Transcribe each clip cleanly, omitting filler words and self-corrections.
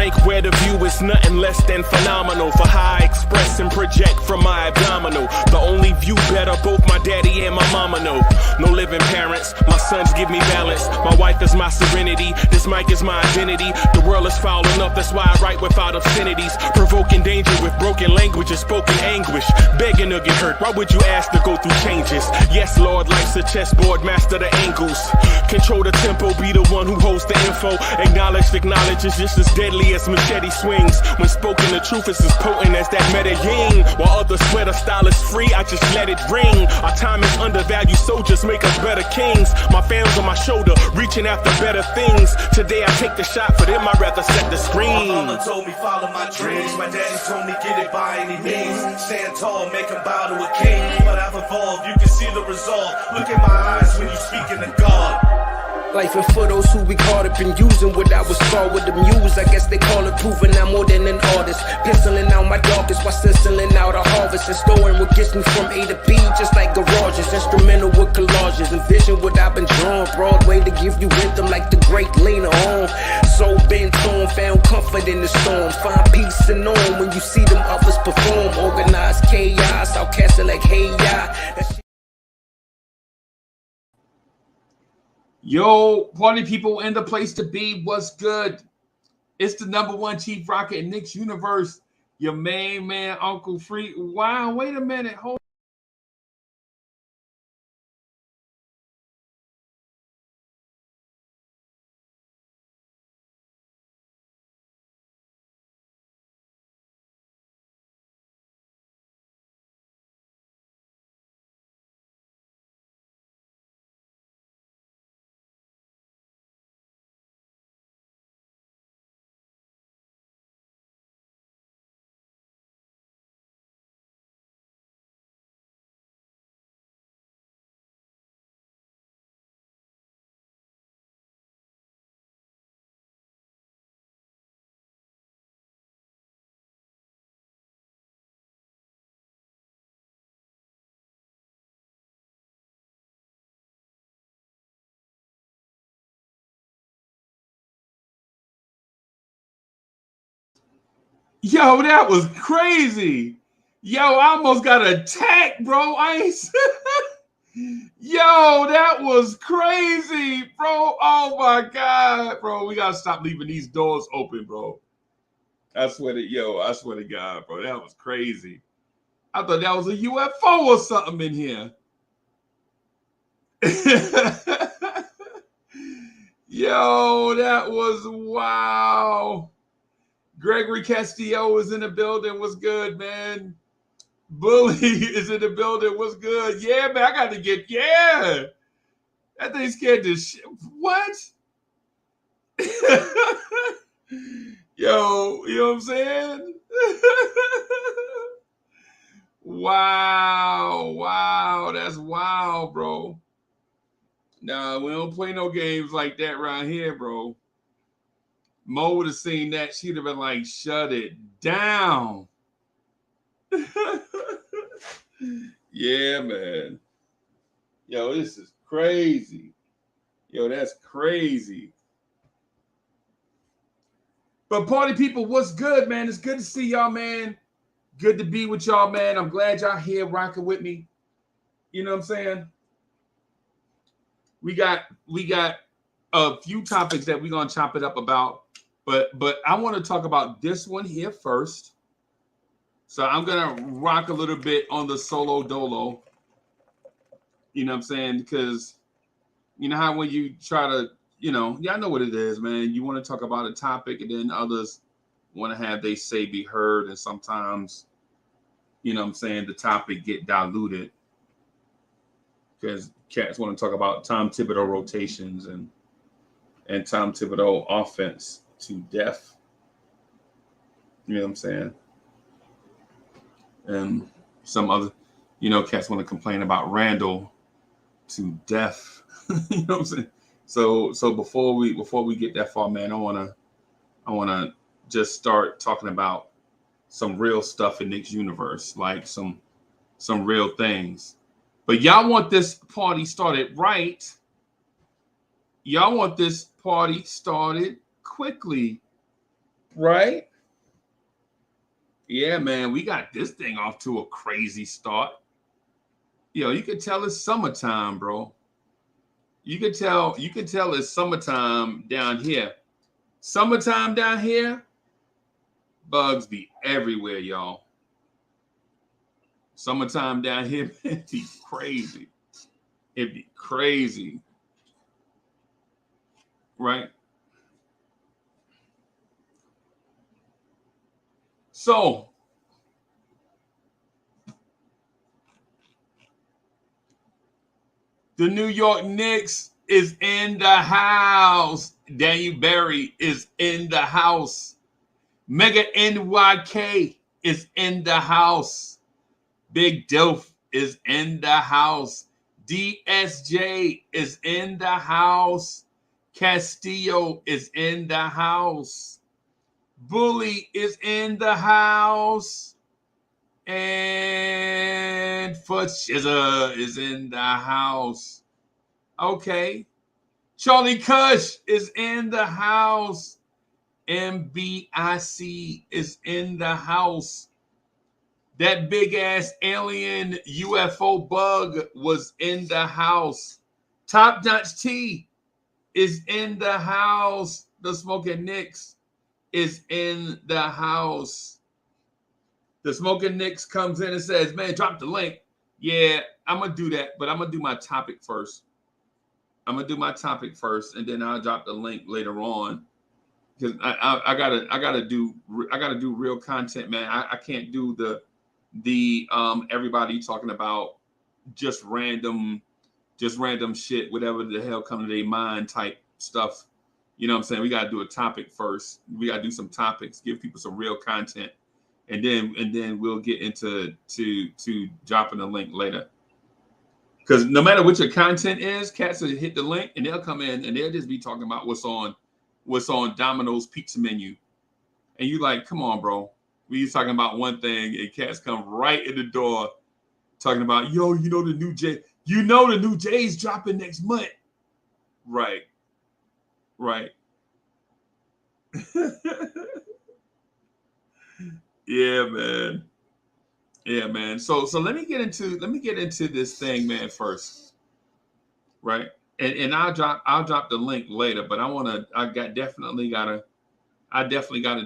blank where the view is nothing less than phenomenal. For how I express and project from my abdominal. The only view better, both my daddy and my mama know. No living parents, my sons give me balance. My wife is my serenity, this mic is my identity. The world is foul enough, that's why I write without obscenities. Provoking danger with broken language and spoken anguish. Begging to get hurt, why would you ask to go through changes? Yes, Lord, life's a chessboard, master the angles. Control the tempo, be the one who holds the info. Acknowledge is just as deadly as machete swings. When spoken, the truth is as potent as that Medellin. While others swear the style is free, I just let it ring. Our time is undervalued, soldiers make us better kings. My fam's on my shoulder, reaching after better things. Today I take the shot, for them I'd rather set the screen. My mama told me follow my dreams. My daddy told me get it by any means. Stand tall, make him bow to a king. But I've evolved, you can see the result. Look in my eyes when you speaking to God. Life and for those who we caught up in using what I was taught with the muse. I guess they call it proving I'm more than an artist. Penciling out my darkest while stenciling out a harvest. And storing what gets me from A to B, just like garages. Instrumental with collages. Envision what I've been drawing. Broadway to give you rhythm like the great Lena Horne. So bent on, found comfort in the storm. Find peace and on when you see them others perform. Organized chaos, I'll cast it like hey ya. Yo, party people in the place to be, what's good? It's the #1 Chief Rocker in Knicks universe, your main man, Uncle Free. Wow, wait a minute, hold. Yo, that was crazy. Yo, I almost got attacked, bro. Yo, that was crazy, bro. Oh my God, bro. We gotta stop leaving these doors open, bro. I swear to God, bro. That was crazy. I thought that was a UFO or something in here. Yo, that was wow. Gregory Castillo is in the building. What's good, man? Bully is in the building. What's good? Yeah, man, I got to get, yeah. That thing scared the shit. What? Yo, you know what I'm saying? Wow, that's wild, bro. Nah, we don't play no games like that right here, bro. Mo would have seen that. She'd have been like, shut it down. Yeah, man. Yo, this is crazy. Yo, that's crazy. But party people, what's good, man? It's good to see y'all, man. Good to be with y'all, man. I'm glad y'all here rocking with me. You know what I'm saying? We got a few topics that we're gonna chop it up about. But I want to talk about this one here first. So I'm going to rock a little bit on the solo dolo. You know what I'm saying? Because you know how when you try to, y'all know what it is, man. You want to talk about a topic and then others want to have they say be heard. And sometimes, you know what I'm saying, the topic get diluted. Because cats want to talk about Tom Thibodeau rotations and Tom Thibodeau offense to death. You know what I'm saying? And some other, cats want to complain about Randall to death. You know what I'm saying? So before we get that far, man, I wanna just start talking about some real stuff in Knicks universe, like some real things. But y'all want this party started right. Y'all want this party started quickly. Right? Yeah, man, we got this thing off to a crazy start. Yo, you could tell it's summertime, bro. You could tell it's summertime down here. Summertime down here, bugs be everywhere, y'all. Summertime down here, it'd be crazy. It'd be crazy. Right? So, the New York Knicks is in the house. Daniel Barry is in the house. Mega NYK is in the house. Big Dilf is in the house. DSJ is in the house. Castillo is in the house. Bully is in the house. And Fudshizza is in the house. Okay. Charlie Kush is in the house. MBIC is in the house. That big ass alien UFO bug was in the house. Top Notch T is in the house. The Smoking Knicks is in the house. The Smoking Knicks comes in and says, man, drop the link. Yeah, I'm going to do that, but I'm going to do my topic first. I'm going to do my topic first, and then I'll drop the link later on. Because I gotta do real content, man. I can't do the everybody talking about just random shit, whatever the hell come to their mind type stuff. You know what I'm saying? We gotta do a topic first. We gotta do some topics, give people some real content, and then we'll get into to dropping the link later. Because no matter what your content is, cats will hit the link and they'll come in and they'll just be talking about what's on Domino's pizza menu. And you like, come on, bro. We talking about one thing and cats come right in the door talking about, yo, the new J's dropping next month. Right. Yeah, man. So let me get into this thing, man, first. Right? And I'll drop the link later, but I definitely gotta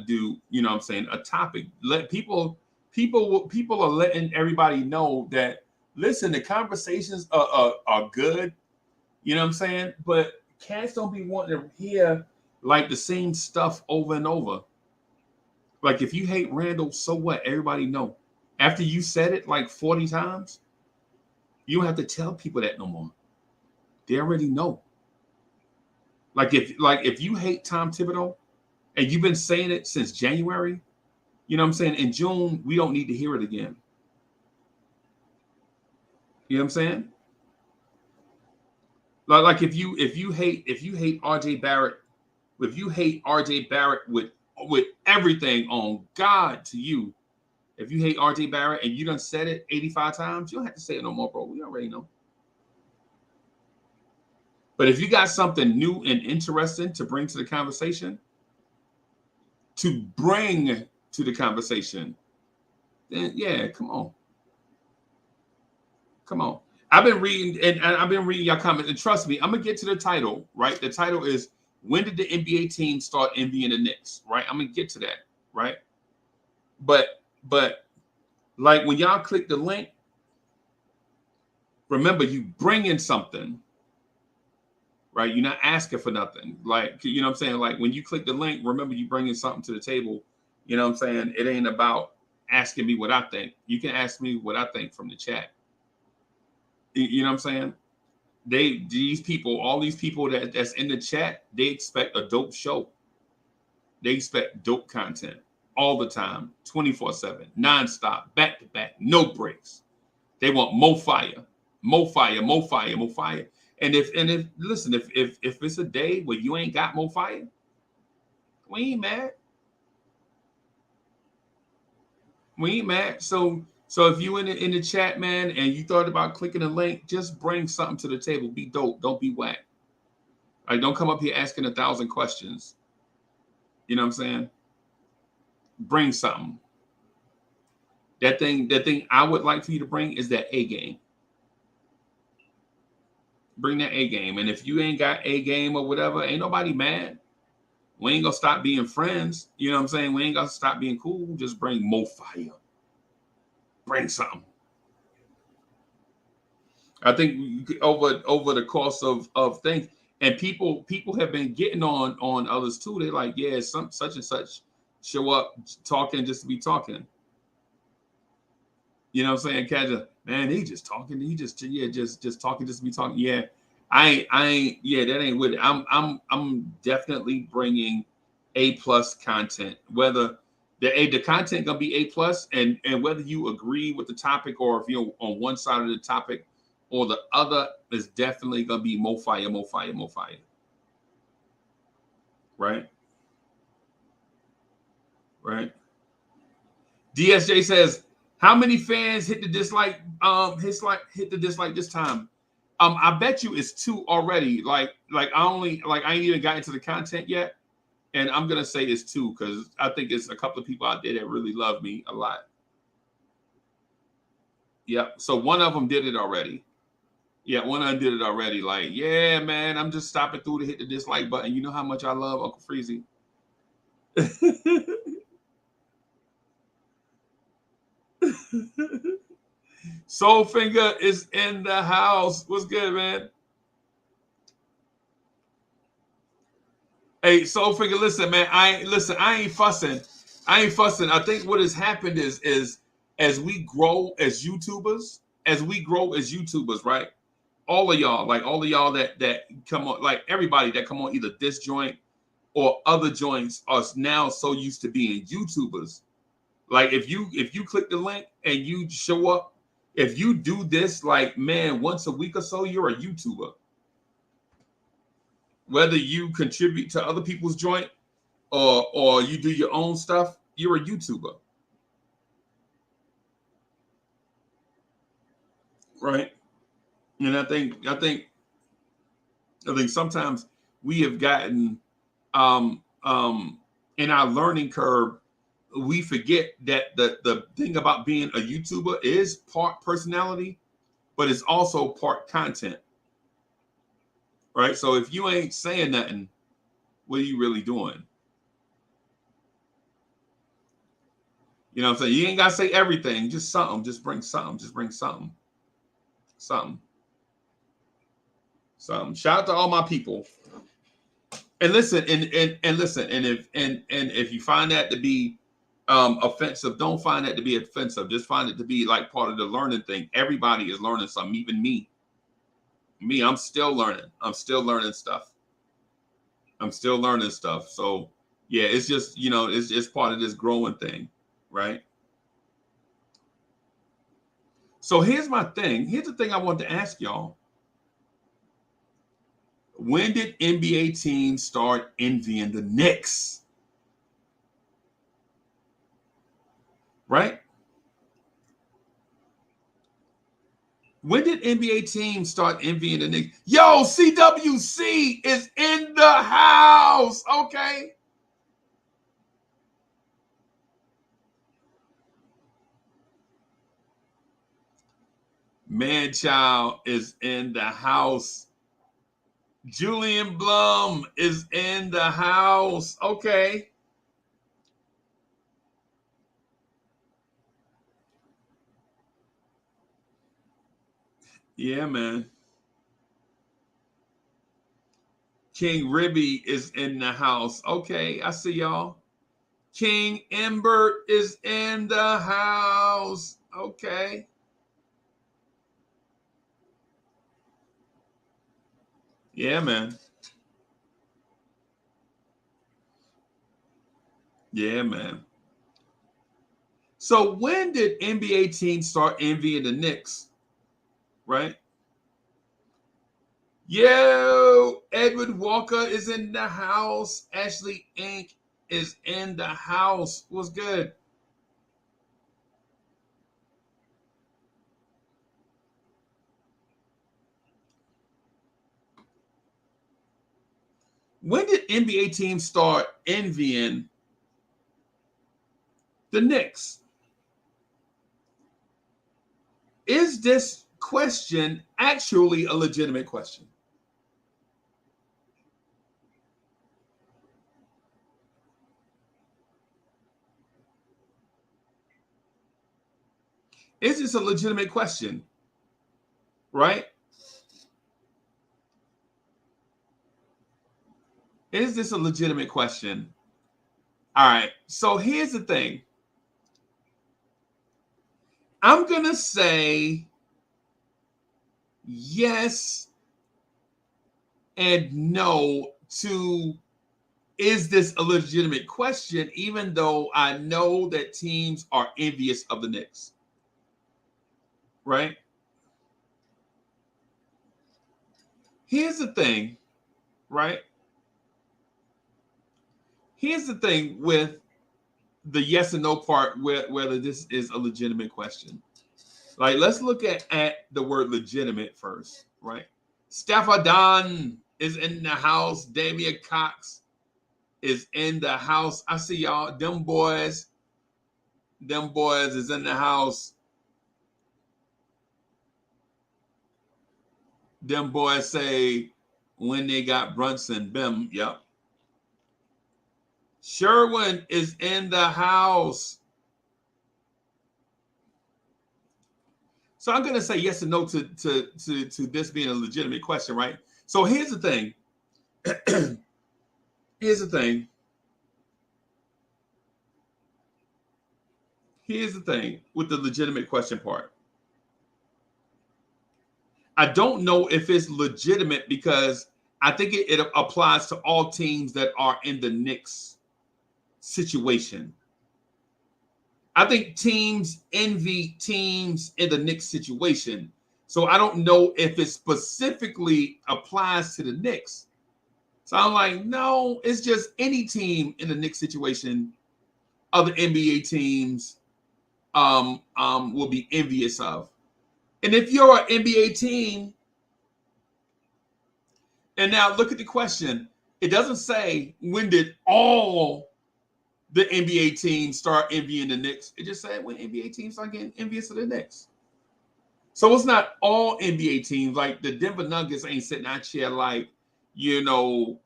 do, you know what I'm saying, a topic. Let people are letting everybody know that, listen, the conversations are good, you know what I'm saying? But cats don't be wanting to hear like the same stuff over and over. Like, if you hate Randall, so what? Everybody know. After you said it like 40 times, you don't have to tell people that no more. They already know. Like if you hate Tom Thibodeau and you've been saying it since January, you know what I'm saying? In June, we don't need to hear it again. You know what I'm saying? Like if you hate RJ Barrett, if you hate RJ Barrett with everything on God to you, if you hate RJ Barrett and you done said it 85 times, you don't have to say it no more, bro. We already know. But if you got something new and interesting to bring to the conversation, then yeah, come on. I've been reading your comments, and trust me, I'm gonna get to the title, right? The title is, when did the NBA team start envying the Knicks, right? I'm gonna get to that, right? But like when y'all click the link, remember, you bring in something. Right? You're not asking for nothing. Like, you know what I'm saying? Like, when you click the link, remember, you bringing something to the table. You know what I'm saying? It ain't about asking me what I think. You can ask me what I think from the chat. You know what I'm saying? All these people that's in the chat, they expect a dope show. They expect dope content all the time, 24/7, nonstop, back to back, no breaks. They want more fire. And if it's a day where you ain't got more fire, we ain't mad. So if you in the chat, man, and you thought about clicking the link, just bring something to the table. Be dope. Don't be whack. Like, don't come up here asking 1,000 questions. You know what I'm saying? bring something. That thing I would like for you to bring is that A game. Bring that A game. And if you ain't got A game or whatever, ain't nobody mad. We ain't gonna stop being friends. You know what I'm saying? We ain't gonna stop being cool. Just bring more fire. Bring something. I think over the course of things, and people have been getting on others too. They're like, yeah, some such and such show up talking just to be talking. You know what I'm saying? Casual, man, he just talking. He just talking just to be talking. Yeah, I ain't. Yeah, that ain't with it. I'm definitely bringing A+ content. Whether the content gonna be A+, and whether you agree with the topic or if you're on one side of the topic or the other, is definitely gonna be more fire, more fire, more fire. Right? Right. DSJ says, how many fans hit the dislike? Hit the dislike this time. I bet you it's 2 already. I ain't even got into the content yet, and I'm gonna say it's 2 because I think it's a couple of people out there that really love me a lot. Yep. So one of them did it already. Yeah, one of them did it already. Like, yeah, man, I'm just stopping through to hit the dislike button. You know how much I love Uncle Freezy. Soulfinger is in the house. What's good, man? Hey, Soulfinger, listen, man. I ain't fussing. I think what has happened is as we grow as YouTubers, right? All of y'all that come on, like everybody that come on either this joint or other joints are now so used to being YouTubers. Like if you click the link and you show up, if you do this like, man, once a week or so, you're a YouTuber. Whether you contribute to other people's joint or you do your own stuff, you're a YouTuber. Right? And I think sometimes we have gotten in our learning curve, we forget that the thing about being a YouTuber is part personality, but it's also part content. Right? So if you ain't saying nothing, what are you really doing? You know what I'm saying? You ain't got to say everything, just something. Just bring something. Just bring something. Something. Shout out to all my people. And listen, and listen, and if you find that to be offensive, don't find that to be offensive. Just find it to be like part of the learning thing. Everybody is learning something, even me. I'm still learning. I'm still learning stuff. So yeah, it's just, it's part of this growing thing, right? So here's my thing. Here's the thing I want to ask y'all. When did NBA teams start envying the Knicks? Right? When did NBA teams start envying the Knicks? Yo, CWC is in the house. Okay. Manchild is in the house. Julian Blum is in the house. Okay. Yeah, man. King Ribby is in the house. Okay, I see y'all. King Embert is in the house. Okay. Yeah, man. Yeah, man. So when did NBA teams start envying the Knicks? Right? Yo, Edward Walker is in the house. Ashley Inc. is in the house. What's good? When did NBA teams start envying the Knicks. Is this question actually a legitimate question? Is this a legitimate question? Right? Is this a legitimate question? All right. So here's the thing. I'm going to say yes and no to is this a legitimate question, even though I know that teams are envious of the Knicks. Right? Here's the thing, right? Here's the thing with the yes and no part, whether this is a legitimate question. Like, let's look at the word legitimate first, right? Stephadan is in the house. Damian Cox is in the house. I see y'all. Them boys is in the house. Them boys say when they got Brunson, Bim, yep. Sherwin is in the house. So I'm going to say yes and no to this being a legitimate question, right? So here's the thing. Here's the thing. Here's the thing with the legitimate question part. I don't know if it's legitimate because I think it applies to all teams that are in the Knicks situation. I think teams envy teams in the Knicks situation. So I don't know if it specifically applies to the Knicks. So I'm like, no, it's just any team in the Knicks situation, other NBA teams will be envious of. And if you're an NBA team, and now look at the question, it doesn't say when did all the NBA teams start envying the Knicks. It just said when NBA teams start getting envious of the Knicks. So it's not all NBA teams. Like the Denver Nuggets ain't sitting out here like, you know,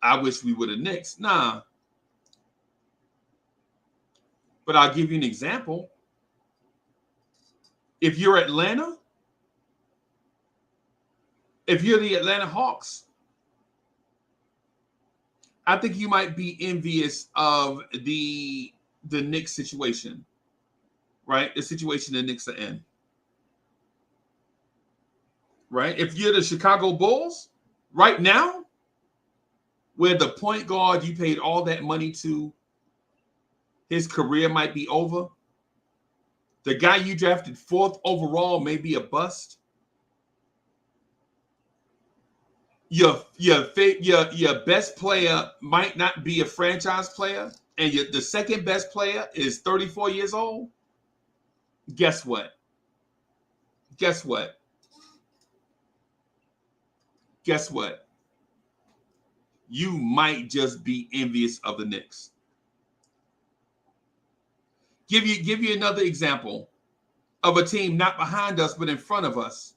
I wish we were the Knicks. Nah. But I'll give you an example. If you're Atlanta, if you're the Atlanta Hawks, I think you might be envious of the Knicks situation, right? The situation the Knicks are in, right? If you're the Chicago Bulls right now, where the point guard you paid all that money to, his career might be over. The guy you drafted 4th overall may be a bust. Your best player might not be a franchise player, and the second best player is 34 years old. Guess what? Guess what? Guess what? You might just be envious of the Knicks. Give you another example of a team not behind us but in front of us.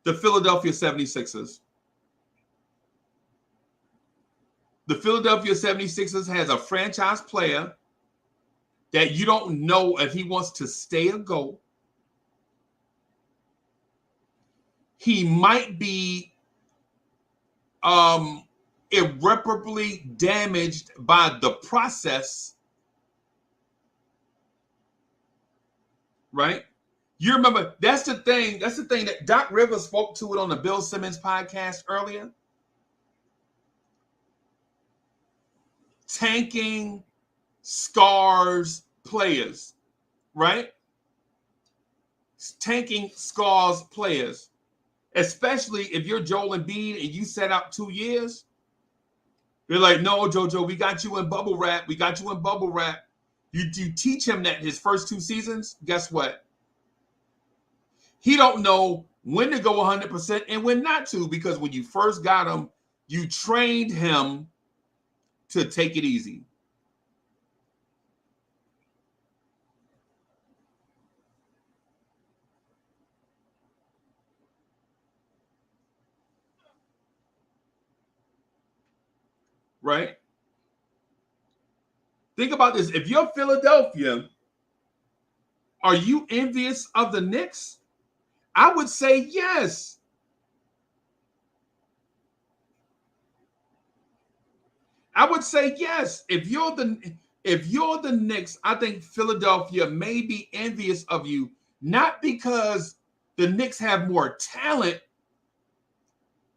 The Philadelphia 76ers. The Philadelphia 76ers has a franchise player that you don't know if he wants to stay or go. He might be irreparably damaged by the process, right? You remember, that's the thing that Doc Rivers spoke to it on the Bill Simmons podcast earlier. Tanking scars players, right? Tanking scars players, especially if you're Joel Embiid and you set out 2 years. They're like, no, JoJo, we got you in bubble wrap. We got you in bubble wrap. You teach him that his first 2 seasons, guess what? He don't know when to go 100% and when not to, because when you first got him, you trained him to take it easy. right? Think about this. If you're Philadelphia, are you envious of the Knicks? I would say yes. I would say yes. If you're the Knicks, I think Philadelphia may be envious of you, not because the Knicks have more talent,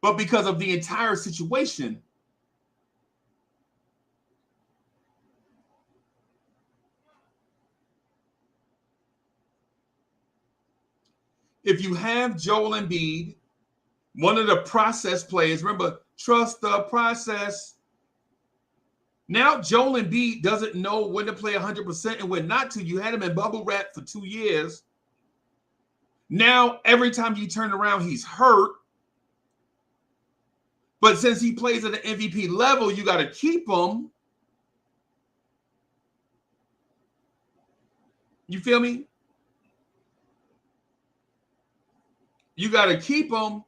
but because of the entire situation. If you have Joel Embiid, one of the process players, remember, trust the process. Now Joel Embiid doesn't know when to play 100% and when not to. You had him in bubble wrap for 2 years. Now every time you turn around, he's hurt. But since he plays at an MVP level, you got to keep him. You feel me? You got to keep him.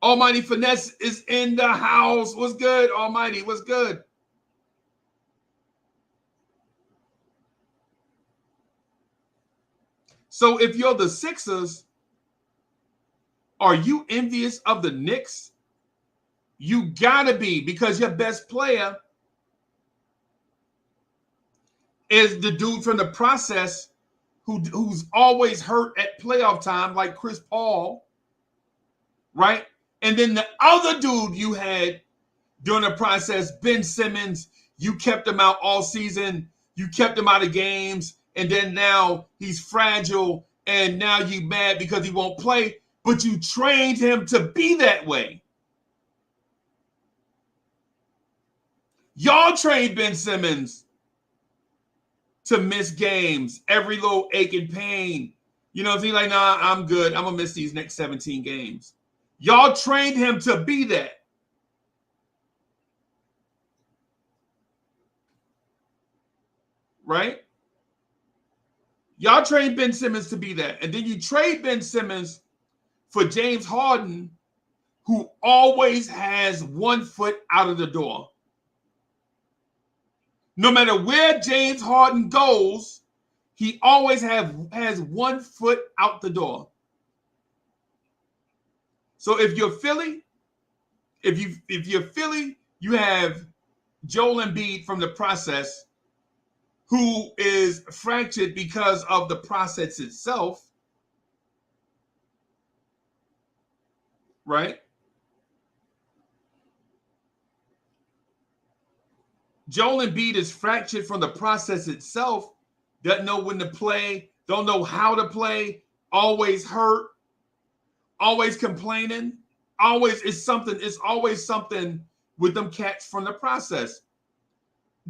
Almighty Finesse is in the house. What's good, Almighty? What's good? So if you're the Sixers, are you envious of the Knicks? You gotta be, because your best player is the dude from the process who's always hurt at playoff time, like Chris Paul, right? And then the other dude you had during the process, Ben Simmons, you kept him out all season. You kept him out of games. And then now he's fragile. And now you mad because he won't play. But you trained him to be that way. Y'all trained Ben Simmons to miss games, every little ache and pain. You know, if he's like, nah, I'm good. I'm going to miss these next 17 games. Y'all trained him to be that. Right? Y'all trade Ben Simmons to be that. And then you trade Ben Simmons for James Harden, who always has 1 foot out of the door. No matter where James Harden goes, he always has 1 foot out the door. So if you're Philly, if you're Philly, you have Joel Embiid from the process, who is fractured because of the process itself, right? Joel Embiid is fractured from the process itself, doesn't know when to play, don't know how to play, always hurt, always complaining, it's always something with them cats from the process.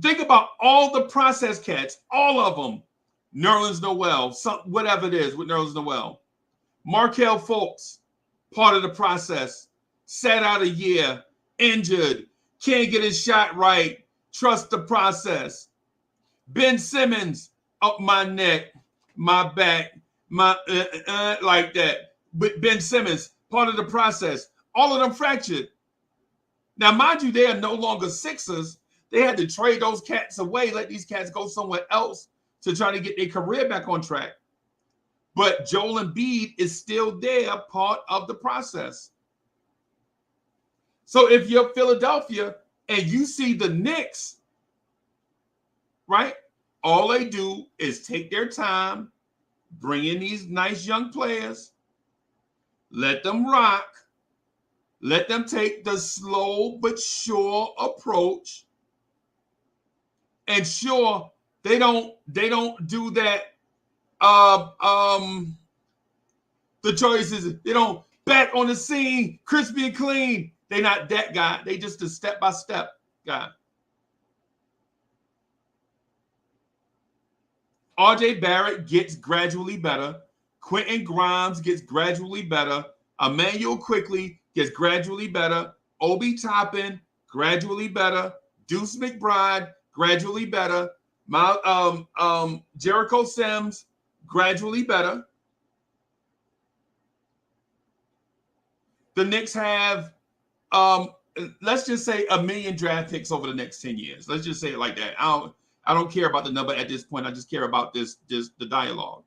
Think about all the process cats, all of them. Nerlens Noel, whatever it is with Nerlens Noel. Markelle Fultz, part of the process, sat out a year, injured, can't get his shot right, trust the process. Ben Simmons, up my neck, my back, like that. But Ben Simmons, part of the process. All of them fractured. Now, mind you, they are no longer Sixers. They had to trade those cats away, let these cats go somewhere else to try to get their career back on track. But Joel Embiid is still there, part of the process. So if you're Philadelphia and you see the Knicks, right, all they do is take their time, bring in these nice young players, let them rock, let them take the slow but sure approach. And sure, they don't do that. The choices, they don't back on the scene, crispy and clean. They're not that guy. They just a step-by-step guy. RJ Barrett gets gradually better. Quentin Grimes gets gradually better. Emmanuel Quickly gets gradually better. Obi Toppin, gradually better. Deuce McBride, gradually better. Jericho Sims, gradually better. The Knicks have let's just say 1 million draft picks over the next 10 years. Let's just say it like that. I don't care about the number at this point. I just care about the dialogue.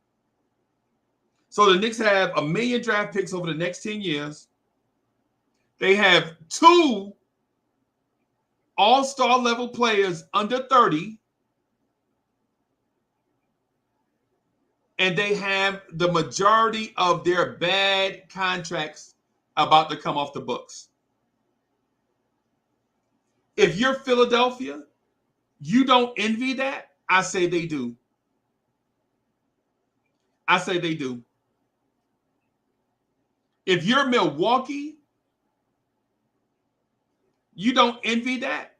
So the Knicks have 1 million draft picks over the next 10 years. They have 2 all-star level players under 30. And they have the majority of their bad contracts about to come off the books. If you're Philadelphia, you don't envy that? I say they do. I say they do. If you're Milwaukee, you don't envy that?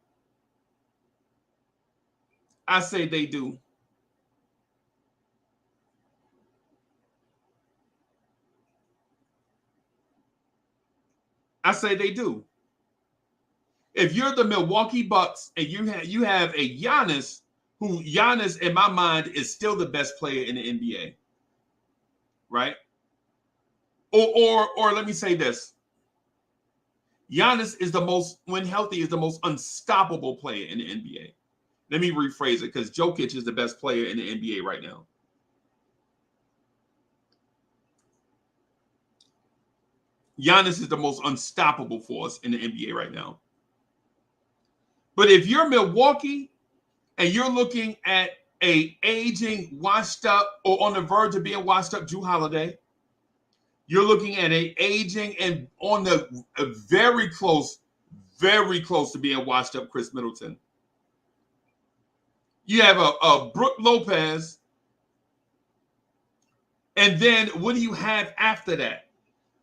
I say they do. I say they do. If you're the Milwaukee Bucks and you have a Giannis, who Giannis in my mind is still the best player in the NBA, right? Or let me say this: Giannis is the most, when healthy, is the most unstoppable player in the NBA. Let me rephrase it, because Jokic is the best player in the NBA right now. Giannis is the most unstoppable force in the NBA right now. But if you're Milwaukee and you're looking at a aging, washed up, or on the verge of being washed up Jrue Holiday, you're looking at a aging and on the very close to being washed up Chris Middleton. You have a Brook Lopez, and then what do you have after that?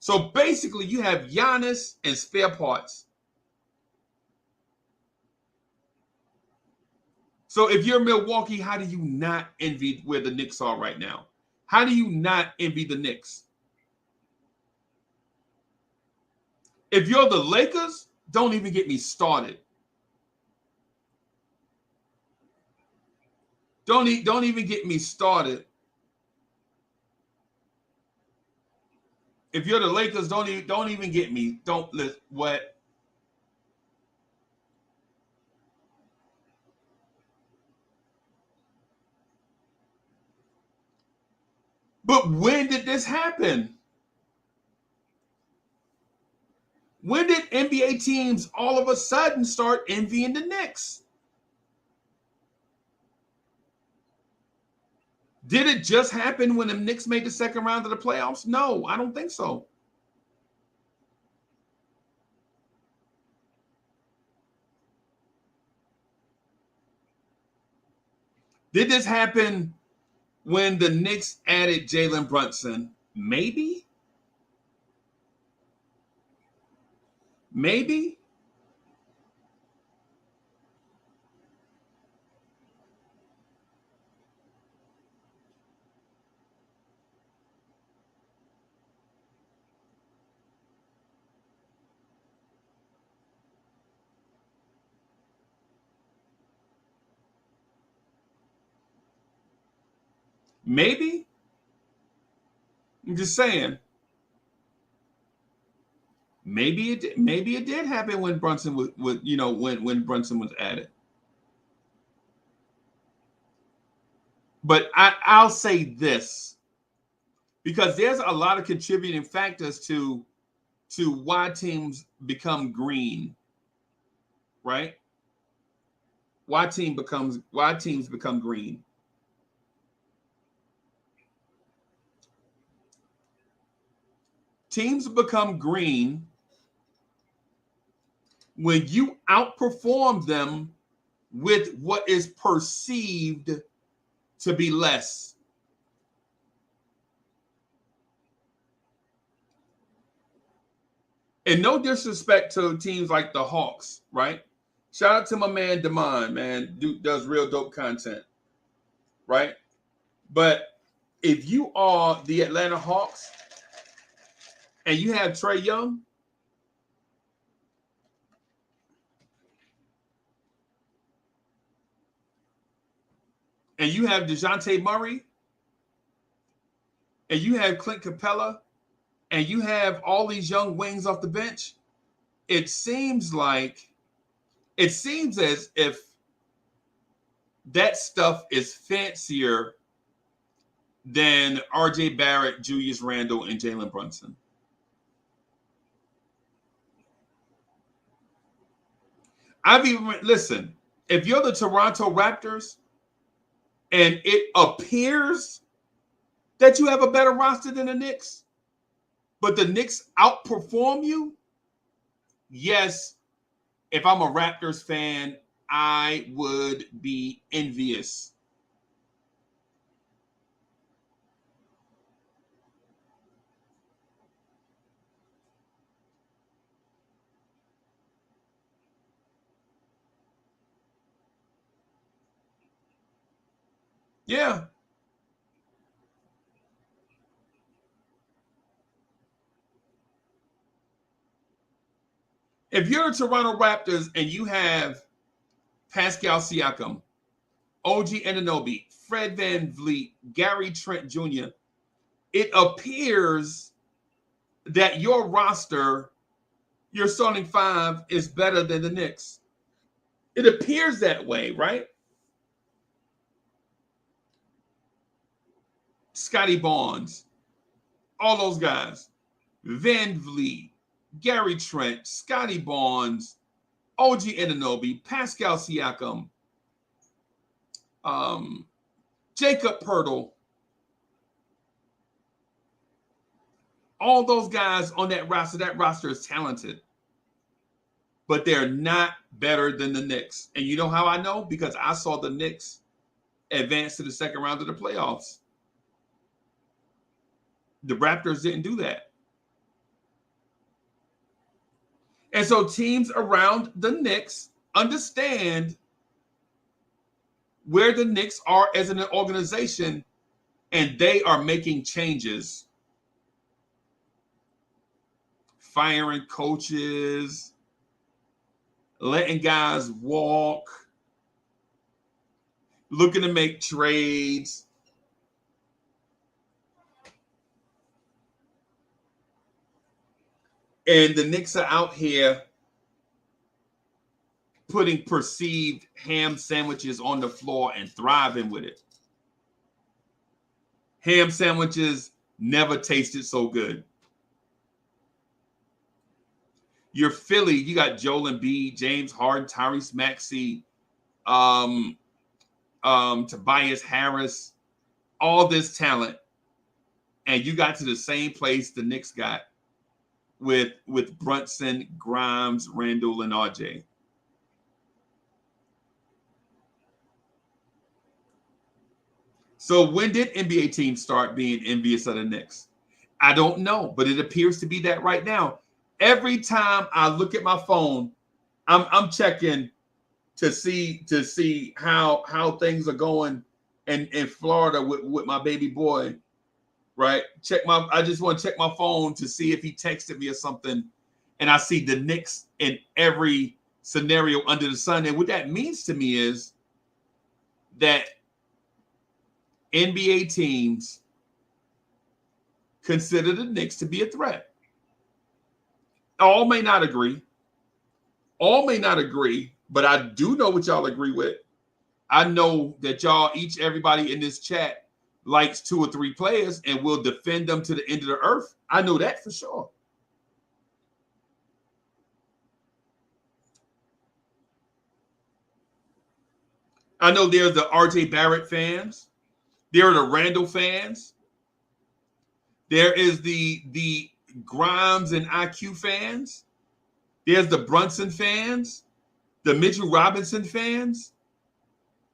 So basically, you have Giannis and spare parts. So if you're Milwaukee, how do you not envy where the Knicks are right now? How do you not envy the Knicks? If you're the Lakers, don't even get me started. Don't even get me started. If you're the Lakers, don't even get me. Don't let what. But when did this happen? When did NBA teams all of a sudden start envying the Knicks? Did it just happen when the Knicks made the second round of the playoffs? No, I don't think so. Did this happen when the Knicks added Jalen Brunson? Maybe. Maybe. Maybe. I'm just saying. Maybe it did happen when Brunson was when Brunson was added. But I'll say this, because there's a lot of contributing factors to why teams become green, right? Why teams become green. Teams become green when you outperform them with what is perceived to be less. And no disrespect to teams like the Hawks, right? Shout out to my man Damon, man. Dude does real dope content, right? But if you are the Atlanta Hawks and you have Trae Young, and you have DeJounte Murray, and you have Clint Capella, and you have all these young wings off the bench, it seems as if that stuff is fancier than R.J. Barrett, Julius Randle, and Jalen Brunson. Listen, if you're the Toronto Raptors and it appears that you have a better roster than the Knicks, but the Knicks outperform you, yes, if I'm a Raptors fan, I would be envious. Yeah. If you're the Toronto Raptors and you have Pascal Siakam, OG Anunoby, Fred VanVleet, Gary Trent Jr., it appears that your roster, your starting five, is better than the Knicks. It appears that way, right? Scotty Barnes, all those guys, VanVleet, Gary Trent, Scotty Barnes, OG Anunoby, Pascal Siakam, Jacob Poeltl, all those guys on that roster is talented, but they're not better than the Knicks. And you know how I know? Because I saw the Knicks advance to the second round of the playoffs. The Raptors didn't do that. And so teams around the Knicks understand where the Knicks are as an organization, and they are making changes. Firing coaches, letting guys walk, looking to make trades. And the Knicks are out here putting perceived ham sandwiches on the floor and thriving with it. Ham sandwiches never tasted so good. You're Philly, you got Joel Embiid, James Harden, Tyrese Maxey, Tobias Harris, all this talent. And you got to the same place the Knicks got with Brunson, Grimes, Randall, and RJ. So when did NBA teams start being envious of the Knicks? I don't know, but it appears to be that right now. Every time I look at my phone, I'm checking to see how things are going in Florida with my baby boy. Right? I just want to check my phone to see if he texted me or something. And I see the Knicks in every scenario under the sun. And what that means to me is that NBA teams consider the Knicks to be a threat. All may not agree. But I do know what y'all agree with. I know that everybody in this chat likes 2 or 3 players and will defend them to the end of the earth. I know that for sure. I know there's the R.J. Barrett fans. There are the Randall fans. There is the Grimes and IQ fans. There's the Brunson fans, the Mitchell Robinson fans.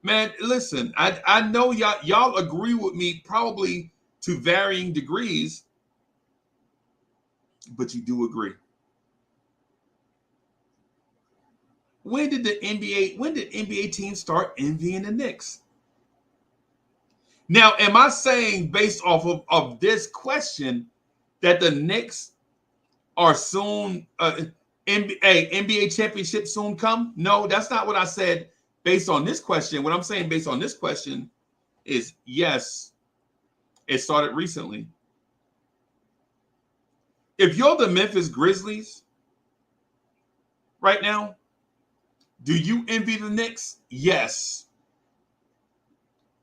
Man, listen, I know y'all agree with me probably to varying degrees, but you do agree. When did NBA teams start envying the Knicks? Now, am I saying based off of this question that the Knicks are soon NBA championship soon come? No, that's not what I said. Based on this question, what I'm saying based on this question is yes, it started recently. If you're the Memphis Grizzlies right now? Do you envy the Knicks? Yes.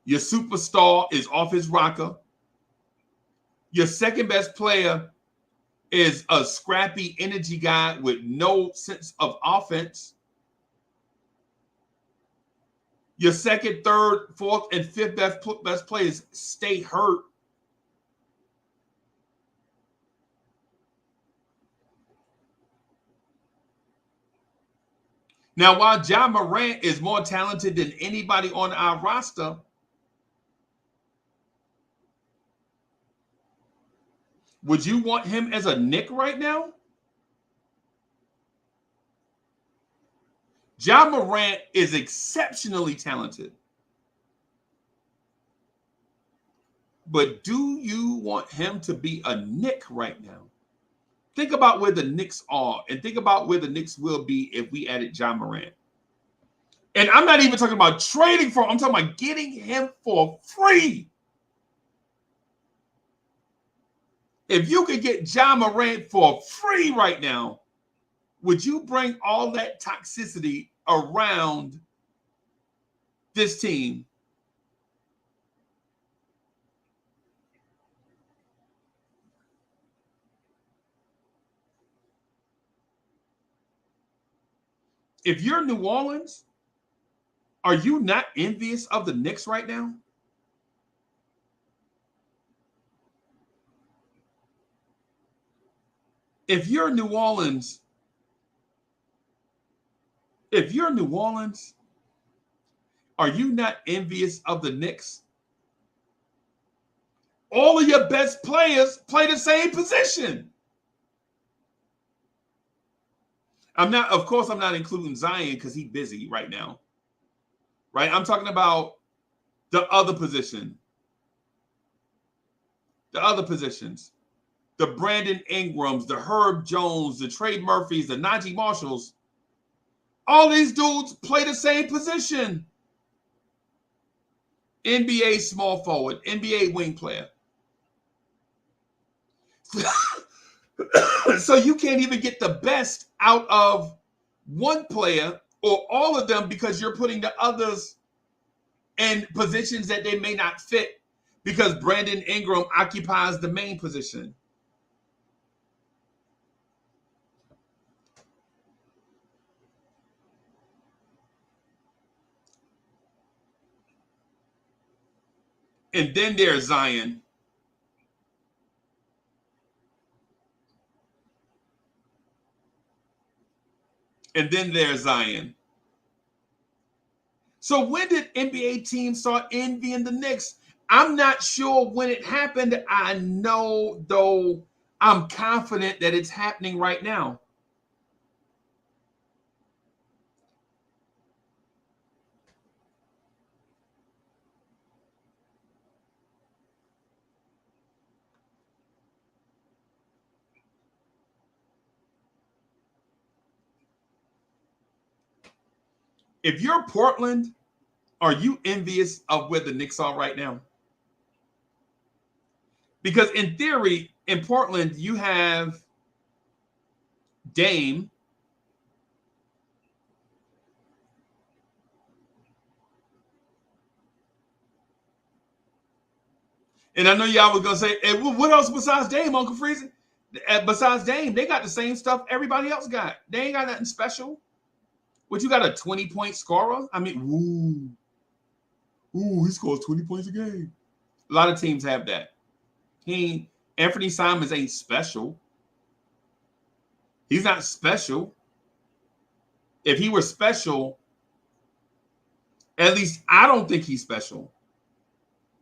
Your superstar is off his rocker. Your second best player is a scrappy energy guy with no sense of offense. Your second, third, fourth, and fifth best players stay hurt. Now, while Ja Morant is more talented than anybody on our roster, would you want him as a Knick right now? Ja Morant is exceptionally talented. But do you want him to be a Knick right now? Think about where the Knicks are and think about where the Knicks will be if we added Ja Morant. And I'm not even talking about trading for him. I'm talking about getting him for free. If you could get Ja Morant for free right now, would you bring all that toxicity around this team? If you're New Orleans, are you not envious of the Knicks right now? If you're New Orleans, are you not envious of the Knicks? All of your best players play the same position. Of course, I'm not including Zion because he's busy right now. Right? I'm talking about the other position. The other positions. The Brandon Ingrams, the Herb Jones, the Trey Murphys, the Najee Marshalls. All these dudes play the same position. NBA small forward, NBA wing player. So you can't even get the best out of one player or all of them because you're putting the others in positions that they may not fit because Brandon Ingram occupies the main position. And then there's Zion. And then there's Zion. So when did NBA teams start envying the Knicks? I'm not sure when it happened. I know, though, I'm confident that it's happening right now. If you're Portland, are you envious of where the Knicks are right now? Because in theory, in Portland, you have Dame. And I know y'all was going to say, hey, what else besides Dame, Uncle Freezy? Besides Dame, they got the same stuff everybody else got. They ain't got nothing special. What, you got a 20-point scorer? I mean, he scores 20 points a game. A lot of teams have that. Anthony Simons ain't special. He's not special. If he were special, at least I don't think he's special.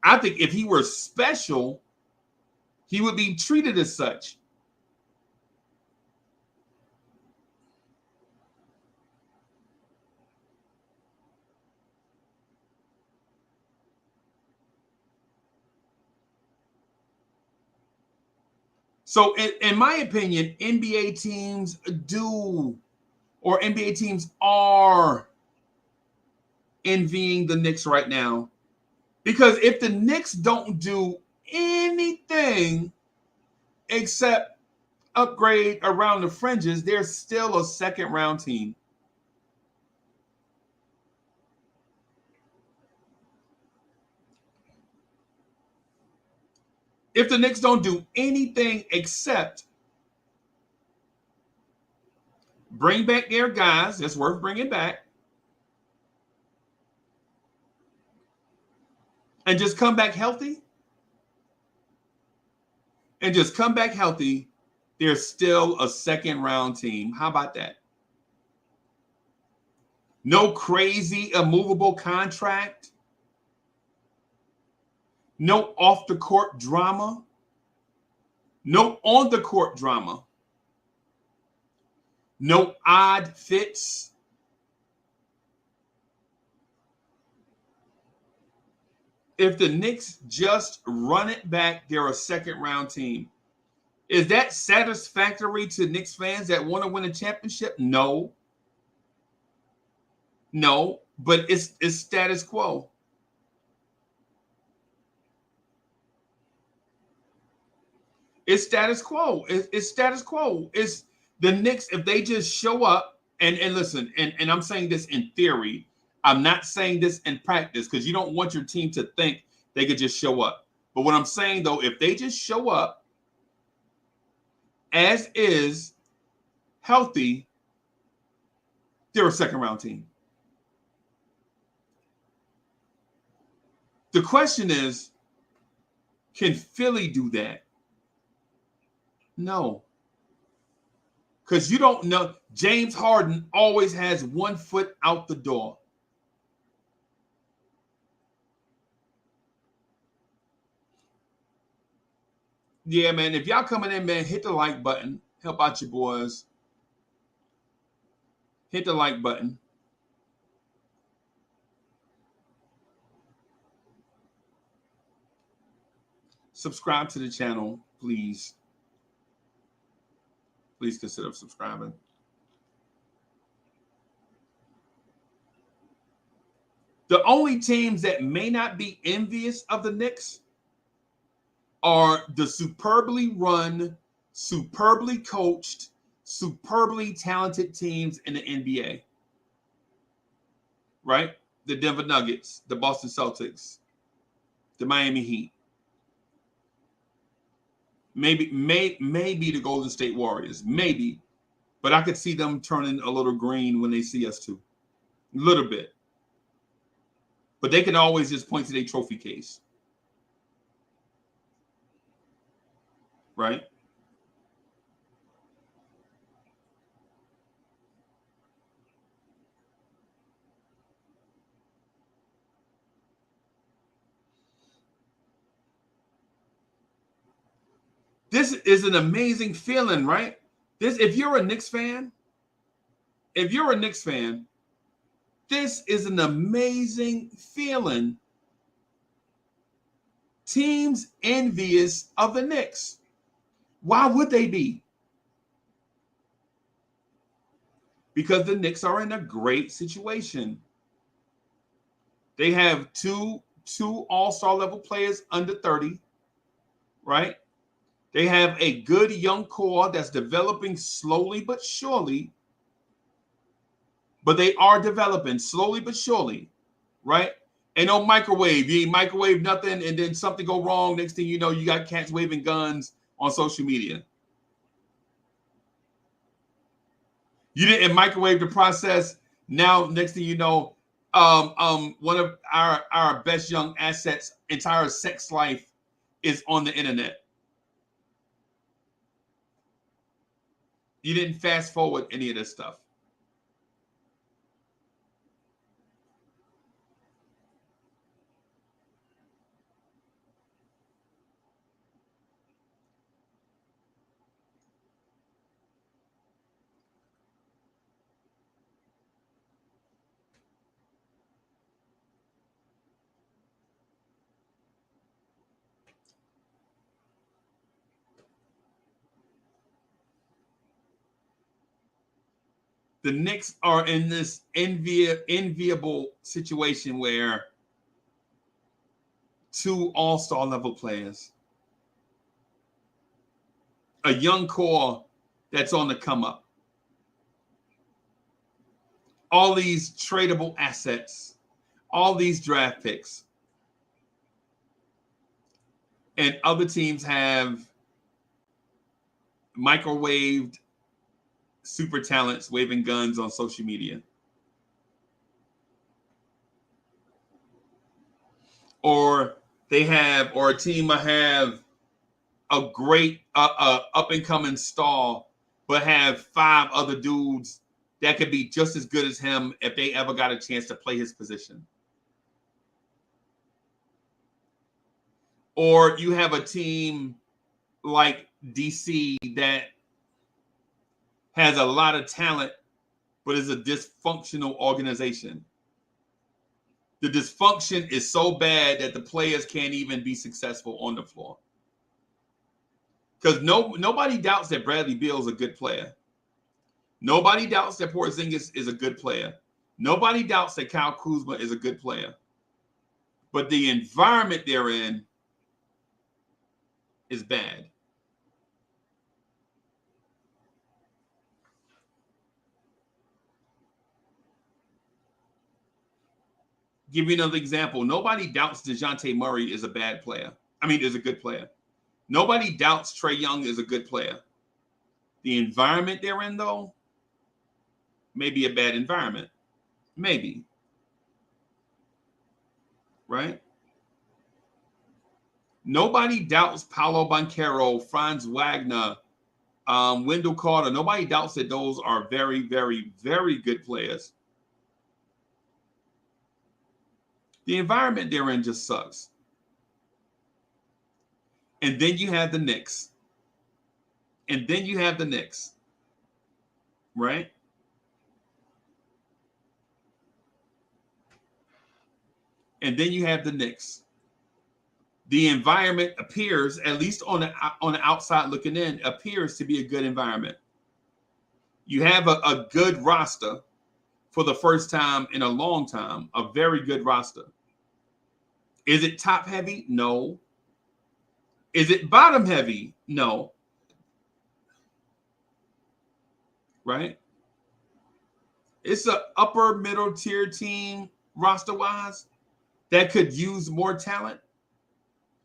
I think if he were special, he would be treated as such. So in my opinion, NBA teams NBA teams are envying the Knicks right now. Because if the Knicks don't do anything except upgrade around the fringes, they're still a second round team. If the Knicks don't do anything except bring back their guys, that's worth bringing back, and just come back healthy, they're still a second round team. How about that? No crazy immovable contract. No off the court drama. No on the court drama. No odd fits. If the Knicks just run it back, they're a second round team. Is that satisfactory to Knicks fans that want to win a championship? No. No, but it's status quo. It's status quo. It's status quo. It's the Knicks, if they just show up and listen, and I'm saying this in theory, I'm not saying this in practice because you don't want your team to think they could just show up. But what I'm saying, though, if they just show up as is, healthy, they're a second round team. The question is, can Philly do that? No. Because you don't know. James Harden always has 1 foot out the door. Yeah, man, if y'all coming in, man, hit the like button. Help out your boys. Hit the like button. Subscribe to the channel, please. Please consider subscribing. The only teams that may not be envious of the Knicks are the superbly run, superbly coached, superbly talented teams in the NBA. Right? The Denver Nuggets, the Boston Celtics, the Miami Heat. Maybe the Golden State Warriors. Maybe. But I could see them turning a little green when they see us too. A little bit. But they can always just point to their trophy case. Right? This is an amazing feeling, right? If you're a Knicks fan, this is an amazing feeling. Teams envious of the Knicks. Why would they be? Because the Knicks are in a great situation. They have two all-star level players under 30, right? They have a good young core that's developing slowly but surely. But they are developing slowly but surely, right? Ain't no microwave. You ain't microwave nothing, and then something go wrong. Next thing you know, you got cats waving guns on social media. You didn't microwave the process. Now, next thing you know, one of our best young assets' entire sex life is on the internet. You didn't fast forward any of this stuff. The Knicks are in this enviable situation where 2 all-star level players, a young core that's on the come up. All these tradable assets, all these draft picks. And other teams have microwaved super talents waving guns on social media. Or a team might have a great up and coming star, but have 5 other dudes that could be just as good as him if they ever got a chance to play his position. Or you have a team like DC that has a lot of talent, but is a dysfunctional organization. The dysfunction is so bad that the players can't even be successful on the floor. Because nobody doubts that Bradley Beal is a good player. Nobody doubts that Porzingis is a good player. Nobody doubts that Kyle Kuzma is a good player. But the environment they're in is bad. Give you another example. Nobody doubts DeJounte Murray is a bad player. Is a good player. Nobody doubts Trae Young is a good player. The environment they're in, though, may be a bad environment. Maybe. Right? Nobody doubts Paolo Banchero, Franz Wagner, Wendell Carter. Nobody doubts that those are very, very, very good players. The environment they're in just sucks. And then you have the Knicks. Right? And then you have the Knicks. The environment appears, at least on the outside looking in, appears to be a good environment. You have a good roster for the first time in a long time, a very good roster. Is it top heavy? No. Is it bottom heavy? No. Right? It's an upper middle tier team roster wise that could use more talent,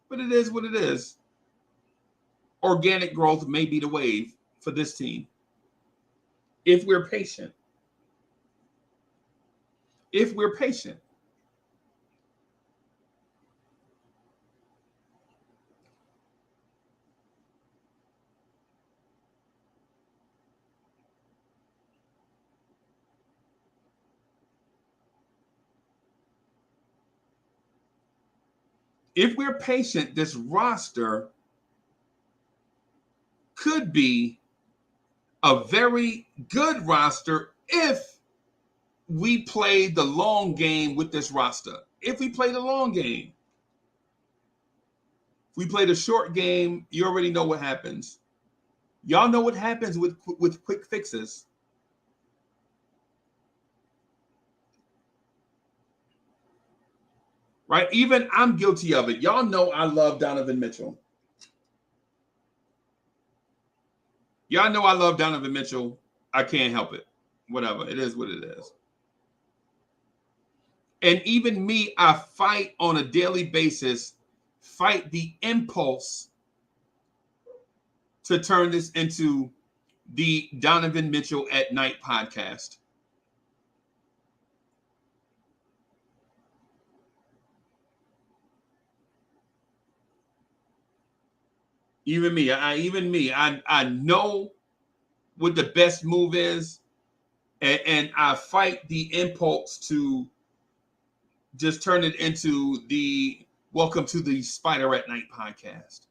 but it is what it is. Organic growth may be the wave for this team if we're patient. If we're patient. If we're patient, this roster could be a very good roster if we play the long game with this roster. If we play the long game. If we play the short game, you already know what happens. Y'all know what happens with quick fixes. Right? Even I'm guilty of it. Y'all know I love Donovan Mitchell. Y'all know I love Donovan Mitchell. I can't help it. Whatever. It is what it is. And even me, I fight on a daily basis, fight the impulse to turn this into the Donovan Mitchell at Night podcast. Even me, I know what the best move is, and I fight the impulse to just turn it into the Welcome to the Spider at Night podcast.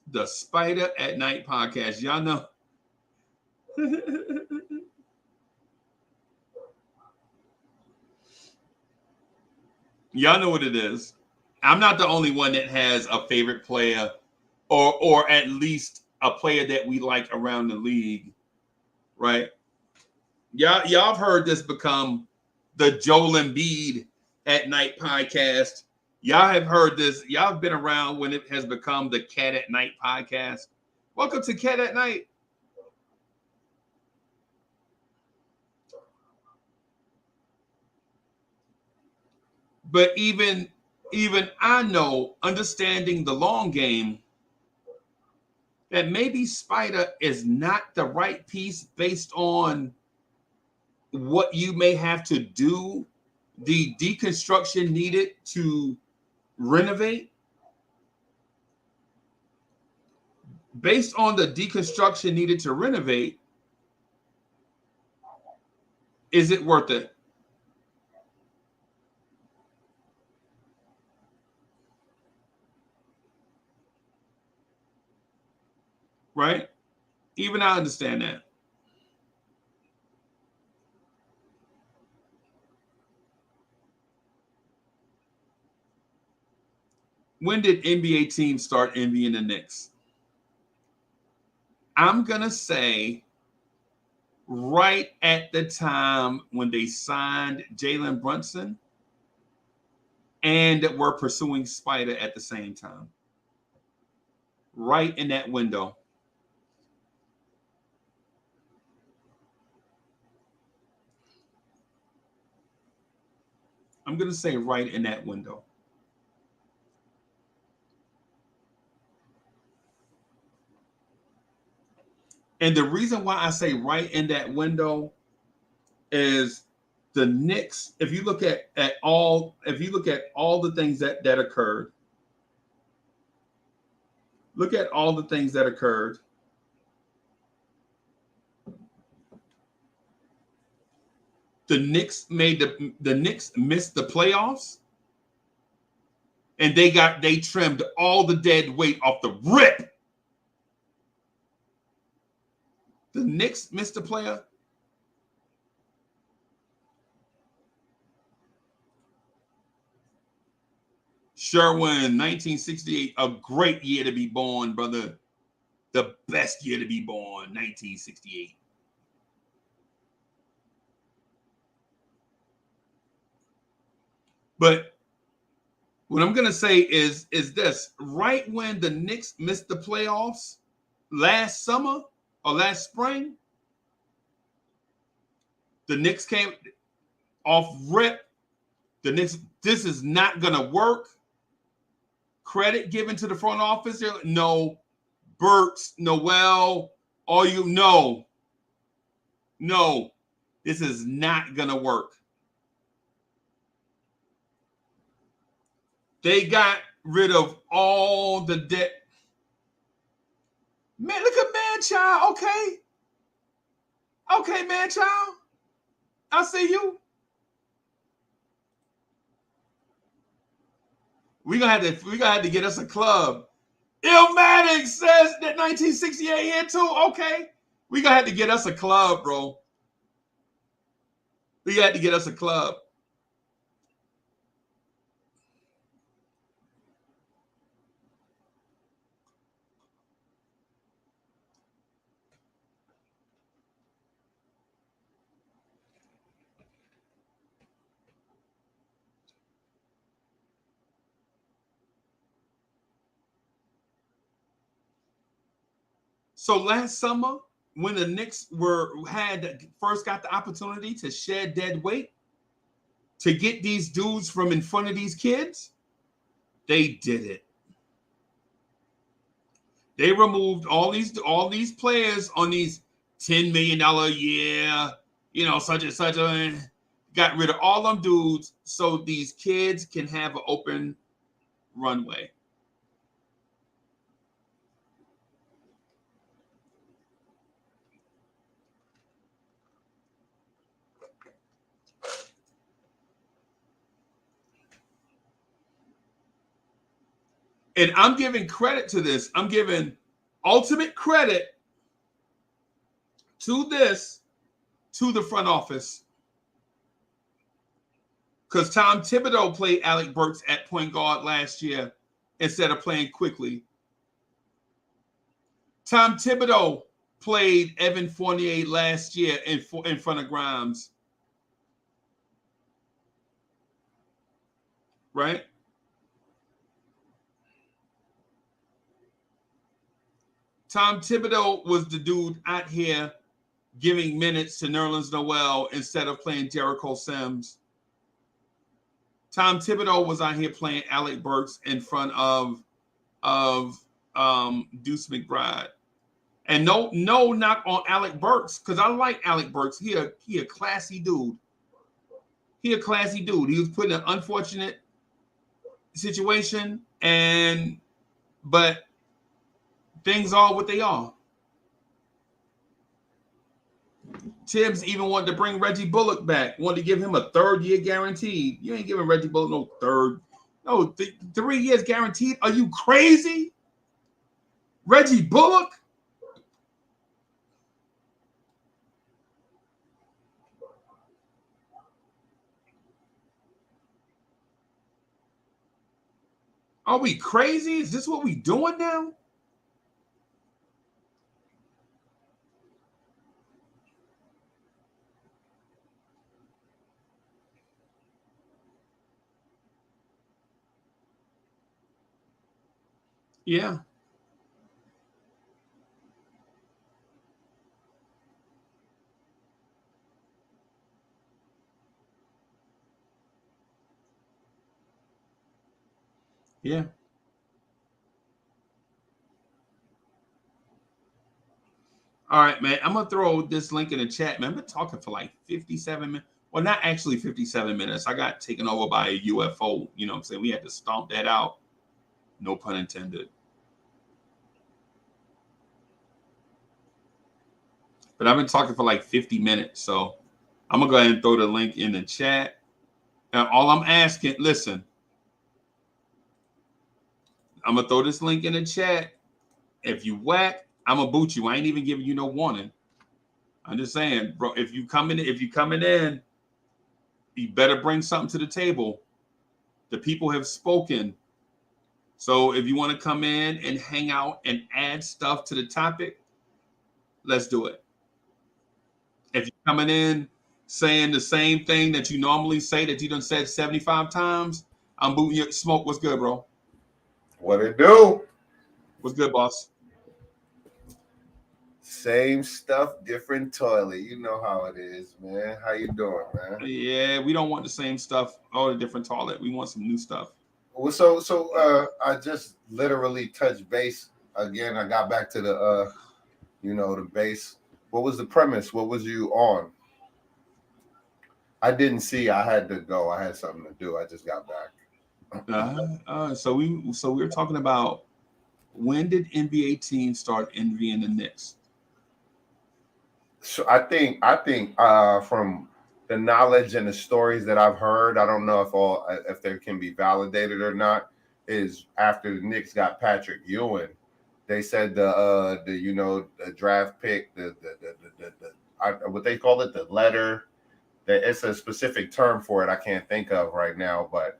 The Spider at Night podcast. Y'all know. Y'all know what it is. I'm not the only one that has a favorite player, or at least a player that we like around the league, right? Y'all have heard this become the Joel Embiid at Night podcast. Y'all have heard this. Y'all have been around when it has become the Cat at Night podcast. Welcome to Cat at Night. But even I know, understanding the long game, that maybe Spider is not the right piece based on what you may have to do, the deconstruction needed to renovate. Based on the deconstruction needed to renovate, is it worth it? Right? Even I understand that. When did NBA teams start envying the Knicks? I'm going to say right at the time when they signed Jalen Brunson and were pursuing Spider at the same time. Right in that window. I'm going to say right in that window. And the reason why I say right in that window is the Knicks, if you look at all the things that occurred, look at all the things that occurred. The Knicks missed the playoffs, and they trimmed all the dead weight off the rip. The Knicks missed a player. Sherwin, 1968, a great year to be born, brother. The best year to be born, 1968. But what I'm going to say is this. Right when the Knicks missed the playoffs last summer or last spring, the Knicks came off rip. The Knicks, this is not going to work. Credit given to the front office. No, Burks, Noel, all you know. No, this is not going to work. They got rid of all the debt. Man, look at Man-Child. Okay, Man-Child. I see you. We're gonna have to get us a club. Illmatic says that 1968 here too. Okay. We're gonna have to get us a club, bro. We got to get us a club. So last summer, when the Knicks first got the opportunity to shed dead weight, to get these dudes from in front of these kids, they did it. They removed all these players on these $10 million a year, such and such, got rid of all them dudes so these kids can have an open runway. And I'm giving credit to this. I'm giving ultimate credit to the front office. Because Tom Thibodeau played Alec Burks at point guard last year instead of playing quickly. Tom Thibodeau played Evan Fournier last year in front of Grimes. Right? Tom Thibodeau was the dude out here giving minutes to Nerlens Noel instead of playing Jericho Sims. Tom Thibodeau was out here playing Alec Burks in front of Deuce McBride. And no knock on Alec Burks, because I like Alec Burks. He a classy dude. He a classy dude. He was put in an unfortunate situation, but things are what they are. Tibbs even wanted to bring Reggie Bullock back, wanted to give him a 3rd year guaranteed. You ain't giving Reggie Bullock no 3 years guaranteed. Are you crazy? Reggie Bullock? Are we crazy? Is this what we doing now? Yeah. Yeah. All right, man. I'm going to throw this link in the chat, man. I've been talking for like 57 minutes. Well, not actually 57 minutes. I got taken over by a UFO. You know what I'm saying? We had to stomp that out. No pun intended. But I've been talking for like 50 minutes. So I'm going to go ahead and throw the link in the chat. And all I'm asking, listen. I'm going to throw this link in the chat. If you whack, I'm going to boot you. I ain't even giving you no warning. I'm just saying, bro, if you coming in, you better bring something to the table. The people have spoken. So if you want to come in and hang out and add stuff to the topic, let's do it. If you're coming in saying the same thing that you normally say that you done said 75 times, I'm booting your smoke. What's good, bro? What it do? What's good, boss? Same stuff, different toilet. You know how it is, man. How you doing, man? Yeah, we don't want the same stuff or a different toilet. We want some new stuff. Well, so I just literally touched base again. I got back to the the base. What was the premise? What was you on? I didn't see. I had to go. I had something to do. I just got back. So we were talking about, when did NBA teams start envying the Knicks? So I think from the knowledge and the stories that I've heard, I don't know if they can be validated or not, is after the Knicks got Patrick Ewing, they said the draft pick, the what they call it, the letter, that it's a specific term for it I can't think of right now, but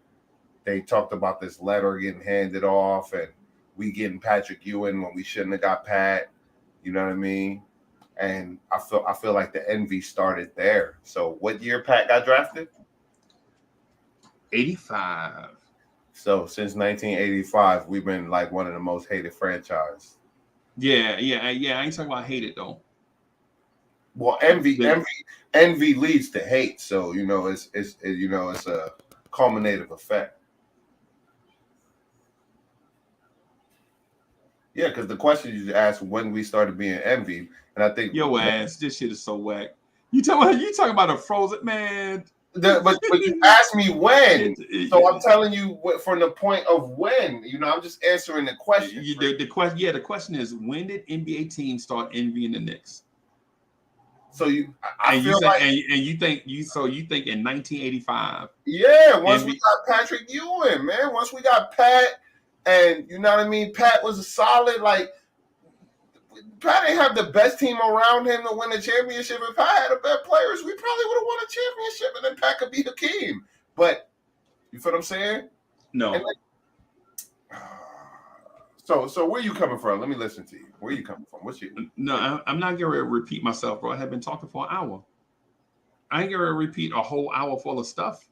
they talked about this letter getting handed off and we getting Patrick Ewing when we shouldn't have got Pat. You know what I mean? And I feel like the envy started there. So what year Pat got drafted? 85. So since 1985, we've been like one of the most hated franchises. Yeah. I ain't talking about hated though. Well, envy leads to hate. So it's a culminative effect. Yeah, because the question you asked when we started being envied, and I think your ass, this shit is so whack. You talking about a frozen man? But you asked me when, so I'm telling you from the point of when. I'm just answering the question. The question is, when did NBA teams start envying the Knicks? So you think in 1985? Yeah, once we got Patrick Ewing, man. Once we got Pat. And you know what I mean? Pat was a solid, Pat didn't have the best team around him to win a championship. If Pat had a better players, we probably would have won a championship, and then Pat could be Hakeem. But you feel what I'm saying? No. And like, so where you coming from? Let me listen to you. Where you coming from? What's your? No, I'm not going to repeat myself, bro. I have been talking for an hour. I ain't going to repeat a whole hour full of stuff.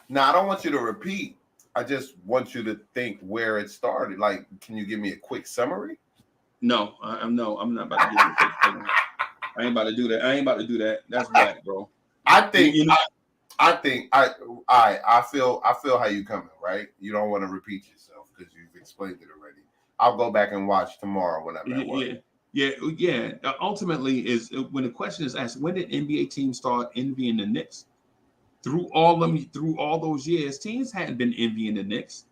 No, I don't want you to repeat. I just want you to think where it started. Like, can you give me a quick summary? No, I'm not about to give you a quick summary. I ain't about to do that. I ain't about to do that. That's black, bro. I think You know, I feel how you coming, right? You don't want to repeat yourself because you've explained it already. I'll go back and watch tomorrow when I'm at work. Yeah. Ultimately, is when the question is asked, when did NBA teams start envying the Knicks? Through all those years, teams hadn't been envying the Knicks.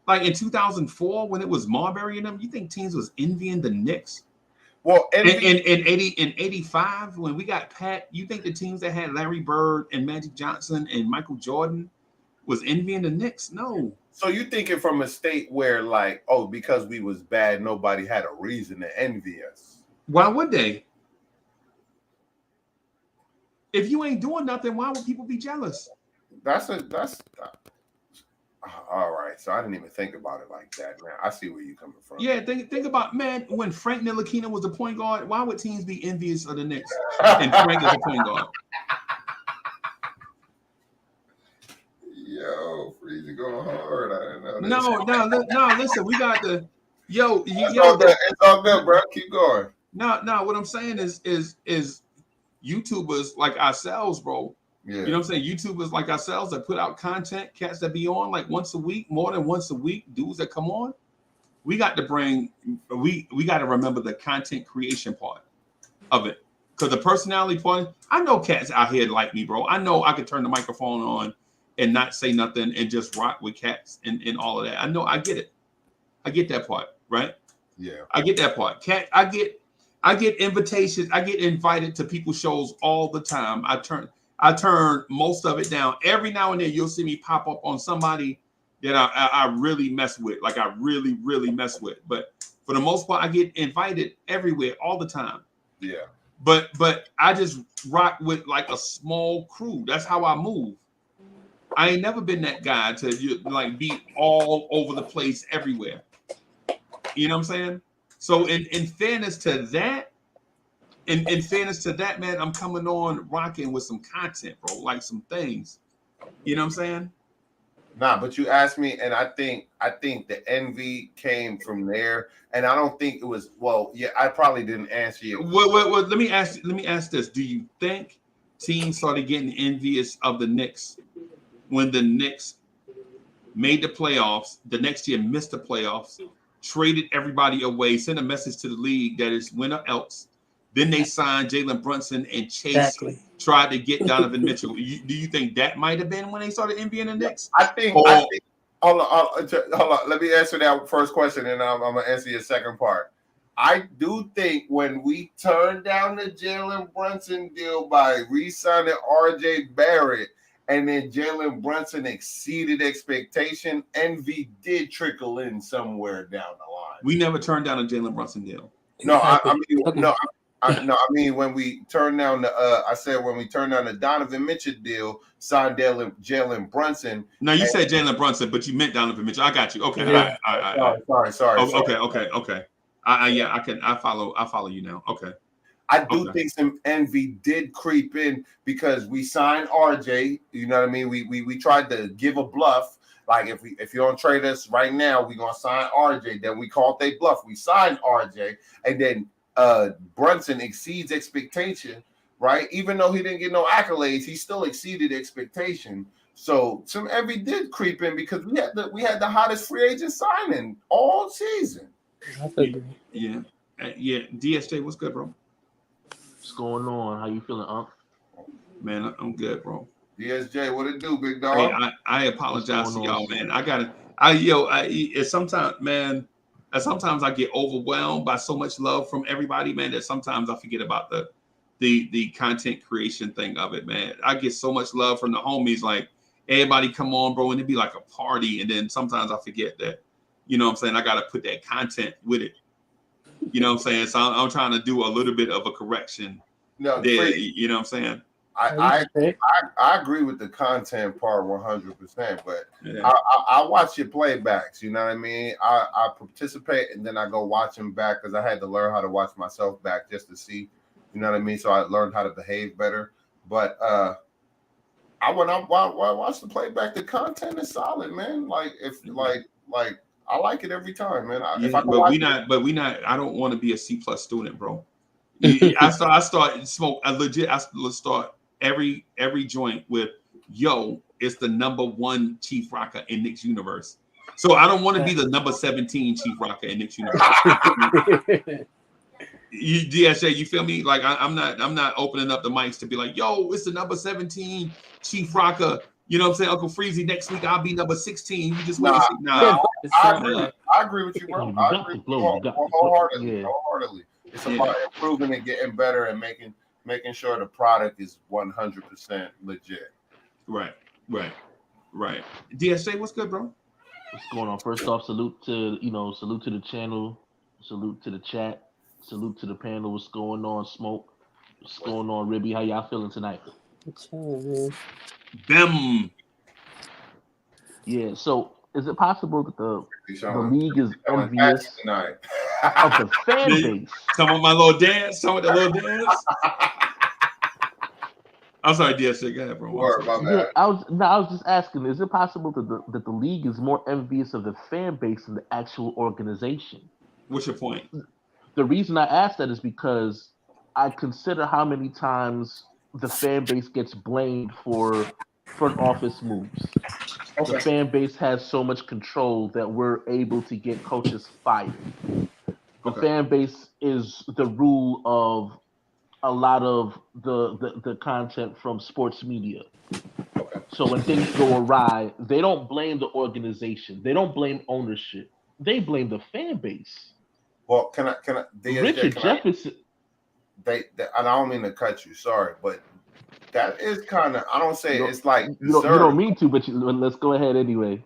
Like in 2004, when it was Marbury and them, you think teams was envying the Knicks? Well, in 85, when we got Pat, you think the teams that had Larry Bird and Magic Johnson and Michael Jordan was envying the Knicks? No. So you thinking from a state where, like, oh, because we was bad, nobody had a reason to envy us. Why would they? If you ain't doing nothing, why would people be jealous? That's all right. So I didn't even think about it like that, man. I see where you're coming from. Yeah, think about, man, when Frank Ntilikina was the point guard, why would teams be envious of the Knicks and Frank is the point guard? Yo, Freezy going hard. I didn't know that. No. Listen, we got the It's all good, bro. Keep going. No. What I'm saying is YouTubers like ourselves, bro. Yeah. You know what I'm saying? YouTubers like ourselves that put out content, cats that be on like once a week, more than once a week, dudes that come on. We got to remember the content creation part of it. Because the personality part, I know cats out here like me, bro. I know I could turn the microphone on and not say nothing and just rock with cats and all of that. I know, I get it. I get that part, right? Yeah. I get that part. I get invitations. I get invited to people's shows all the time. I turn most of it down. Every now and then you'll see me pop up on somebody that I really mess with. Like I really, really mess with. But for the most part, I get invited everywhere all the time. Yeah. But I just rock with like a small crew. That's how I move. I ain't never been that guy to like be all over the place everywhere. You know what I'm saying? So in fairness to that, man, I'm coming on rocking with some content, bro, like some things. You know what I'm saying? Nah, but you asked me, and I think the envy came from there, and I don't think it was. Well, yeah, I probably didn't answer you. Well, let me ask this: do you think teams started getting envious of the Knicks when the Knicks made the playoffs? The next year missed the playoffs, traded everybody away, sent a message to the league that it's winner else. Then they signed Jalen Brunson and Chase tried to get Donovan Mitchell. Do you think that might have been when they started envying the Knicks? I think hold on. Let me answer that first question, and I'm gonna answer your second part. I do think when we turned down the Jalen Brunson deal by re-signing RJ Barrett, and then Jalen Brunson exceeded expectation, envy did trickle in somewhere down the line. We never turned down a Jalen Brunson deal. No, I mean when we turned down the Donovan Mitchell deal, signed Jalen Brunson. No, you said Jalen Brunson, but you meant Donovan Mitchell. I got you. Okay. Yeah. Sorry. Okay. I follow you now. Okay. I do think some envy did creep in because we signed RJ. You know what I mean? We tried to give a bluff. Like if you don't trade us right now, we're gonna sign RJ. Then we called they bluff. We signed RJ, and then Brunson exceeds expectation, right? Even though he didn't get no accolades, he still exceeded expectation. So some envy did creep in because we had the hottest free agent signing all season. Yeah. DSJ, what's good, bro? What's going on? How you feeling, Unc? Man, I'm good, bro. DSJ, what it do, big dog? Hey, I apologize to y'all, man. Sometimes I get overwhelmed by so much love from everybody, man, that sometimes I forget about the content creation thing of it, man. I get so much love from the homies, like everybody come on, bro, and it'd be like a party, and then sometimes I forget that, you know what I'm saying, I got to put that content with it. You know what I'm saying? So I'm trying to do a little bit of a correction there, you know what I'm saying? I agree with the content part 100%, but Yeah. I watch your playbacks. You know what I mean? I participate and then I go watch them back because I had to learn how to watch myself back just to see. You know what I mean? So I learned how to behave better. But when I watch the playback, the content is solid, man. Like if like I like it every time, man. If I can but watch we not. I don't want to be a C+ student, bro. I start smoke. I start every joint with yo. It's the #1 Chief Rocker in Knicks universe. So I don't want to be the number 17 Chief Rocker in Knicks universe. DSA, you feel me? Like I'm not opening up the mics to be like, yo, it's the number 17 Chief Rocker. You know what I'm saying? Uncle Freezy, next week I'll be number 16. You just wait and see. Nah. I agree with you, bro. I agree wholeheartedly. It's about improving and getting better and making sure the product is 100% legit. Right. DSA, what's good, bro? What's going on? First off, salute to the channel, salute to the chat, salute to the panel. What's going on, Smoke? What's going on, Ribby? How y'all feeling tonight? Them. Yeah. So, is it possible that the league is envious of the fan base? Some of my little dance, some of the little dance. I'm sorry, DSA. Go ahead, bro. I was just asking, is it possible that the league is more envious of the fan base than the actual organization? What's your point? The reason I ask that is because I consider how many times the fan base gets blamed for front office moves. Okay. The fan base has so much control that we're able to get coaches fired. The fan base is the rule of a lot of the content from sports media. Okay. So when things go awry, they don't blame the organization. They don't blame ownership. They blame the fan base. Well, can I Richard Jefferson. And I don't mean to cut you, sorry, but that is kind of, I don't say it's like you don't mean to, but let's go ahead anyway.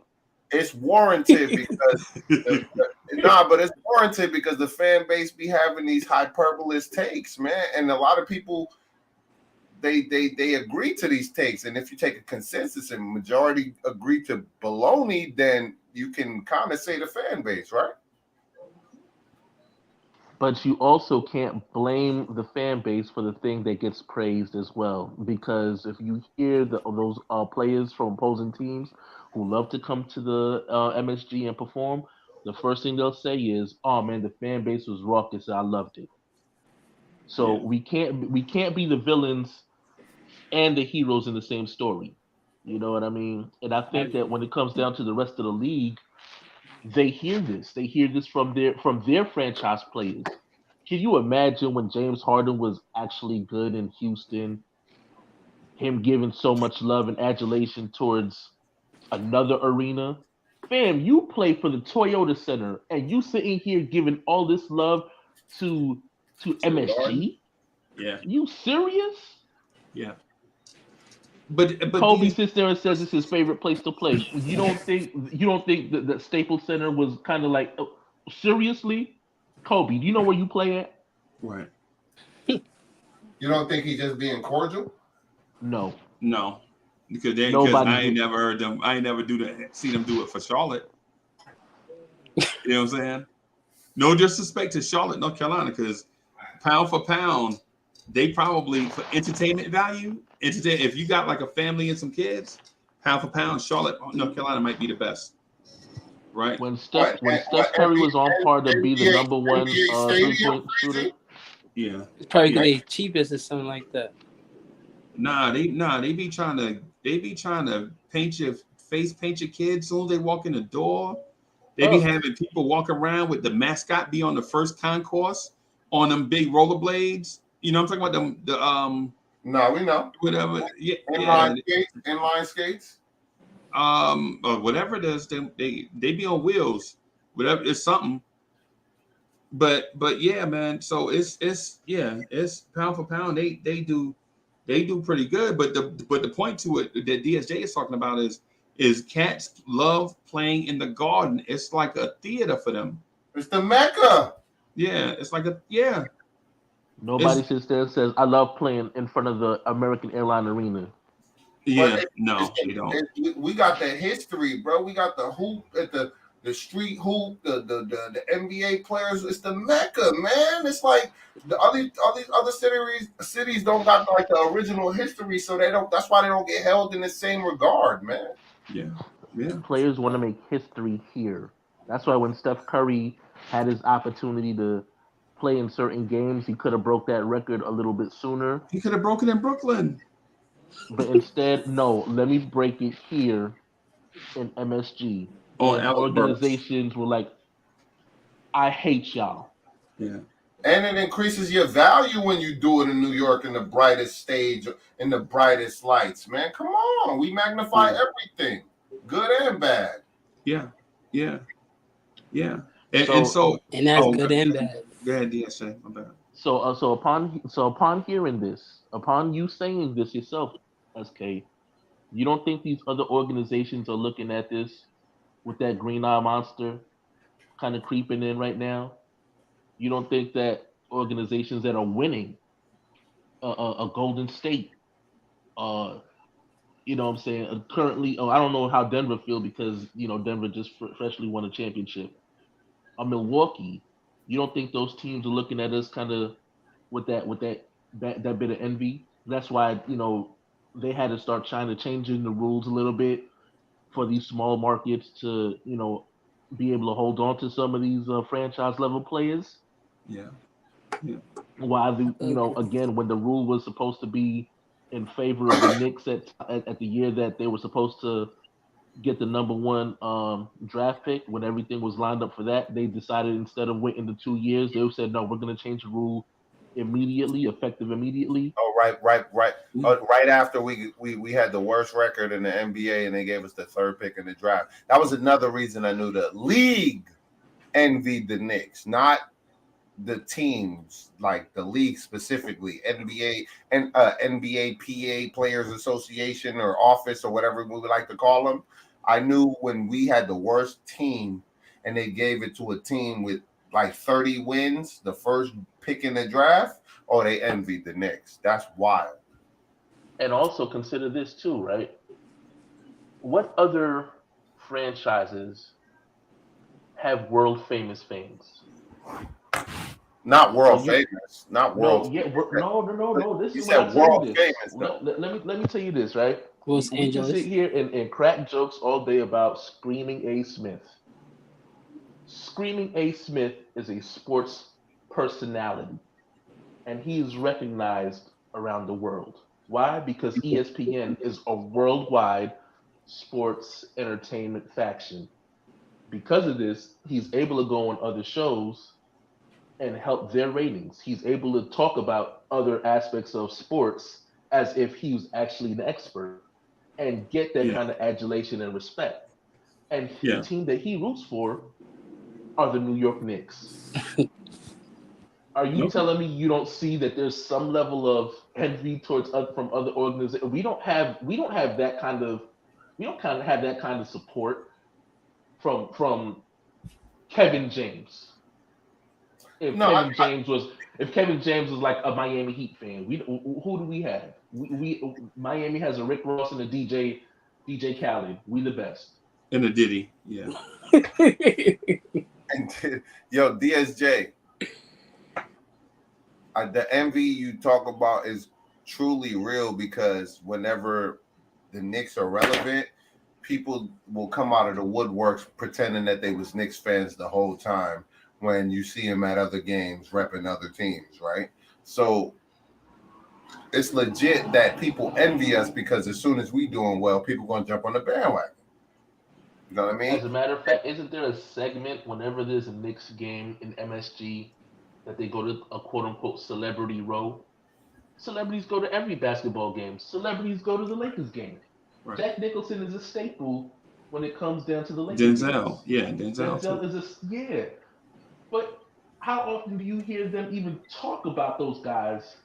It's warranted because but it's warranted because the fan base be having these hyperbolous takes, man, and a lot of people they agree to these takes, and if you take a consensus and majority agree to baloney, then you can kind of say the fan base, right? But you also can't blame the fan base for the thing that gets praised as well, because if you hear those players from opposing teams who love to come to the MSG and perform, the first thing they'll say is, "Oh man, the fan base was raucous. I loved it." So we can't be the villains and the heroes in the same story. You know what I mean? And I think that when it comes down to the rest of the league, they hear this. They hear this from their franchise players. Can you imagine when James Harden was actually good in Houston, him giving so much love and adulation towards another arena? Fam, you play for the Toyota Center and you sitting here giving all this love to MSG? Yeah. You serious? Yeah. But Kobe sits there and says it's his favorite place to play. You don't think that Staples Center was kind of like, seriously? Kobe, do you know where you play at? Right. You don't think he's just being cordial? No. Because I ain't never heard them. I ain't never see them do it for Charlotte. You know what I'm saying? No disrespect to Charlotte, North Carolina, because pound for pound, they probably for entertainment value. If you got like a family and some kids, pound for pound, Charlotte, North Carolina might be the best. Right? When Steph Curry was on par to be the number one 3-point shooter. Yeah. It's probably gonna be cheapest or something like that. They be trying to paint your kids as soon as they walk in the door. They be having people walk around with the mascot be on the first concourse on them big rollerblades. You know what I'm talking about? No, we know. Whatever. Yeah. Inline skates. Or whatever it is, they be on wheels. Whatever, it's something. But yeah, man. So it's pound for pound. They do pretty good. But the point to it that DSJ is talking about is cats love playing in the Garden. It's like a theater for them. It's the Mecca. Yeah, it's like Nobody sits there and says, "I love playing in front of the American Airline Arena." Yeah, But no, they don't. we got the history, bro. We got the hoop at the street hoop, the NBA players. It's the Mecca, man. It's like all these other cities don't got like the original history, so they don't. That's why they don't get held in the same regard, man. Yeah, yeah. Players want to make history here. That's why when Steph Curry had his opportunity to play in certain games, he could have broke that record a little bit sooner. He could have broken in Brooklyn. But instead, no, let me break it here in MSG. And organizations were like, I hate y'all. Yeah. And it increases your value when you do it in New York in the brightest stage, in the brightest lights, man. Come on. We magnify everything, good and bad. Yeah. Yeah. Yeah. And that's good and bad. Go ahead, DSA. My bad. So upon hearing this, upon you saying this yourself, SK, you don't think these other organizations are looking at this with that green eye monster kind of creeping in right now? You don't think that organizations that are winning, a Golden State, you know what I'm saying, currently, I don't know how Denver feel because, you know, Denver just freshly won a championship. Milwaukee, you don't think those teams are looking at us kind of with that bit of envy? That's why, you know, they had to start trying to changing the rules a little bit for these small markets to, you know, be able to hold on to some of these franchise level players. Yeah. Yeah. While the, you know, again, when the rule was supposed to be in favor of the Knicks at the year that they were supposed to get the number one draft pick, when everything was lined up for that, they decided instead of waiting the 2 years, they said, no, we're going to change the rule immediately, effective immediately. Oh, right. Right after we had the worst record in the NBA and they gave us the third pick in the draft. That was another reason I knew the league envied the Knicks, not the teams, like the league specifically, NBA and NBA PA Players Association or office or whatever we would like to call them. I knew when we had the worst team and they gave it to a team with like 30 wins, the first pick in the draft, oh, they envied the Knicks. That's wild. And also consider this too, right? What other franchises have world famous fans? Not world famous. Not world. No. This you is said world famous. Let me tell you this, right? Los Angeles. We can sit here and crack jokes all day about Screaming A. Smith. Screaming A. Smith is a sports personality, and he is recognized around the world. Why? Because ESPN is a worldwide sports entertainment faction. Because of this, he's able to go on other shows and help their ratings. He's able to talk about other aspects of sports as if he was actually an expert and get that kind of adulation and respect. And the team that he roots for are the New York Knicks. Are you telling me you don't see that there's some level of envy towards from other organizations? We don't have that kind of support from Kevin James. If Kevin James was like a Miami Heat fan, who do we have? We Miami has a Rick Ross and a DJ Khaled. We the best. And a Diddy, yeah. And, yo, DSJ, the envy you talk about is truly real because whenever the Knicks are relevant, people will come out of the woodworks pretending that they was Knicks fans the whole time when you see them at other games repping other teams, right? So it's legit that people envy us because as soon as we doing well, people gonna jump on the bandwagon. You know what I mean? As a matter of fact, isn't there a segment whenever there's a Knicks game in MSG that they go to a quote-unquote celebrity row? Celebrities go to every basketball game. Celebrities go to the Lakers game. Right. Jack Nicholson is a staple when it comes down to the Lakers Denzel. Games. Denzel is But how often do you hear them even talk about those guys?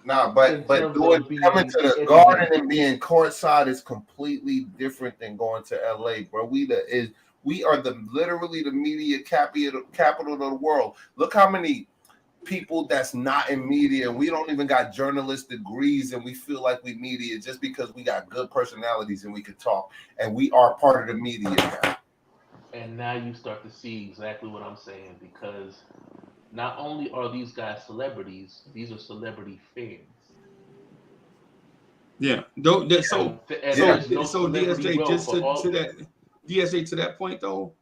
Nah, but coming to the Garden and being courtside is completely different than going to LA, bro. We are literally the media capital of the world. Look how many people that's not in media, and we don't even got journalist degrees, and we feel like we media just because we got good personalities and we can talk, and we are part of the media now. And now you start to see exactly what I'm saying, because not only are these guys celebrities, these are celebrity fans. Yeah. So DSJ, just to that DSJ, to that point though,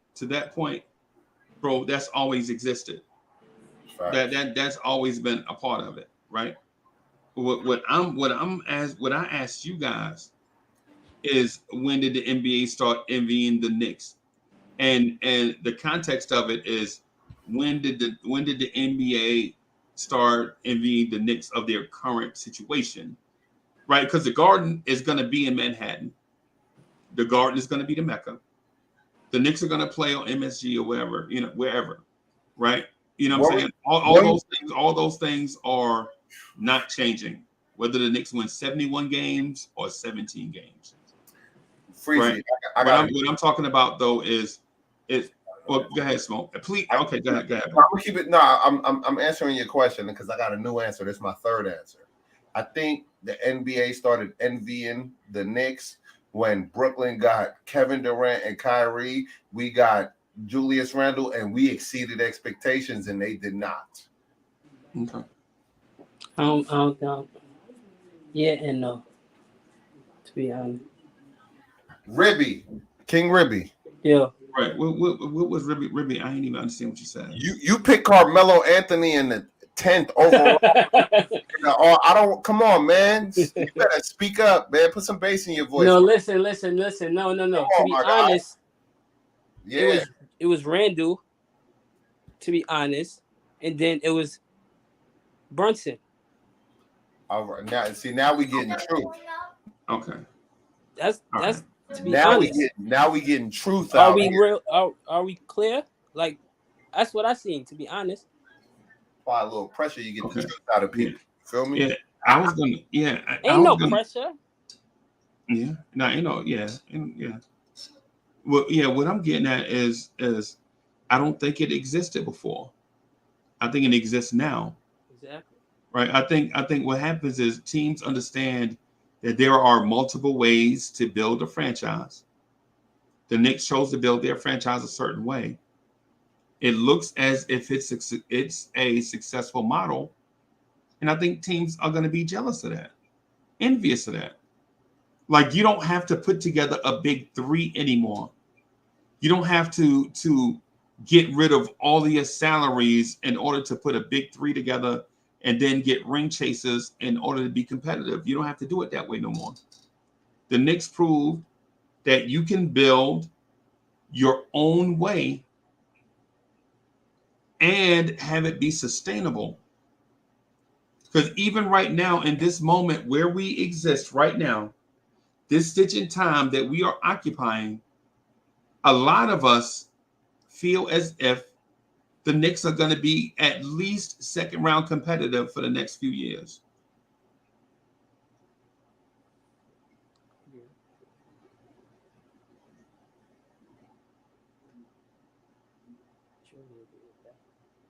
bro, that's always existed. That's always been a part of it, right? What I asked you guys is, when did the NBA start envying the Knicks? And the context of it is, when did the NBA start envying the Knicks of their current situation? Right? Because the Garden is going to be in Manhattan. The Garden is going to be the Mecca. The Knicks are going to play on MSG or wherever, wherever, right? You know what I'm saying? All those things are not changing, whether the Knicks win 71 games or 17 games. Freezy, right? What I'm talking about though is well, go ahead, Smoke. Please, okay, go ahead. I'm gonna keep it. No, I'm answering your question because I got a new answer. This is my third answer. I think the NBA started envying the Knicks when Brooklyn got Kevin Durant and Kyrie. We got Julius Randle, and we exceeded expectations, and they did not. Okay. I don't know. Yeah and no. To be honest. King Ribby. Yeah. Right. What was Ribby? I ain't even understand what you said. You picked Carmelo Anthony in the 10th overall. I don't. Come on, man. You better speak up, man. Put some bass in your voice. No, listen. No. To be honest, yeah, it was Randall. To be honest, and then it was Brunson. All right. Now we getting truth. Okay. That's to be honest. Now we getting truth Are out we here. real? Are we clear? Like, that's what I seen. To be honest. Apply a little pressure, you get the truth out of people. Feel me? Yeah, I was gonna. Yeah, ain't no pressure. Yeah, no, yeah. Well, yeah. What I'm getting at is I don't think it existed before. I think it exists now. Exactly. Right. I think what happens is teams understand that there are multiple ways to build a franchise. The Knicks chose to build their franchise a certain way. It looks as if it's a successful model, and I think teams are going to be jealous of that, envious of that. Like, you don't have to put together a big three anymore. You don't have to get rid of all of your salaries in order to put a big three together and then get ring chasers in order to be competitive. You don't have to do it that way no more. The Knicks proved that you can build your own way and have it be sustainable. Because even right now, in this moment where we exist right now, this stitch in time that we are occupying, a lot of us feel as if the Knicks are going to be at least second round competitive for the next few years.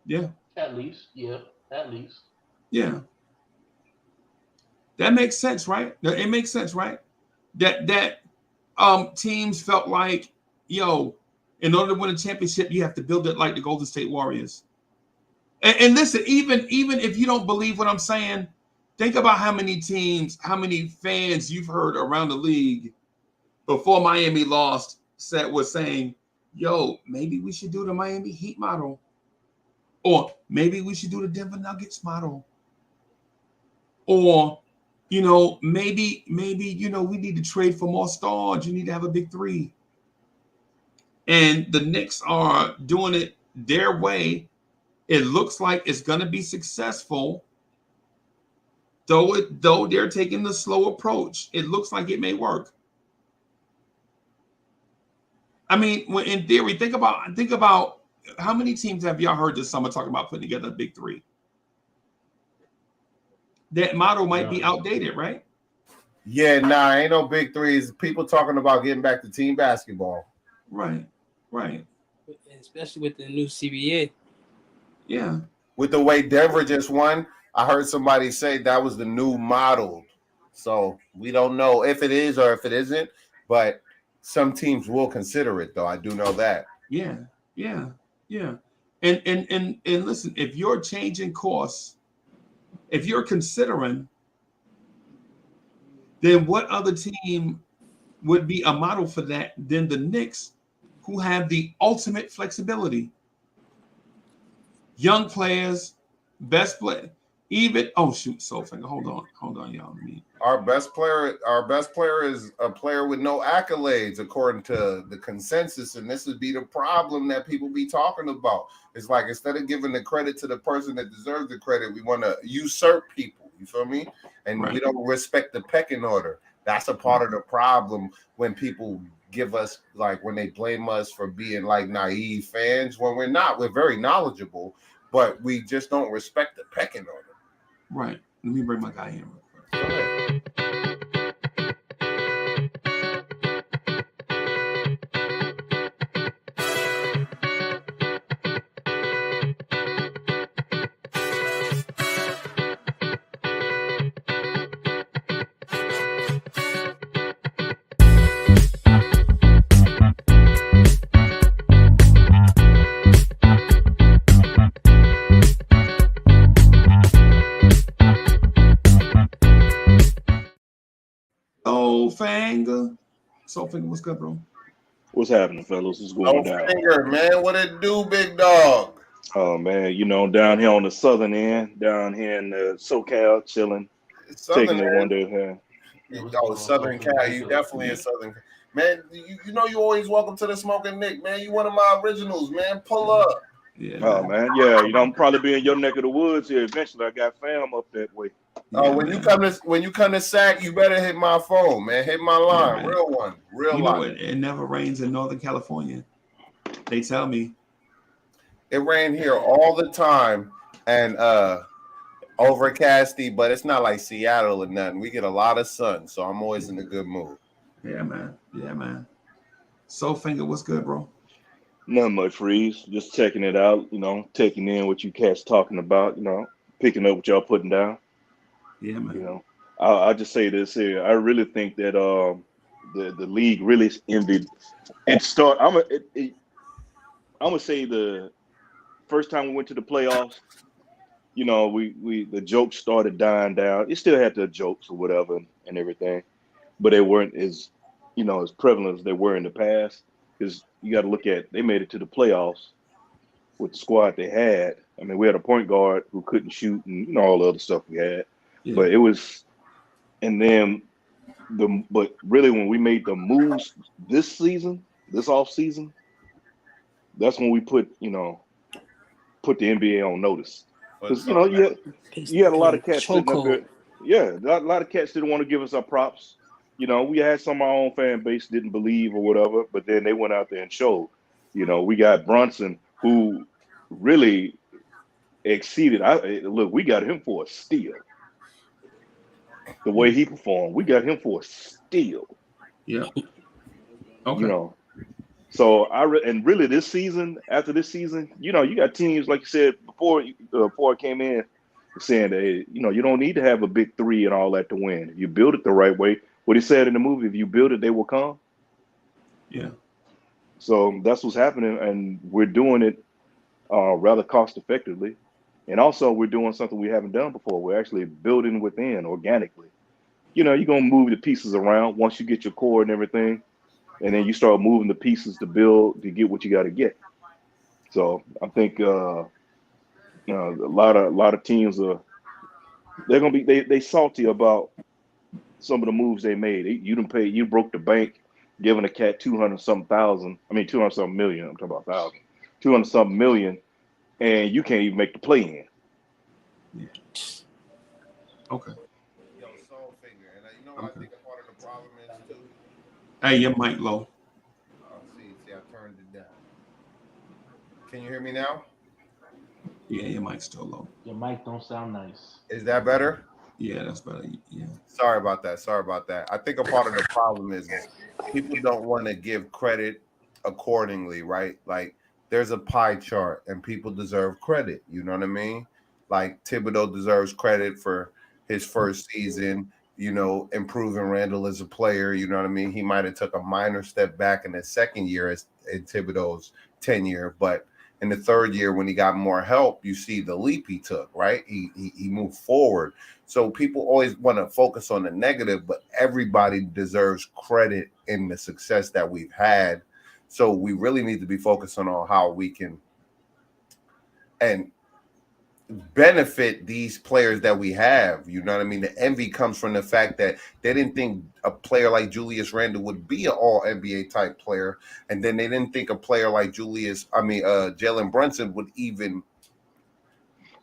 Yeah. At least. Yeah. At least. Yeah. That makes sense, right? It makes sense, right? That teams felt like, in order to win a championship, you have to build it like the Golden State Warriors. And listen, even if you don't believe what I'm saying, think about how many fans you've heard around the league before Miami lost was saying, maybe we should do the Miami Heat model. Or maybe we should do the Denver Nuggets model. Or, maybe we need to trade for more stars. You need to have a big three. And the Knicks are doing it their way. It looks like it's going to be successful. Though they're taking the slow approach, it looks like it may work. I mean, in theory, think about how many teams have y'all heard this summer talking about putting together a big three? That model might be outdated, right? Yeah, ain't no big threes. People talking about getting back to team basketball. Right. Especially with the new CBA. Yeah. with the way Denver just won, I heard somebody say that was the new model. So we don't know if it is or if it isn't, but some teams will consider it, though. I do know that. Yeah. And listen, if you're changing course, if you're considering, then what other team would be a model for that than the Knicks, who have the ultimate flexibility? Young players, best player, even Soulfinger. Hold on, y'all. Our best player is a player with no accolades, according to the consensus, and this would be the problem that people be talking about. It's like instead of giving the credit to the person that deserves the credit, we want to usurp people. You feel me? And we don't respect the pecking order. That's a part of the problem when people give us, like, when they blame us for being like naive fans, when we're not. We're very knowledgeable, but we just don't respect the pecking order. Right. Let me bring my guy in real quick. Go ahead. Soulfinger, what's good, bro? What's happening, fellas? What's going down? Soulfinger, man, what it do, big dog? Oh man, you know, down here on the southern end, down here in SoCal, chilling, taking it one day at a time. Southern Cal, you definitely in Southern. Man, you know you always welcome to the Smoking Nick, man. You one of my originals, man. Pull up. Yeah. Oh man, yeah. You know, I'm probably be in your neck of the woods here eventually. I got fam up that way. When you come to SAC, you better hit my phone, man. Hit my line, real one, real line. It never rains in Northern California. They tell me it rained here all the time, and overcasty, but it's not like Seattle or nothing. We get a lot of sun, so I'm always in a good mood. Yeah, man. Soulfinger, what's good, bro? Not much, Freeze. Just checking it out. You know, taking in what you cats talking about. You know, picking up what y'all putting down. Yeah, man. You know, I'll just say this here. I really think that the league really envied and start. I'm gonna say the first time we went to the playoffs, you know, we the jokes started dying down. It still had the jokes or whatever and everything, but they weren't as, you know, as prevalent as they were in the past. Because you got to look at, they made it to the playoffs with the squad they had. I mean, we had a point guard who couldn't shoot and, you know, all the other stuff we had. Yeah. But it was, and then but really when we made the moves this season, this off season, that's when we put the NBA on notice. Because, you know, you had a lot of cats sitting up there. Yeah, a lot of cats didn't want to give us our props. You know, we had some of our own fan base didn't believe or whatever, but then they went out there and showed. You know, we got Brunson, who really exceeded. Look, we got him for a steal. The way he performed, we got him for a steal. Yeah. Okay. You know, so and really this season, after this season, you know, you got teams like you said before I came in, saying that, you know, you don't need to have a big three and all that to win. If you build it the right way. What he said in the movie, if you build it, they will come. Yeah. So that's what's happening, and we're doing it rather cost effectively. And also we're doing something we haven't done before. We're actually building within organically. You know, you're going to move the pieces around once you get your core and everything, and then you start moving the pieces to build to get what you got to get. So I think a lot of teams they're going to be they salty about some of the moves they made. You broke the bank, giving a cat 200-something million. I'm talking about 1,000, 200-something million, and you can't even make the play in. Yeah. Okay. Yo, Soulfinger, and you know what I think a part of the problem is too. Hey, your mic low. Oh, see, I turned it down. Can you hear me now? Yeah, your mic's still low. Your mic don't sound nice. Is that better? Yeah, that's better. Yeah. Sorry about that. I think a part of the problem is people don't want to give credit accordingly, right? Like there's a pie chart and people deserve credit. You know what I mean? Like Thibodeau deserves credit for his first season, you know, improving Randall as a player. You know what I mean? He might have took a minor step back in his second year as in Thibodeau's tenure, but in the third year when he got more help, you see the leap he took, right? He moved forward. So people always want to focus on the negative, but everybody deserves credit in the success that we've had. So we really need to be focusing on how we can and benefit these players that we have. You know what I mean? The envy comes from the fact that they didn't think a player like Julius Randle would be an all NBA type player. And then they didn't think a player like Jalen Brunson would even.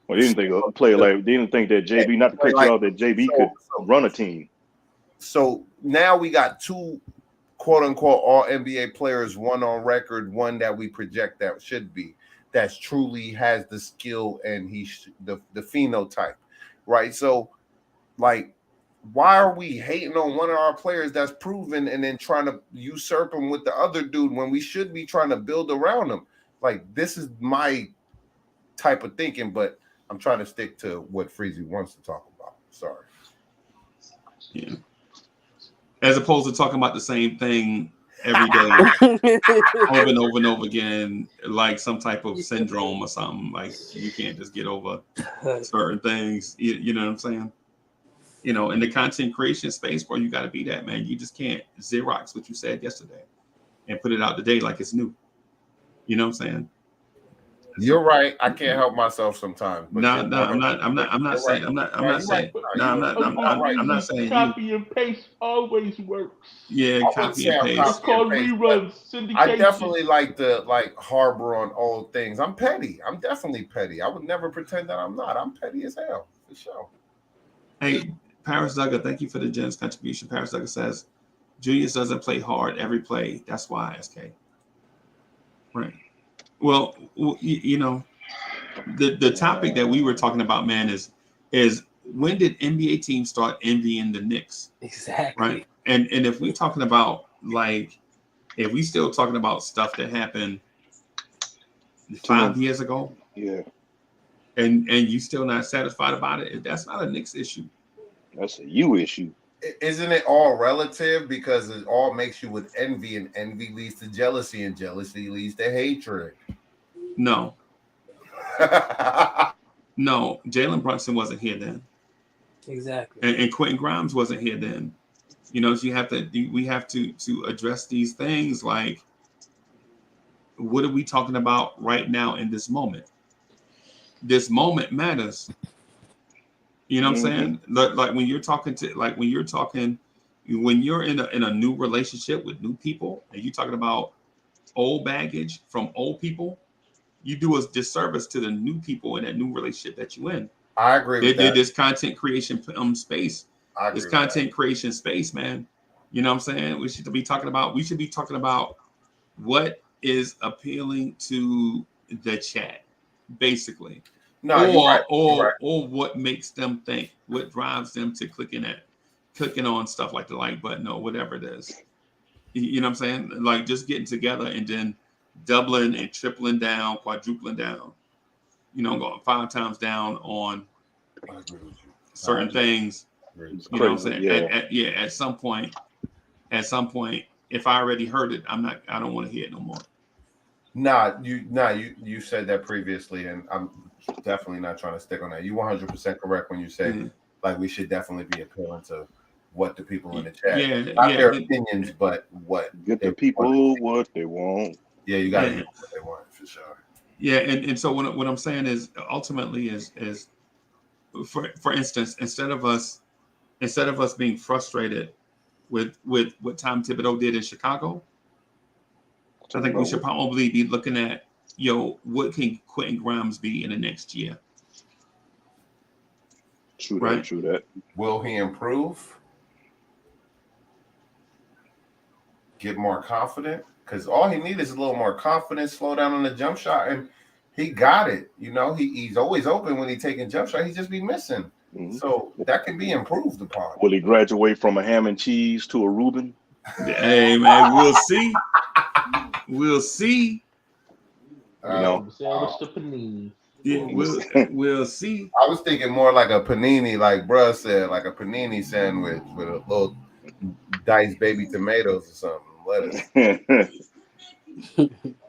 Well, they didn't think a player like, they didn't think that JB, not to cut you off, that JB could run a team. So now we got two quote unquote all NBA players, one on record, one that we project that should be. That truly has the skill and he's the phenotype, right? So, like, why are we hating on one of our players that's proven and then trying to usurp him with the other dude when we should be trying to build around him? Like, this is my type of thinking, but I'm trying to stick to what Freezy wants to talk about. Sorry. Yeah. As opposed to talking about the same thing every day over and over and over again, like some type of syndrome or something. Like you can't just get over certain things. You know what I'm saying? You know, in the content creation space, bro, you got to be that, man. You just can't Xerox what you said yesterday and put it out today like it's new. You know what I'm saying? You're right. I can't help myself sometimes. No, I'm not saying you. Copy and paste always works. Yeah, copy and paste. It's called reruns, syndication. I definitely like to harbor on old things. I'm petty. I'm definitely petty. I would never pretend that I'm not. I'm petty as hell, for sure. Hey, Paris Duggar, thank you for the generous contribution. Paris Duggar says, Julius doesn't play hard every play. That's why, SK. Right. Well, you know, the topic that we were talking about, man, is when did NBA teams start envying the Knicks? Exactly. Right. And if we're talking about if we still talking about stuff that happened 5 years ago, yeah, and you still not satisfied about it, that's not a Knicks issue. That's a you issue. Isn't it all relative? Because it all makes you with envy, and envy leads to jealousy, and jealousy leads to hatred. No. No, Jalen Brunson wasn't here then. Exactly. And Quentin Grimes wasn't here then. You know, so we have to address these things. Like, what are we talking about right now in this moment? This moment matters. You know what I'm saying? Like when you're in a new relationship with new people, and you're talking about old baggage from old people, you do a disservice to the new people in that new relationship that you're in. I agree with that. This content creation space. This content creation space, man. You know what I'm saying? We should be talking about what is appealing to the chat, basically. No, or what makes them think, what drives them to clicking on stuff like the like button or whatever it is. You know what I'm saying? Like just getting together and then doubling and tripling down, quadrupling down, you know, going 5 times down on certain things. You know what I'm saying? Yeah. At some point, if I already heard it, I don't want to hear it no more. You said that previously, and I'm definitely not trying to stick on that. You 100% correct when you say like we should definitely be appealing to what the people in the chat, not their opinions, but what get the people what they want. Yeah, you got to get what they want for sure. Yeah, and so what I'm saying is ultimately is for instance, instead of us being frustrated with what Tom Thibodeau did in Chicago, I think we should probably be looking at, what can Quentin Grimes be in the next year? True that. Will he improve? Get more confident? Because all he needs is a little more confidence, slow down on the jump shot, and he got it. You know, he's always open when he's taking jump shot. He just be missing. So that can be improved upon. Will he graduate from a ham and cheese to a Reuben? Hey, man, we'll see. We'll see. Sandwich to panini. Yeah, we'll see. I was thinking more like a panini, like bruh said, like a panini sandwich with a little diced baby tomatoes or something, lettuce.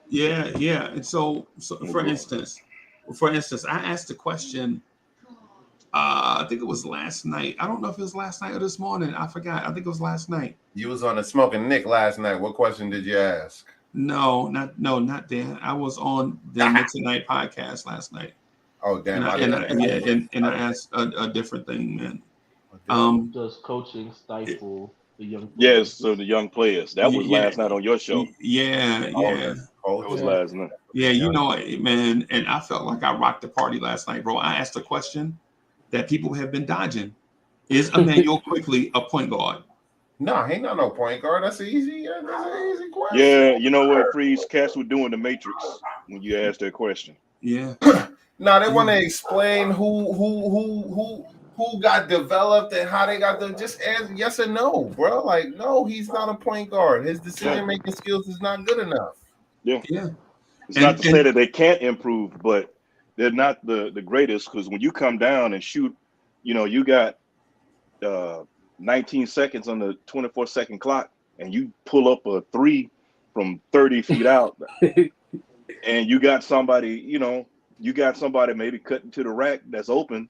Yeah. And so for instance, I asked a question. I think it was last night. I don't know if it was last night or this morning. I forgot. I think it was last night. You was on a Smoking Nick last night. What question did you ask? No, not Dan. I was on the Knicks Tonight podcast last night. Oh damn! And I asked a different thing, man. Does coaching stifle the young players? Yes, so the young players. That was last night on your show. Yeah. That was last night. Yeah, you know, man, and I felt like I rocked the party last night, bro. I asked a question that people have been dodging. Is Emmanuel Quickly a point guard? No, he not no point guard. That's an easy question. Yeah, you know what, Freeze? Cats were doing the Matrix when you asked that question. Yeah. No, they want to explain who got developed and how they got them. Just answer yes or no, bro. Like, no, he's not a point guard. His decision-making skills is not good enough. Yeah. It's not to say that they can't improve, but they're not the greatest, because when you come down and shoot, you know, you got 19 seconds on the 24-second clock, and you pull up a three from 30 feet out, and you got somebody maybe cutting to the rack that's open.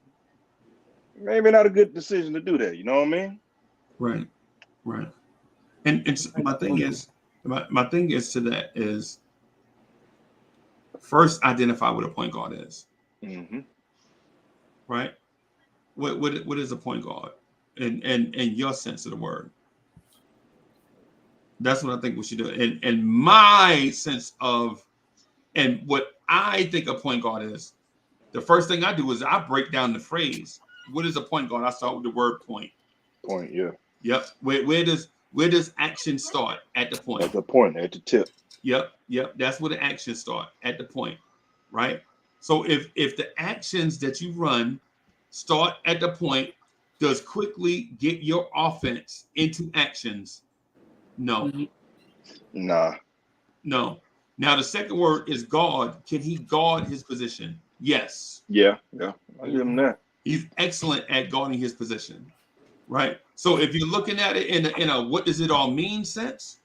Maybe not a good decision to do that. You know what I mean? Right. And my thing is to that is, first identify what a point guard is. Mm-hmm. Right. What is a point guard? And your sense of the word. That's what I think we should do. And my sense of, and what I think a point guard is, the first thing I do is I break down the phrase. What is a point guard? I start with the word point. Point, yeah. Yep. Where does action start? At the point. At the point, at the tip. Yep. That's where the actions start, at the point, right? So if the actions that you run start at the point, does Quickly get your offense into actions? No. Nah. No. Now the second word is guard. Can he guard his position? Yes. Yeah. I give him that. He's excellent at guarding his position, right? So if you're looking at it in a what does it all mean sense,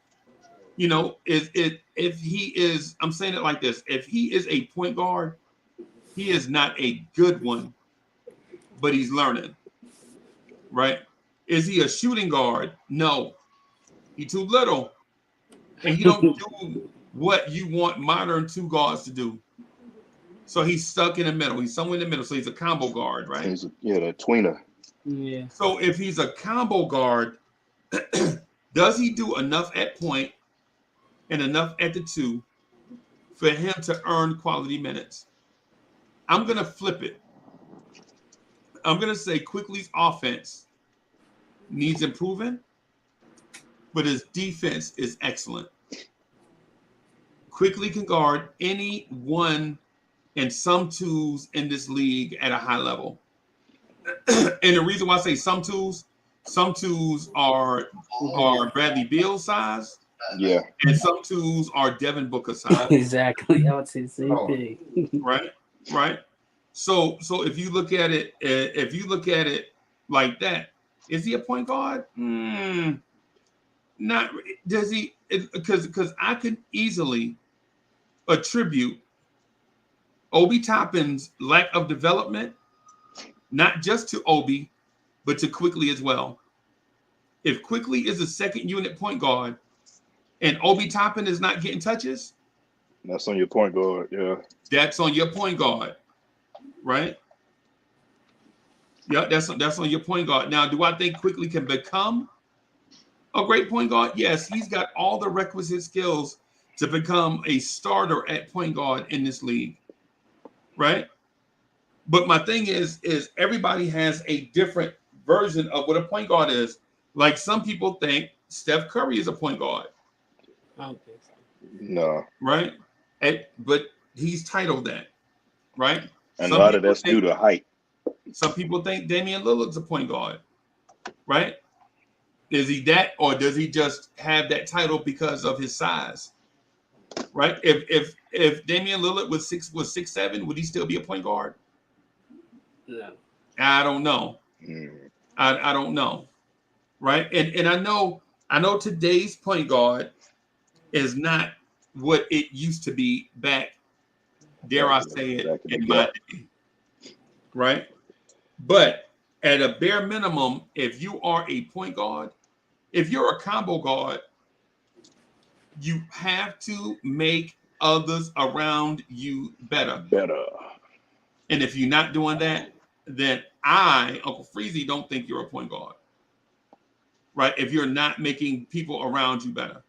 you know, if he is, I'm saying it like this: if he is a point guard, he is not a good one, but he's learning, right? Is he a shooting guard? No, he's too little, and he don't do what you want modern two guards to do. So he's stuck in the middle. He's somewhere in the middle. So he's a combo guard, right? The tweener. Yeah. So if he's a combo guard, does he do enough at point and enough at the two for him to earn quality minutes? I'm going to flip it. I'm going to say Quickly's offense needs improving, but his defense is excellent. Quickly can guard any one and some twos in this league at a high level. And the reason why I say some twos are Bradley Beal size. Yeah. And some twos are Devin Booker size. Exactly. I would say the same thing. Right. So if you look at it like that, is he a point guard? Not does he? Because I could easily attribute Obi Toppin's lack of development, not just to Obi, but to Quickly as well. If Quickly is a second unit point guard and Obi Toppin is not getting touches, that's on your point guard, yeah. That's on your point guard, right? Yeah, that's on your point guard. Now, do I think Quickly can become a great point guard? Yes, he's got all the requisite skills to become a starter at point guard in this league. Right. But my thing is everybody has a different version of what a point guard is. Like some people think Steph Curry is a point guard. I don't think so. No. Right. But he's titled that. Right. And a lot of that's due to height. Some people think Damian Lillard's a point guard. Right. Is he that, or does he just have that title because of his size? right? If Damian Lillard was 6'7", would he still be a point guard? No. I don't know. I don't know, right? And I know today's point guard is not what it used to be back. Dare I say it, in my day, right? But at a bare minimum, if you are a point guard, if you're a combo guard, you have to make others around you better. And if you're not doing that, then I, Uncle Freezy, don't think you're a point guard. Right? If you're not making people around you better.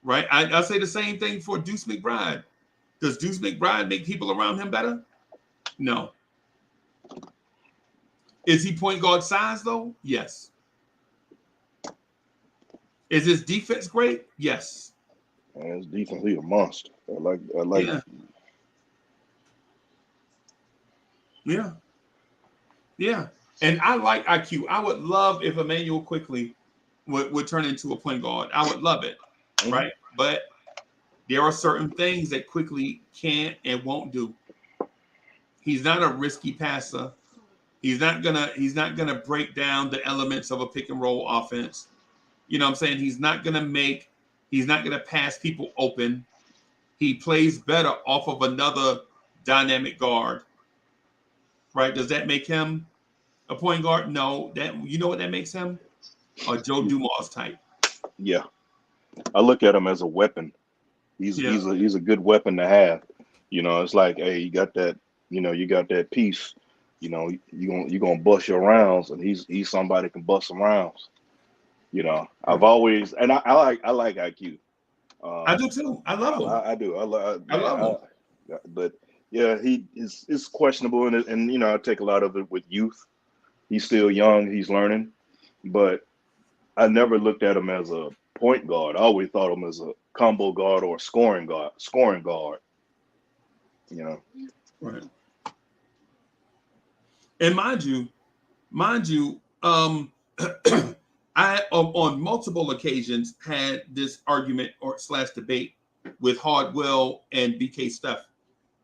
Right? I say the same thing for Deuce McBride. Does Deuce McBride make people around him better? No. Is he point guard size though? Yes. Is his defense great? Yes. And his defense, he's a monster. I like. Yeah. And I like IQ. I would love if Emmanuel Quickly would turn into a point guard. I would love it. Right? But there are certain things that Quickly can't and won't do. He's not a risky passer. He's not gonna break down the elements of a pick and roll offense. You know what I'm saying? He's not gonna pass people open. He plays better off of another dynamic guard. Right? Does that make him a point guard? No. You know what that makes him? A Joe Dumars type. Yeah. I look at him as a weapon. He's a good weapon to have. You know, it's like, hey, you got that piece. You know, you're gonna bust your rounds, and he's somebody who can bust some rounds. You know, I've always, and I like IQ. I do too. I love him. I do. I love him. But yeah, he is questionable, and you know, I take a lot of it with youth. He's still young. He's learning, but I never looked at him as a point guard. I always thought of him as a combo guard or scoring guard. You know. Right. And mind you, I on multiple occasions had this argument or / debate with Hardwell and BK Steph.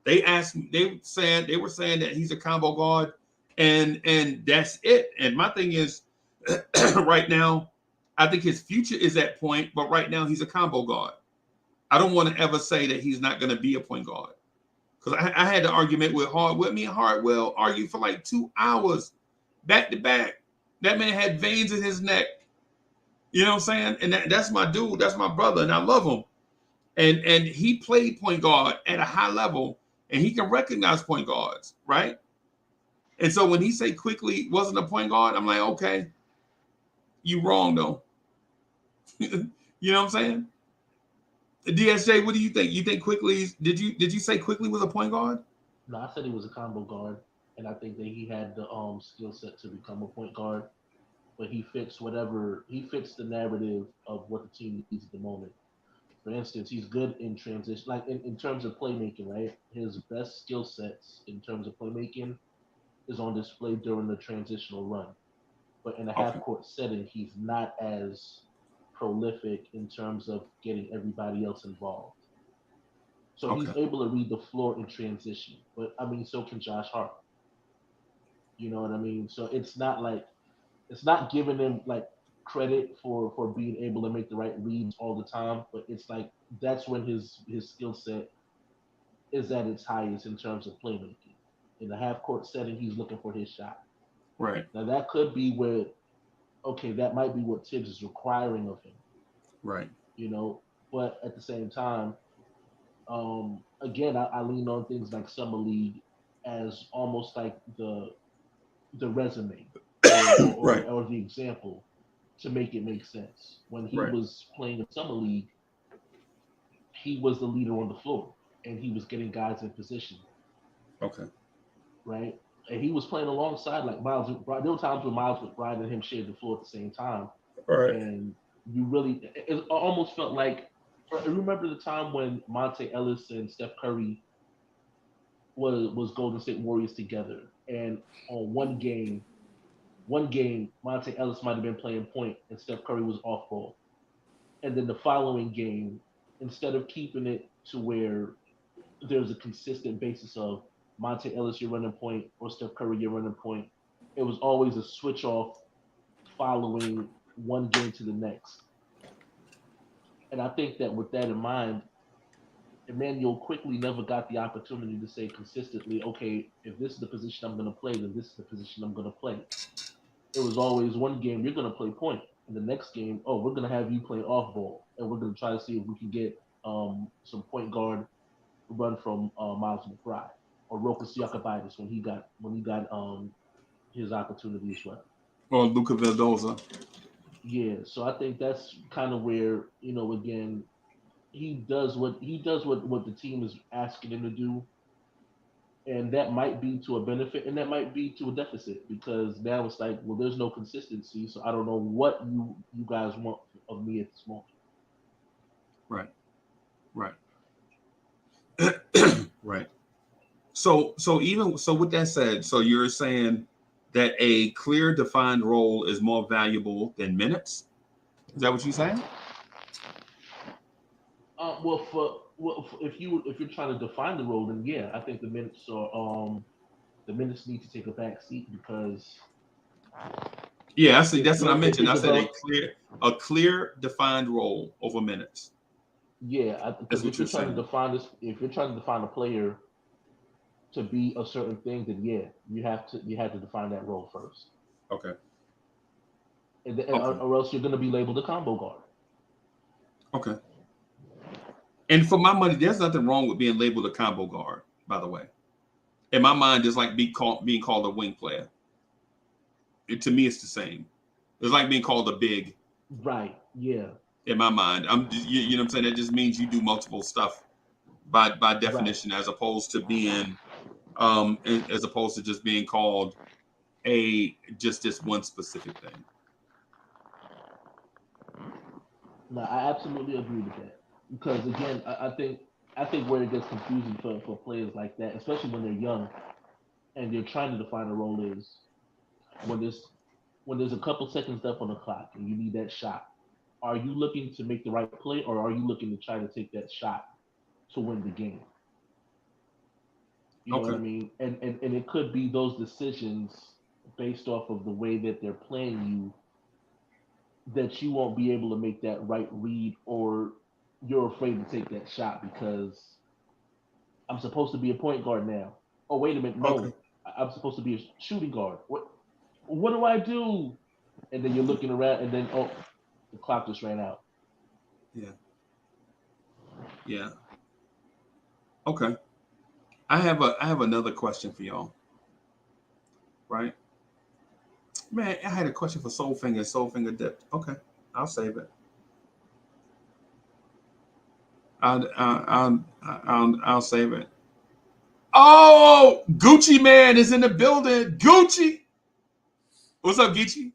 They were saying that he's a combo guard, and that's it. And my thing is, right now, I think his future is at point, but right now he's a combo guard. I don't want to ever say that he's not going to be a point guard. Because I had the argument with Hardwell. Me and Hardwell argued for like 2 hours, back to back. That man had veins in his neck. You know what I'm saying? And that's my dude. That's my brother, and I love him. And he played point guard at a high level, and he can recognize point guards, right? And so when he say Quickly wasn't a point guard, I'm like, okay, you wrong though. You know what I'm saying? DSJ, what do you think? You think Quickly? Did you say Quickly was a point guard? No, I said he was a combo guard, and I think that he had the skill set to become a point guard. But he fits the narrative of what the team needs at the moment. For instance, he's good in transition, like in terms of playmaking, right? His best skill sets in terms of playmaking is on display during the transitional run. But in a half-court setting, he's not as prolific in terms of getting everybody else involved. So he's able to read the floor in transition. But I mean, so can Josh Hart. You know what I mean? So it's not giving him like credit for being able to make the right reads all the time, but it's like that's when his skill set is at its highest in terms of playmaking. In the half-court setting, he's looking for his shot. Right. Now that could be where that might be what Tibbs is requiring of him. Right. You know, but at the same time, again, I lean on things like Summer League as almost like the resume or the example to make it make sense. When he was playing in Summer League, he was the leader on the floor, and he was getting guys in position. Okay. Right? And he was playing alongside like Miles McBride. There were times when Miles McBride and him shared the floor at the same time. Right. And it almost felt like, I remember the time when Monte Ellis and Steph Curry was Golden State Warriors together. And on one game, Monte Ellis might have been playing point and Steph Curry was off ball. And then the following game, instead of keeping it to where there's a consistent basis of Monte Ellis your running point or Steph Curry your running point, it was always a switch off following one game to the next. And I think that with that in mind, Emmanuel quickly never got the opportunity to say consistently, okay, if this is the position I'm going to play, then this is the position I'm going to play. It was always one game you're going to play point, and the next game, oh, we're going to have you play off ball, and we're going to try to see if we can get some point guard run from Miles McBride or Rokas Yakabitis when he got his opportunity as well. Or Luka Vildoza. Yeah, so I think that's kind of where, again, he does what the team is asking him to do, and that might be to a benefit and that might be to a deficit, because now it's like, well, there's no consistency, so I don't know what you guys want of me at this moment. Right. Right. So with that said, so you're saying that a clear defined role is more valuable than minutes? Is that what you're saying? If you're trying to define the role, then yeah, I think the minutes need to take a back seat, because yeah, I see. That's what I mentioned. I said a clear defined role over minutes. Yeah, because if you're trying to define a player to be a certain thing, then yeah, you have to define that role first. Okay. Or else you're going to be labeled a combo guard. Okay. And for my money, there's nothing wrong with being labeled a combo guard, by the way. In my mind, it's like being called a wing player. To me, it's the same. It's like being called a big. Right. Yeah. In my mind, you know what I'm saying? That just means you do multiple stuff by definition, right, as opposed to being, as opposed to just being called just this one specific thing. No, I absolutely agree with that. Because again, I think where it gets confusing for players like that, especially when they're young and they're trying to define a role, is when there's a couple seconds left on the clock and you need that shot. Are you looking to make the right play, or are you looking to try to take that shot to win the game? You know what I mean? And it could be those decisions based off of the way that they're playing you, that you won't be able to make that right read, or you're afraid to take that shot because I'm supposed to be a point guard now. Oh, wait a minute. No, I'm supposed to be a shooting guard. What do I do? And then you're looking around, and then, oh, the clock just ran out. Yeah. Okay. I have another question for y'all. Right? Man, I had a question for Soulfinger Dip. Okay, I'll save it. I'll save it. Oh, Gucci Man is in the building. Gucci, what's up, Geechee?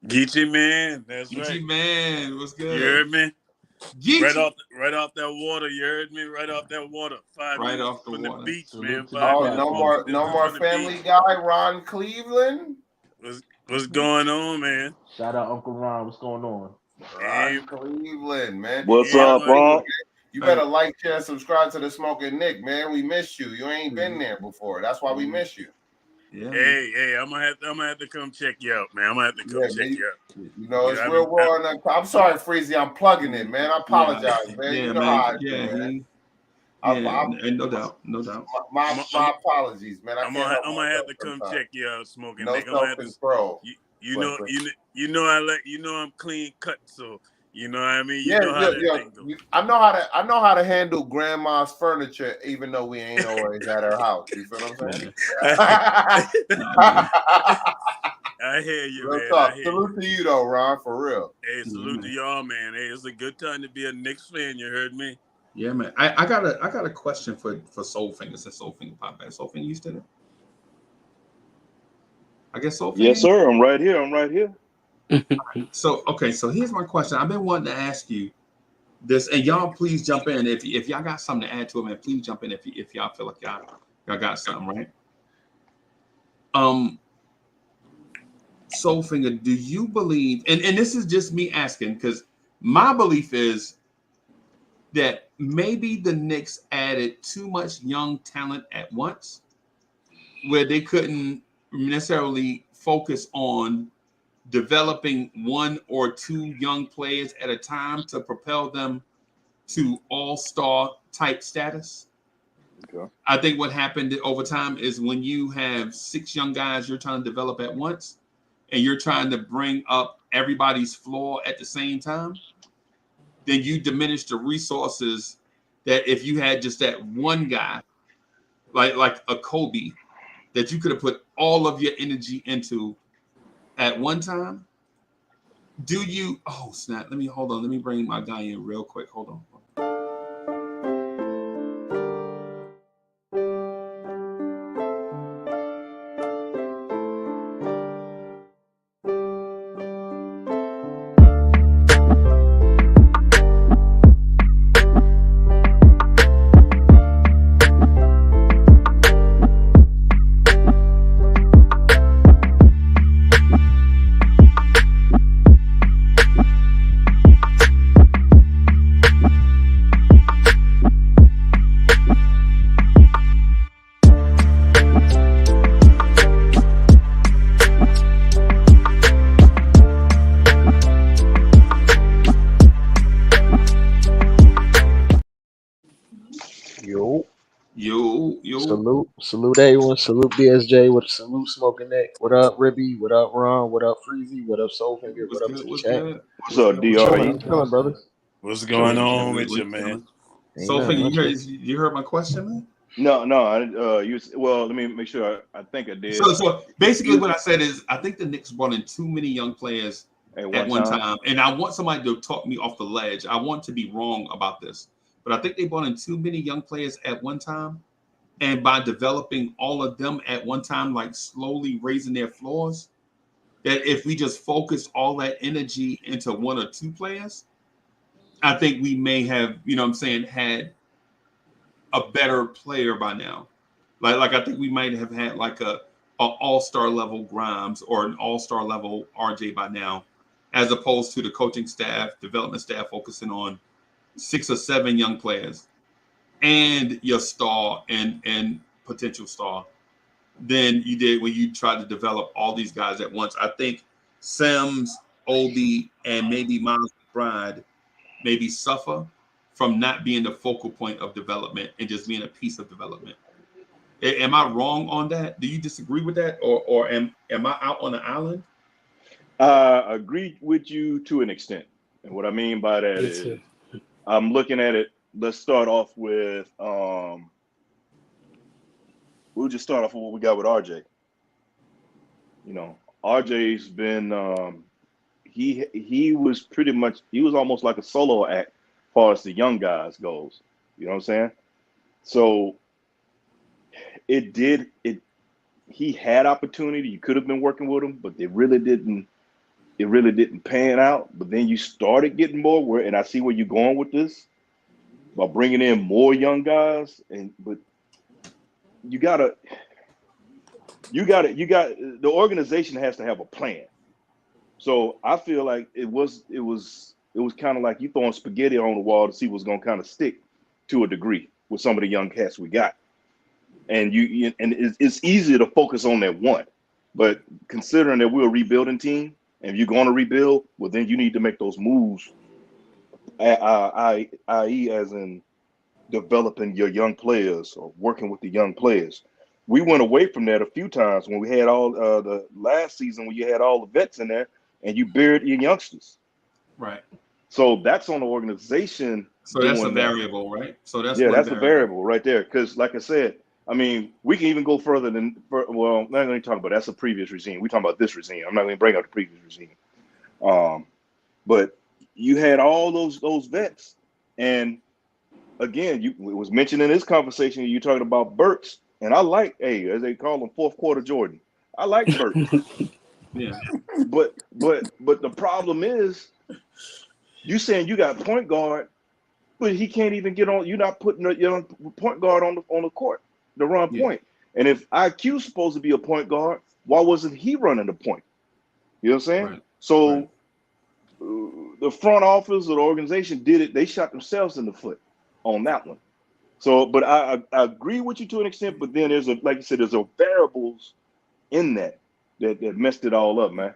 Geechee Man, that's right. Geechee Man, what's good? You heard me? Geechee. Right off that water. You heard me? Right off that water. 5 right minutes off the from water. the beach, man. Oh, no more Family Guy, Ron Cleveland. What's going on, man? Shout out Uncle Ron. What's going on? Ron Cleveland, man. What's up, Ron? You better like, share, and subscribe to the Smoking Nick, man. We miss you. You ain't been there before. That's why we miss you. Yeah. Hey, I'm gonna have to come check you out, man. I'm gonna have to come check you out. You know, it's real raw. I'm sorry, Freezy. I'm plugging it, man. I apologize, man. Yeah, you know man. how I do, man. And no doubt. My apologies, man. I'm gonna have to come check you out, Smoking no Nick. self-control. You know I'm clean cut, so you know what I mean. I know how to handle grandma's furniture, even though we ain't always at her house. You feel what I'm saying? I hear you, real man. Talk. Salute to you, though, Ron, for real. Hey, salute to y'all, man. Hey, it's a good time to be a Knicks fan. You heard me? Yeah, man. I got a question for Soulfinger, since Soulfinger popped back. Soulfinger, you still there? I guess Soulfinger. Yes, sir. I'm right here. So here's my question. I've been wanting to ask you this, and y'all please jump in if y'all got something to add to it, man. Please jump in if y'all feel like y'all got something, right? Soulfinger, do you believe? And this is just me asking, because my belief is that maybe the Knicks added too much young talent at once, where they couldn't necessarily focus on developing one or two young players at a time to propel them to all-star type status. Okay. I think what happened over time is when you have 6 young guys you're trying to develop at once, and you're trying to bring up everybody's floor at the same time, then you diminish the resources that if you had just that one guy, like a Kobe, that you could have put all of your energy into at one time. Do you? Oh snap! Let me hold on. Let me bring my guy in real quick. Hold on. Salute everyone. Salute BSJ. What salute Smoking Neck. What up, Ribby? What up, Ron? What up, Freezy? What up, Soulfinger? What up to the What's chat? good? What's up, I'm chilling. DRE? I'm chilling, brothers. What's going on with you, man? So, you heard my question, man? No. Well, let me make sure. I think I did. So basically, what I said is, I think the Knicks brought in too many young players at one time, and I want somebody to talk me off the ledge. I want to be wrong about this, but I think they brought in too many young players at one time, and by developing all of them at one time, like slowly raising their floors, that if we just focus all that energy into one or two players, I think we may have, had a better player by now. Like I think we might have had like a all-star level Grimes or an all-star level RJ by now, as opposed to the coaching staff, development staff focusing on 6 or 7 young players and your star and potential star than you did when you tried to develop all these guys at once. I think Sims, Obi, and maybe Miles McBride maybe suffer from not being the focal point of development and just being a piece of development. Am I wrong on that? Do you disagree with that, or am I out on the island? I agree with you to an extent, and what I mean by that is, I'm looking at it. Let's start off with we'll just start off with what we got with RJ. RJ's been he was pretty much, he was almost like a solo act as far as the young guys goes. You know what I'm saying? So he had opportunity. You could have been working with him, but it really didn't pan out. But then you started getting more, and I see where you're going with this, by bringing in more young guys. But you got the organization has to have a plan. So I feel like it was kind of like you throwing spaghetti on the wall to see what's going to kind of stick to a degree with some of the young cats we got. And it's easier to focus on that one, but considering that we're a rebuilding team, and if you're going to rebuild, well, then you need to make those moves, i.e. as in developing your young players or working with the young players. We went away from that a few times when we had all the last season when you had all the vets in there and you buried your youngsters. Right. So that's on the organization. So that's a variable, right? So that's a variable right there. Because like I said, I mean, we can even go further than, well, I'm not going to talk about that's a previous regime. We're talking about this regime. I'm not going to bring up the previous regime. But you had all those vets. And again, it was mentioned in this conversation, you're talking about Burks. And I like, as they call him, fourth quarter Jordan. I like Burks. Yeah. But the problem is, you saying you got point guard, but he can't even get on. You're not putting your point guard on the court to run point. And if IQ's supposed to be a point guard, why wasn't he running the point? You know what I'm saying? Right. So the front office or the organization did it. They shot themselves in the foot on that one. So, but I agree with you to an extent, but then there's like you said, there's variables in that messed it all up, man.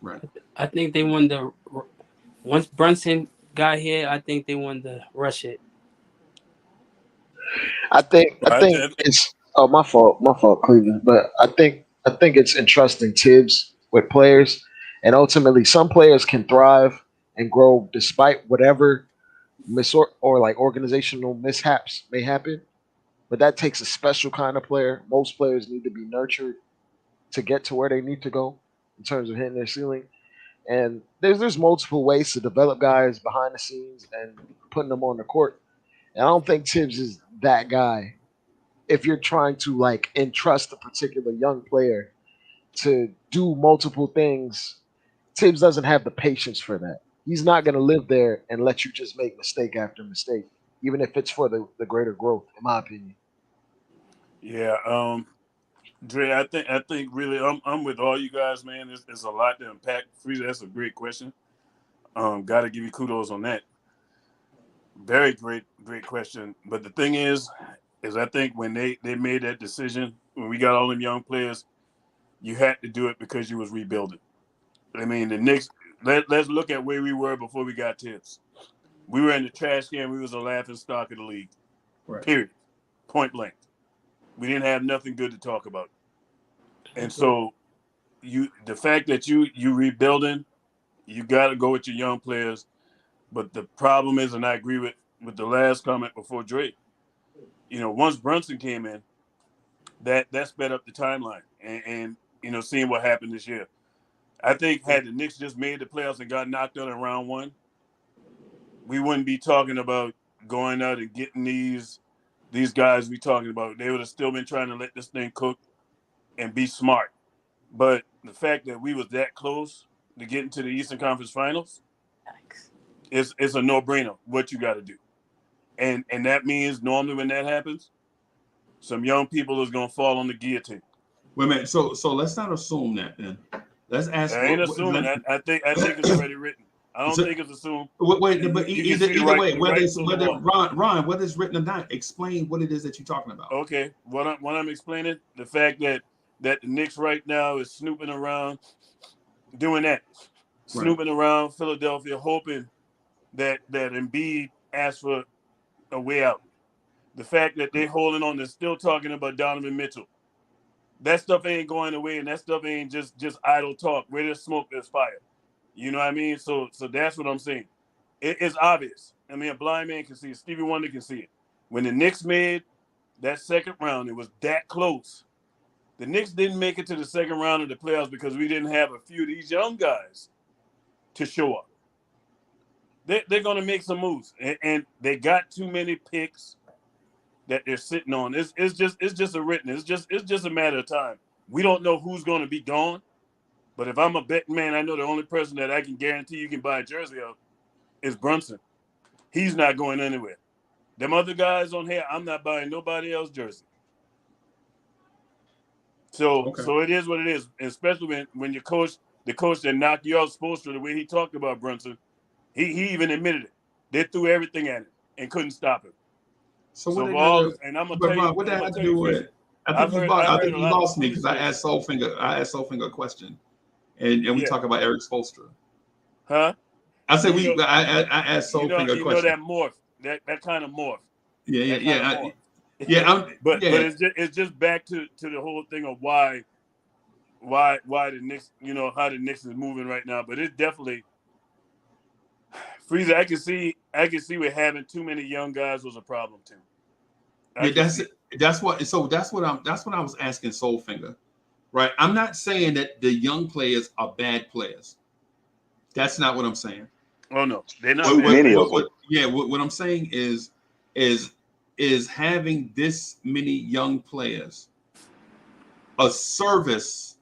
Right. I think they wanted to. Once Brunson got here, I think they wanted to rush it. I think I it's my fault, Cleveland. But I think it's entrusting Tibbs with players, and ultimately some players can thrive and grow despite whatever or like organizational mishaps may happen. But that takes a special kind of player. Most players need to be nurtured to get to where they need to go in terms of hitting their ceiling. And there's multiple ways to develop guys behind the scenes and putting them on the court. And I don't think Tibbs is that guy. If you're trying to like entrust a particular young player to do multiple things, Tibbs doesn't have the patience for that. He's not going to live there and let you just make mistake after mistake, even if it's for the greater growth, in my opinion. Yeah, Dre, I think really I'm with all you guys, man. There's a lot to unpack. Frieza, that's a great question. Got to give you kudos on that. Very great question. But the thing is I think when they made that decision, when we got all them young players, you had to do it because you was rebuilding. I mean, the Knicks. Let's look at where we were before we got Tibbs. We were in the trash can. We was a laughing stock of the league. Right. Period. Point blank. We didn't have nothing good to talk about. And so the fact that you rebuilding, you got to go with your young players. But the problem is, and I agree with the last comment before Drake, once Brunson came in, that sped up the timeline and seeing what happened this year. I think had the Knicks just made the playoffs and got knocked out in round one, we wouldn't be talking about going out and getting these guys we talking about. They would have still been trying to let this thing cook and be smart. But the fact that we was that close to getting to the Eastern Conference Finals, it's a no-brainer what you got to do. And that means normally when that happens, some young people is going to fall on the guillotine. Wait a minute. So let's not assume that then. Let's ask. I ain't assuming. I think it's already written. I don't think it's assumed. Wait, but either way, whether Ron, whether it's written or not, explain what it is that you're talking about. Okay, what I'm explaining, the fact that the Knicks right now is snooping around, doing that, snooping around Philadelphia, hoping that Embiid asks for a way out. The fact that they're holding on, they're still talking about Donovan Mitchell. That stuff ain't going away, and that stuff ain't just idle talk. Where there's smoke, there's fire. You know what I mean? So that's what I'm saying. It's obvious. I mean, a blind man can see it. Stevie Wonder can see it. When the Knicks made that second round, it was that close. The Knicks didn't make it to the second round of the playoffs because we didn't have a few of these young guys to show up. They're going to make some moves, and they got too many picks that they're sitting on. It's just a written. It's just a matter of time. We don't know who's going to be gone, but if I'm a betting man, I know the only person that I can guarantee you can buy a jersey of is Brunson. He's not going anywhere. Them other guys on here, I'm not buying nobody else's jersey. So it is what it is, and especially when your coach, the coach that knocked you out, Spoelstra, the way he talked about Brunson, he even admitted it. They threw everything at him and couldn't stop him. So I'm gonna tell you what that had to do with? I think you lost me because I asked Soulfinger a question, and we talk about Eric Spoelstra. Huh? I said I asked Soulfinger a question. That morph, that kind of morph. But it's just back to the whole thing of why the Knicks, how the Knicks is moving right now. But it's definitely Frieza. I can see with having too many young guys was a problem too. That's what I was asking Soulfinger, right? I'm not saying that the young players are bad players. That's not what I'm saying. Oh no, they're not. What I'm saying is having this many young players a service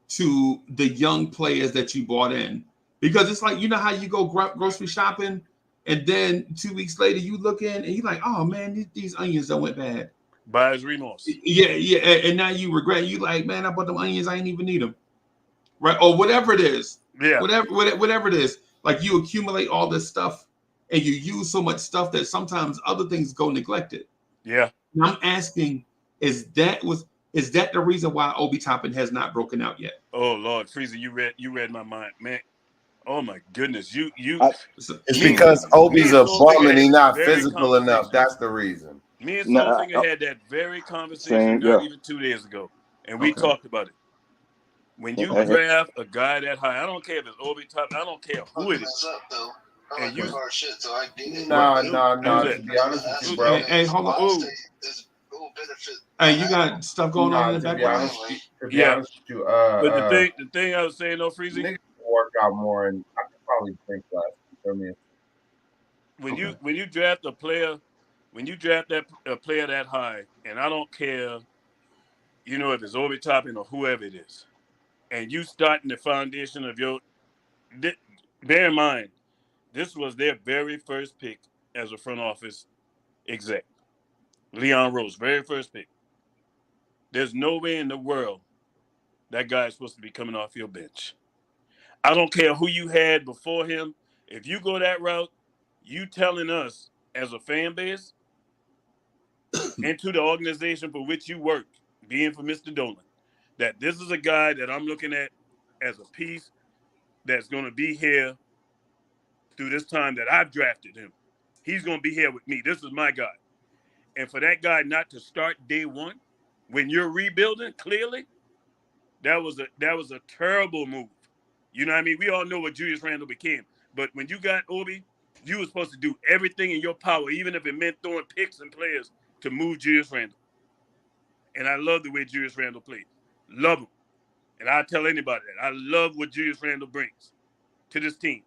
to the young players that you brought in, because it's like, how you go grocery shopping and then 2 weeks later you look in and you're like, oh man, these onions don't went bad. Buyer's remorse. And now you regret. You like, man, I bought them onions, I didn't even need them, right? Or whatever it is. Whatever it is. Like, you accumulate all this stuff and you use so much stuff that sometimes other things go neglected. Yeah. And I'm asking, is that the reason why Obi Toppin has not broken out yet? Oh Lord, Freezer, you read my mind, man. Oh my goodness, It's because Obi's a bum and he's not physical enough. That's the reason. Me and Soulfinger had that very conversation not even 2 days ago, and we talked about it. When you draft a guy that high, I don't care if it's Obi Toppin, I don't care who it is. And you, no. To be honest with you, bro. Hey, hold on. Hey, you got stuff going on in the background. To be honest with you, but the thing I was saying, though, Freezy, niggas work out more, and I could probably think less. You feel me? When you draft a player, a player that high, and I don't care, if it's Obi Toppin or whoever it is, and you starting the foundation of bear in mind, this was their very first pick as a front office exec. Leon Rose, very first pick. There's no way in the world that guy is supposed to be coming off your bench. I don't care who you had before him. If you go that route, you telling us as a fan base and to the organization for which you work, being for Mr. Dolan, that this is a guy that I'm looking at as a piece that's going to be here through this time that I've drafted him. He's going to be here with me. This is my guy. And for that guy not to start day one when you're rebuilding, clearly, that was a terrible move. You know what I mean? We all know what Julius Randle became. But when you got Obi, you were supposed to do everything in your power, even if it meant throwing picks and players to move Julius Randle. And I love the way Julius Randle played. Love him. And I tell anybody that. I love what Julius Randle brings to this team.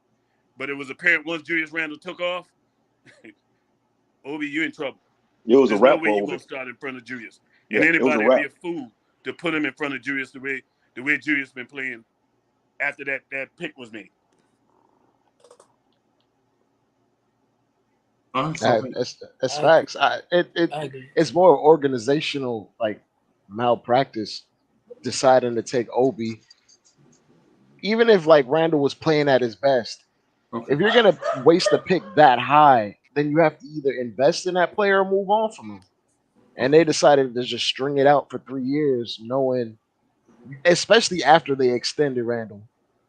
But it was apparent once Julius Randle took off, Obi, you're in trouble. It was There's a wrap no way for you're Obi. going to start in front of Julius. Yeah, and anybody would be wrap. a fool to put him in front of Julius the way Julius been playing after that pick was made. That's facts. It's more organizational malpractice deciding to take Obi, even if Randall was playing at his best. If you're gonna waste a pick that high, then you have to either invest in that player or move on from him. And they decided to just string it out for 3 years, knowing, especially after they extended Randall,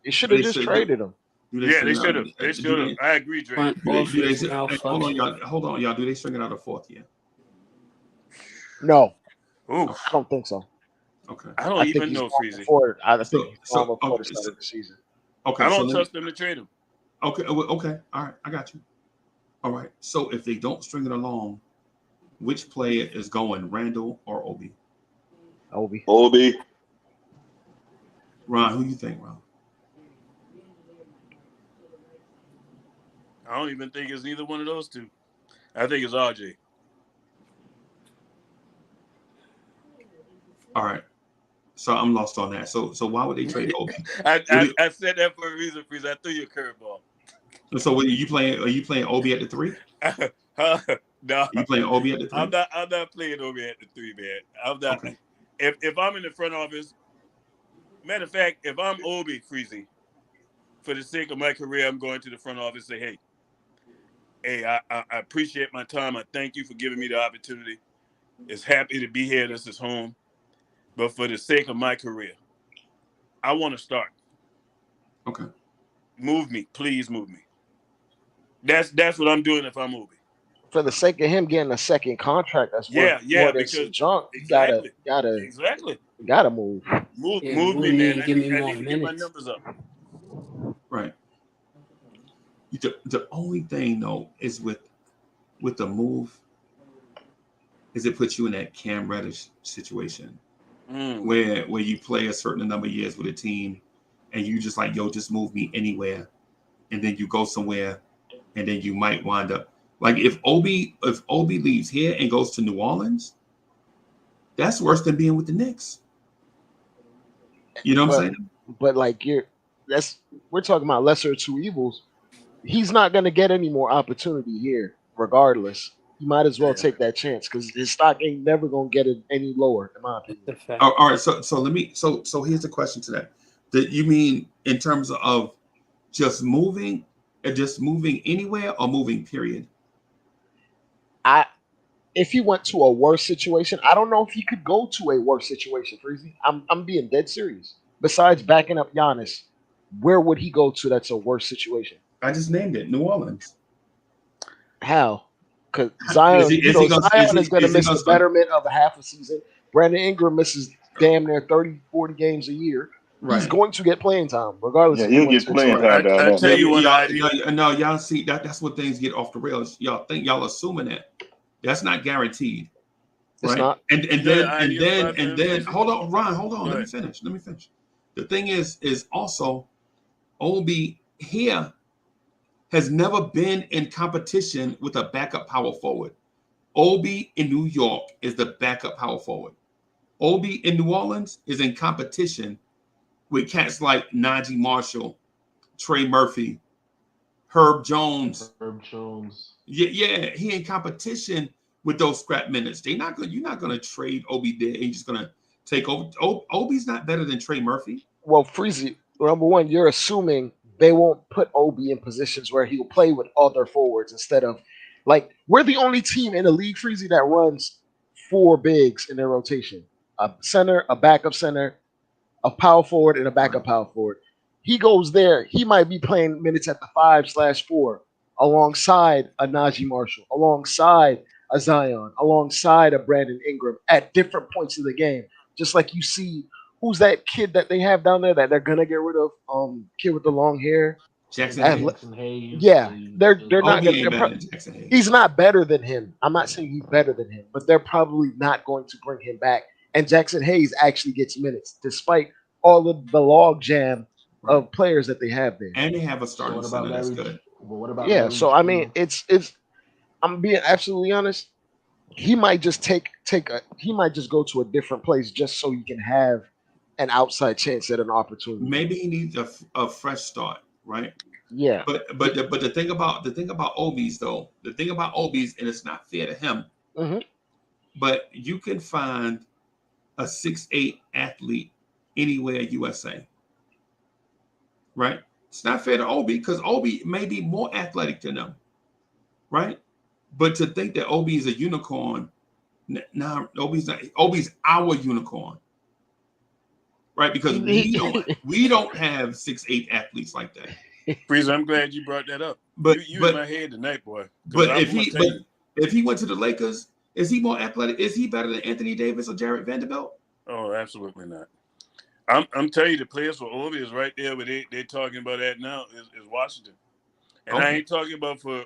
they should have just traded him. Yeah, they should have. They should have. I agree, Dre. Hold on, y'all. Do they string it out a fourth year? No. Ooh. I don't think so. Okay. I don't even know, Freezy. I think he's before the start of the season. Okay. I don't trust them to trade him. Okay. Okay. All right. I got you. All right. So if they don't string it along, which player is going, Randall or Obi? Obi. Ron, who you think, Ron? I don't even think it's neither one of those two. I think it's RJ. All right. So I'm lost on that. So why would they trade Obi? I said that for a reason, Freeze. I threw you a curveball. So are you playing Obi at the 3? No. Are you playing Obi at the 3? I'm not playing Obi at the 3, man. I'm not. Okay. If I'm in the front office, matter of fact, if I'm Obi, Freezy, for the sake of my career, I'm going to the front office and say, hey, I appreciate my time. I thank you for giving me the opportunity. It's happy to be here. This is home. But for the sake of my career, I want to start. Okay. Move me. Please move me. That's what I'm doing if I'm Obi. For the sake of him getting a second contract, that's more than some junk. Exactly. You gotta move. Move me, man. Give me I more need to get my minutes. numbers up. Right. The only thing though is with the move is it puts you in that Cam Reddish situation where you play a certain number of years with a team and you just just move me anywhere, and then you go somewhere and then you might wind up if Obi leaves here and goes to New Orleans, that's worse than being with the Knicks. You know what I'm saying? But we're talking about lesser of two evils. He's not going to get any more opportunity here, regardless. You might as well take that chance because his stock ain't never going to get it any lower, in my opinion. All right, so here's the question to that. That you mean in terms of just moving Just moving anywhere or moving period? If he went to a worse situation, I don't know if he could go to a worse situation, Freezy. I'm being dead serious. Besides backing up Giannis, where would he go to that's a worse situation? I just named it, New Orleans. How? Because Is Zion, he is he gonna Zion is going to miss gonna the betterment of a half a season. Brandon Ingram misses damn near 30, 40 games a year. He's right? going to get playing time, regardless Yeah, if he he'll went get to a playing team. time down I there. tell you what, Y'all see that's what things get off the rails. Y'all think y'all assuming that that's not guaranteed, It's right? not. And You know the ideal spot for him, then Freezy? hold on, Ron, hold on. Go Let me ahead. finish. Let me finish. The thing is also Obi here has never been in competition with a backup power forward. Obi in New York is the backup power forward. Obi in New Orleans is in competition with cats like Najee Marshall, Trey Murphy, Herb Jones. Yeah, he in competition with those scrap minutes. You're not gonna trade Obi there and you're just gonna take over. Obi's not better than Trey Murphy. Well, Freezy, number one, you're assuming they won't put Obi in positions where he'll play with other forwards instead of like we're the only team in the league, Freezy, that runs four bigs in their rotation: a center, a backup center, a power forward, and a backup power forward. He goes there. He might be playing minutes at the 5/4 alongside a Najee Marshall, alongside a Zion, alongside a Brandon Ingram at different points of the game. Just like you see, who's that kid that they have down there that they're gonna get rid of? Kid with the long hair. Jackson Hayes. Yeah, they're not Obi gonna. ain't better than Jackson Hayes. He's not better than him. I'm not saying he's better than him, but they're probably not going to bring him back. And Jackson Hayes actually gets minutes, despite all of the log jam of players that they have there. And they have a starting center that's good. What about Yeah, so I mean, it's. I'm being absolutely honest. He might just he might just go to a different place just so he can have an outside chance at an opportunity. Maybe he needs a fresh start, right? Yeah. But the thing about Obi's though, the thing about Obi's, and it's not fair to him, but you can find a 6'8" athlete anywhere USA, right? It's not fair to Obi because Obi may be more athletic than them, right? But to think that Obi is a unicorn, nah, Obi's not. Obi's our unicorn, right? Because we don't have 6'8" athletes like that. Freezer, I'm glad you brought that up. But you in my head tonight, boy. But if he went to the Lakers, is he more athletic? Is he better than Anthony Davis or Jared Vanderbilt? Oh, absolutely not. I'm telling you, the players for Obi is right there, but they're talking about that now is Washington, and I ain't talking about for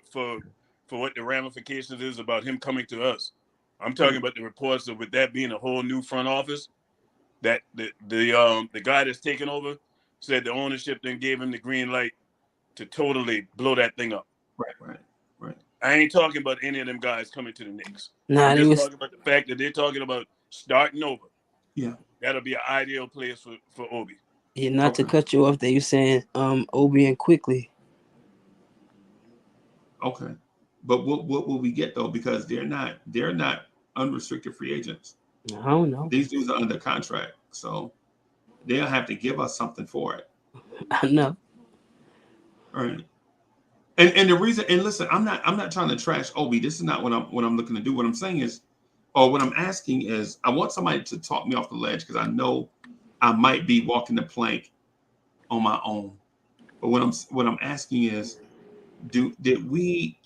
what the ramifications is about him coming to us. I'm talking about the reports of with that being a whole new front office, that the guy that's taking over said the ownership then gave him the green light to totally blow that thing up. Right. I ain't talking about any of them guys coming to the Knicks. Nah, I'm just talking about the fact that they're talking about starting over. Yeah. That'll be an ideal place for Obi. Yeah, not to cut you off there. You saying Obi and quickly. Okay. But what will we get though? Because they're not unrestricted free agents. I don't know. These dudes are under contract, so they'll have to give us something for it. I know. All right. And the reason, and listen, I'm not trying to trash Obi. This is not what I'm looking to do. What I'm saying is, or what I'm asking is, I want somebody to talk me off the ledge because I know I might be walking the plank on my own. But what I'm asking is, did we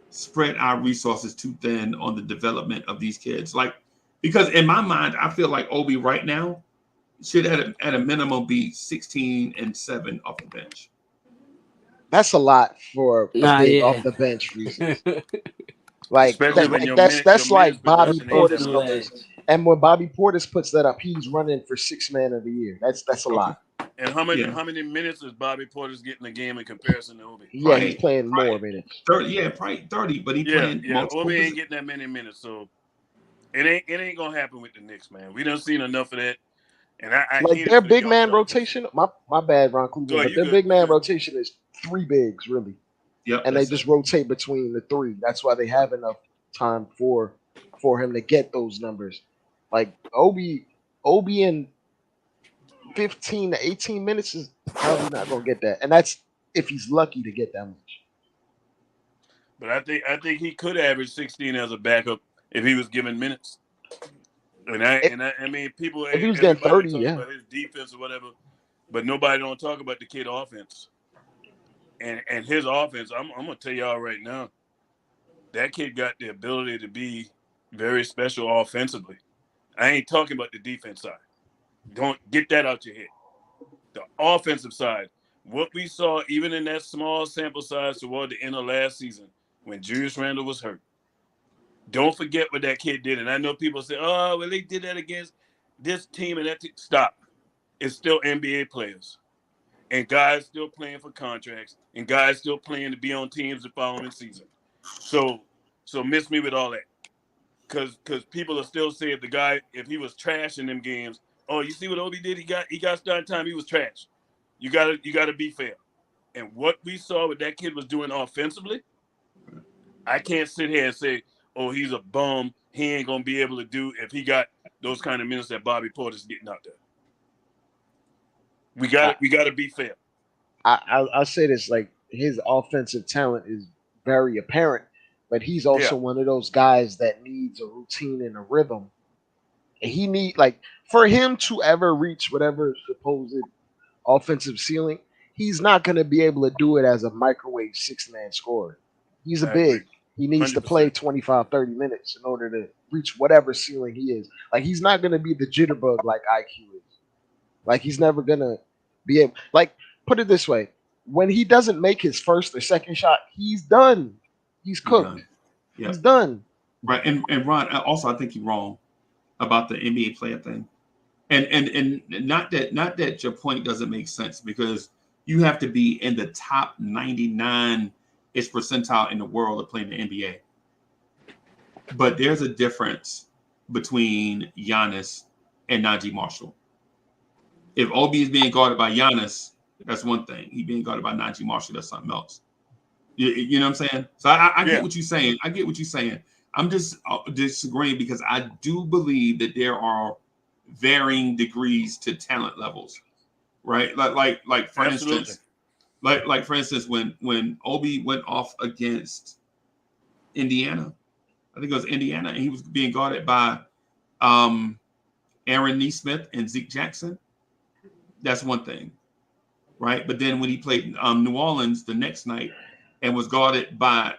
spread our resources too thin on the development of these kids? Like, because in my mind, I feel like Obi right now should at a minimum be 16-7 off the bench. That's a lot for a big off the bench reasons. Like that's like Bobby Portis numbers. And when Bobby Portis puts that up, he's running for 6th man of the year. That's a lot. And how many minutes is Bobby Portis getting a game in comparison to Obi? Yeah, he's playing more minutes. 30, probably 30, but he playing multiple. Obi ain't getting that many minutes, so it ain't gonna happen with the Knicks, man. We done seen enough of that. And I like their big man rotation. My bad, Ron Cleveland, but their big man rotation is 3 bigs really. Yep, and they just rotate between the 3. That's why they have enough time for him to get those numbers. Like Obi in 15 to 18 minutes is probably not gonna get that, and that's if he's lucky to get that much. But I think he could average 16 as a backup if he was given minutes. I mean, people, If he was getting everybody 30, talk yeah. about his defense or whatever, but nobody don't talk about the kid offense. And his offense, I'm gonna tell y'all right now, that kid got the ability to be very special offensively. I ain't talking about the defense side. Don't get that out your head. The offensive side, what we saw even in that small sample size toward the end of last season when Julius Randle was hurt. Don't forget what that kid did. And I know people say, oh, well, they did that against this team and that team. Stop. It's still NBA players. And guys still playing for contracts. And guys still playing to be on teams the following season. So miss me with all that. Because people are still saying the guy, if he was trash in them games, oh, you see what Obi did? He got starting time. He was trash. You gotta be fair. And what we saw what that kid was doing offensively, I can't sit here and say, oh, he's a bum. He ain't gonna be able to do if he got those kind of minutes that Bobby Porter's getting out there. We gotta be fair. I'll say this: like his offensive talent is very apparent, but he's also one of those guys that needs a routine and a rhythm. And he need like for him to ever reach whatever supposed offensive ceiling, he's not going to be able to do it as a microwave 6-man scorer. He's a big. He needs 100%. to play 25, 30 minutes in order to reach whatever ceiling he is. Like he's not going to be the jitterbug like IQ is. Like he's never going to be able. Like put it this way: when he doesn't make his first or second shot, he's done. He's cooked. Yeah. He's done. Right. And Ron, also I think you're wrong about the NBA player thing. And not that your point doesn't make sense, because you have to be in the top 99-ish percentile in the world of playing the NBA. But there's a difference between Giannis and Najee Marshall. If Obi is being guarded by Giannis, that's one thing. He being guarded by Najee Marshall, that's something else. You know what I'm saying? So I get what you're saying. I get what you're saying. I'm just disagreeing because I do believe that there are varying degrees to talent levels, right? Like for instance, like for instance, when Obi went off against Indiana, I think it was Indiana, and he was being guarded by Aaron Nesmith and Zeke Jackson. That's one thing, right? But then when he played New Orleans the next night and was guarded by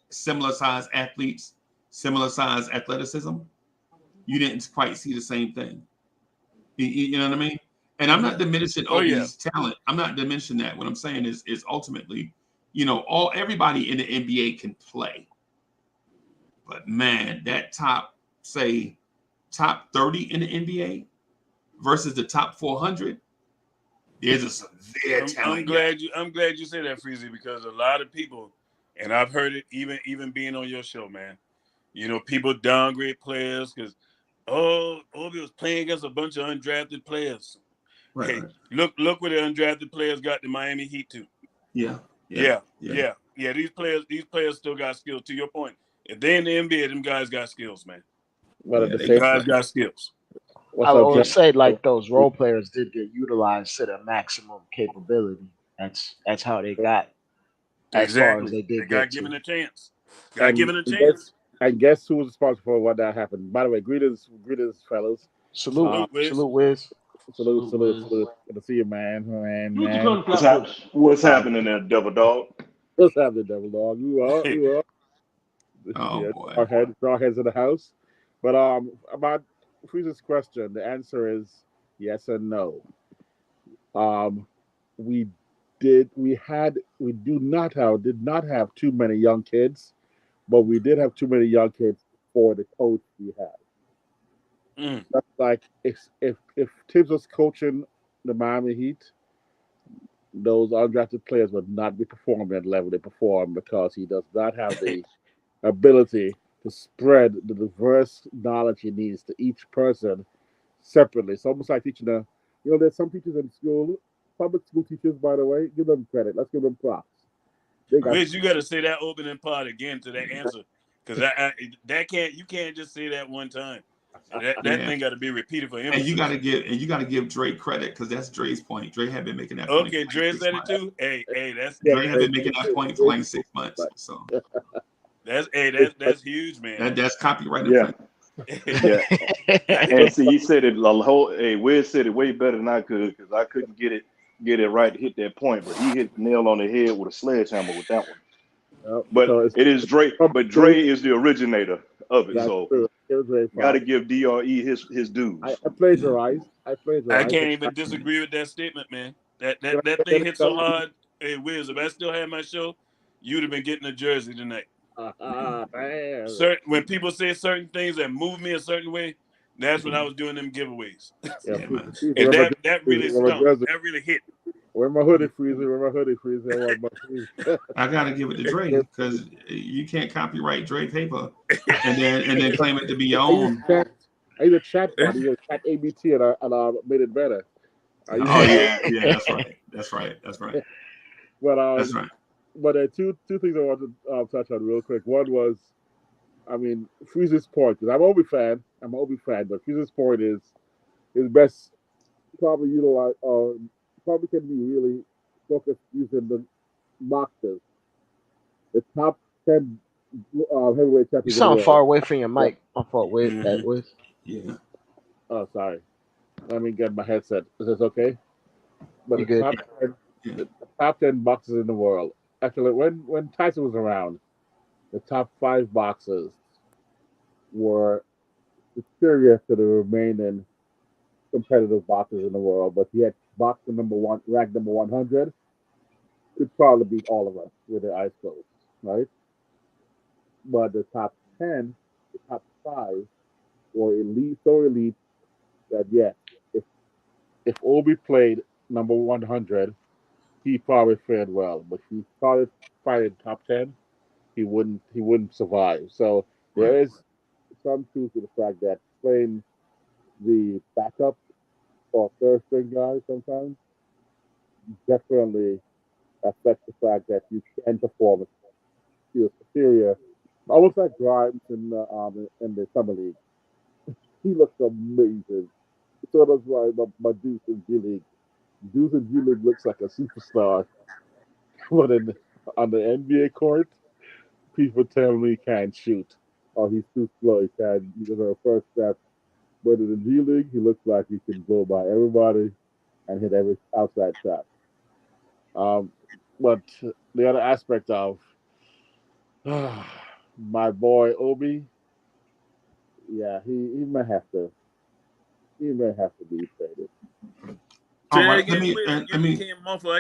similar size athletes, similar size athleticism, you didn't quite see the same thing. You know what I mean? And I'm not diminishing Obi's talent. I'm not diminishing that. What I'm saying is ultimately, everybody in the NBA can play. But man, that top 30 in the NBA versus the top 400, there's a severe talent. I'm glad you said that, Freezy, because a lot of people, and I've heard it even being on your show, man. People downgrade players because, Obi was playing against a bunch of undrafted players. Right, hey, right. Look what the undrafted players got the Miami Heat too. Yeah. These players still got skills. To your point, if they're in the NBA, them guys got skills, man. But at the Them same guys time, got skills. I always say like those role players did get utilized to their maximum capability. That's how they got as far as they did. They got given a chance. And guess who was responsible for what that happened? By the way, greetings, fellas. Salute, Wiz. Salute. Good to see you, man. What's happening there, Double Dog? What's happening, Double Dog? You are. Oh boy. Our heads in the house. But about Freeze's question, the answer is yes and no. We did not have too many young kids, but we did have too many young kids for the coach we had. That's like if Tibbs was coaching the Miami Heat, those undrafted players would not be performing at the level they perform because he does not have the ability to spread the diverse knowledge he needs to each person separately. It's almost like teaching there's some teachers in school, public school teachers, by the way, give them credit. Let's give them props. Wiz, you got to say that opening part again to that answer, because you can't just say that one time. That thing got to be repeated for emphasis. And you got to give Dre credit because that's Dre's point. Dre had been making that point. Okay, Dre said it too. Hey, that's Dre had been making that point for like 6 months. So that's huge, man. That's copyright. Yeah. Yeah. And see, he said it the whole. Hey, Wiz said it way better than I could because I couldn't get it right to hit that point. But he hit the nail on the head with a sledgehammer with that one. But so it is Dre. But Dre is the originator of it. That's so true. Got to give DRE his dues. I plagiarized. I can't even disagree with that statement, man. That thing hit so hard. Hey, Wiz, if I still had my show, you'd have been getting a jersey tonight. When people say certain things that move me a certain way, that's when I was doing them giveaways. And that really stunk. That really hit. Where my hoodie freezer? I gotta give it to Dre because you can't copyright Dre paper and then claim it to be your own. I used a chat body, chat ABT, and I made it better. Yeah, that's right. But that's right. But two things I want to touch on real quick. One was, I mean, Freeze's point, because I'm an Obi fan, but Freeze's point is his best probably utilize probably can be really focused using the boxes. The top 10 heavyweight champions. You sound far away from your mic. My fault. Wait. Yeah. Oh, sorry. Let me get my headset. Is this okay? But the top 10 boxers in the world. Actually, when Tyson was around, the top 5 boxers were superior to the remaining competitive boxers in the world. But he had boxer ranked number 100, could probably beat all of us with their eyes closed, right? But the top 10, the top 5 were elite, so elite that if Obi played number 100, he probably fared well. But if he started fighting top 10, he wouldn't survive. So there is some truth to the fact that playing the backup or third string guy sometimes definitely affects the fact that you can perform. You're superior. Almost like Grimes in the summer league. He looks amazing. So does my Deuce in G League. Deuce in G League looks like a superstar. But on the NBA court, people tell me he can't shoot. Or he's too slow. He doesn't have a first step. But in the G League, he looks like he can blow by everybody and hit every outside shot. But the other aspect of my boy Obi, yeah, he may have to be traded. All right, I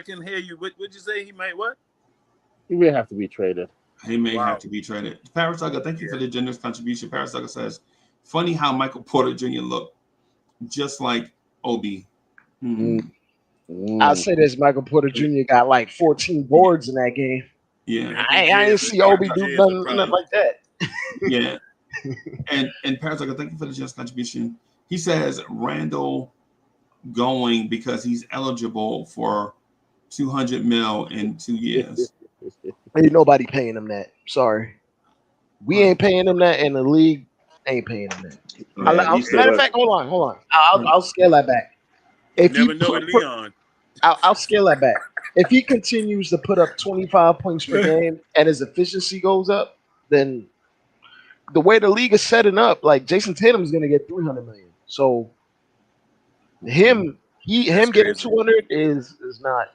can hear you. What'd you say? He might what? He may have to be traded. He may have to be traded. Paris Sugar, thank you for the generous contribution. Paris Sugar says, funny how Michael Porter Jr. looked just like Obi. I'll say this: Michael Porter Jr. got like 14 boards in that game. Yeah, I didn't see Obi do nothing like that. Yeah, and Paris Sugar, thank you for the generous contribution. He says Randall going because he's eligible for $200 million in 2 years. Ain't nobody paying him that. Sorry, we ain't paying him that, and the league ain't paying him that. Matter of fact, hold on. I'll scale that back. If never know Leon. I'll scale that back. If he continues to put up 25 points per game and his efficiency goes up, then the way the league is setting up, like Jason Tatum is going to get $300 million. So him getting 200 is not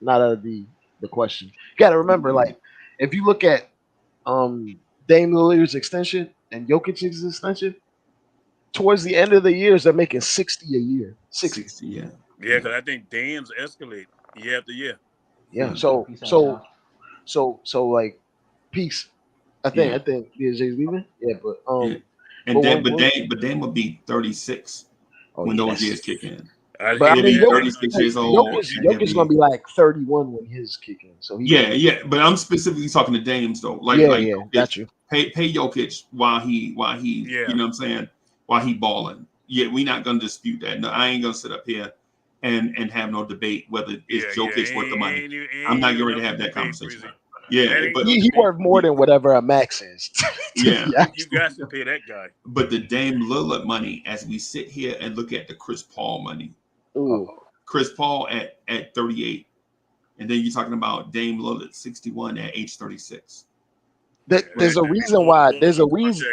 out of the question. You got to remember, like if you look at Dame Lillard's extension and Jokic's extension, towards the end of the years, they're making 60 a year. 60, yeah. Yeah, because I think Dame's escalate year after year. Yeah. So like, peace. I think DJ's leaving. Yeah, but but Dame will be 36 when those years kick in. But I mean, 36 years old. Jokic's gonna be like 31 when his kick in. So but I'm specifically talking to Dames though. Got you. Pay Jokic while he you know what I'm saying, while he balling. Yeah, we're not gonna dispute that. No, I ain't gonna sit up here and have no debate whether it's Jokic worth the money. I'm not going to have that conversation. Yeah, That ain't but no He debate. worth more than whatever a max is. yeah, You got to pay that guy. but the Dame Lillard money, as we sit here and look at the Chris Paul money, Ooh. Chris Paul at 38, and then you're talking about Dame Lillard 61 at age 36. There's a reason why. There's a reason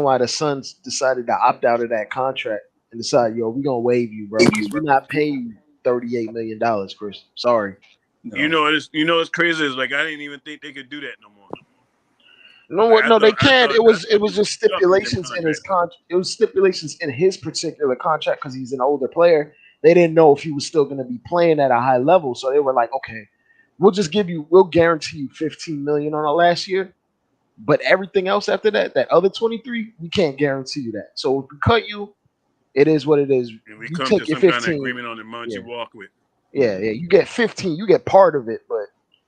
why the Suns decided to opt out of that contract and decide, yo, we're gonna waive you, bro. We're not paying you $38 million, Chris. Sorry. No. You know it's crazy. It's like I didn't even think they could do that no more. No, Like, no, they can't. It was it just stipulations in his contract. It was stipulations in his particular contract because he's an older player. They didn't know if he was still going to be playing at a high level, so they were like, okay, we'll guarantee you $15 million on the last year, but everything else after that, that other 23, we can't guarantee you that. So if we cut you, it is what it is. And we You come take to your some kind 15. of agreement on the amount you walk with. Yeah, you get 15. You get part of it,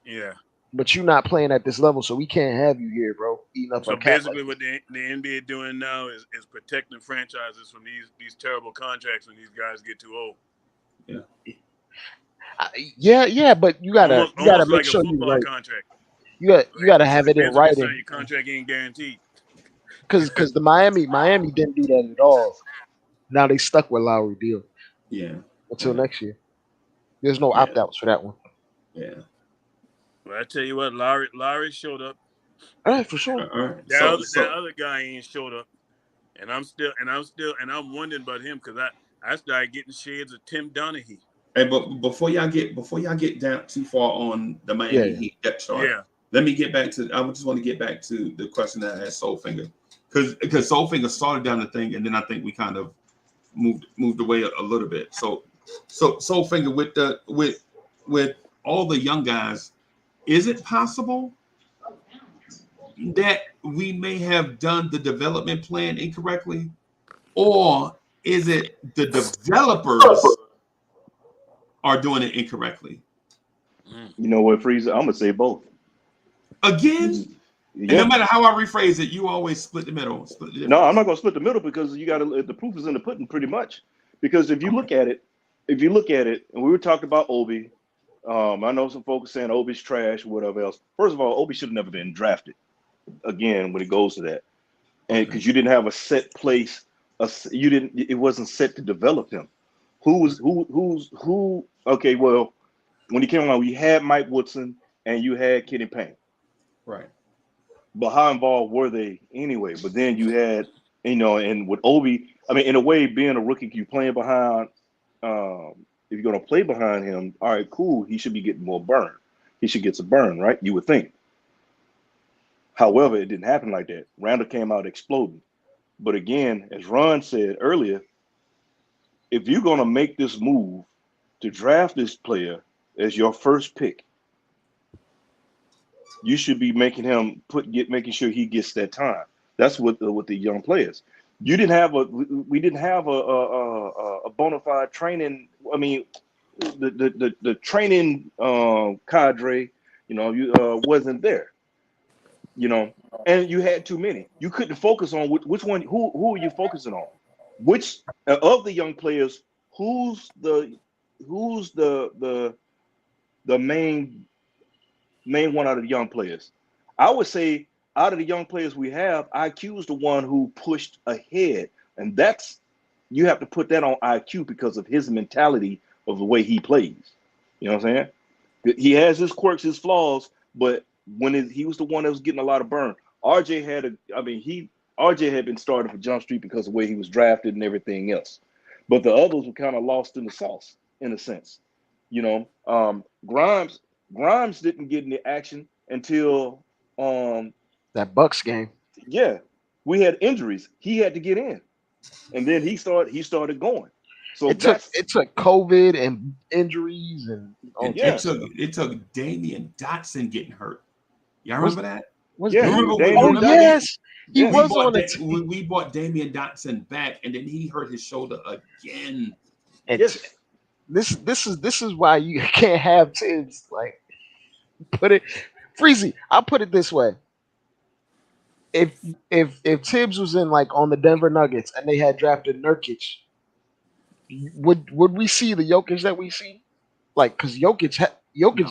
Yeah. but you're not playing at this level, so we can't have you here, bro. Eating up So our cap. basically, what the NBA doing now is protecting franchises from these terrible contracts when these guys get too old. Yeah, but you gotta Almost make like sure a you football right. contract. You gotta have it in Basically writing. saying your contract ain't guaranteed. Because the Miami didn't do that at all. Now they stuck with Lowry deal. Yeah. Until next year. There's no opt outs for that one. Yeah. But I tell you what, Lowry showed up. All right, for sure. All right. That other guy ain't showed up, and I'm wondering about him because I started getting shades of Tim Donaghy. Hey, but before y'all get down too far on the Miami Heat depth chart, let me get back to. I just want to get back to the question that I asked Soulfinger, because Soulfinger started down the thing, and then I think we kind of moved away a little bit. So Soulfinger with all the young guys, is it possible that we may have done the development plan incorrectly, or is it the developers are doing it incorrectly? You know what, Freezer? I'm gonna say both. Again? And no matter how I rephrase it, you always split the middle. No, I'm not gonna split the middle because you gotta the proof is in the pudding pretty much. Because if you look at it, and we were talking about Obi, I know some folks saying Obi's trash or whatever else. First of all, Obi should have never been drafted. Again, when it goes to that, and because you didn't have a set place, it wasn't set to develop him. Who? Okay, well, when he came along, you had Mike Woodson and you had Kenny Payne. Right. But how involved were they anyway? But then you had, and with Obi, I mean, in a way, being a rookie, you playing behind. If you're gonna play behind him, all right, cool. He should be getting more burn. He should get some burn, right? You would think. However, it didn't happen like that. Randall came out exploding. But again, as Ron said earlier, if you're gonna make this move to draft this player as your first pick, you should be making him making sure he gets that time. That's what the young players. We didn't have a bona fide training. I mean, the training cadre, wasn't there. And you had too many. You couldn't focus on which one. Who are you focusing on? Which of the young players? Who's the main one out of the young players? I would say out of the young players we have, IQ is the one who pushed ahead, and you have to put that on IQ because of his mentality of the way he plays. You know what I'm saying? He has his quirks, his flaws, but he was the one that was getting a lot of burn. RJ had been started for Jump Street because of the way he was drafted and everything else, but the others were kind of lost in the sauce in a sense. Grimes didn't get any action until that Bucks game. Yeah, we had injuries. He had to get in, and then he started going. So it took COVID and injuries and it took Damian Dotson getting hurt. Y'all remember that? Yes, he was on the team. We bought Damian Dotson back, and then he hurt his shoulder again. And this is why you can't have Tibbs. Like, put it, Freezy. I'll put it this way: if Tibbs was in on the Denver Nuggets and they had drafted Nurkic, would we see the Jokic that we see? Like, because Jokic Jokic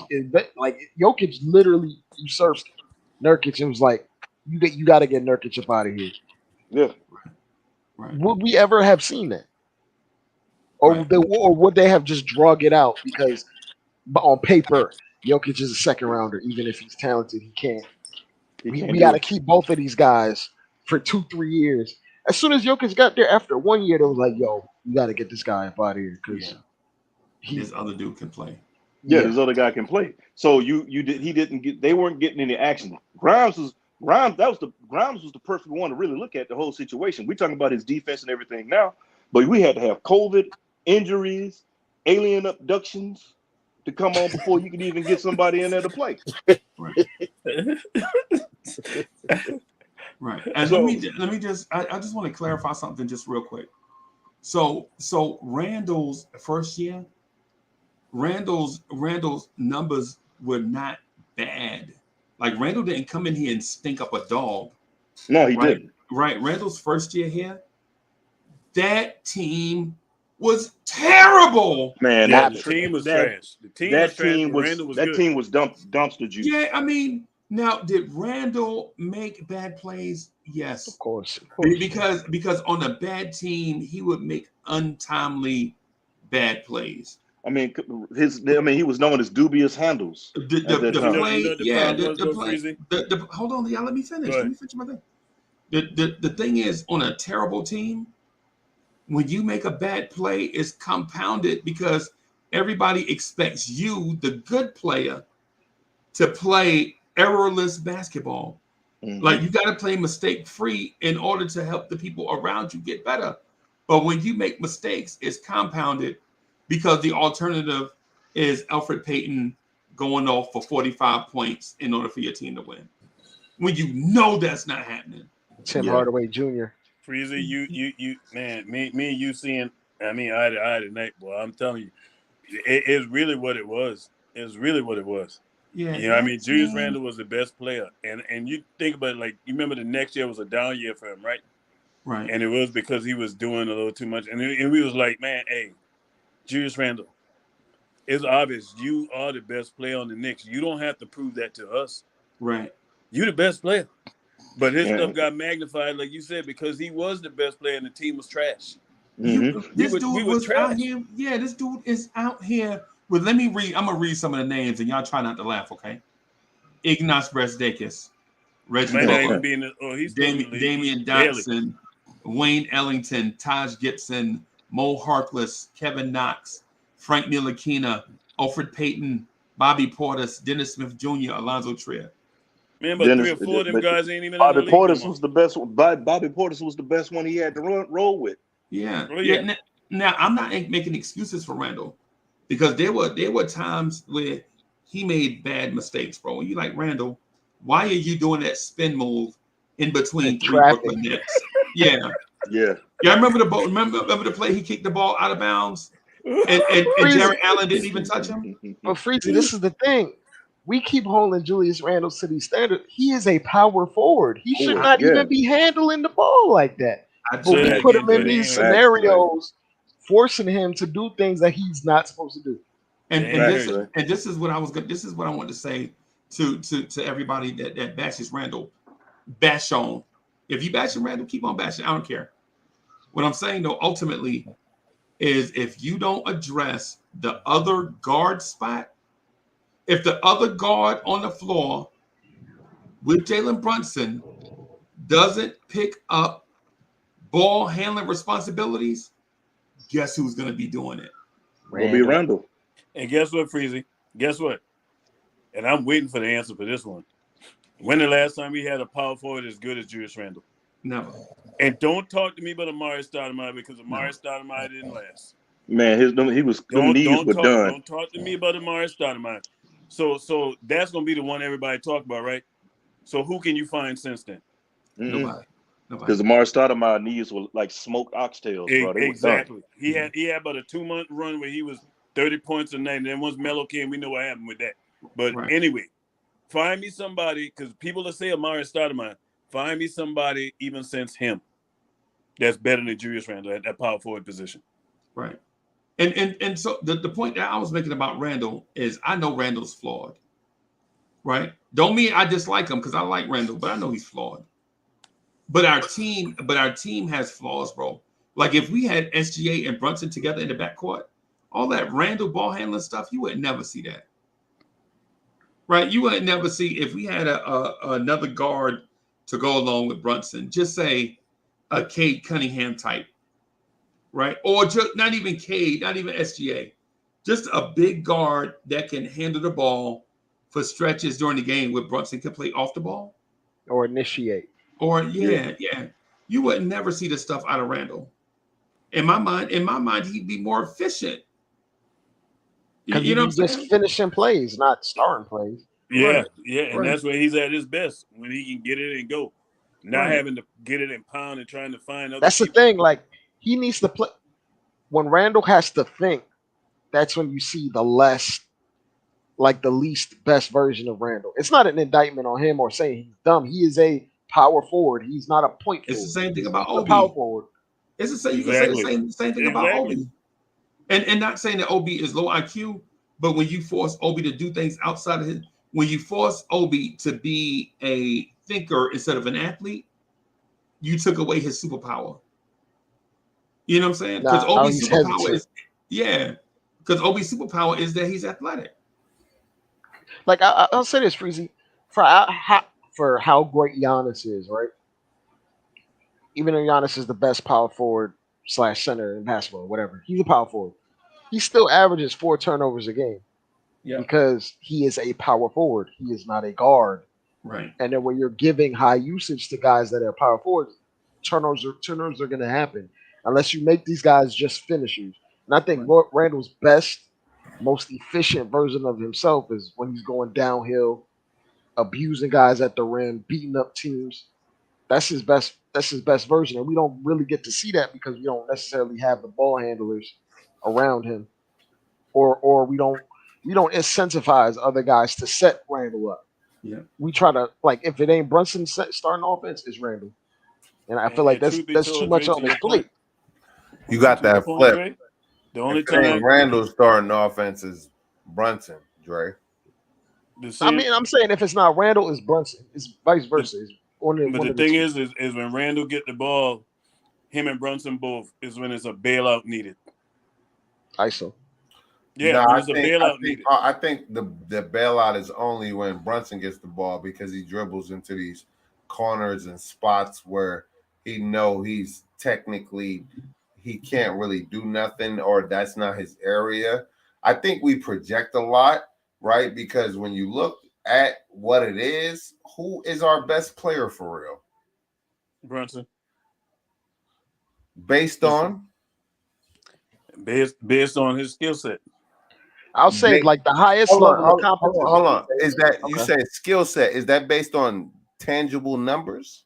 Jokic literally usurped Nurkic and was like, you got to get Nurkic up out of here. Yeah. Right. Would we ever have seen that, or would they have just drug it out because on paper Jokic is a second rounder, even if he's talented, he can't. We got to keep both of these guys for 2-3 years. As soon as Jokic got there, after 1 year, they was like, "Yo, you got to get this guy up out of here because this other dude can play." Yeah, this other guy can play. So they weren't getting any action. Grimes was the perfect one to really look at the whole situation. We're talking about his defense and everything now, but we had to have COVID, injuries, alien abductions to come on before you could even get somebody in there to play. Right. And So- let me just I just want to clarify something just real quick. So Randall's first year, Randall's numbers were not bad. Like Randall didn't come in here and stink up a dog. No, he didn't. Right. Randall's first year here, that team was terrible. Man, Yeah, the team was trash. The team was trash, but Randall was good. team was dumpster juice. Yeah, I mean, now did Randall make bad plays? Yes, of course. Because on a bad team, he would make untimely bad plays. I mean, he was known as dubious handles. Hold on, y'all. Let me finish. Let me finish my thing. The thing is, on a terrible team, when you make a bad play, it's compounded because everybody expects you, the good player, to play errorless basketball. Mm-hmm. Like you got to play mistake free in order to help the people around you get better. But when you make mistakes, it's compounded because the alternative is Elfrid Payton going off for 45 points in order for your team to win. When you know that's not happening. Tim Hardaway Jr. Freezy, you man, me and you seeing, I mean, eye to night, boy. I'm telling you, it's really what it was. It's really what it was. Yeah, you know, I mean, Julius Randle was the best player, and you think about it, like you remember the next year was a down year for him, right? Right. And it was because he was doing a little too much, and we was like, man, hey, Julius Randle, it's obvious you are the best player on the Knicks. You don't have to prove that to us. Right. You the best player. But his stuff got magnified, like you said, because he was the best player and the team was trash. This dude was out here. Yeah, this dude is out here. Well, let me read. I'm gonna read some of the names, and y'all try not to laugh, okay? Ignaz Brezdeikis, Reggie Miller, Damian Dotson, Wayne Ellington, Taj Gibson, Mo Harkless, Kevin Knox, Frank Ntilikina, Elfrid Payton, Bobby Portis, Dennis Smith Jr., Alonzo Trier. Man, but 3 or 4 of them guys ain't even Bobby in the league Portis was the best one. Bobby Portis was the best one he had to roll with. Yeah. Oh, yeah. Now I'm not making excuses for Randall because there were times where he made bad mistakes, bro. You like Randall, why are you doing that spin move in between 3 Brooklyn Nets? Yeah. Yeah. Yeah, I remember the play he kicked the ball out of bounds and Jarrett Allen didn't even touch him. But Freezy, this is the thing. We keep holding Julius Randle to the standard. He is a power forward. He should not even be handling the ball like that. But we put him in these scenarios, forcing him to do things that he's not supposed to do. And this is what I was. This is what I want to say to everybody that bashes Randall. Bash on. If you bash Randall, keep on bashing. I don't care. What I'm saying though, ultimately, is if you don't address the other guard spot, if the other guard on the floor with Jalen Brunson doesn't pick up ball handling responsibilities, guess who's going to be doing it? Will be Randall. And guess what, Freezy? Guess what? And I'm waiting for the answer for this one. When the last time we had a power forward as good as Julius Randle? Never. And don't talk to me about Amari Stoudemire because Amari Stoudemire didn't last. Man, them knees were done. Don't talk to me about Amari Stoudemire. So that's gonna be the one everybody talk about, right? So who can you find since then? Nobody. Because Amari Stoudemire knees were like smoked oxtails, bro. They exactly. He had about a 2-month run where he was 30 points a night, and then once Melo came, we know what happened with that. But anyway, find me somebody, because people that say Amari Stoudemire, find me somebody even since him that's better than Julius Randle at that power forward position. Right. And so the point that I was making about Randall is I know Randall's flawed, right? Don't mean I dislike him because I like Randall, but I know he's flawed. But our team has flaws, bro. Like if we had SGA and Brunson together in the backcourt, all that Randall ball handling stuff, you would never see that. Right? You would never see if we had another guard to go along with Brunson, just say a Cade Cunningham type, right? Or just not even Cade, not even SGA, just a big guard that can handle the ball for stretches during the game where Brunson can play off the ball. Or initiate. Or yeah. You would never see the stuff out of Randall. In my mind, he'd be more efficient. You know what I'm just saying? finishing plays, not starting plays. Yeah, and that's where he's at his best when he can get it and go, not having to get it and pound and trying to find other. That's the thing. Like he needs to play. When Randall has to think, that's when you see the least best version of Randall. It's not an indictment on him or saying he's dumb. He is a power forward. He's not a point forward. It's the same thing about He's Obi. a power forward. It's the same. You can say the same thing about Obi. And not saying that Obi is low IQ, but when you force Obi to do things outside of his, when you force Obi to be a thinker instead of an athlete, you took away his superpower. You know what I'm saying? Because Obi's superpower is that he's athletic. Like I'll say this, Freezy, for how great Giannis is, right? Even though Giannis is the best power forward / center in basketball, whatever, he's a power forward. He still averages 4 turnovers a game. Yeah. Because he is a power forward. He is not a guard. Right. And then when you're giving high usage to guys that are power forwards, turnovers are going to happen unless you make these guys just finishers. And I think Randall's best, most efficient version of himself is when he's going downhill, abusing guys at the rim, beating up teams. That's his best version. And we don't really get to see that because we don't necessarily have the ball handlers around him. Or we don't incentivize other guys to set Randall up. Yeah. We try to, like, if it ain't Brunson starting offense, it's Randall. And I feel like that's too much on his plate. You got that flip. The only time Randall starting offense is Brunson, Dre. I'm saying if it's not Randall, it's Brunson. It's vice versa. But the thing is when Randall get the ball, him and Brunson both is when it's a bailout needed. ISO. Yeah, I think the bailout is only when Brunson gets the ball because he dribbles into these corners and spots where he can't really do nothing or that's not his area. I think we project a lot, right? Because when you look at what it is, who is our best player for real? Brunson. Based on his skill set. I'll say like the highest level of competition. Hold on. Is that you say skill set? Is that based on tangible numbers?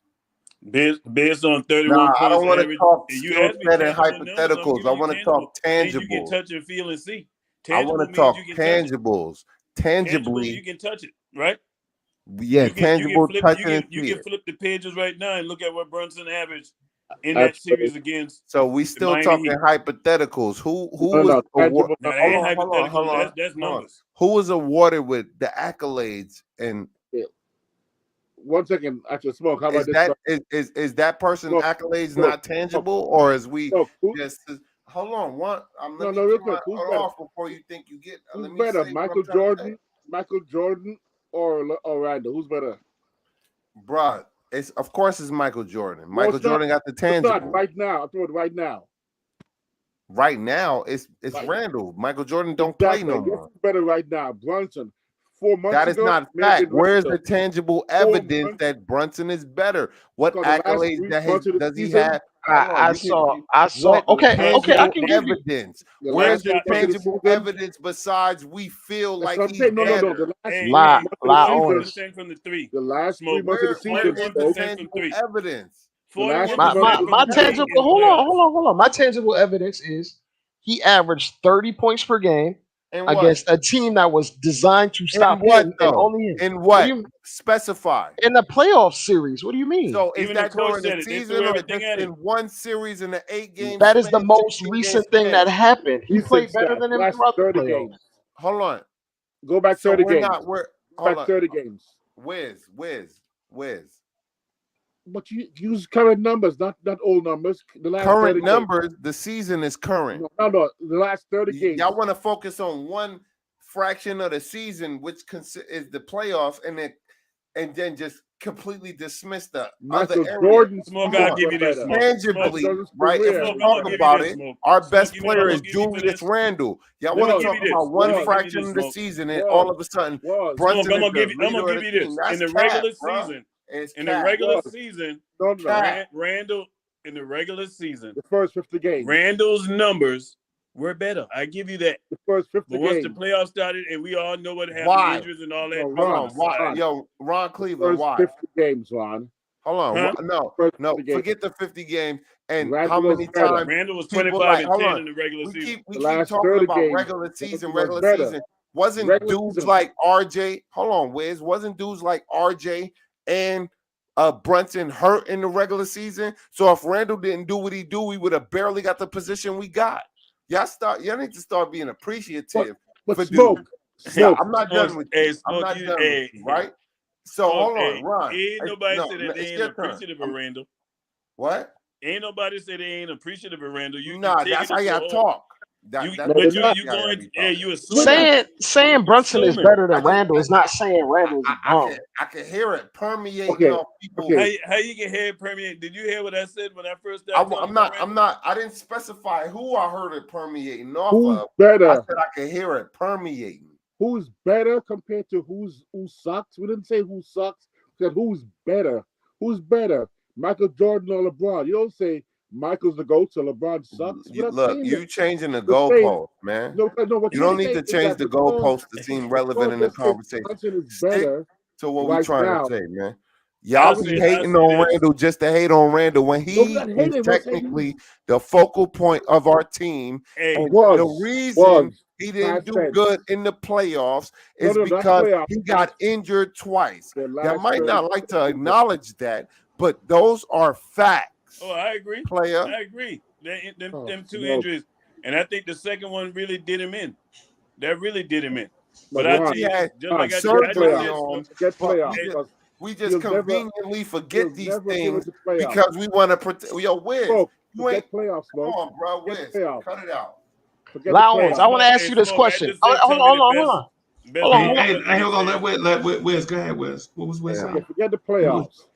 Based on 31 points. I don't want to talk skill set and hypotheticals. I want to talk tangibles. You can touch and feel and see. I want to talk tangibles. Tangibly, you can touch it, right? Yeah, tangible touching and feel. You can flip the pages right now and look at what Brunson averaged in that series against. So we still talking hypotheticals. Who was awarded? That's numbers. Who was awarded with the accolades and? 1 second, after Smoke. How about is that person accolades not tangible, or is we just? Hold on, off before you think you get. Who's better, Michael Jordan, or Randall? Who's better? Bruh, of course it's Michael Jordan. Michael Jordan got the tangible. It's not right now. I'm talking right now. Right now, it's Randall. Michael Jordan don't play no more. Better right now, Brunson. 4 months that is ago, not fact. Where's the tangible evidence that Brunson is better? What accolades does he have? I saw. Okay, I can give evidence. Where's the tangible evidence besides we feel like he's better? Lie on us. From the three. The last 3 months of the season. Where is the tangible evidence? My tangible. Hold on. My tangible evidence is he averaged 30 points per game against a team that was designed to stop what, him and though? only him. In What what? do you Specify. in a playoff series? What do you mean? So is Even the that coach during the said it. They season threw or everything just at in him. one series in the 8-game That is the span, most 16-game recent thing span? that happened. He Recent played better stats, than him last throughout the 30 playoffs. games. Hold on. Go back So 30 we're games. not. We're Go hold back on. 30 games. Wiz. But you use current numbers, not old numbers. The last 30 Current games. numbers. The season is current. No. The last 30 games. Y'all want to focus on one fraction of the season, which is the playoffs, and then just completely dismiss the Michael other area. Jordan's Smoke, I'll give you this, better. Smoke. Tangibly, Jordan's right? career. If Smoke, we I'm talk gonna give about you this, it, Smoke. our Smoke, best you know what player I'm is gonna give you for Julius this? Randle. Y'all Let me want to give talk you about this. one Let me give you fraction this, of the Smoke. season, and Was. all of a sudden, Was. Brunson Smoke, I'm is gonna the give leader you of the this. team. That's In the cap, regular bro. season, It's in the cap. regular Was. season, No. Cap. Randall, in the regular season, The first 50 games. Randall's numbers were better. I give you that. The first 50 But once the games. playoffs started, and we all know what happened, Why? injuries and all that. No, Hold Ron, on. Why? Ron. Yo, Ron Cleveland, First why? 50 games, Ron. Hold on. Huh? No. First 50 games. Forget the 50 games and Randall how was many better. times Randall was people 25 and hold 10 on. in the regular We season. keep The last talking 30 about games, regular season. was better. Wasn't Regular dudes season. like RJ? Hold on, Wiz. Wasn't dudes like RJ and Brunson hurt in the regular season? So if Randall didn't do what he do, we would have barely got the position we got. Y'all need to start being appreciative But for Smoke. dudes. Smoke. I'm not done with Hey, you. I'm Smoke, not you, done hey, with you, right? So Smoke, hold hey, on, Ron. ain't nobody No, said that they it's ain't your turn. appreciative of Randall. What? Ain't nobody said they ain't appreciative of Randall. You Nah, take that's it how as a y'all whole. talk. No, But they're not. you going, be yeah, talking. you assuming. Saying Brunson is Assuming. better than Randall is not saying Randall is a bum. I can hear it permeating Okay, off people. okay. How you can hear it permeate? Did you hear what I said when I first started talking I'm about not. Randall? I didn't specify who I heard it permeating off Who's of. I better? said I could hear it permeating. Who's better compared to who sucks? We didn't say who sucks. We said who's better. Who's better? Michael Jordan or LeBron? You don't say Michael's the GOAT, so LeBron sucks. We're not Look, saying you that. changing the We're saying- goalpost, man. No, what You you're don't need saying to is change that the LeBron- goalpost to seem relevant in the just said conversation. Brunson is Stick better to what we're right trying now. to say, man. Y'all be hating on Randall just to hate on Randall when he we're not is hating, we're saying technically the focal point of our team. Hey, And Was, the reason was, he didn't past do tense. good in the playoffs is No, not because playoffs. he got injured twice. The Y'all last might 30 not like to acknowledge that, but those are facts. Oh, I agree. Player. I agree. Them two Smoke. injuries, and I think the second one really did him in. That really did him in. But But I Ron, tell you, had just like I just surgery said, on, Get but playoffs. Hey, because we just you'll never- conveniently you'll forget these never give things it to playoffs. because we want to protect. Yo, Wiz, Smoke, you ain't. forget playoffs, Come Smoke. on, bro, Forget Wiz, playoffs. cut it out. Forget Lowndes, the I want to playoffs. ask you this Smoke, question. I just said Hold on. Hey, hold on. Let Wiz go ahead, Wiz. What was Wiz Yeah. saying? Okay, forget the playoffs.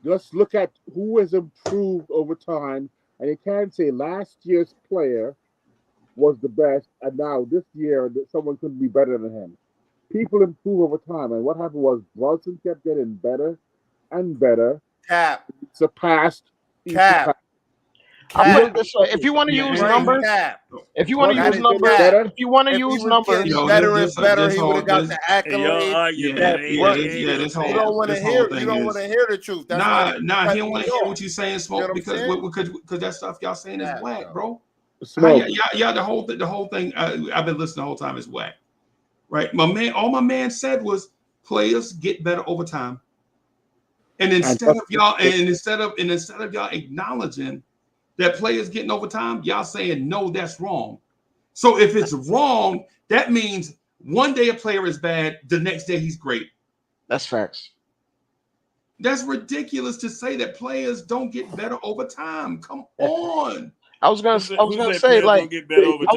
Let's look at who has improved over time. And you can't say last year's player was the best, and now this year someone couldn't be better than him. People improve over time, and what happened was Brunson kept getting better and better. Cap. Surpassed. Cap. I put it this way: if you want to Yeah, use and- numbers, Cap. if you want to That use is numbers, better. if you want to If he use was numbers, getting Yo, better this- and better, this he whole- would have got this- the Hey, y'all accolades. argue, Yeah, man. What? this You don't want to this hear. whole thing You don't is- want to hear the truth. That's why Nah, he don't want to hear what you're saying, You Smoke, know what I'm because saying? because that stuff y'all saying is Yeah, whack, yo. bro. Smoke. Yeah, the whole thing. I've been listening the whole time is whack, right? All my man said was players get better over time, and instead of y'all acknowledging that players getting over time, y'all saying no, that's wrong. So if it's wrong, that means one day a player is bad, the next day he's great. that's facts. That's ridiculous to say that players don't get better over time. Come on. I was gonna say like get better over I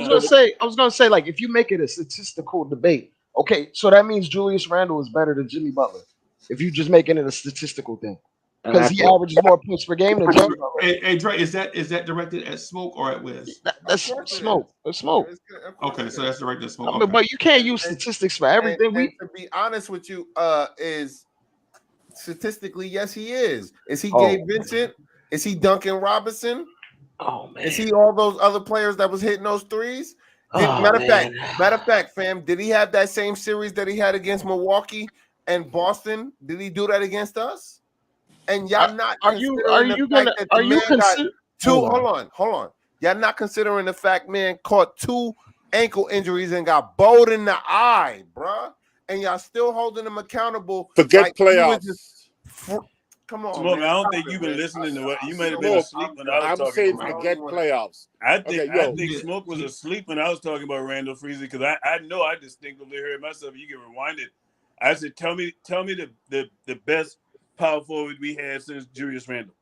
was gonna say like if you make it a statistical debate, okay, so that means Julius Randle is better than Jimmy Butler. If you just making it a statistical thing, because he averages more points per game than Jimmy Butler. Hey, Dre, is that directed at Smoke or at Wiz? That's Smoke. It's Smoke. Okay, so that's directed at Smoke. I mean, Okay. but you can't use statistics for everything. And to be honest with you, is statistically, yes, he is. Is he Oh. Gabe Vincent? Is he Duncan Robinson? Oh man. Is he all those other players that was hitting those threes? Oh, Matter man. of fact, fam, did he have that same series that he had against Milwaukee and Boston? Did he do that against us? And y'all not Are you Hold on. Y'all not considering the fact man caught 2 ankle injuries and got bowed in the eye, bruh. And y'all still holding him accountable. Forget like he was playoffs. just come on, Smoke, man. I don't Stop think it, you've been man. listening to what you might have Smoke, been asleep I'm when I was I'm talking saying about forget Randall. playoffs. I think Okay, yo. Smoke was asleep when I was talking about Randall Freezy because I know I distinctly heard myself. You can rewind it. I said, tell me the best power forward we had since Julius Randle.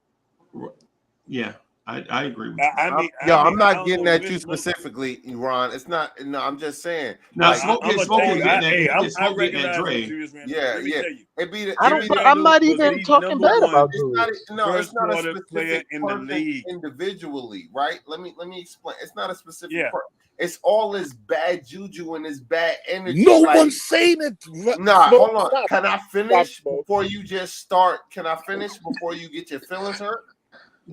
Yeah, I agree with you. I'm not I getting don't know at where you Smoke- specifically, Ron. It's not. No, I'm just saying. Now, like, Smoke I'm is gonna tell you, getting at I Smoke getting at recognize Dre. Julius Randle. yeah, Let me yeah. tell you. It be the, Julius it be the, I'm not was even the talking number bad one about it's not. Julius. No, it's first not a quarter player specific in the person league. individually, right? Let me explain. It's not a specific. Yeah. It's all this bad juju and this bad energy. No like, one's saying it. Nah, Smoke, hold on. stop. Can I finish Smoke. before you just start? Can I finish before you get your feelings hurt?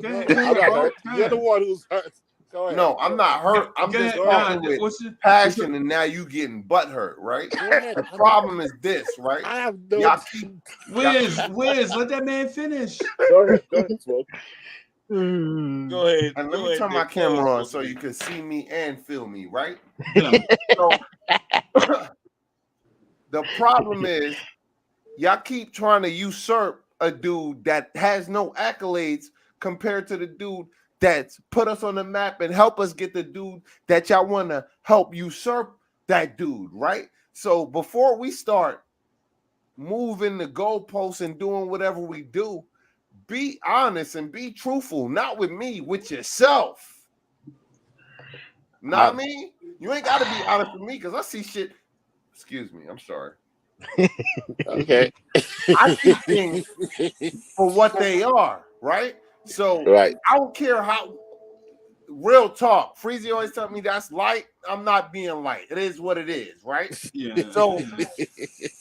Go No, ahead, I'm not bro. hurt. Go You're the ahead. one who's hurt. Go ahead. No, I'm not hurt. I'm Go just ahead. talking Nah, with what's the- passion, and now you getting butt hurt, right? Go ahead. The problem is this, right? I have no. Y'all keep Wiz, let that man finish. Go ahead, Smoke. Go ahead. and let Go me ahead, turn my Dick. camera on so you can see me and feel me, right? Yeah. So the problem is y'all keep trying to usurp a dude that has no accolades compared to the dude that's put us on the map and help us get the dude that y'all want to help usurp that dude, right? So before we start moving the goalposts and doing whatever we do, be honest and be truthful, not with me, with yourself. Not me. You ain't got to be honest with me because I see shit. Excuse me, I'm sorry. Okay. I see things for what they are, right? So Right. I don't care how real talk. Freezy always tell me that's light. I'm not being light. It is what it is, right? Yeah. So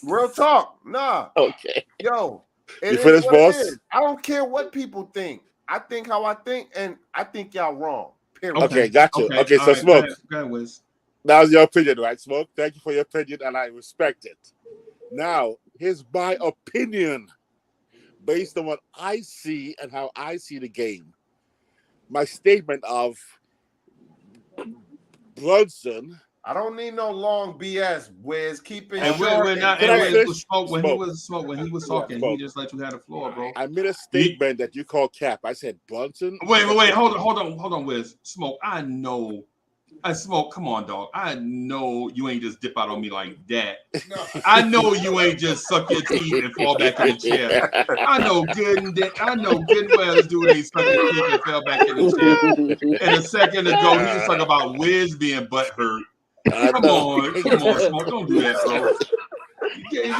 real talk. Nah. Okay. Yo, it You is finished, what boss? it is. I don't care what people think. I think how I think, and I think y'all wrong. Period. Okay, got you. Okay, so all right, Smoke. Go ahead, Wiz. That was your opinion, right, Smoke? Thank you for your opinion, and I respect it. Now, here's my opinion based on what I see and how I see the game. My statement of Brunson. I don't need no long BS, Wiz. Keep it And short. we're not. Can And I Wiz finish? was smoke when Smoke. he was Yeah, talking. Smoke. He just let you have the floor, bro. I made a statement that you call cap. I said Brunson. Wait. Hold on, Wiz. Smoke. I know. Smoke. Come on, dog. I know you ain't just dip out on me like that. No. I know you ain't just suck your teeth and fall back in the chair. I know good and well this dude ain't suck his teeth and fell back in the chair. And a second ago, he was talking about Wiz being butthurt. Come on, Smoke. Don't do that, bro.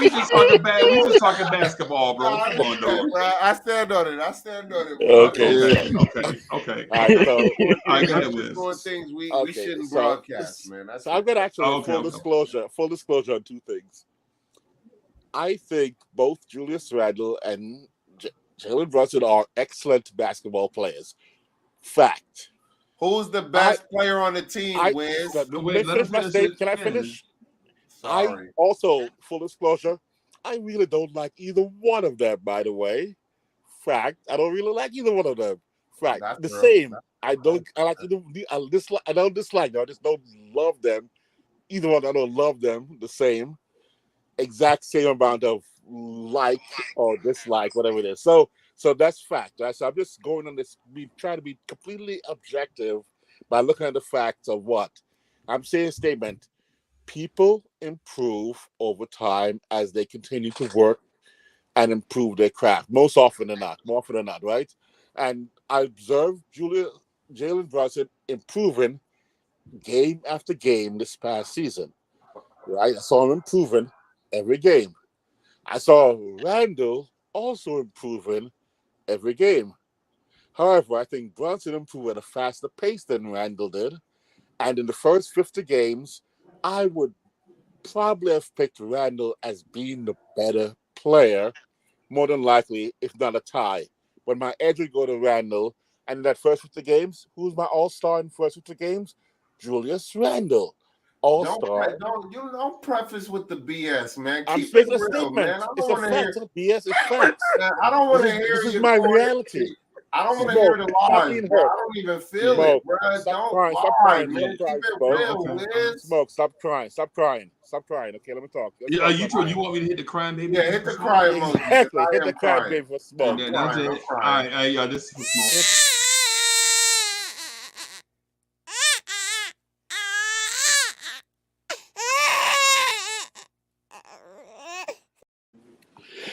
We just talking basketball, bro. Come on, dog. I stand on it. Okay. Okay. All right, so I got it, Wiz. Doing things we Okay, shouldn't so- broadcast, man. That's So I'm gonna actually Okay, full okay. disclosure on two things. I think both Julius Randle and Jalen Brunson are excellent basketball players. Fact. Who's the best player on the team, Wiz? Let me Wait, let finish him my finish statement. it. Can I Yeah. finish? Sorry. I also, full disclosure, I really don't like either one of them, by the way. Fact. I don't really like either one of them. Fact. That's the true. same. I like either. I don't dislike them. I just don't love them. Either one, I don't love them the same. Exact same amount of like or dislike, whatever it is. So that's fact. Right? So I'm just going on this, trying to be completely objective by looking at the facts of what I'm saying. Statement: people improve over time as they continue to work and improve their craft. More often than not, right? And I observed Jalen Brunson improving game after game this past season. Right, I saw him improving every game. I saw Randall also improving every game. However, I think Brunson improved at a faster pace than Randall did. And in the first 50 games, I would probably have picked Randall as being the better player, more than likely, if not a tie. But my edge would go to Randall. And in that first 50 games, who's my all-star in the first 50 games? Julius Randle. All-star. Don't preface with the BS, man. I'm Keep making it a real, statement. man. I It's don't a want to hear. fact. It's BS. It's facts. I don't want to hear. This is my reality. I don't want to Smoke, hear the stop lies, being bro. hurt. I don't even feel Smoke, it, bro. stop Don't crying, stop lie, crying, man. don't cry, Keep it Smoke. real, Okay. Wiz. Smoke, stop crying, stop crying, stop crying. Okay, let me talk. Let's Yeah, talk you about true? it. You want me to hit the crying baby? Yeah, hit the cry emoji. 'Cause Exactly, I hit the am crying crying. baby for And Smoke. then I'm that's crying. it. I'm All crying. right, yeah, this is for Smoke.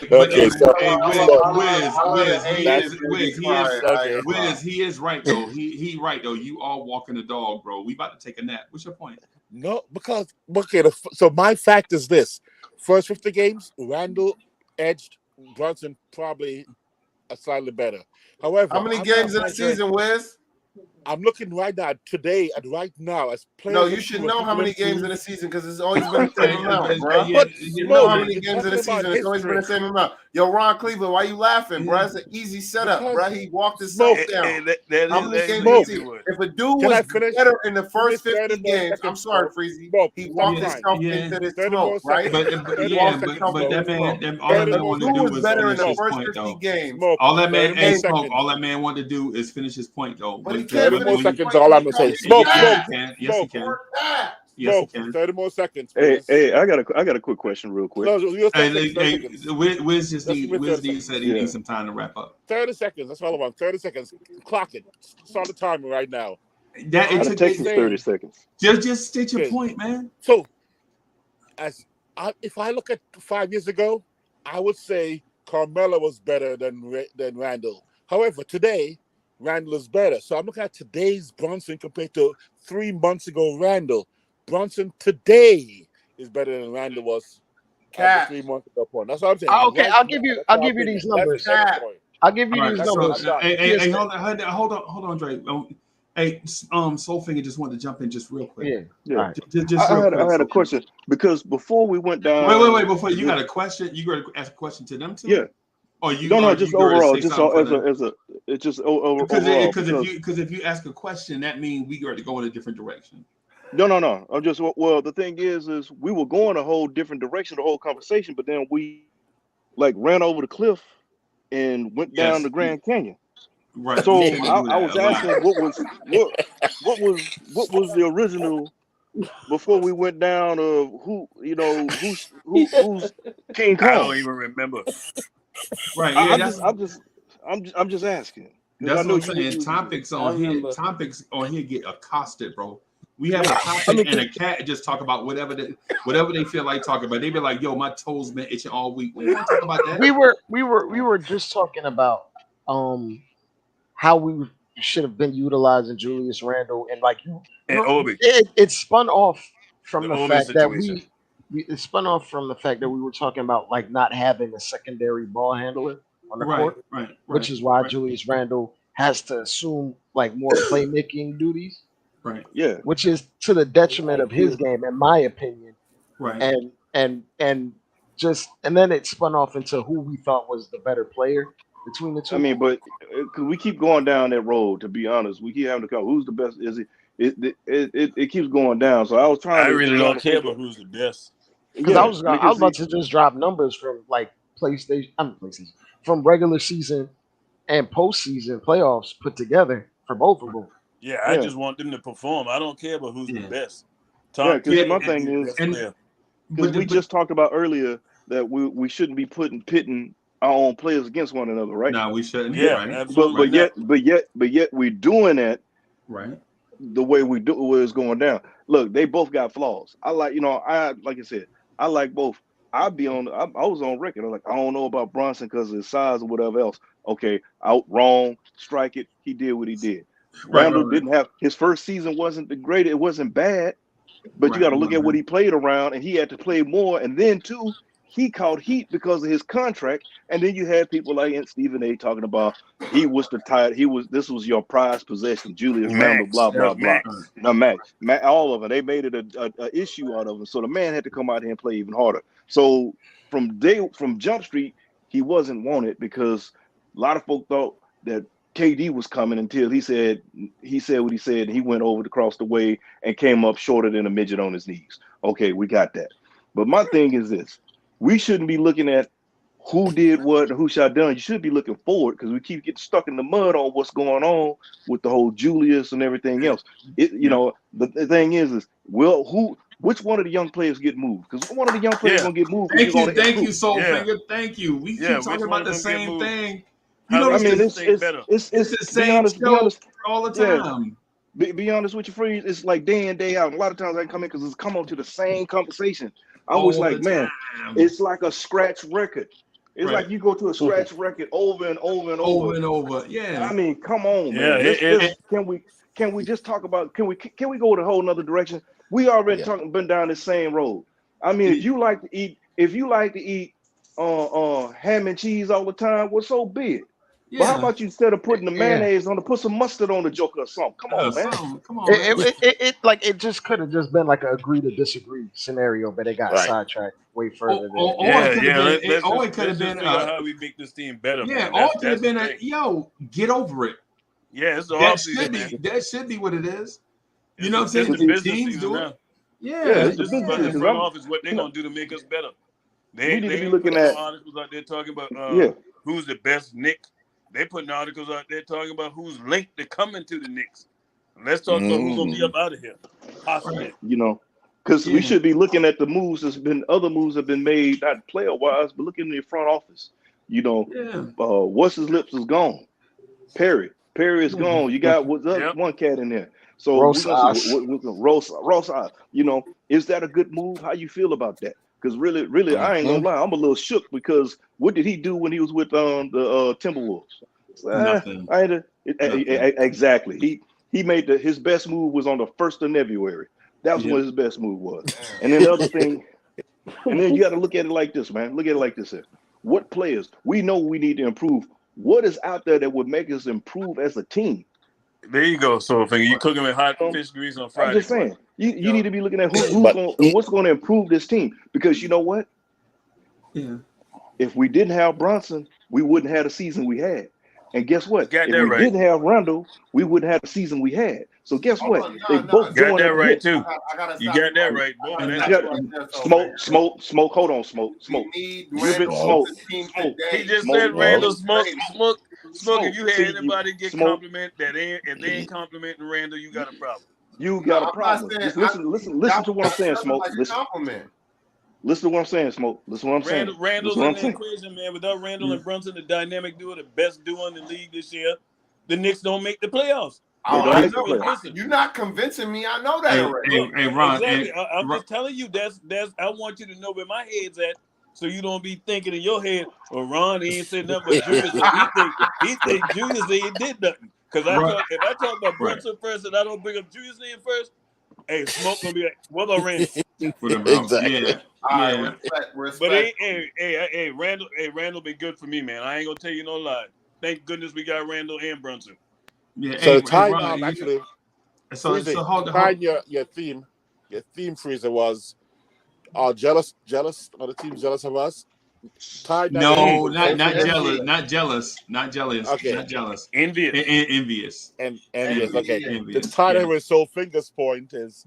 But Okay, so hey, Wiz, he that's is Wiz, he is okay. Wiz, he is right though. He right though. You are walking the dog, bro. We about to take a nap. What's your point? No, because okay. So my fact is this: first 50 games, Randall edged Brunson probably a slightly better. However, How many games in the season, Wiz? I'm looking right now today and right now as players. No, you should improve, know how many people games in improve. the season because it's always been the same amount, bro. Yeah, But You know how Smoke, many you're games in the talking about season? It's always been the history. same amount. Yo, Ron Cleveland, why you laughing, bro? It's an easy setup, Because bro. He walked himself Smoke. down. That How many is games in an the Smoke. easy season? one. If a dude Can was I finish? better in the Give me first 30 50 more games, I'm seconds, sorry, Smoke. Freezy, Smoke, he stop walked crying. himself yeah. into this 30 more smoke, right? seconds. But 30 He more yeah, walked the seconds, but company Smoke. that in man, smoke. all that If a man Smoke. wanted to dude do was was better in finish the his first point 50 though. games, Smoke. All that man, 30 hey, more Smoke, seconds. all that man wanted to do is finish his point though. but he When, can't 30 finish more his when you, seconds, point all because I'm he gonna say. talking Smoke, yes, smoke, he cat. can. Yes, he smoke, can. Poor cat. Yes, he smoke. can. 30 more seconds, Hey, please. hey, I got a quick question, real quick. No, real 30 And seconds, 30 seconds. Wiz just Just give me 30 Wiz said seconds. he Yeah. needs some time to wrap up. 30 seconds. That's all I want. 30 seconds. Clock it. Start the timer right now. That it It I'm took takes me 30 saying, seconds. just state your okay, point, man. so if I look at 5 years ago, I would say Carmelo was better than Randall. However, today, Randall is better. So I'm looking at today's Brunson compared to 3 months ago Randall. Brunson today is better than Randall was at the Cat. 3 months ago point. That's what I'm saying. Okay, Right I'll now, give you that's I'll my give you opinion. these That's numbers. the Cat. point. I'll give you All these right, That's so I'm numbers. done. hey, hold on, Dre. Hey, Soulfinger just wanted to jump in just real quick. Yeah. Yeah. All right. Just real quick. I had a Soulfinger. question because before we went down. Wait. Before you got a question, you got to ask a question to them too. Yeah. Or you No, are just you going to overall, say just something for as them? it's just overall Because if you ask a question, that means we got to go in a different direction. No. I'm just the thing is we were going a whole different direction, the whole conversation, but then we like ran over the cliff and went down Yes, the Grand Canyon. right. So We tend to do I that was a lot. asking what was the original before we went down of who's King I don't Kong. even remember. Right. Yeah. I'm just asking because I That's what know I'm you. saying. Topics I on remember. here get accosted, bro. We have a Yeah. topic and a cat just talk about whatever they feel like talking about. They be like, "Yo, my toes been itching all week." We don't talk about that. We were just talking about how we should have been utilizing Julius Randle and like And Obi, it spun off from the the Obi fact that situation. it spun off from the fact that we were talking about like not having a secondary ball handler on the Right. court, Right. which Right. is why Right. Julius Randle has to assume like more playmaking duties, Right. Yeah. which is to the detriment of his game, in my opinion. Right. And and then it spun off into who we thought was the better player between the I two. mean, but because we keep going down that road, to be honest, we keep having to come. Who's the best? Is it keeps going down. So I was I trying really don't to care figure. about who's the best. Because I Yeah, was because about to just drop numbers from like PlayStation, from regular season and postseason playoffs put together for both of them. Yeah, I yeah, just want them to perform. I don't care about who's the Yeah. best. yeah. Tom Because Yeah. my Thibodeau thing is the is best And player. because but we just talked about earlier that we shouldn't be pitting our own players against one another, right? no, we shouldn't. Yeah, Right. absolutely Right. But yet we're doing that Right. the way we do where it's going down. Look, they both got flaws. I like I said, I like both. I was on record. I was like, I don't know about Bronson because of his size or whatever else. Okay, out wrong, strike it. He did what he did. Right. Randall didn't have his first season wasn't the great. It wasn't bad, but you Right. got to look at what he played around, and he had to play more. And then too, he caught heat because of his contract. And then you had people like Stephen A. talking about he was the title. This was your prized possession, Julius Randle, Max. blah That was blah blah. Max. No, Max, all of it. They made it a issue out of him. So the man had to come out here and play even harder. So from Jump Street, he wasn't wanted because a lot of folk thought that KD was coming until he said what he said. And he went over across the way and came up shorter than a midget on his knees. Okay, we got that. But my thing is this: we shouldn't be looking at who did what and who shot done. You should be looking forward because we keep getting stuck in the mud on what's going on with the whole Julius and everything else. You know, the thing is which one of the young players get moved? Because one of the young players gonna get moved. Thank you, Soulfinger. Thank you. We keep talking about the same thing. You know, I mean, it's the same show all the time. Be honest with you, Freeze. It's like day in, day out. And a lot of times I come in because it's come on to the same conversation. I was like, man, it's like a scratch record. It's like you go to a scratch record over and over and over. Yeah. I mean, come on, man. Can we just talk about? Can we go in a whole nother direction? We already been down the same road. I mean, if you like to eat ham and cheese all the time, well, so be it. Yeah. But how about you, instead of putting the mayonnaise on, put some mustard on the joker or something? Come on, man. Come on. It just could have just been like an agree to disagree scenario, but they got sidetracked way further. It could have been how we make this team better. Yeah, man. all it could have been get over it. Yeah, it's that should be what it is. You know what I'm saying? The teams do it. Yeah, this is about the front office, what they're gonna do to make us better. They need to be looking at articles out there talking about who's the best Knick. They putting articles out there talking about who's linked to coming to the Knicks. Let's talk about who's gonna be up out of here. Possibly. You know, because we should be looking at the moves. Other moves have been made, not player wise, but looking in the front office. You know, what's his lips is gone. Perry is gone. You got one cat in there. So Rosas, you know, is that a good move? How you feel about that? Because really, I ain't gonna lie, I'm a little shook because what did he do when he was with the Timberwolves? Nothing. Exactly. He made his best move was on the 1st of February. That was what his best move was. And then the other thing, and then you got to look at it like this, man. Look at it like this here. What players we know we need to improve? What is out there that would make us improve as a team? There you go. So you cooking with hot fish grease on Friday. I'm just saying, you need to be looking at what's going to improve this team. Because you know what? Yeah. If we didn't have Brunson, we wouldn't have the season we had. And guess what? If we didn't have Randall, we wouldn't have the season we had. So guess what? They both got that right too. You got that right, boy. Smoke. Hold on, smoke. He just said Randall smoke. If you had anybody get compliment if they ain't complimenting Randall, you got a problem. You got a problem. Listen to what I'm saying, Smoke. Listen to what I'm saying, Smoke. Listen to what I'm saying. Randall's in the equation, man. Without Randall and Brunson, the dynamic duo, the best duo in the league this year, the Knicks don't make the playoffs. You're not convincing me. I know that already. Hey, Ron. Exactly. I'm just telling you. That's. I want you to know where my head's at, so you don't be thinking in your head, "Well, Ron ain't said nothing but Julius." he think Julius ain't did nothing. Because if I talk about Brunson first and I don't bring up Julius name first, hey, Smoke gonna be like, "What about Randall?" Exactly. Yeah. Respect. But hey, Randall been good for me, man. I ain't gonna tell you no lie. Thank goodness we got Randall and Brunson. Yeah. So time actually. So hold your theme Freezer was jealous. Are the teams jealous of us? No, not jealous. Okay, not jealous. Envious. Envious. Okay. Envious. The tie with Soulfinger's point is,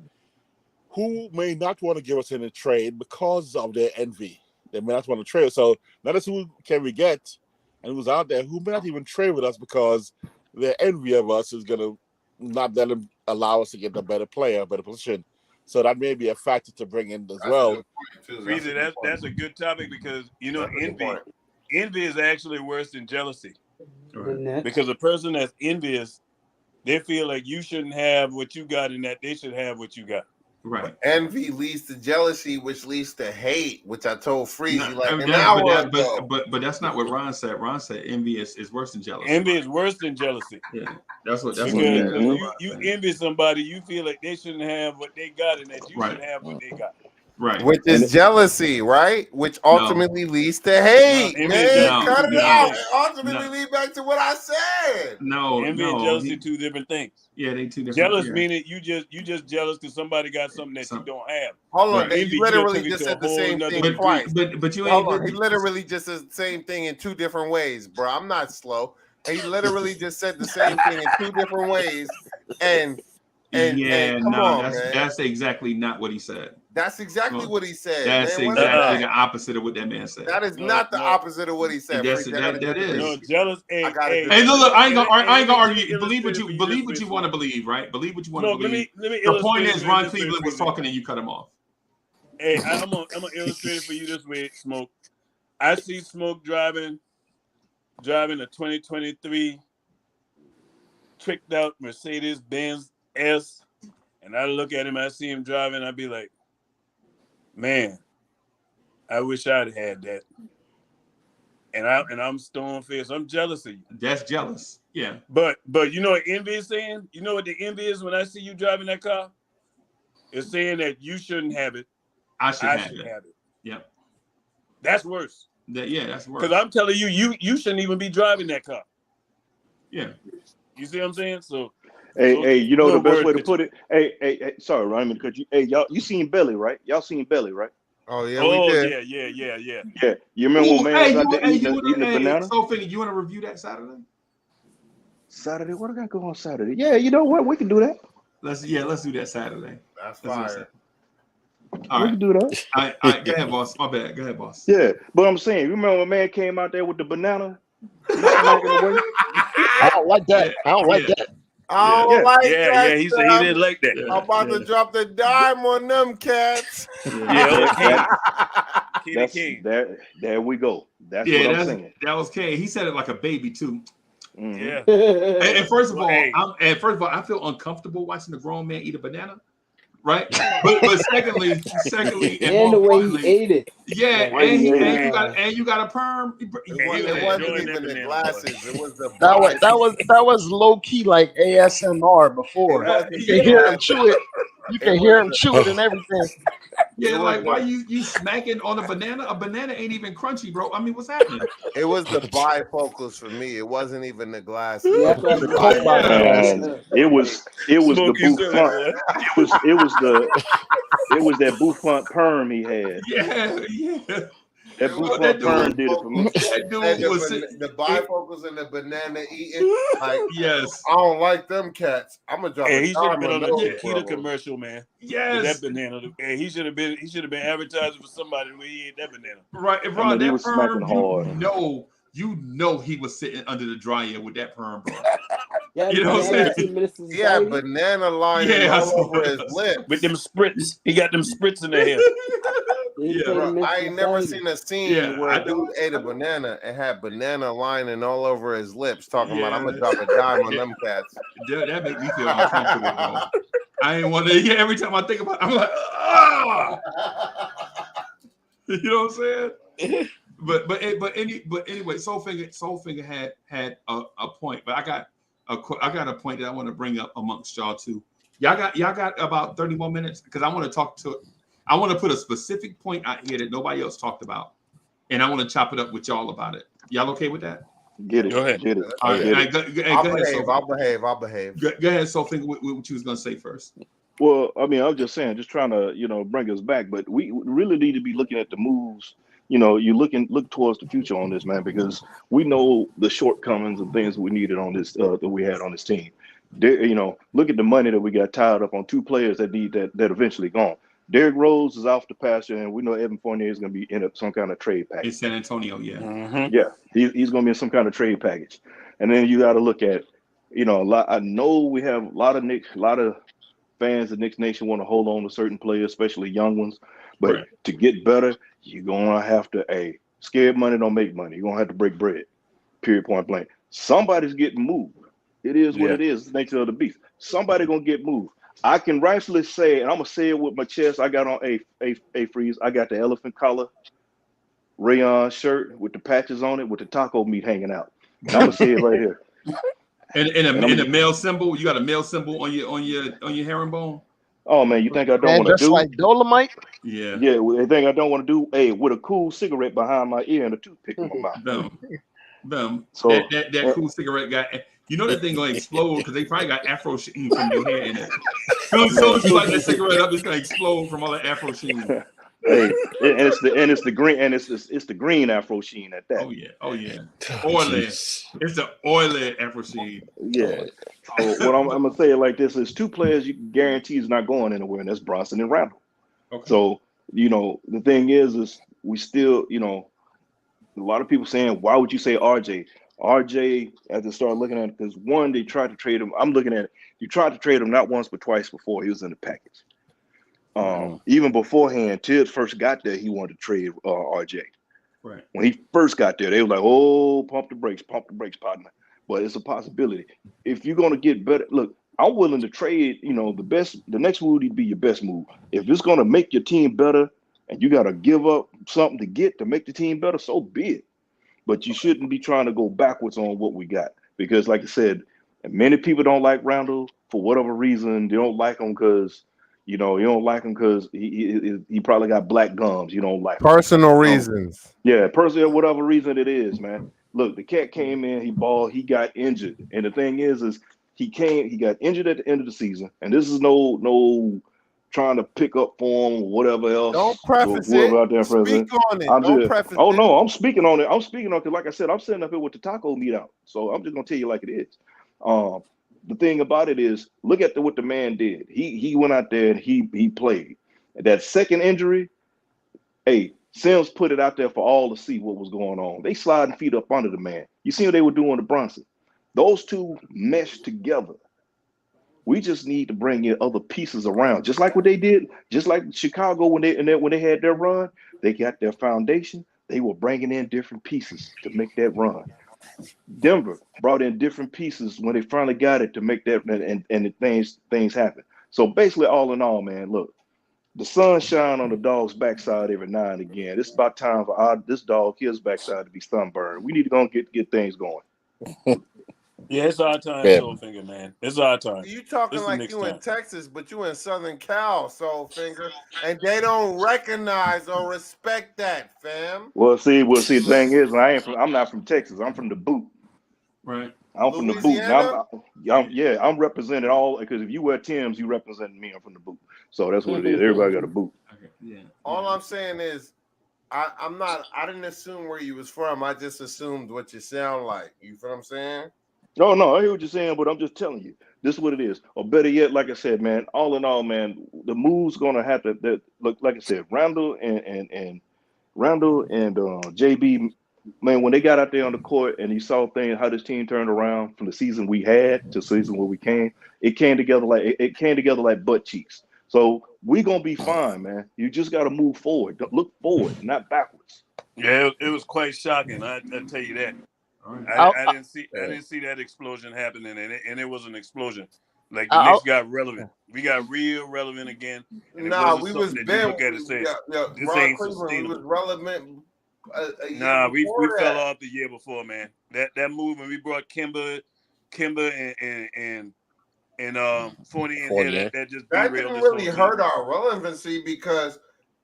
who may not want to give us in a trade because of their envy. They may not want to trade. So not as who can we get, and who's out there who may not even trade with us because their envy of us is going to not let them allow us to get a better player, a better position. So that may be a factor to bring in as well. Freezer, that's a good topic because envy is actually worse than jealousy. Right. Because a person that's envious, they feel like you shouldn't have what you got and that they should have what you got. Right. Envy leads to jealousy, which leads to hate, which I told Freezy but that's not what Ron said. Ron said envy is worse than jealousy. Envy is worse than jealousy. Yeah, that's what you envy somebody, you feel like they shouldn't have what they got and that you should have what they got. Right. Which is jealousy, right? Which ultimately leads to hate. Cut it out. It ultimately leads back to what I said. Envy and jealousy, two different things. Yeah, they two different. Jealous meaning you just jealous because somebody got something that you don't have. Hold on, you literally just said the same thing twice. But you ain't. He literally just said the same thing in two different ways, bro. I'm not slow. He literally just said the same thing in two different ways, and And come on, that's man. that's exactly not what he said. That's exactly what he said. That's man. exactly the opposite of what that man said. That is not the opposite of what he said. That is. No, jealous. Hey, look, I ain't gonna argue. Let Believe what you want to believe, right? Believe what you want to believe. Let me the point is, Ron Cleveland was talking and you cut him off. Hey, I'm gonna illustrate it for you this way, Smoke. I see Smoke driving a 2023 tricked out Mercedes-Benz S, and I look at him, I see him driving, I'd be like, man, I wish I'd had that. And I'm stone faced. I'm jealous of you. That's jealous. Yeah. But you know what envy is saying? You know what the envy is when I see you driving that car? It's saying that you shouldn't have it. I should have it. Yep. That's worse. That's worse. Because I'm telling you, you shouldn't even be driving that car. Yeah. You see what I'm saying? So hey, you know the best way to put it. Hey, sorry, Ryan, because you seen Belly, right? Y'all seen Belly, right? Oh yeah, we did. Yeah. Yeah, you remember when man was out there eating the banana? So, you want to review that Saturday? Saturday? What do I got going on Saturday? Yeah, you know what? We can do that. Let's do that Saturday. That's fire. All right. We can do that. All right, go ahead, boss. My bad. Go ahead, boss. Yeah, but I'm saying, you remember when man came out there with the banana? I don't like that. I don't like that. I don't like that. Yeah, he said he didn't like that. I'm about to drop the dime on them cats. There we go. That's what I'm saying. That was K. He said it like a baby too. Mm-hmm. Yeah. And first of all, I feel uncomfortable watching a grown man eat a banana. Right, but secondly, and the way he ate it. Yeah, and you got a perm. It wasn't even the glasses. It was the that was low key like ASMR before. You can hear him chew it. You can hear him chew it and everything. Yeah, like why you smacking on a banana? A banana ain't even crunchy, bro. I mean, what's happening? It was the bifocals for me. It wasn't even the glasses. It was the bouffant. It was that bouffant perm he had. Yeah. That bouffant perm did it for me. That dude was the bifocals and the banana eating. Like, yes, I don't like them cats. I'm gonna drop. He should have been on the Chiquita commercial, man. Yes, that banana. Hey, he should have been advertising for somebody when he ate that banana. Right, Ron, he was smacking hard. You know he was sitting under the dryer with that perm, bro. You know what I'm saying? Yeah, banana line all over his lips. With them spritz. He got them spritz in the hair. I ain't never seen a scene where a dude ate a banana and had banana lining all over his lips, talking about I'm gonna drop a dime on them cats. That make me feel uncomfortable, bro. I ain't want to. Yeah, every time I think about it, I'm like, ah. You know what I'm saying? But anyway, Soulfinger had a point, but I got a point that I want to bring up amongst y'all too. Y'all got about 30 more minutes because I want to put a specific point out here that nobody else talked about, and I want to chop it up with y'all about it. Y'all okay with that? Get it. Go ahead. Get it. All right. I'll behave. Go ahead, Soulfinger. What you was gonna say first? Well, I mean, I was just saying, just trying to, bring us back, but we really need to be looking at the moves. Look towards the future on this, man, because we know the shortcomings and things we needed on this that we had on this team. Look at the money that we got tied up on two players that eventually gone. Derrick Rose is off the pasture, and we know Evan Fournier is going to be in some kind of trade package. In San Antonio, yeah. Mm-hmm. Yeah, he's going to be in some kind of trade package. And then you got to look at, I know we have a lot of fans of Knicks Nation want to hold on to certain players, especially young ones. But to get better, you're going to have to, scared money don't make money. You're going to have to break bread, period, point blank. Somebody's getting moved. It is what it is. It's the nature of the beast. Somebody going to get moved. I can rightfully say, and I'm going to say it with my chest, I got on a freeze. I got the elephant collar rayon shirt with the patches on it with the taco meat hanging out. And I'm going to say it right here. And a male symbol, you got a male symbol on your herringbone? Oh man, you think I don't want to do? Like Dolomite? Yeah. Yeah, they think I don't want to do. Hey, with a cool cigarette behind my ear and a toothpick in my mouth. Them. So that cool cigarette guy. You know that thing gonna explode because they probably got Afro sheen from your hair in it. So as you light that cigarette up, it's gonna explode from all that Afro sheen. Hey, and it's the green and it's the green Afro Sheen at that. Oh yeah. Oily. It's the oily Afro Sheen. Yeah. So what I'm gonna say it like this is two players you can guarantee is not going anywhere, and that's Bronson and Randall. Okay. So the thing is we still a lot of people saying, why would you say RJ? RJ, as I started looking at it, because one, they tried to trade him. I'm looking at it. You tried to trade him not once but twice before he was in the package. Even beforehand, Tibbs first got there, he wanted to trade RJ. Right. When he first got there, they were like, "Oh, pump the brakes, partner." But it's a possibility. If you're gonna get better, look, I'm willing to trade. The next move would be your best move. If it's gonna make your team better, and you gotta give up something to make the team better, so be it. But you shouldn't be trying to go backwards on what we got, because, like I said, many people don't like Randall for whatever reason. They don't like him because. You don't like him because he probably got black gums. You don't like him. Personal reasons. Yeah, personal, whatever reason it is, man. Look, the cat came in, he balled, he got injured. And the thing is he got injured at the end of the season. And this is no trying to pick up form or whatever else. Don't preface it. Out there Speak on it. Don't preface it. No, I'm speaking on it. I'm speaking on it because, like I said, I'm sitting up here with the taco meat out. So I'm just gonna tell you like it is. The thing about it is, look at what the man did. He went out there and he played. That second injury, hey, Sims put it out there for all to see what was going on. They sliding feet up under the man. You see what they were doing to Bronson. Those two meshed together. We just need to bring in other pieces around, just like what they did, just like Chicago when they had their run. They got their foundation. They were bringing in different pieces to make that run. Denver brought in different pieces when they finally got it to make that and things happen. So basically, all in all, man, look, the sun shine on the dog's backside every now and again. It's about time for this dog, his backside, to be sunburned. We need to go and get things going. Yeah, it's our time, Soulfinger, man. It's our time. You talking like you in Texas, but you in Southern Cal, Soulfinger, and they don't recognize or respect that, fam. Well, see, the thing is, I'm not from Texas. I'm from the boot. Right. I'm from the boot. I'm representing all, because if you wear Tim's, you representing me. I'm from the boot. So that's what it is. Everybody got a boot. Okay. Yeah. All I'm saying is, I didn't assume where you was from. I just assumed what you sound like. You feel what I'm saying? No, I hear what you're saying, but I'm just telling you, this is what it is. Or better yet, like I said, man, all in all, man, the move's gonna have to look, like I said, Randall and JB, man, when they got out there on the court and you saw things, how this team turned around from the season we had to the season where we came, it came together like butt cheeks. So we gonna be fine, man. You just gotta move forward. Look forward, not backwards. Yeah, it was quite shocking. I tell you that. I didn't see that explosion happening, and it was an explosion. Like the Knicks got relevant. We got real relevant again. We was been. This ain't sustainable. We was relevant. We fell off the year before, man. That move when we brought Kimber and Fournier in here, that just that didn't really hurt our relevancy because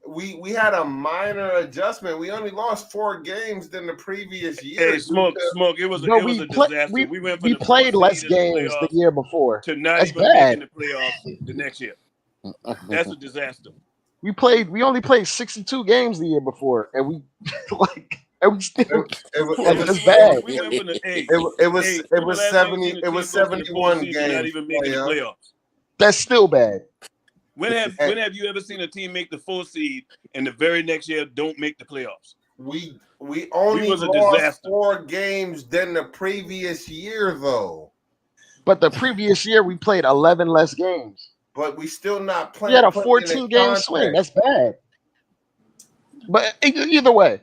we had a minor adjustment. We only lost 4 games than the previous year. Hey, smoke! It was a disaster. We played less games the year before. To not even making the playoffs the next year. That's a disaster. We only played 62 games the year before, and we still it was bad. It was 70. It was 71 games. Not even making the playoffs. That's still bad. When have you ever seen a team make the 4th seed and the very next year don't make the playoffs? We only lost 4 games than the previous year, though. But the previous year we played 11 less games. But we still not playing. We had a 14-game swing. That's bad. But either way.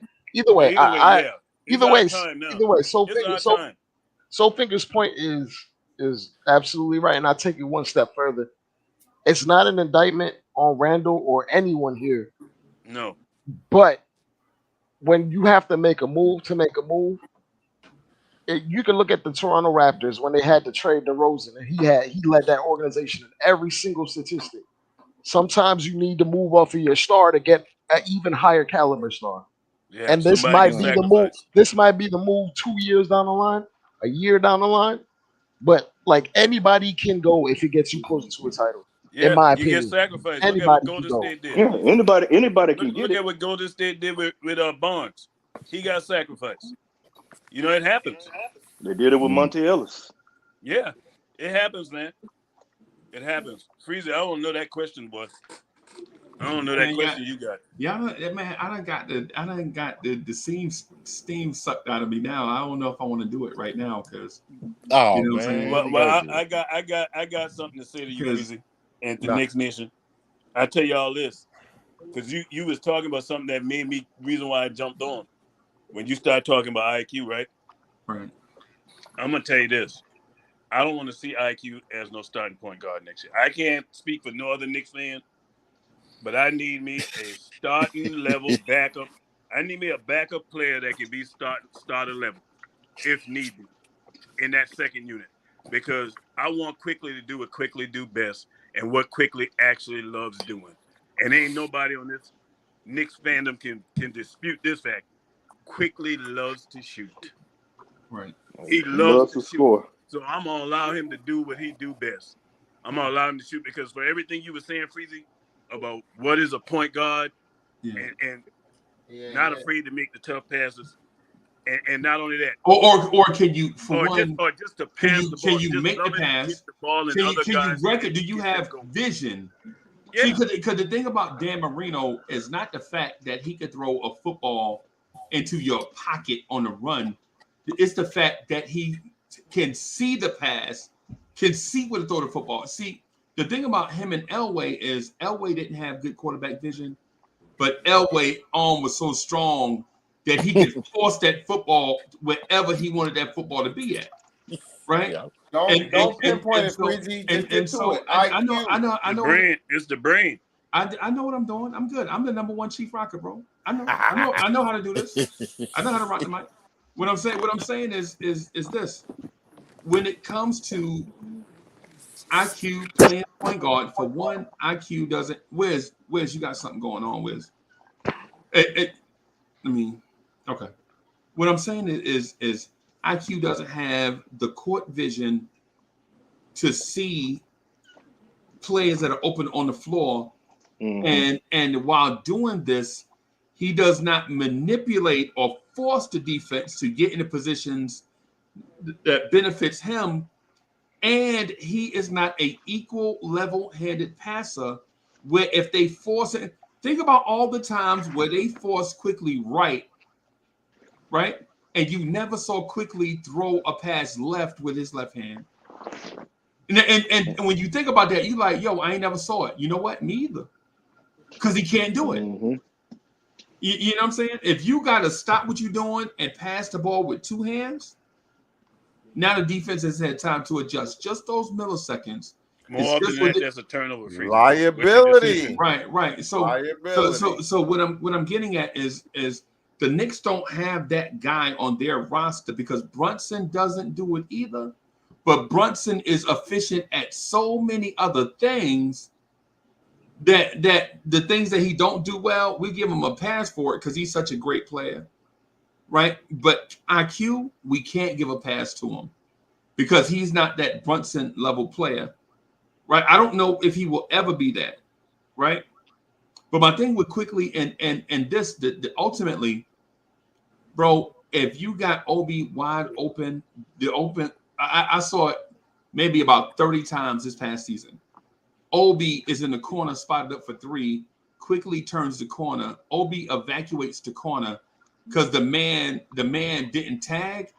Soulfinger's point is absolutely right, and I'll take it one step further. It's not an indictment on Randall or anyone here. No. But when you have to make a move, you can look at the Toronto Raptors when they had to trade DeRozan, and he led that organization in every single statistic. Sometimes you need to move off of your star to get an even higher caliber star. Yeah, and this might be the move. This might be the move 2 years down the line, a year down the line. But like anybody can go if it gets you closer to a title. in my you get opinion. sacrificed. Look at Anybody what can Golden go. State did. Yeah, anybody can Look get it. at what Golden State did with Barnes. He got sacrificed. You know, it happens. They did it with Monte Ellis. Yeah, it happens, man. It happens. Freezy, I don't know that question, boy. I don't know that question you got. Yeah, man, I done got the steam sucked out of me now. I don't know if I want to do it right now because you know what I'm saying? Well, I got something to say to you, Freezy, and to Knicks Nation. I tell y'all this, because you was talking about something that made me reason why I jumped on when you started talking about IQ, right? Right. I'm gonna tell you this. I don't want to see IQ as no starting point guard next year. I can't speak for no other Knicks fan, but I need me a starting level backup. I need me a backup player that can be starter level if need be in that second unit, because I want Quickly to do what Quickly do best and what Quickly actually loves doing. And ain't nobody on this Knicks fandom can dispute this fact. Quickly loves to shoot. Right. He loves to score. So I'm gonna allow him to do what he do best. I'm gonna allow him to shoot, because for everything you were saying, Freezy, about what is a point guard, and not afraid to make the tough passes, and not only that, or can you just to pass the ball? Can you make the pass? Get the ball in can other you guys' record? Do you have vision? Yeah. See, because the thing about Dan Marino is not the fact that he could throw a football into your pocket on the run. It's the fact that he can see the pass, can see where to throw the football. See, the thing about him and Elway is Elway didn't have good quarterback vision, but Elway's arm was so strong that he could force that football wherever he wanted that football to be at. Right? Yeah. Don't pinpoint it, Freezy. Just get to it. I know. It's the brain. I know what I'm doing. I'm good. I'm the number one chief rocker, bro. I know how to do this. I know how to rock the mic. What I'm saying is this. When it comes to IQ playing point guard, for one, IQ doesn't. Wiz, you got something going on, Wiz. Okay. What I'm saying is IQ doesn't have the court vision to see players that are open on the floor, and while doing this, he does not manipulate or force the defense to get into positions that benefits him, and he is not an equal level-handed passer where if they force it, think about all the times where they force Quickly right, and you never saw Quickly throw a pass left with his left hand. And when you think about that, you're like, yo, I ain't never saw it. You know what? Me either. Because he can't do it. You know what I'm saying? If you got to stop what you're doing and pass the ball with two hands, now the defense has had time to adjust. Just those milliseconds. More often than that, that's a turnover. Liability. Right. So what I'm getting at is the Knicks don't have that guy on their roster because Brunson doesn't do it either. But Brunson is efficient at so many other things that the things that he don't do well, we give him a pass for it because he's such a great player, right? But IQ, we can't give a pass to him because he's not that Brunson level player, right? I don't know if he will ever be that, right? But my thing with Quickly and this, ultimately, bro, if you got Obi wide open, I saw it maybe about 30 times this past season. Obi is in the corner, spotted up for three, Quickly turns the corner. Obi evacuates the corner because the man didn't tag.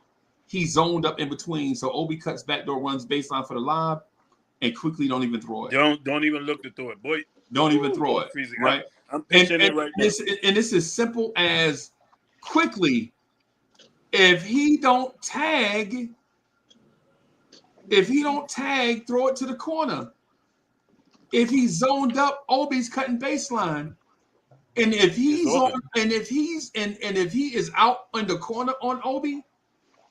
He zoned up in between. So Obi cuts backdoor, runs baseline for the lob, and Quickly don't even throw it. Don't even look to throw it, boy. Don't even throw it. Freezing. Right. I'm pitching it right now. And this is simple as Quickly. If he don't tag, throw it to the corner. If he's zoned up, Obi's cutting baseline. And if he's if he is out in the corner on Obi,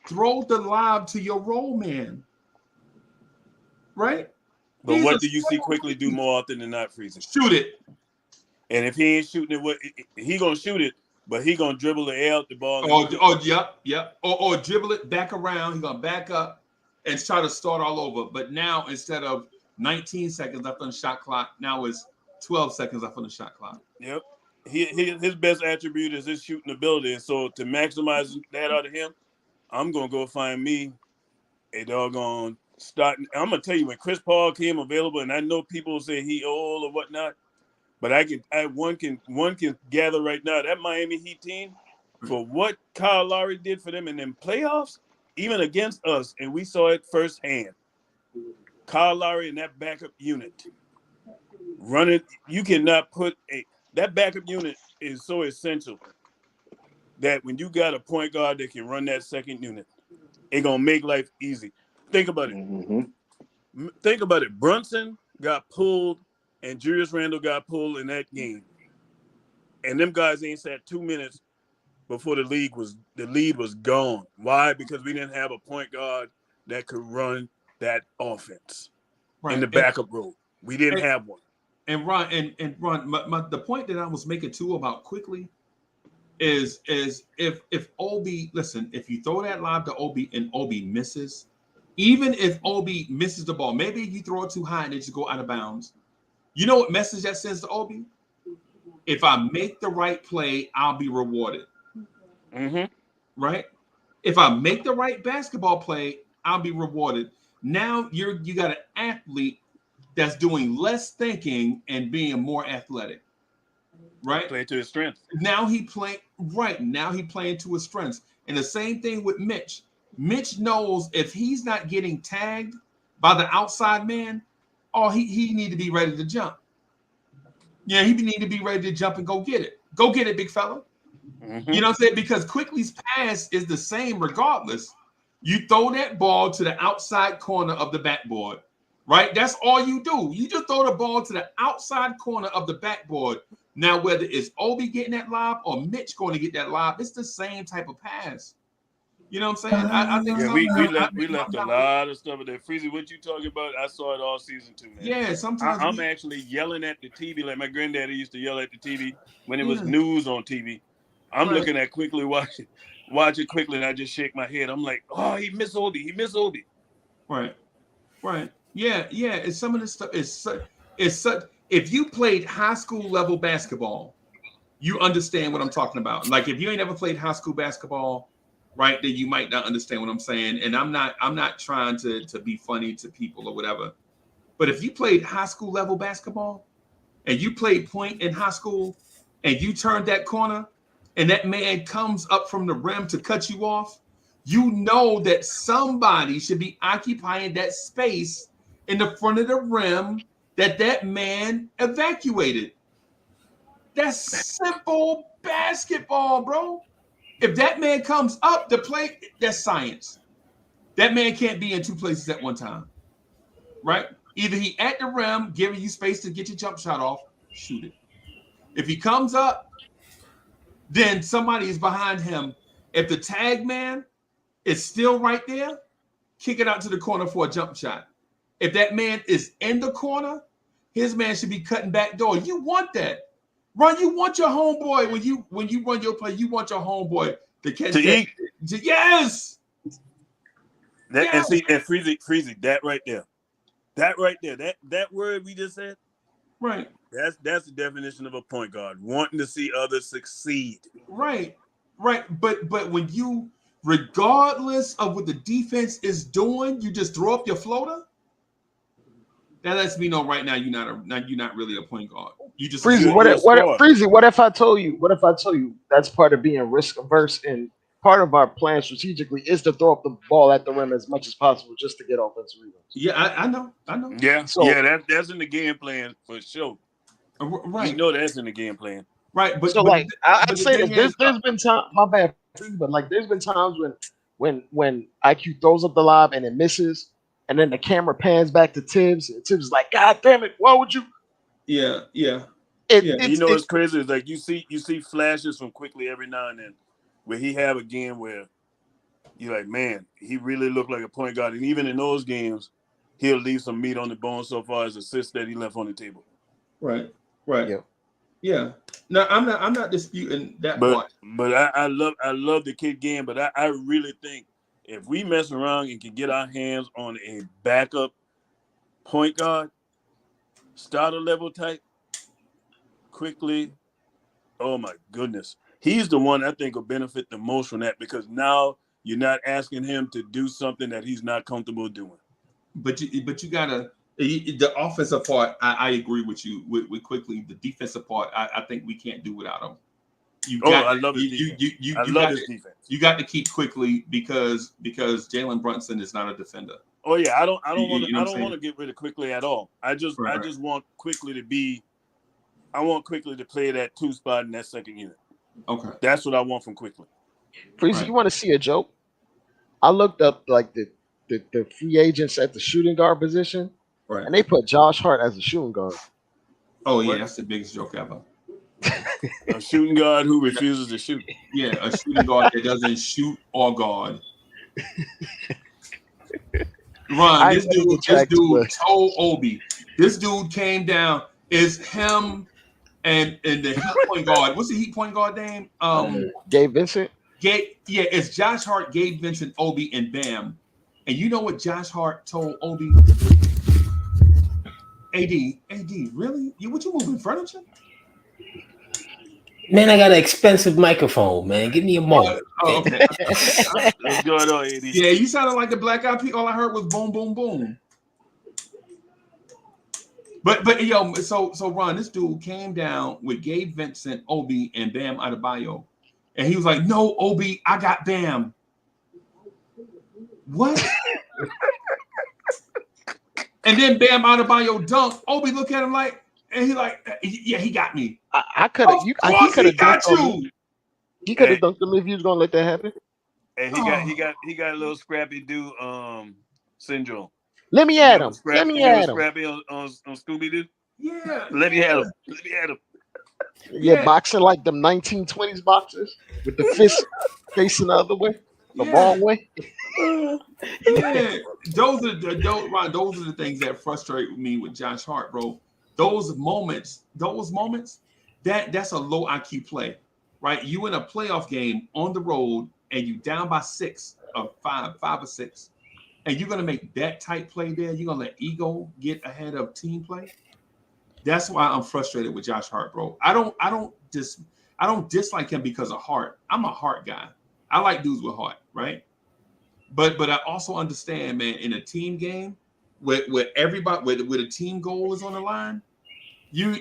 throw the lob to your roll man. Right? But what do you see Quickly do more often than not, Freezing? Shoot it. And if he ain't shooting it, he gonna shoot it, but he gonna dribble the air out the ball. Yep. Or dribble it back around. He's gonna back up and try to start all over. But now instead of 19 seconds left on the shot clock. Now it's 12 seconds left on the shot clock. Yep. His best attribute is his shooting ability. And so to maximize that out of him, I'm going to go find me a doggone start. I'm going to tell you, when Chris Paul came available, and I know people say he old or whatnot, but one can gather right now that Miami Heat team, for what Kyle Lowry did for them in them playoffs, even against us, and we saw it firsthand. Kyle Lowry and that backup unit running, you cannot put that backup unit is so essential that when you got a point guard that can run that second unit, it's gonna make life easy. Think about it. Mm-hmm. Think about it. Brunson got pulled and Julius Randle got pulled in that game, and them guys ain't sat 2 minutes before the lead was gone. Why? Because we didn't have a point guard that could run that offense in the backup role. We didn't have one. And Ron, the point that I was making too about quickly is if Obi, listen, if you throw that lob to Obi and Obi misses, even if Obi misses the ball, maybe you throw it too high and it just go out of bounds. You know what message that sends to Obi? If I make the right play, I'll be rewarded. Mm-hmm. Right? If I make the right basketball play, I'll be rewarded. Now you got an athlete that's doing less thinking and being more athletic. Right? Play to his strengths. Now he playing to his strengths. And the same thing with Mitch. Mitch knows if he's not getting tagged by the outside man, he need to be ready to jump. Yeah, he need to be ready to jump and go get it. Go get it, big fella. Mm-hmm. You know what I'm saying? Because Quickly's pass is the same regardless. You throw that ball to the outside corner of the backboard, right? That's all you do. You just throw the ball to the outside corner of the backboard. Now, whether it's Obi getting that lob or Mitch going to get that lob, it's the same type of pass. You know what I'm saying? I think we left a lot of stuff there. Freezy, what you talking about? I saw it all season 2, man. Yeah, sometimes I'm actually yelling at the TV like my granddaddy used to yell at the TV when it was news on TV. I'm looking at Quickly, watch it quickly, and I just shake my head. I'm like, oh, he missed Obi. Right. Yeah. It's some of this stuff. It's such. If you played high school level basketball, you understand what I'm talking about. Like if you ain't ever played high school basketball, right, then you might not understand what I'm saying. And I'm not trying to be funny to people or whatever. But if you played high school level basketball and you played point in high school and you turned that corner and that man comes up from the rim to cut you off, you know that somebody should be occupying that space in the front of the rim that man evacuated. That's simple basketball, bro. If that man comes up to play, that's science. That man can't be in two places at one time, right? Either he at the rim, giving you space to get your jump shot off, shoot it. If he comes up, then somebody is behind him. If the tag man is still right there, kick it out to the corner for a jump shot. If that man is in the corner, his man should be cutting back door. You want that. Ron, you want your homeboy when you run your play, you want your homeboy to catch to that. eat. Yes. And see, and Freezy, that right there. That word we just said. Right. That's the definition of a point guard, wanting to see others succeed. Right. But when you, regardless of what the defense is doing, you just throw up your floater. That lets me know right now you're not really a point guard. You just Freezy. What if I told you that's part of being risk averse, and part of our plan strategically is to throw up the ball at the rim as much as possible just to get offensive rebounds. Yeah, I know. Yeah, that's in the game plan for sure. Right. You know that's in the game plan. Right, but so but, like I'd say that there's been time. My bad, but like there's been times when IQ throws up the lob and it misses. And then the camera pans back to Tibbs. And Tibbs is like, God damn it, why would you? Yeah. It's crazy. It's like you see flashes from Quickly every now and then where he have a game where you're like, man, he really looked like a point guard. And even in those games, he'll leave some meat on the bone so far as assists that he left on the table. Right. Yeah. No, I'm not disputing that part. But I love the kid game, but I really think if we mess around and can get our hands on a backup point guard, starter level type, quickly. Oh my goodness. He's the one I think will benefit the most from that because now you're not asking him to do something that he's not comfortable doing. But you gotta the offensive part. I agree with you with quickly. The defensive part, I think we can't do without him. I love his defense. I love his defense. You got to keep quickly because Jalen Brunson is not a defender. Oh yeah, I don't want to get rid of quickly at all. I just want quickly to be. I want quickly to play that 2 spot in that second unit. Okay, that's what I want from quickly. Freezy, you want to see a joke? I looked up like the free agents at the shooting guard position, right? And they put Josh Hart as a shooting guard. Oh yeah, that's the biggest joke ever. A shooting guard who refuses to shoot. Yeah, a shooting guard that doesn't shoot or guard. Ron, this dude told Obi. This dude came down. Is him and the Heat point guard. What's the Heat point guard name? Gabe Vincent. It's Josh Hart, Gabe Vincent, Obi, and Bam. And you know what Josh Hart told Obi? AD, really? What you moving furniture? Man, I got an expensive microphone, man. Give me a moment. Okay. What's going on, AD? Yeah, you sounded like the Black Eyed Peas. All I heard was boom, boom, boom. But yo, so Ron, this dude came down with Gabe Vincent, Obi, and Bam Adebayo, and he was like, "No, Obi, I got Bam." What? And then Bam Adebayo dunked. Obi look at him like, and he like, "Yeah, he got me." I could have. He could have got you. He could have dunked him if he was gonna let that happen. And he got a little scrappy do syndrome. Let me at him. Let me at him. Scrappy on Scooby Doo. Yeah. Let me at him. Yeah, boxing like them 1920s boxers with the fist facing the other way, the wrong way. Yeah, those are the things that frustrate me with Josh Hart, bro. Those moments, that's a low IQ play, right? You in a playoff game on the road and you down by 6 or 5 or 6. And you're gonna make that type play there. You're gonna let ego get ahead of team play. That's why I'm frustrated with Josh Hart, bro. I don't dislike him because of heart. I'm a heart guy. I like dudes with heart, right? But I also understand, man, in a team game where everybody where the team goal is on the line, you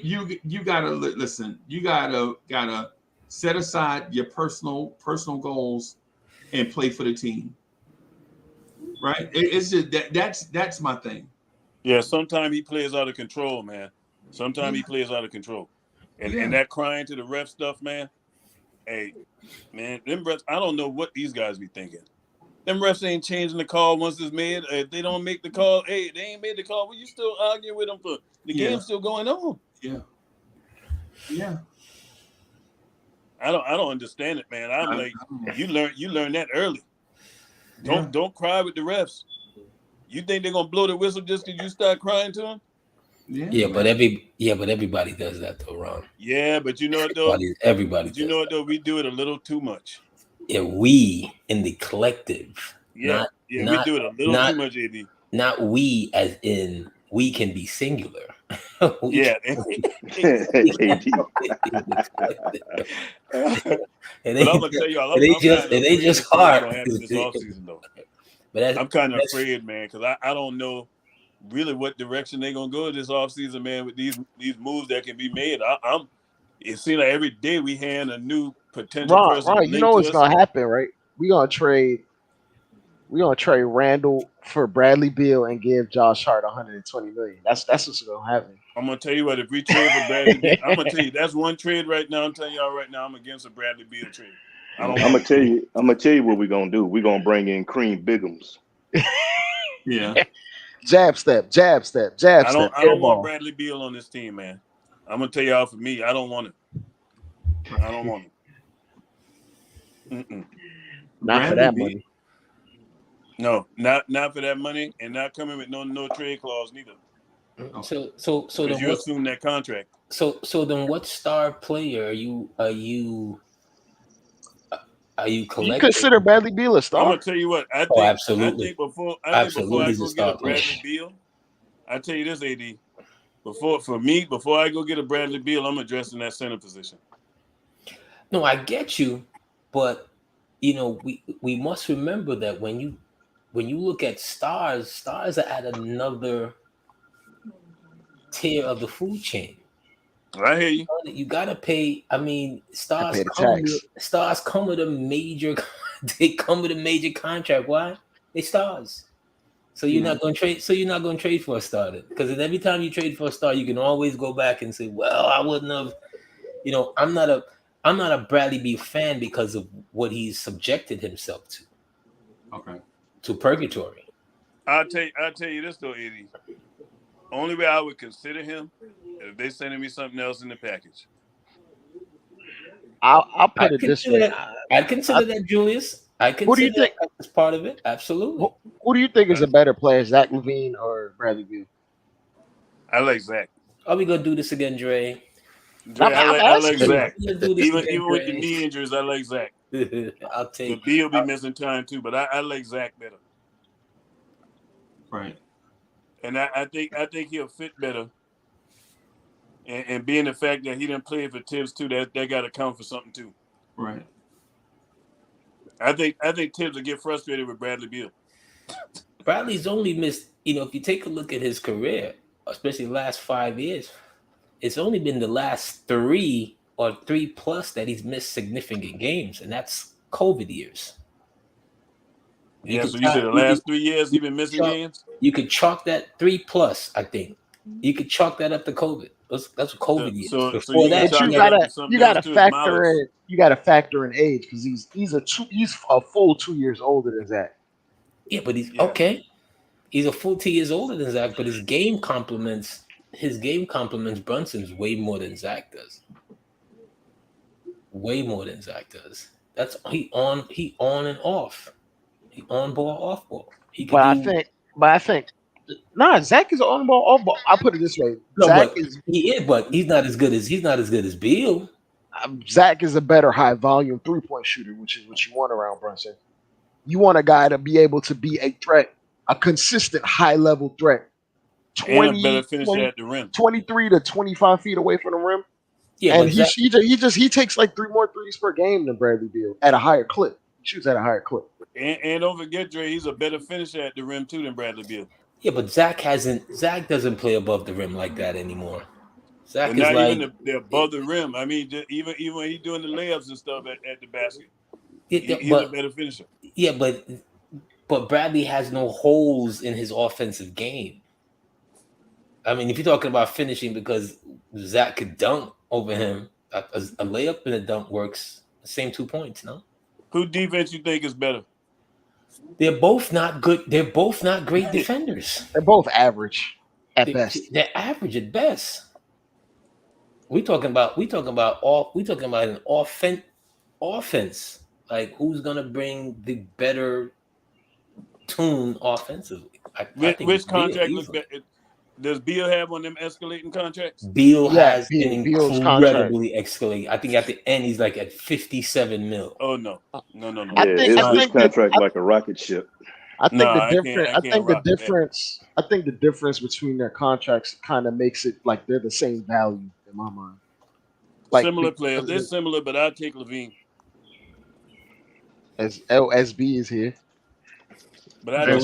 gotta listen. You gotta set aside your personal goals and play for the team. Right? It's just that's my thing. Yeah, sometimes he plays out of control, man. Sometimes he plays out of control. And that crying to the ref stuff, man. Hey, man, them refs, I don't know what these guys be thinking. Them refs ain't changing the call once it's made. If they don't make the call, hey, they ain't made the call. Well, you still arguing with them for the game's still going on. Yeah. Yeah. I don't understand it, man. I'm like, you learn that early. Don't cry with the refs. You think they're gonna blow the whistle just because you start crying to them? But everybody does that though, Ron. Yeah, but you know what though? Everybody. But you know what though? We do it a little too much. Yeah, we in the collective. We do it a little too much, AB. Not we as in we can be singular. Yeah. It ain't just hard. But I'm kind of afraid, man, because I don't know really what direction they're gonna go this offseason, man, with these moves that can be made. It seems like every day we hand a new potential person. Right, you know what's gonna happen, right? We're gonna trade Randall for Bradley Beal and give Josh Hart $120 million. That's what's gonna happen. I'm gonna tell you what, if we trade for Bradley Beal, I'm gonna tell you that's one trade right now. I'm telling y'all right now, I'm against a Bradley Beal trade. I'm gonna tell you what we're gonna do. We're gonna bring in Cream Biggums. Yeah. Jab step. I don't want Bradley Beal on this team, man. I'm gonna tell y'all for me, I don't want it. I don't want it. Not for that money. No, not for that money, and not coming with no trade clause neither. So then you assume that contract. So then, what star player are you collecting? You consider Bradley Beal a star? I'm gonna tell you what. I think before I go get a Bradley Beal, I tell you this, AD. Before I go get a Bradley Beal, I'm addressing that center position. No, I get you, but we must remember that when you look at stars are at another tier of the food chain. I hear you. You gotta pay. I mean, stars pay the come with a major. They come with a major contract. Why? They stars. So you're not going to trade. So you're not going to trade for a starter, because every time you trade for a star, you can always go back and say, "Well, I wouldn't have." I'm not a Bradley Beal fan because of what he's subjected himself to. Okay. To purgatory. I'll tell you this though, Eddie. Only way I would consider him if they sending me something else in the package. I'll put it this way. I'd consider that, Julius. Who do you think is part of it? Absolutely. Who do you think is a better player, Zach LaVine or Bradley Beal? I like Zach. Are we gonna do this again, Dre? I like Zach. Even with the knee injuries, I like Zach. I'll take. The Beal be missing time too, but I like Zach better. Right. And I think he'll fit better. And being the fact that he didn't play for Tibbs too, that got to count for something too. Right. I think Tibbs will get frustrated with Bradley Beal. Bradley's only missed, if you take a look at his career, especially the last 5 years, it's only been the last 3 or 3+ that he's missed significant games, and that's COVID years. You said the last 3 years he's been missing games? You could chalk that 3+, I think. You could chalk that up to COVID. That's what COVID years. Before that, you gotta factor in age, because he's a full 2 years older than Zach. Yeah, but okay. He's a full 2 years older than Zach, but his game complements Brunson's way more than Zach does. Way more than Zach does. That's he on and off. He on ball, off ball. I think Zach is on ball, off ball. I'll put it this way: but he's not as good as Beal. Zach is a better high volume 3-point shooter, which is what you want around Brunson. You want a guy to be able to be a threat, a consistent high level threat. 20, better finish at the rim. 23 to 25 feet away from the rim. Yeah, and he takes like 3 more threes per game than Bradley Beal at a higher clip. He shoots at a higher clip. And don't forget, Dre, he's a better finisher at the rim too than Bradley Beal. Yeah, but Zach doesn't play above the rim like that anymore. Zach is even they're above the rim. I mean, even when he's doing the layups and stuff at the basket, he's a better finisher. Yeah, but Bradley has no holes in his offensive game. I mean, if you're talking about finishing, because Zach could dunk over him, a layup and a dunk works. The same 2 points, no? Who defense you think is better? They're both not good. They're both not great defenders. They're both average at best. They're average at best. We talking about an offense. Like, who's gonna bring the better tune offensively? Which contract looks better? Does Beal have one of them escalating contracts? Beal has an incredibly escalating. I think at the end he's like at $57 million. Oh no. Yeah, his contract like a rocket ship. I think the difference between their contracts kind of makes it like they're the same value in my mind. Like, similar players, they're similar, but I'll take LaVine. As LSB is here. But I heard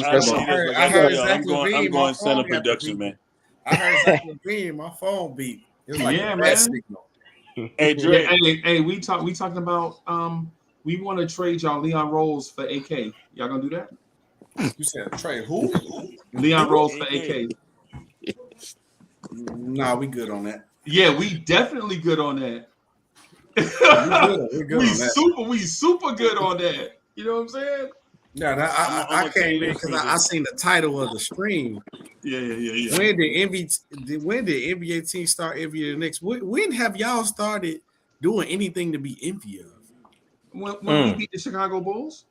I'm going center production, man. I heard Zach LaVine, my phone beat. It was like a bad signal. Hey, Dre. Hey, we talking about we want to trade y'all Leon Rose for AK. Y'all gonna do that? You said trade who? Leon Rose for AK. Nah, we good on that. Yeah, we definitely good on that. We're good on that. We super good on that. You know what I'm saying? No, I can't because I seen the title of the stream. Yeah. When did NBA teams start envying the Knicks? When have y'all started doing anything to be envy of? When we beat the Chicago Bulls?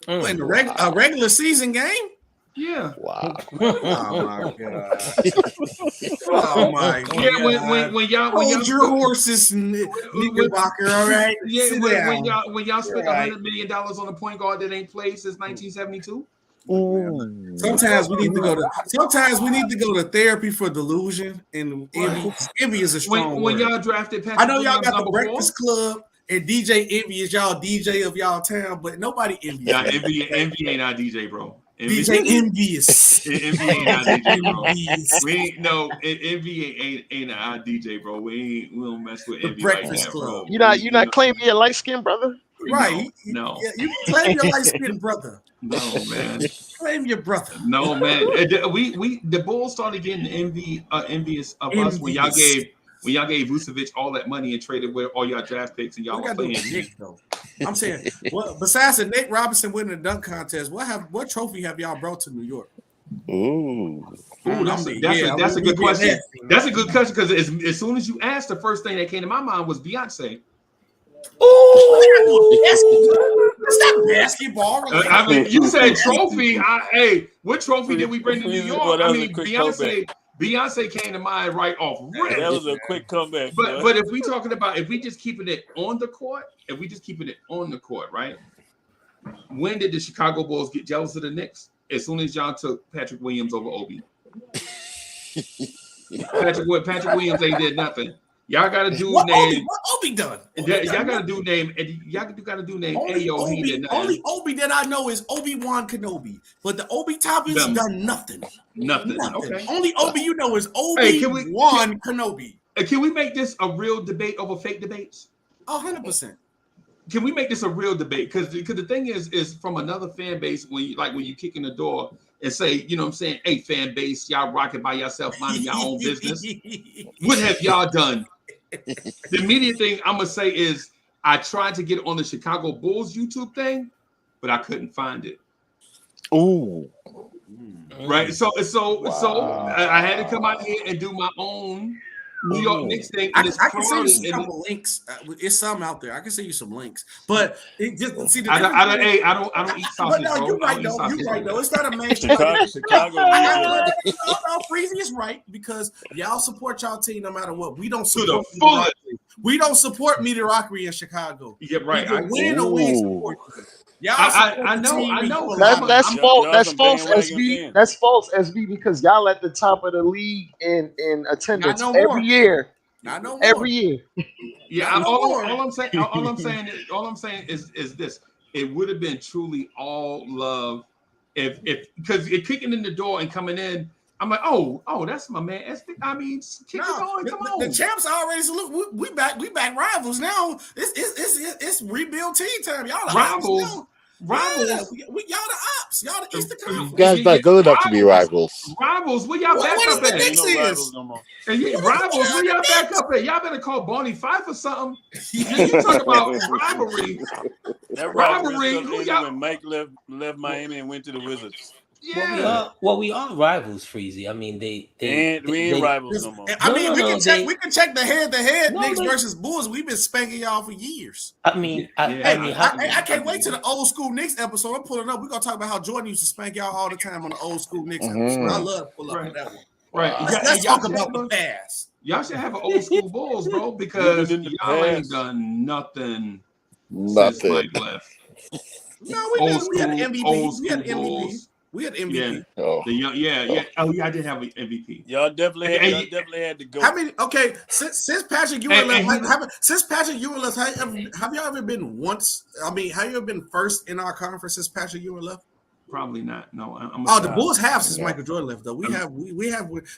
In the regular season game? Yeah. Wow. Oh my god. Oh my god. Yeah, when y'all hold your horses, Knickerbocker, all right? Yeah, when y'all spent $100 million on a point guard that ain't played since 1972. Sometimes we need to go to. Sometimes we need to go to therapy for delusion, and envy is a strong when word. y'all drafted Patrick I know y'all Williams got the number Breakfast Club and DJ Envy is y'all DJ of y'all town, but nobody envy. Nah, envy ain't our DJ, bro. DJ Envious. Envy ain't our DJ, bro. We ain't Envy ain't our DJ, bro. We don't mess with Envy like that, bro. You're not claiming your light skin, brother. Right. No. Yeah, you claim your light skinned brother. No, man. Claim your brother. No, man. The Bulls started getting envious of us when y'all gave Vucevic all that money and traded with all y'all draft picks and y'all were playing Nick, though. I'm saying, well, besides the Nate Robinson winning the dunk contest, what trophy have y'all brought to New York? That's a good question. That's a good question because as soon as you asked, the first thing that came to my mind was Beyonce. Is that basketball? I mean, you said trophy. Hey, what trophy did we bring to New York? I mean, Beyonce came to mind right off rip. That was a quick comeback. But if we just keeping it on the court, right? When did the Chicago Bulls get jealous of the Knicks? As soon as y'all took Patrick Williams over Obi. Patrick Williams ain't did nothing. Y'all got a dude named what Obi done? Y'all got a dude named Ayo. He did nothing. Only Obi that I know is Obi-Wan Kenobi, but the Obi Toppins done nothing. Nothing. Okay. Only Obi you know is Obi-Wan Kenobi. Can we make this a real debate over fake debates? 100%. Can we make this a real debate? Because the thing is from another fan base when you kick in the door and say, you know what I'm saying, hey, fan base, y'all rocking by yourself, minding your own business. What have y'all done? The immediate thing I'm gonna say is I tried to get on the Chicago Bulls YouTube thing, but I couldn't find it. Right. So I had to come out here and do my own New York Knicks thing. I can send you some couple links. It's some out there. I can send you some links, but it just see the. I don't eat sausage. But no, you're right though. You're right though. It's not a mainstream. Chicago. No, Freezy is right because y'all support y'all team no matter what. We don't support. We don't support mediocrity in Chicago. Yeah, right. I win or we support. Y'all I know. That's false. That's false, SB. That's false, SB, because y'all at the top of the league in attendance every year. Not no more. Every year. Yeah, all I'm saying is this. It would have been truly all love if because it kicking in the door and coming in. I'm like, oh, that's my man. I mean, keep it going. Come on. The champs already salute. We back rivals now. It's rebuild team time. Y'all the rivals. Rivals. Yeah, y'all the ops. Y'all the Eastern Conference. You guys not good enough to be rivals. Rivals, where y'all back up at? Rivals, where y'all back up at? Y'all better call Barney Fife or something. You talk about rivalry. That rivalry when Mike left Miami and went to the Wizards. Yeah. Well, we are rivals, Freezy. I mean, we ain't rivals no more. We can check the head-to-head Knicks versus Bulls. We've been spanking y'all for years. I mean, I can't wait to the old school Knicks episode. I'm pulling up. We're gonna talk about how Jordan used to spank y'all all the time on the old school Knicks episode. I love to pull up on that one. Right. Let's talk about the past. Y'all should have an old school Bulls, bro, because y'all ain't done nothing since Mike left. No, we had MVP. We had MVP. Yeah. Oh, yeah, I did have an MVP. Y'all definitely had to go. How many? Okay, since Patrick Ewing left, have y'all ever been once? I mean, have you ever been first in our conference since Patrick Ewing left? Probably not. No. The Bulls have since Michael Jordan left, though. We have.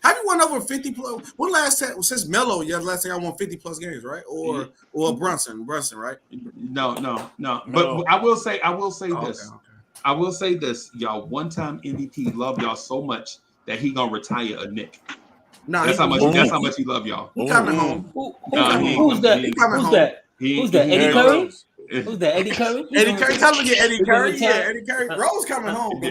Have you won over 50 plus? When last time since Melo? Last time I won 50 plus games, right? Or Brunson, right? No. But I will say this. Okay. I will say this, y'all. One-time MVP love y'all so much that he gonna retire a Knick. That's how much he love y'all. He coming home. Who's that? Eddie Curry? Who's that? Eddie Curry? Eddie Curry. Tell him to get Eddie Curry. Yeah, Eddie Curry. Rose coming home.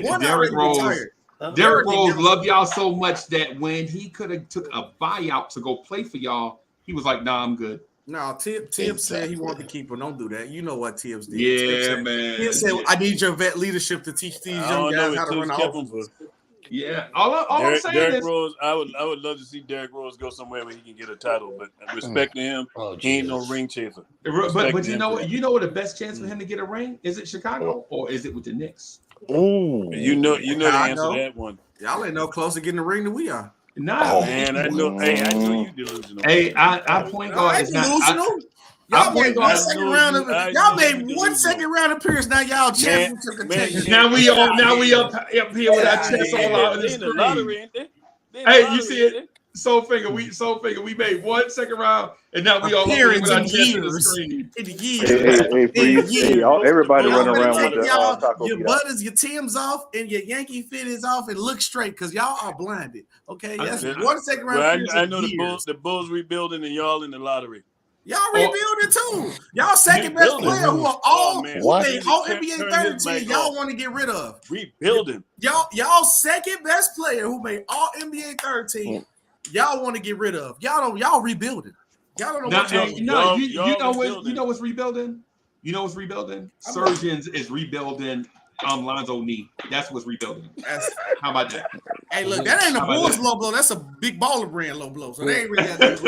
Derrick Rose loved y'all so much that when he could have took a buyout to go play for y'all, he was like, "Nah, I'm good." No, Tibbs said he wanted to keep her. Don't do that. You know what Tibbs did. Yeah, man. He said, I need your vet leadership to teach these young guys how to run offense. Yeah. All I'm saying Derrick Rose, I would love to see Derrick Rose go somewhere where he can get a title, but respect to him, he ain't no ring chaser. But you know what the best chance for him to get a ring? Is it Chicago or is it with the Knicks? You know the answer to that one. Y'all ain't no closer getting the ring than we are. Nah, man, I know. Hey, I know you delusional. Hey, our point guard is not delusional. Y'all made one second round of I y'all know made you one delusional. second round appearance. Now y'all championship contenders. Now we up here with our chests all out in the They in the lottery, screen. ain't they? They in the Hey, lottery, you see ain't it? Soul finger, we made 1 second round, and now we all up here Appearance with our in chests in the years. screen. In years. Hey, freeze. Hey, y'all, everybody Y'all running better around with take the y'all taco your meat out. butters, your Timbs off, and your Yankee fitteds off, and look straight because y'all are blinded. Okay, that's 1 second round. Well, appearance I in know years. the Bulls rebuilding, and y'all in the lottery. Y'all rebuilding too. Y'all second best Rebuilding? player who are all man. who made all Turn NBA his third team. mic Y'all off. want to get rid of Rebuilding. Y'all second best player who made all NBA third team. Y'all want to get rid of. Y'all rebuilding. Y'all don't know Now, what y'all. you know what's rebuilding? You know what's rebuilding? Surgeons is rebuilding Lonzo knee. That's what's rebuilding. How about that? Hey, look, that ain't a Bulls low blow. That's a big baller brand low blow. So they ain't really that's a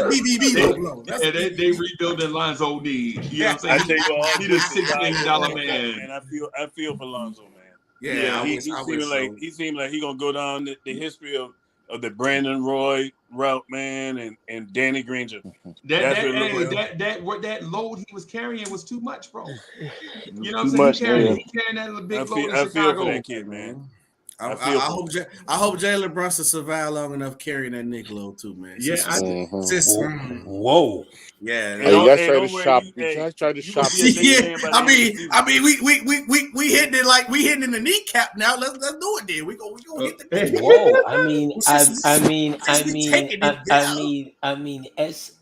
BBB low blow. They rebuilding Lonzo knee. You know what I'm saying? He's a $6 million man. And I feel for Lonzo, man. Yeah, he seemed like he gonna go down the history of the Brandon Roy route, man, and Danny Granger. That load he was carrying was too much, bro. You know what I'm Too saying? much, He carrying that big load in I feel Chicago. for that kid, man. I hope Jalen Brunson survived long enough carrying that Nick load too, man. Yeah, whoa. Yeah, hey, you guys try to shop. You guys try to shop. Yeah, I mean, we hitting it like we hitting in the kneecap now. Let's do it then. We go hit the. Whoa! I mean,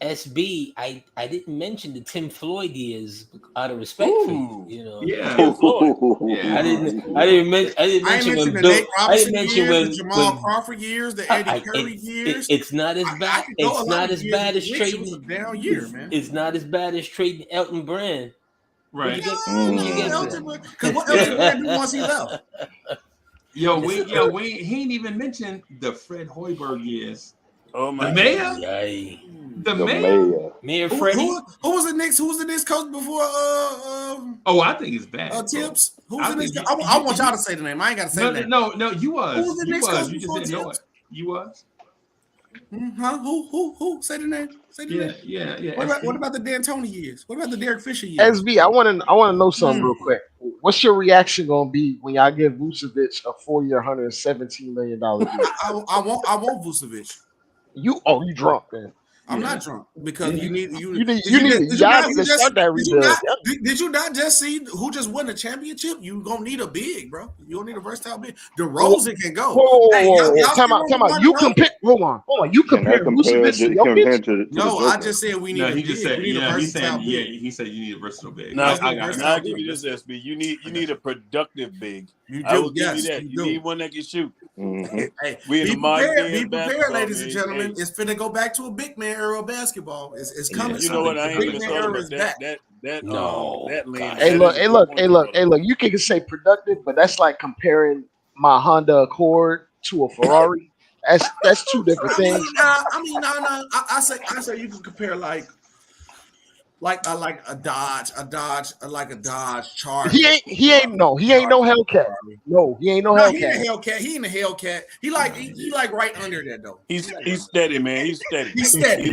SB. I didn't mention the Tim Floyd years out of respect for you. You know. Yeah. Tim Floyd. Yeah. I didn't mention when the Bill. Nate I Robinson didn't mention years, when the Jamal Crawford years, the Eddie Curry years. It's not as bad. It's not as bad as trading. It was a down year, man. It's not as bad as trading Elton Brand. Right. Because what Elton Brand do once he left? He ain't even mentioned the Fred Hoiberg years. Oh my the mayor. Yay. The mayor. Mayor Freddie. Who was the Knicks? Who was the Knicks coach before? I think it's bad. Tips. Who was the Knicks? I want y'all to say the name. I ain't got to say the name. No, you was. Who was the Knicks coach You just before didn't know it. Tips? You was. Huh? Who? Say the name. Say the name. Yeah. What about the D'Antoni years? What about the Derek Fisher years? SB, I want to know something real quick. What's your reaction gonna be when y'all give Vucevic a 4-year, $117 million deal? I want Vucevic. You drunk, man. I'm not drunk because you need. Did you not just see who just won the championship? You gonna need a big, bro. You don't need a versatile big. DeRozan can go. Time out. You compare. Hold on. You compare Vucevic to Jokic? No, I just said we need a big. He said we need a versatile big. He said you need a versatile big. Now I'll give you this, SB. You need a productive big. I will give you that. You need one that can shoot. Hey, we be prepared, ladies and gentlemen. It's finna go back to a big man era of basketball. It's coming. You know what? I ain't even thought about that. Hey, look. You can say productive, but that's like comparing my Honda Accord to a Ferrari. That's two different things. I say you can compare like a Dodge Charger. He ain't no Hellcat. No, he ain't no Hellcat. He ain't a Hellcat. He like right under that though. He's steady, man. He's steady. He's steady.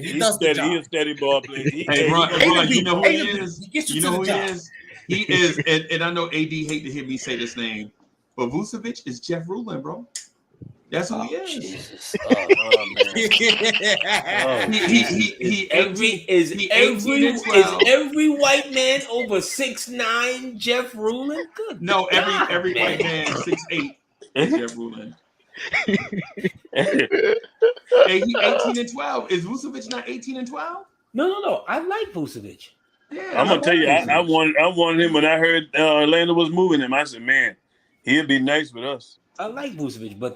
He does the job. He's a steady ball player. Ron, you know who he is? You know who he is? He is, and I know AD hate to hear me say this name, but Vucevic is Jeff Rulin, bro. That's who he is. Jesus. Every white man over 6'9" Jeff Rulin? Good. No, every white man 6'8" is Jeff Rulin. Hey, he 18-12. Is Vucevic not 18-12? No. I like Vucevic. Yeah, I'm gonna tell you, I wanted him when I heard Orlando was moving him. I said, man, he'll be nice with us. I like Vucevic, but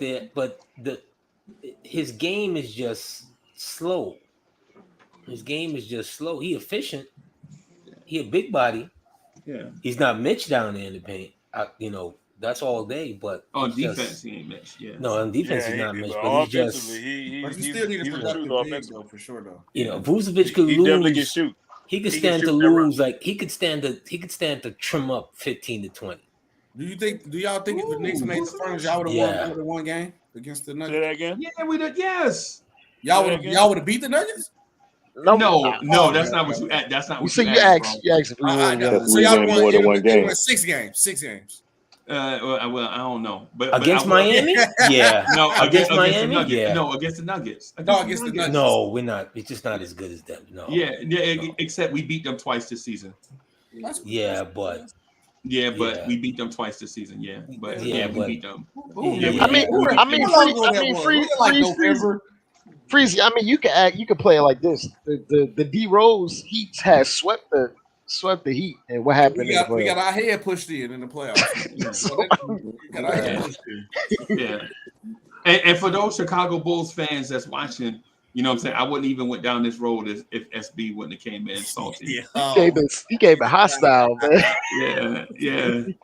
his game is just slow. He efficient. He a big body. Yeah. He's not Mitch down there in the paint. That's all day. But on defense, he ain't Mitch. Yeah. No, on defense he's not Mitch. But he's just. He still need a productive big though, for sure though. Vucevic could lose. He definitely can shoot. He could He stand can to shoot that rock. lose. Like he could stand to trim up 15 to 20. Do y'all think if the Knicks made the finals, y'all would have won one game against the Nuggets? Say that again. Yeah, we did. Yes. Y'all would have beat the Nuggets? No, that's not what you. That's not what you asked. You asked if we won. So y'all more than one game. won 6 games. 6 games. Well, I don't know, but Against but Miami, yeah. No, against Miami, the Nuggets. yeah. No, against the Nuggets. Against the Nuggets. No, we're not. It's just not as good as them. No. Yeah, except we beat them twice this season. Yeah, but we beat them twice this season. Yeah, but we beat them. Freezy. I mean, you can play it like this. The D Rose Heat has swept the Heat, and what happened? We got our head pushed in the playoffs. Yeah. And for those Chicago Bulls fans that's watching, you know what I'm saying, I wouldn't even went down this road if SB wouldn't have came in salty. He gave it hostile, man. Yeah. And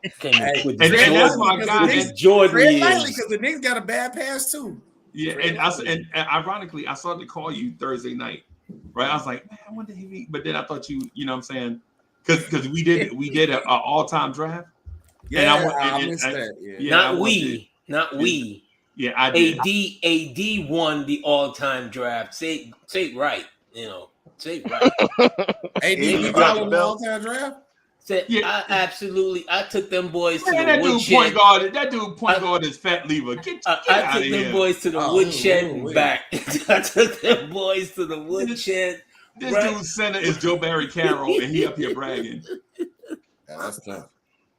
that's my guy. Jordan because the Knicks got a bad pass too. Yeah, and ironically, I started to call you Thursday night, right? I was like, man, I wonder if he. But then I thought you know what I'm saying, because we did an all-time draft. Yeah, I missed that. Yeah. Not we. Yeah, I did. AD won the all-time draft. Say it right, Say it right. AD won the all-time draft. I took them boys to that the dude woodshed. That dude point guard is fat lever. Get I out took of them here. boys to the woodshed and back. I took them boys to the woodshed. This dude's center is Joe Barry Carroll, and he up here bragging. Yeah, that's tough.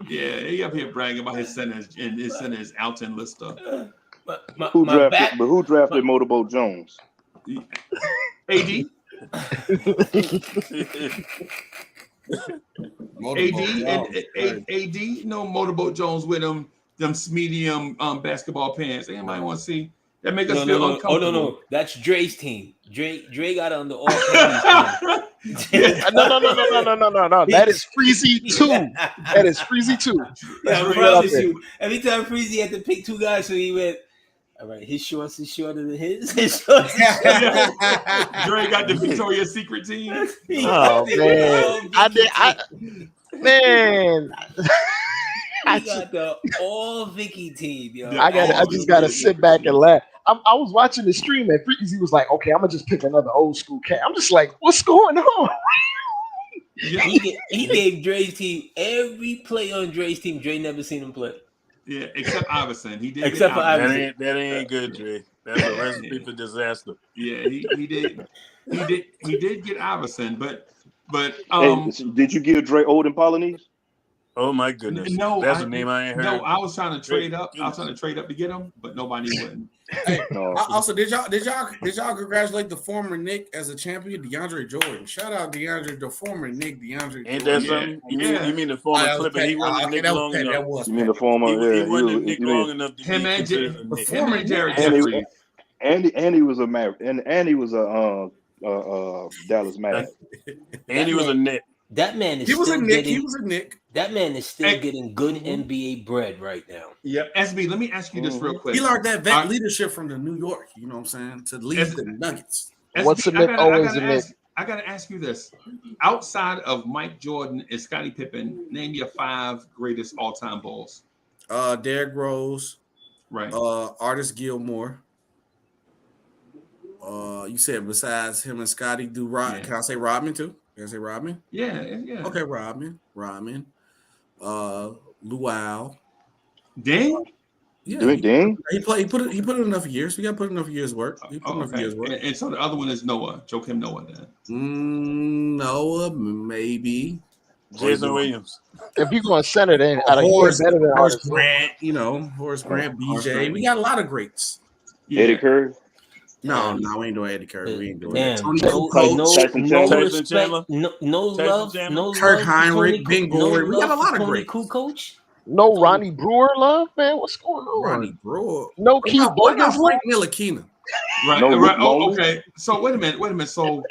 Yeah, he up here bragging about his center, and his center is Alton Lister. Who drafted Motorboat Jones? AD. AD, no Motorboat Jones with them medium basketball pants. Anybody want to see that? Make us feel uncomfortable. Oh no, that's Dre's team. Dre got on the all. No. That is Freezy 2. That is Freezy 2. Yeah, I promise you. Every time Freezy had to pick 2 guys, so he went. All right, his shorts is shorter than his. His shorts is shorter. Dre got the Victoria's Secret team. Oh man, I got the all Vicky team, yo. I just gotta sit back and laugh. I was watching the stream and Freezy was like, "Okay, I'm gonna just pick another old school cat." I'm just like, "What's going on?" Yeah. He gave Dre's team every play on Dre's team. Dre never seen him play. Yeah, except Iverson. He did. Except for Iverson. That ain't good, Dre. That's a recipe for disaster. Yeah, he did. He did get Iverson, but did you give Dre Old and Polynese? Oh my goodness! No, that's a name I ain't heard. No, I was trying to trade up. I was trying to trade up to get him, but nobody wouldn't. Hey, also, did y'all congratulate the former Knick as a champion, DeAndre Jordan? Shout out the former Knick, DeAndre. Ain't that something? You mean the former Clipper? He wasn't Knick long enough. You mean the former? He wasn't Knick long enough to him and the former Jared Jeffries. And he was a Maverick, and he was a Dallas Maverick. And he was a Knick. That man is. He was a Knick. That man is still getting good NBA bread right now. Yeah, SB. Let me ask you this real quick. He learned that vet leadership from the New York. You know what I'm saying? To lead the Nuggets. What's a Knick? Always a Knick. I gotta ask you this: outside of Mike Jordan and Scottie Pippen, name your 5 greatest all-time Bulls. Derrick Rose. Right. Artis Gilmore. You said besides him and Scottie, Can I say Rodman too? Can I say Rodman? Yeah. Okay, Rodman. Luau. Dang. Yeah. Dang. He put in enough years. We got to put enough years work. And so the other one is Noah. Joakim Noah then. Noah, maybe. Jason Williams. If you're going center, then Horace Grant, Horace Grant, BJ. We got a lot of greats. Yeah. Eddie Curry. No, we ain't doing Eddie Curry. We ain't doing that. No Kirk Heinrich, Ben Gordon. We got a lot of greats. Coach. No Ronnie Brewer love, man. What's going on? Ronnie Brewer. No Keith Bogus. Frank Ntilikina. Right. Oh, okay. So wait a minute. So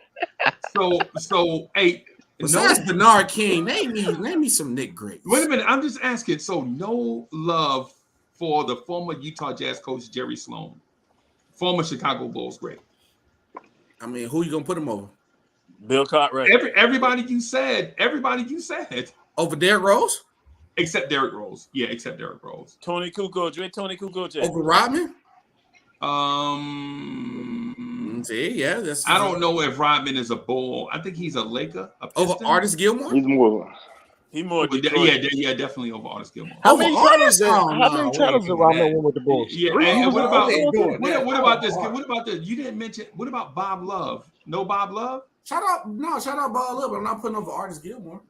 hey. Besides Bernard King, name me some Knick greats. Wait a minute. I'm just asking. So no love for the former Utah Jazz coach Jerry Sloan. Former Chicago Bulls great. I mean, who you gonna put him over? Bill Cartwright. Everybody you said. Over Derrick Rose? Except Derrick Rose. Yeah, except Derrick Rose. Tony Kukoc. Where Tony Kukoc at? Over Rodman? See, yeah, that's. I don't know if Rodman is a Bull. I think he's a Laker. Over Artis Gilmore? He's more. He more. Yeah, definitely over Artis Gilmore. How many titles did Rodman win with the Bulls? Yeah, and what about this? What about this? You didn't mention. What about Bob Love? No Bob Love? Shout out Bob Love, but I'm not putting over Artis Gilmore.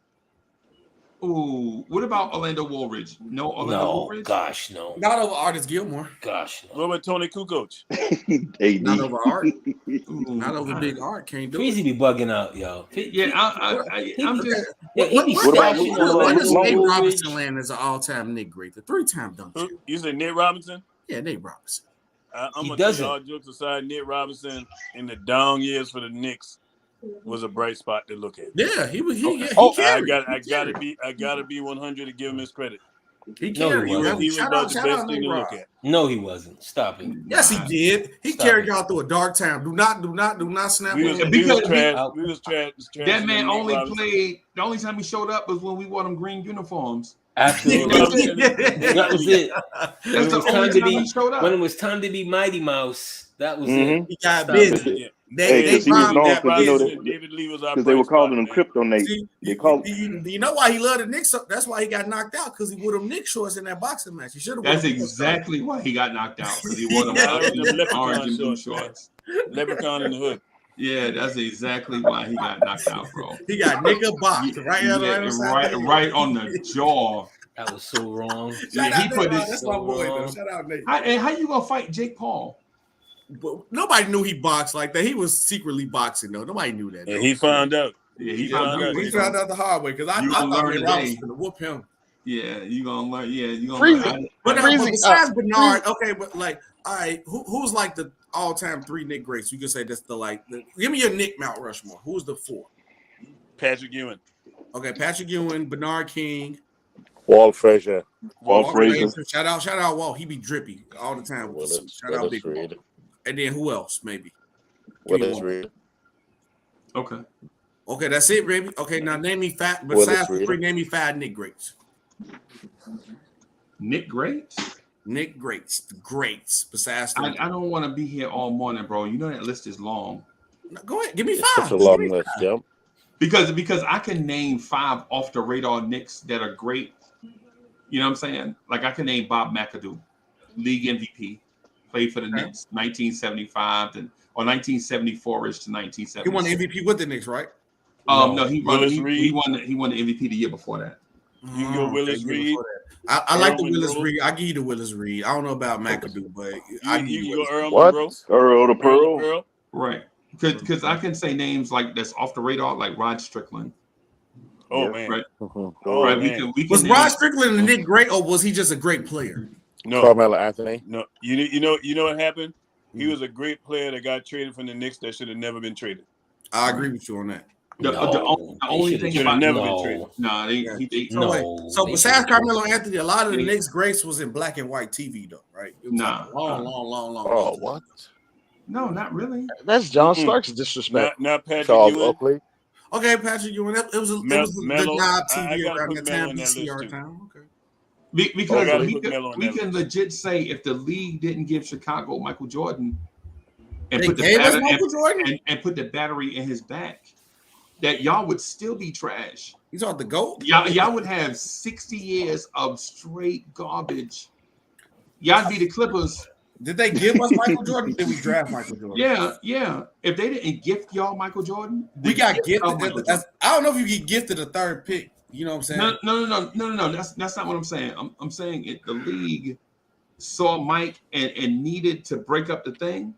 Ooh, what about Orlando Woolridge? No Orlando Woolridge? Gosh, no. Not over Artis Gilmore. Gosh, no. What about Tony Kukoc? Not over Art. Not over Big Art. Can't do Breezy it. be bugging out, yo. Yeah, I'm just. What does Nate Robinson land as an all-time Knick great? The 3-time dunk champ. You said Nate Robinson? Yeah, Nate Robinson. I'm gonna tell you all jokes aside. Nate Robinson in the down years for the Knicks was a bright spot to look at. Yeah, he I gotta be 100 to give him his credit. He carried. He was about the best thing to look at. No, he wasn't. Stop it. Yes, he did. He carried y'all through a dark time. Do not snap. We was trash. That man only played. The only time he showed up was when we wore them green uniforms. Absolutely. That was it. When it was time to be Mighty Mouse, that was it. He got busy. David Lee was because they were calling him Crypto Nate. They called. You know why he loved the Knicks? That's why he got knocked out, because he wore them Knicks shorts in that boxing match. He should have. That's exactly why he got knocked out, because he wore them orange and blue shorts. Leprechaun in the hood. Yeah, that's exactly why he got knocked out, bro. He got boxed right on the jaw. That was so wrong. He put this. That's my boy, though. Shout out Nate. And how you gonna fight Jake Paul? But nobody knew he boxed like that. He was secretly boxing, though. Nobody knew that. And he found out. Yeah, he found out. He found out the hard way, because I thought Ray Roberts was going to whoop him. Yeah, you gonna learn. Yeah, you gonna learn. But besides Bernard, okay, but like, all right, who's like the all-time 3 Knick greats? You can say that's give me your Knick Mount Rushmore. Who's the 4? Patrick Ewing. Okay, Patrick Ewing, Bernard King, Walt Frazier. Walt Frazier. Shout out Walt. He be drippy all the time. Shout out Big Walt. And then who else? Maybe. Willis Reed. Okay, that's it, baby. Okay, now name me besides the 3, name me 5 Knick greats. Knick greats? Knick greats. The greats. Besides I don't want to be here all morning, bro. You know that list is long. No, go ahead. Give me 5. Such a long list, yeah. Because I can name 5 off the radar Knicks that are great. You know what I'm saying? Like I can name Bob McAdoo, league MVP. Played for the Knicks, 1975 or 1974ish to 1976. He won the MVP with the Knicks, right? No, he won the MVP the year before that. You can go Willis Reed. I like the Willis Reed. I give you the Willis Reed. I don't know about McAdoo, but I give you Earl the Pearl. Right. Because I can say names like that's off the radar, like Rod Strickland. Oh man. Right. Right. Man. Was Rod Strickland a Knick great, or was he just a great player? No, Carmelo Anthony. No, you know what happened? He was a great player that got traded from the Knicks that should have never been traded. I agree with you on that. The only thing about never been traded. So besides Carmelo Anthony, a lot of the Knicks greats was in black and white TV, though, right? It was like long. Oh, what? No, not really. That's John Stark's disrespect. Not Patrick Charles Ewing. Oakley. Okay, Patrick Ewing. It was the knob TV around that time, VCR time. Okay. Because we can legit say if the league didn't give Chicago Michael Jordan and put the battery in his back, that y'all would still be trash. You talking the GOAT? Y'all would have 60 years of straight garbage. Y'all be the Clippers. Did they give us Michael Jordan? Did we draft Michael Jordan? Yeah. If they didn't gift y'all Michael Jordan, we got gifted. I don't know if you get gifted a 3rd pick. You know what I'm saying? No. That's not what I'm saying. I'm saying the league saw Mike and needed to break up the thing,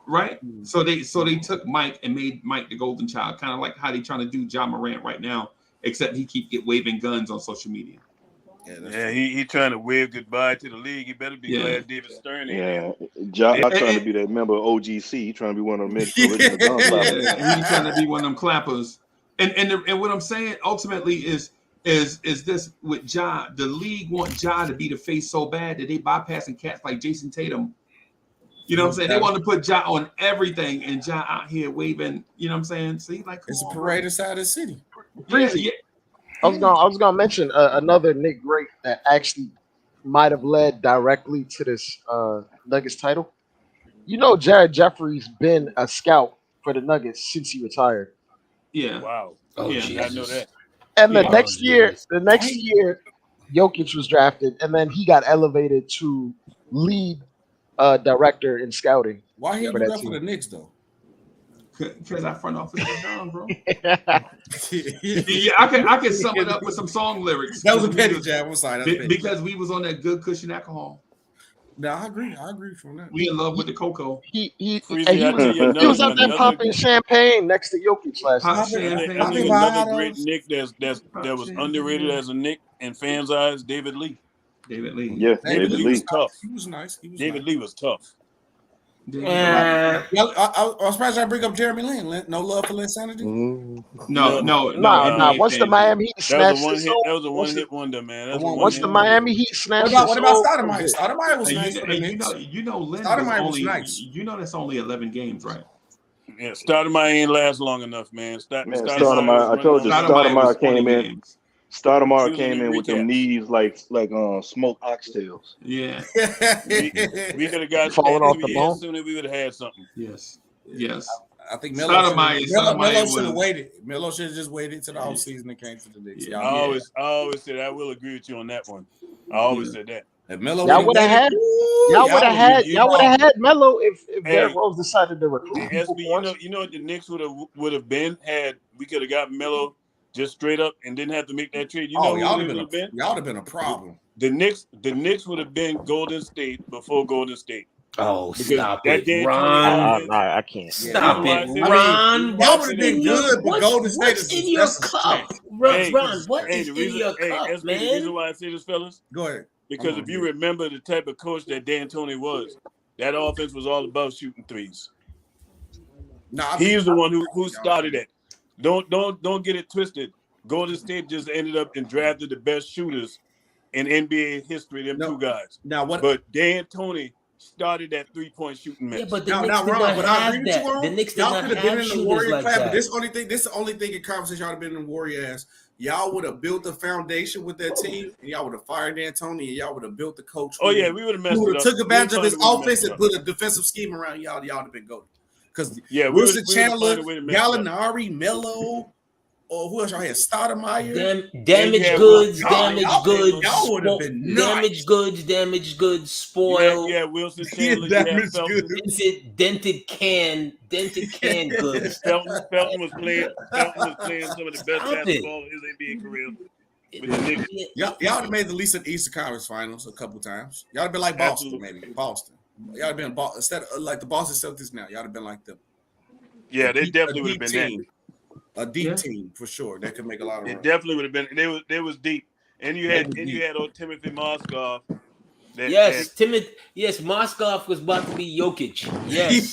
right? So they took Mike and made Mike the golden child, kind of like how they trying to do Ja Morant right now, except he keep waving guns on social media. Yeah, he trying to wave goodbye to the league. He better be glad David Stern. Yeah, Ja trying to be that member of OGC. He trying to be one of them. He's trying to be one of them clappers. And what I'm saying ultimately is this with Ja. The league want Ja to be the face so bad that they bypassing cats like Jason Tatum. You know what I'm saying? They want to put Ja on everything, and Ja out here waving. You know what I'm saying? See, like it's a parade inside the city. Yeah. I was gonna mention another Nick great that actually might have led directly to this Nuggets title. You know, Jared Jeffrey's been a scout for the Nuggets since he retired. Yeah. Wow. Oh, I know that. And the Yeah. next year, Jokic was drafted, and then he got elevated to lead director in scouting. Why he for do that that for team. the Knicks though? Because our front office is down, bro. Yeah, I can sum it up with some song lyrics. That was a petty jab. I'm sorry. That's petty. Because we was on that good cushion alcohol. No, I agree. I agree from that. We in love with the cocoa. He Freezy, was out there popping champagne next to Jokic last night. Another great Nick that was underrated as a Nick in fans' eyes, David Lee. David Lee. Yes, David Lee was tough. He was nice. David Lee was tough. I was surprised I bring up Jeremy Lin. No love for Linsanity? No. Once the Miami Heat snatched that his soul, was a one-hit wonder, man. once the Miami Heat snatched What about his soul, Stoudemire? Stoudemire was nice for the Knicks. You know, Lin Stoudemire was was only, nice. You know, that's only 11 games, right? Yeah, Stoudemire ain't last long enough, man. Stoudemire, I told you, Stoudemire came in. Stoudemire came in with them knees like smoked oxtails. Yeah. we could have got falling off the bone. Sooner we would have had something. Yes. I think Melo should have waited. Melo should have just waited till the offseason and came to the Knicks. I always said I will agree with you on that one. I always said that. If Melo y'all would have had Melo if Derrick Rose decided to recruit. SB, you know what the Knicks would have been had we could have got Melo just straight up and didn't have to make that trade. You know y'all would have been? Y'all have been a problem. The Knicks would have been Golden State before Golden State. Oh, Because stop that it, game Ron! I can't. Stop it, Ron! Y'all would have been good, but Golden State What's in your cup, Ron? What is in your cup, man? The reason why I say this, fellas? Go ahead. Because if you remember the type of coach that D'Antoni was, that offense was all about shooting threes. He's the one who started it. Don't get it twisted. Golden State just ended up and drafted the best shooters in NBA history. Them two guys. But D'Antoni started that 3-point shooting mess. Yeah, but the Knicks did not have that. The Knicks did not have shooters like that. This is the only thing in conversation y'all have been in Warrior ass. Y'all would have built the foundation with that team, and y'all would have fired D'Antoni, and y'all would have built the coach. Oh yeah, we would have messed it up. Took advantage of his offense and put a defensive scheme around y'all. Y'all would have been golden. Because Wilson Chandler, Gallinari, Melo, or who else y'all had? Stoudemire. Damaged goods. Y'all would have been damaged goods, spoiled. Yeah, Wilson Chandler. Damaged goods. Dented can goods. Felton was playing some of the best basketball in his NBA career. Y'all would have made the least of the Eastern Conference Finals a couple times. Y'all have been like Boston, maybe. Boston. Y'all have been instead of like the Boston Celtics now. Y'all have been like them. Yeah, they definitely would have been that. A deep team for sure. That could make a lot of. It definitely would have been. They was deep, and you had old Timothy Moskov. Yes, Moskov was about to be Jokic. Yes,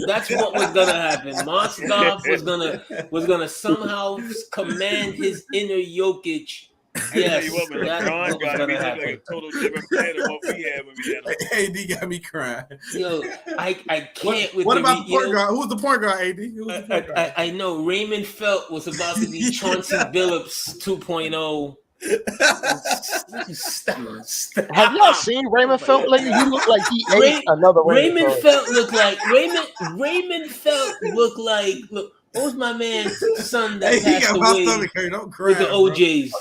that's what was gonna happen. Moskov was gonna somehow command his inner Jokic. Yes, that's what was gonna happen. Like a total different player than what we had when we had him. AD got me crying. Yo, I can't. What about the point guard? Who's the point guard? AD. I know Raymond Felt was about to be Chauncey Billups 2.0. Stop. Have y'all seen Raymond Felt lately? He looked like he ate another Raymond Felt looked like Raymond Felt looked like what was my man's son that passed away Don't cry, with the OJs?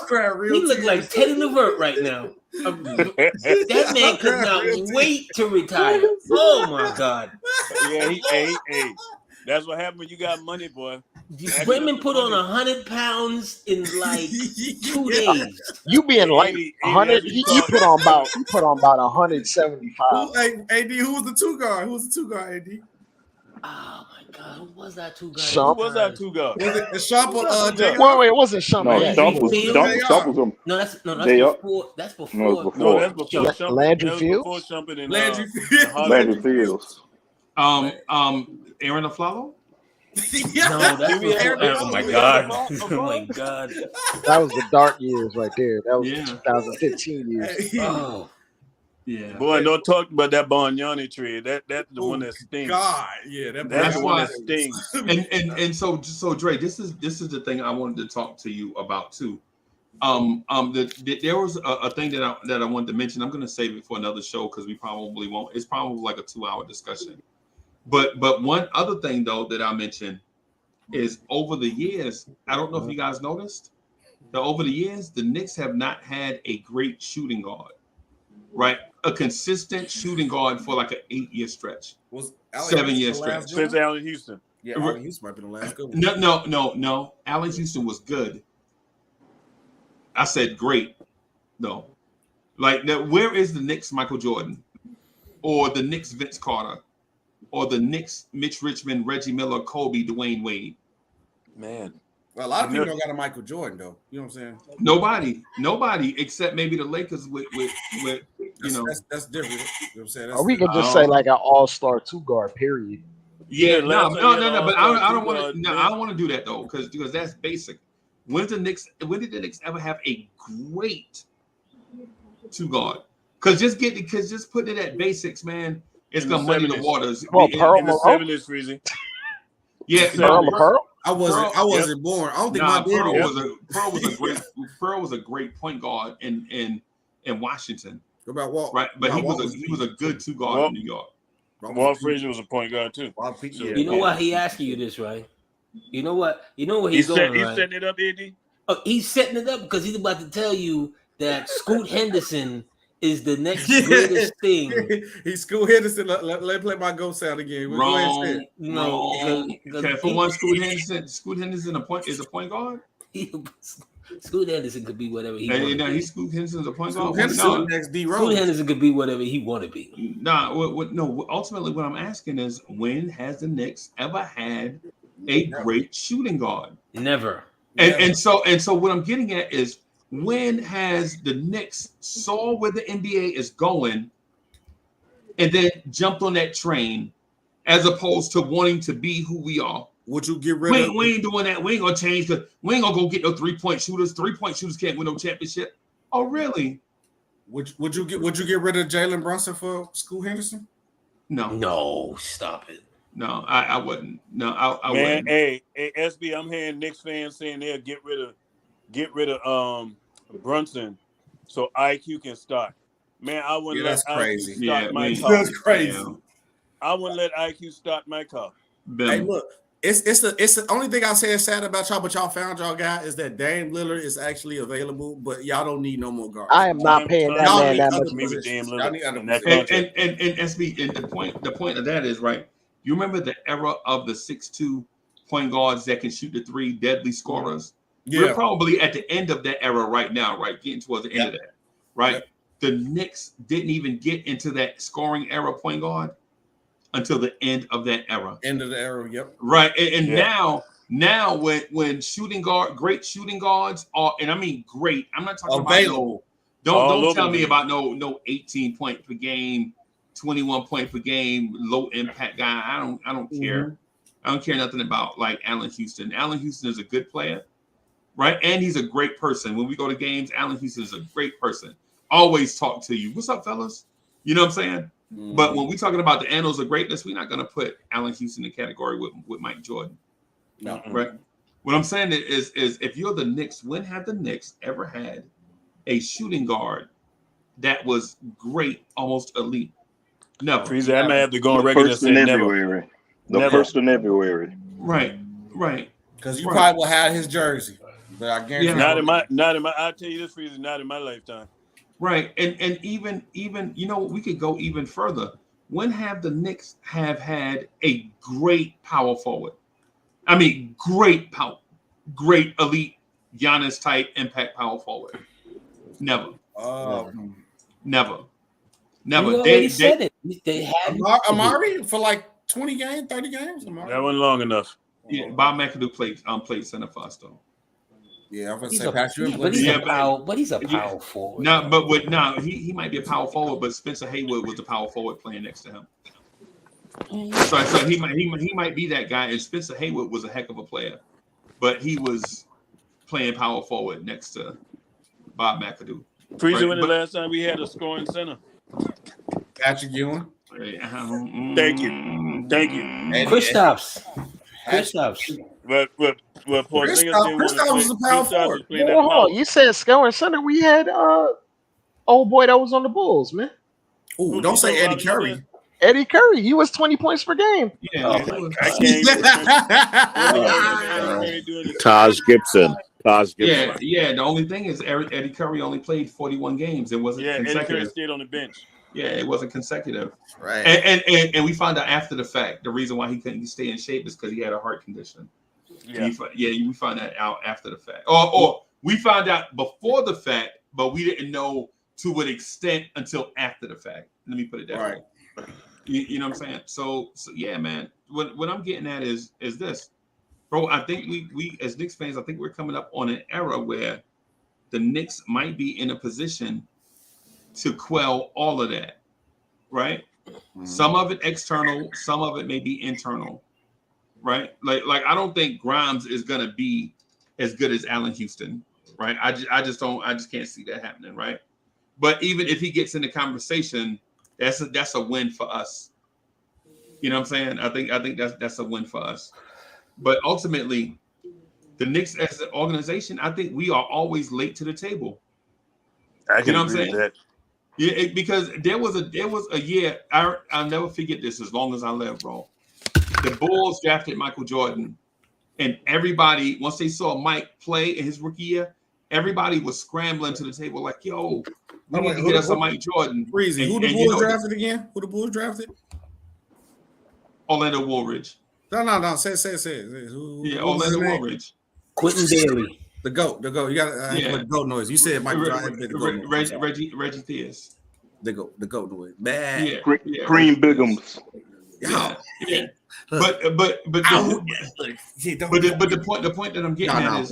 He looked like Teddy Levert right now. That man could not wait to retire. Oh my God! Yeah, hey. That's what happened when you got money, boy. Raymond put on 100 pounds in like 2 days. You being like 100? He put on about 175. Hey, AD, who was the two guard? AD? Oh my God, who was that two guard? Who was that two guard? Was it Shump or Wait, it wasn't Shump. No, Shump was him. That's before. No, that's before Shump. Landry Fields. Landry Fields. Aaron Aflalo? No, that's oh my God. Oh my God. That was the dark years right there. That was 2015 years. Yeah. Boy, don't talk about that Bargnani trade. That's the one that stings. God, yeah, that's the one why- that stings. And so Dre, this is the thing I wanted to talk to you about too. There was a thing that I wanted to mention. I'm going to save it for another show because we probably won't. It's probably like a 2-hour discussion. But one other thing though that I mentioned is over the years, I don't know if you guys noticed that over the years the Knicks have not had a great shooting guard, right? A consistent shooting guard for like an 8-year stretch, Was 7-year stretch. Since Allen Houston. Yeah, Allen Houston might be the last good one. No. Allen Houston was good. I said great. No. Like, now, where is the Knicks Michael Jordan? Or the Knicks Vince Carter? Or the Knicks Mitch Richmond, Reggie Miller, Kobe, Dwayne Wade? Man. Well, a lot of people don't got a Michael Jordan, though. You know what I'm saying? Nobody except maybe the Lakers with you know. That's different. You know what I'm saying? Or we could just say like an all-star 2-guard, period. Yeah, no. last But time I don't want to. guard, No, man. I don't want to do that though, because that's basic. When did the Knicks ever have a great 2-guard? Because just putting it at basics, man, it's In gonna the muddy the 70s. waters. Well, Pearl In the Malone? 70s, Freezy. Yeah, Pearl? I wasn't born. I don't think my daddy Pearl was a great point guard in Washington. What about Walt? Right, but No, he Walt was a good 2-guard in New York. Walt Frazier was a point guard too. You know why he asking you this, right? You know what he's He's doing, he's right? setting it up, AD. Oh, he's setting it up because he's about to tell you that Scoot Henderson is the next greatest thing. He's Scoot Henderson. Let me play my ghost sound again. Go ahead and say it. No, Okay, for one, Scoot Henderson is a point guard. Scoot Henderson could be whatever he Hey, wants. no, he's Scoot Henderson's a point guard. Henderson next D Rose. Scoot Henderson could be whatever he want to be. No. Ultimately, what I'm asking is, when has the Knicks ever had a great shooting guard? Never. And so what I'm getting at is, when has the Knicks saw where the NBA is going and then jumped on that train, as opposed to wanting to be who we are? Would you get rid of? We ain't doing that. We ain't gonna change because we ain't gonna go get no 3-point shooters. 3-point shooters can't win no championship. Oh, really? Would you get rid of Jalen Brunson for Scoot Henderson? No, stop it. No, I wouldn't. No, I Man, wouldn't. hey, SB, I'm hearing Knicks fans saying they'll get rid of Brunson so IQ can start. Man, I wouldn't let IQ start my car. That's crazy. I wouldn't let IQ start my car. Hey, look, it's the only thing I say is sad about y'all, but y'all found y'all guy is that Dame Lillard is actually available, but y'all don't need no more guards. I am not paying that man that much. Me with Dame Y'all need Lillard. other And SB, and the point of that is, right, you remember the era of the 6'2" point guards that can shoot the 3, deadly scorers? Yeah. We're probably at the end of that era right now, right? Getting towards the end of that, right? Yep. The Knicks didn't even get into that scoring era point guard until the end of that era. End of the era, yep. Right. And now when great shooting guards are, and I mean great, I'm not talking Available. about don't tell me about no 18 point per game, 21 point per game, low impact guy. I don't care. I don't care nothing about like Allen Houston. Allen Houston is a good player, right? And he's a great person. When we go to games, Allen Houston is a great person. Always talk to you. What's up, fellas? You know what I'm saying? But when we're talking about the annals of greatness, we're not going to put Allen Houston in the category with Mike Jordan. No. Right? What I'm saying is if you're the Knicks, when have the Knicks ever had a shooting guard that was great, almost elite? Never. Freezer, I might have to go on record and say never. The first in February. Right. Because you probably will have his jersey. But I guarantee not in my I'll tell you this, Freezer, not in my lifetime. Right. And even you know, we could go even further. When have the Knicks have had a great power forward? I mean, great elite Giannis type impact power forward. Never. Never. You already said it. They had Amari for like 20 games, 30 games. Amari. That wasn't long enough. Yeah, Bob McAdoo played center for us though. Yeah, I'm gonna He's say Patrick. but he's a power forward. No, he might be a power forward, but Spencer Haywood was the power forward playing next to him. So he might be that guy, and Spencer Haywood was a heck of a player, but he was playing power forward next to Bob McAdoo. Freezer, when the last time we had a scoring center? Patrick Ewing. Thank you. Kristaps. But Porzingis didn't want to Kristaps play. was a power Kristaps forward. was playing Hold that on, power. you said scoring center. We had old boy that was on the Bulls, man. Ooh, don't say Eddie Curry. Eddie Curry, he was 20 points per game. Yeah, Oh man, my it was- I can't even. Taj Gibson. Yeah. The only thing is Eddie Curry only played 41 games. It wasn't Yeah, Eddie Curry consecutive. stayed on the bench. Yeah, it wasn't consecutive. Right. And we found out after the fact the reason why he couldn't stay in shape is because he had a heart condition. Yeah. We found that out after the fact. Or we found out before the fact, but we didn't know to what extent until after the fact. Let me put it that way. You know what I'm saying? So yeah, man. What I'm getting at is this, bro. I think we as Knicks fans, I think we're coming up on an era where the Knicks might be in a position to quell all of that, right? Mm-hmm. Some of it external, some of it may be internal, right? Like I don't think Grimes is gonna be as good as Allen Houston, right? I just can't see that happening, right? But even if he gets in the conversation, that's a win for us. You know what I'm saying? I think that's a win for us. But ultimately, the Knicks as an organization, I think we are always late to the table. I can agree with that. Yeah, because there was a year, I'll never forget this as long as I live, bro. The Bulls drafted Michael Jordan, and everybody, once they saw Mike play in his rookie year, everybody was scrambling to the table like, yo, we need to get us a Mike Jordan. Breezy. Who the Bulls drafted again? Who the Bulls drafted? Orlando Woolridge. No. Say. Orlando Woolridge. Quentin Daly. The GOAT. You got the GOAT noise. You said Michael Jordan. Reggie Tears. The GOAT noise. Bad. Yeah. Green Bigums. Yeah. But the point that I'm getting at is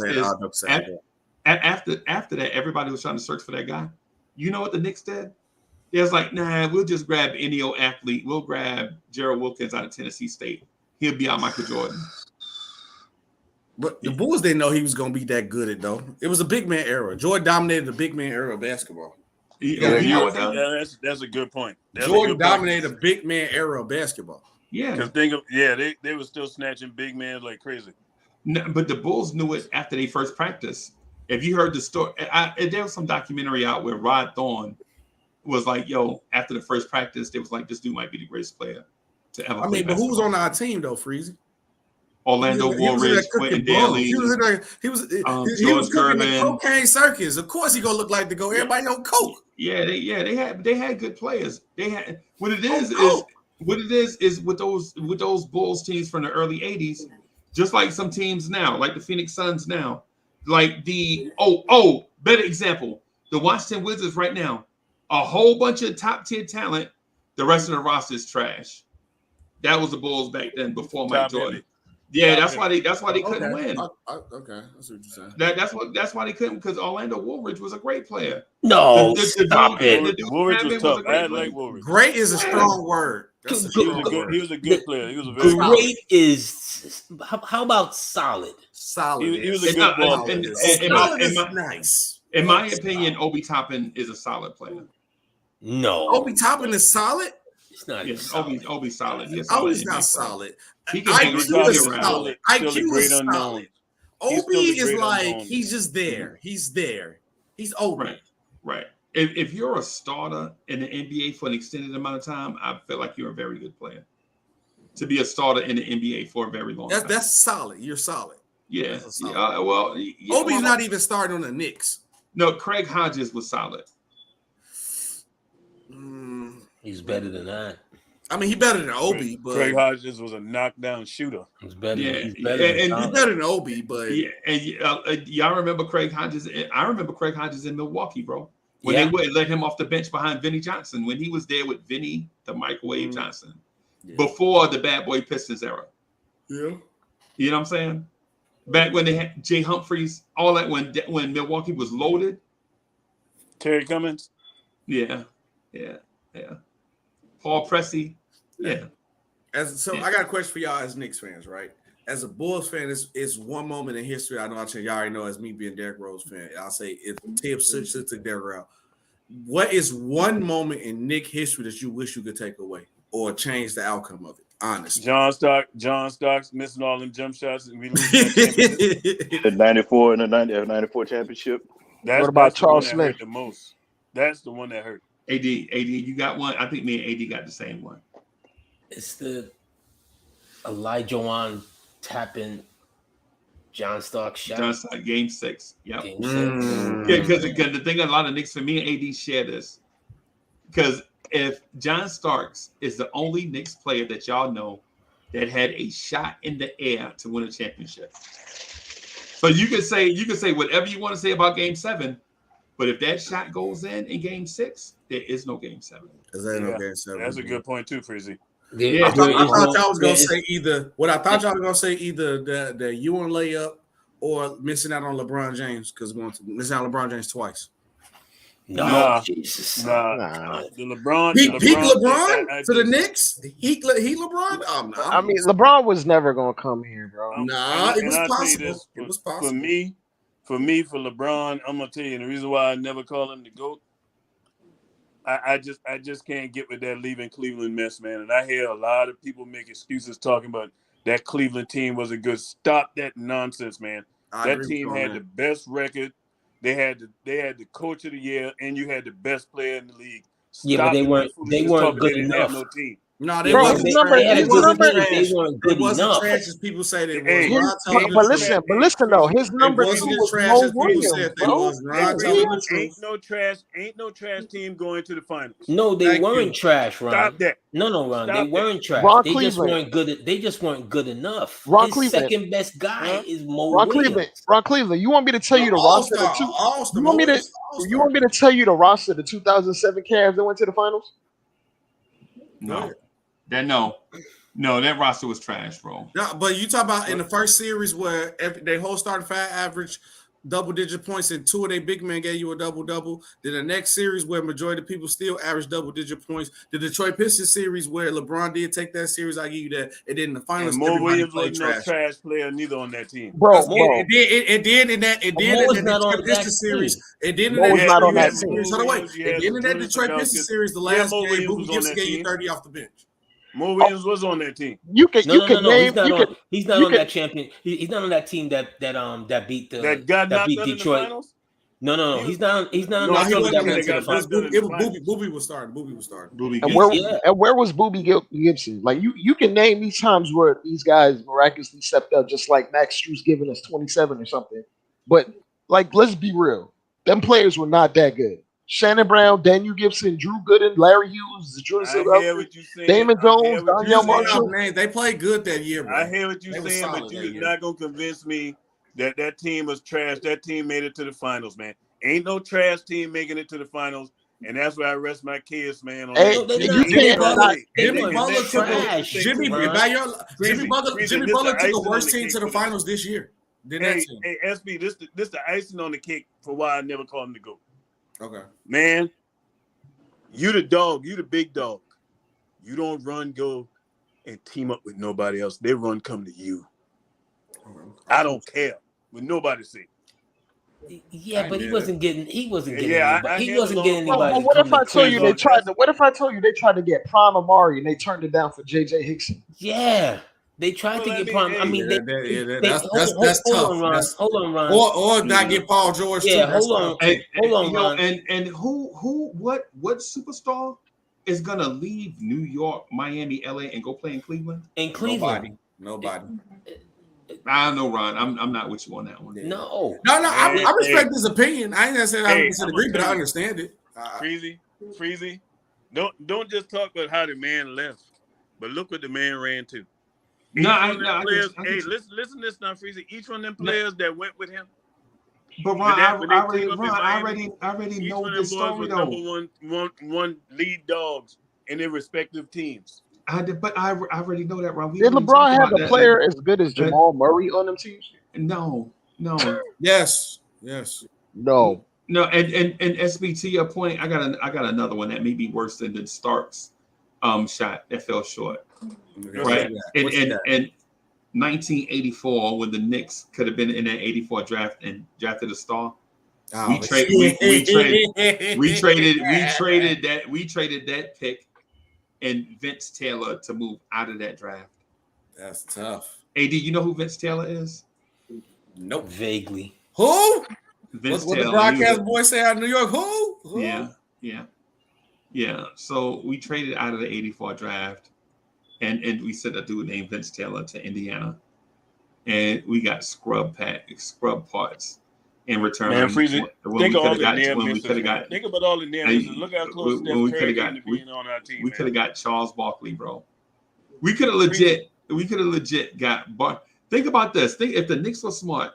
after that, everybody was trying to search for that guy. You know what the Knicks did? They was like, nah, we'll just grab any old athlete. We'll grab Gerald Wilkins out of Tennessee State. He'll be our Michael Jordan. But the Bulls didn't know he was going to be that good at though. It was a big man era. Jordan dominated the big man era of basketball. That's a good point. Jordan dominated the big man era of basketball. Yeah. Because they were still snatching big men like crazy. No, but the Bulls knew it after they first practiced. If you heard the story, there was some documentary out where Rod Thorne was like, yo, after the first practice, they was like, this dude might be the greatest player to ever play but who was on our team though, Freezy? Orlando Woolridge, Quentin Daly. He was cooking the cocaine circus. Of course, he gonna look like the GOAT. Everybody on coke. Yeah, they had good players. They had what it is with those Bulls teams from the early '80s, just like some teams now, like the Phoenix Suns now, like better example, the Washington Wizards right now, a whole bunch of top tier talent. The rest of the roster is trash. That was the Bulls back then before Mike Jordan. Yeah, that's why they couldn't win. Okay, that's what you're saying. That's why they couldn't, because Orlando Woolridge was a great player. No, stop it. Woolridge was tough. I like Woolridge. Great is a strong word. He was a good player. He was a very great is. How about solid? Solid. He was a good ball player. Nice. In my opinion, Obi Toppin is a solid player. No, Obi Toppin is solid. It's not. Yes, Obi's solid. Obi's not solid. IQ is solid. IQ is solid. Obi is like he's just there. He's there. He's Obi. Right. If you're a starter in the NBA for an extended amount of time, I feel like you're a very good player. To be a starter in the NBA for a very long time. That's solid. You're solid. Yeah. Obi's not even starting on the Knicks. No, Craig Hodges was solid. He's better than that. I mean, he's better than Obi, but Craig Hodges was a knockdown shooter. He's better. He's better than Obi, but y'all remember Craig Hodges? I remember Craig Hodges in Milwaukee, bro. When they would let him off the bench behind Vinnie Johnson, when he was there with Vinnie the Microwave Johnson, before the Bad Boy Pistons era. Yeah, you know what I'm saying? Back when they had Jay Humphries, all that when Milwaukee was loaded. Terry Cummings. Yeah. Paul Pressey. Yeah. I got a question for y'all as Knicks fans, right? As a Bulls fan, it's one moment in history. I know y'all already know as me being Derrick Rose fan. I'll say if Tibbs took Derrick out, what is one moment in Knick history that you wish you could take away or change the outcome of it? Honestly, John Starks missing all them jump shots and we losing that championship. The 94 and the 94 championship. What about That's the one Charles that Smith? hurt the most. That's the one that hurt. AD, you got one? I think me and AD got the same one. It's the Elijah tapping John Starks shot. John Starks, game 6. Yep. Game 6. Yeah, because the thing, a lot of Knicks, for me and AD share this. Because if John Starks is the only Knicks player that y'all know that had a shot in the air to win a championship. So you can say whatever you want to say about game 7, but if that shot goes in game 6, there is no game 7. There ain't no game 7. That's a good point too, Frizzy. I thought y'all was gonna say either. What I thought y'all was gonna say either the Ewing layup or missing out on LeBron James because missing out on LeBron James twice. Jesus. Nah. The LeBron. Peak LeBron for the Knicks. He LeBron. Oh, no. I mean, LeBron was never gonna come here, bro. It was possible. It was possible. For LeBron, I'm gonna tell you the reason why I never call him the GOAT. I just can't get with that leaving Cleveland mess, man. And I hear a lot of people make excuses talking about that Cleveland team wasn't good. Stop that nonsense, man. That team had the best record. They had the coach of the year, and you had the best player in the league. Yeah, but they weren't good enough. No team. No, they weren't good enough. Trash as people say they was. But listen though, his number wasn't two as was trash Mo as people Williams, said they bro. was. Ron telling the truth. Ain't no trash team going to the finals. No, they weren't trash, Ron. Stop that. No, Ron. Stop they weren't trash. Ron They Cleveland. just weren't good. They just weren't good enough. Ron His Cleveland. second best guy is Mo Ron Williams. Cleveland. You want me to tell you the roster? You want me to tell you the roster? The 2007 Cavs that went to the finals. No, that roster was trash, bro. No, but you talk about in the first series where their whole starting five average double-digit points and 2 of their big men gave you a double-double. Then the next series where majority of people still average double-digit points. The Detroit Pistons series where LeBron did take that series, I give you that. And then in the finals, Mo Williams wasn't no trash player neither on that team. Bro. It did in that Detroit Pistons series. It did in that Detroit series. Hold on, wait. It did in that Detroit Pistons series. The last game, Boogie Gibson gave you 30 off the bench. Mo Williams was on that team. He's not on that champion. He's not on that team that beat Detroit. No. He's not on that team that went to the finals. Booby was starting. And where was Boobie Gibson? Like you can name these times where these guys miraculously stepped up, just like Max Strus giving us 27 or something. But like, let's be real, them players were not that good. Shannon Brown, Daniel Gibson, Drew Gooden, Larry Hughes, Damon Jones, Danielle Marshall. They played good that year, bro. I hear what you're saying, but you're not gonna convince me that team was trash. That team made it to the finals, man. Ain't no trash team making it to the finals, and that's where I rest my case, man. On Jimmy Butler took the worst team to the finals this year. Hey, SB, this the icing on the cake for why I never call him the GOAT. Okay, man, you the dog, you the big dog. You don't go and team up with nobody else. They come to you. I don't care what nobody say. Yeah, but he wasn't getting. He wasn't getting. Yeah, he wasn't getting anybody. What if I told you they tried to? What if I told you they tried to get Prime Amari and they turned it down for JJ Hickson? Yeah. They tried to get Prime. I mean, that's hold tough. Hold on, Ron. Or not get Paul George. Yeah, too. hold on, Ron. And what superstar is gonna leave New York, Miami, LA, and go play in Cleveland? In Cleveland, nobody. I don't know, Ron. I'm not with you on that one. No. I respect his opinion. I ain't gonna say I disagree, but I understand it. Freezy. Don't just talk about how the man left, but look what the man ran to. Listen to this now, Freezy. Each one of them players that went with him. But Ron, I already know this story though. Number one lead dogs in their respective teams. I already know that, Ron. Did LeBron have a player as good as Jamal Murray on them teams? No. Yes. No. And SB, to your point, I got another one that may be worse than the Starks shot that fell short. Right. In 1984, when the Knicks could have been in that 84 draft and drafted a star, Oh, we traded that pick and Vince Taylor to move out of that draft. That's tough. AD, you know who Vince Taylor is? Nope. Vaguely. Who? Vince What Taylor. the broadcast boy say out of New York? Who? Yeah. So we traded out of the 84 draft, and we sent a dude named Vince Taylor to Indiana, and we got scrub parts in return. Man, Freezy, think of all the near misses. Think about all the near misses. Look how close Steph Curry came to being on our team. We could have got Charles Barkley, bro. We could have legit got Bar. Think about this. If the Knicks was smart,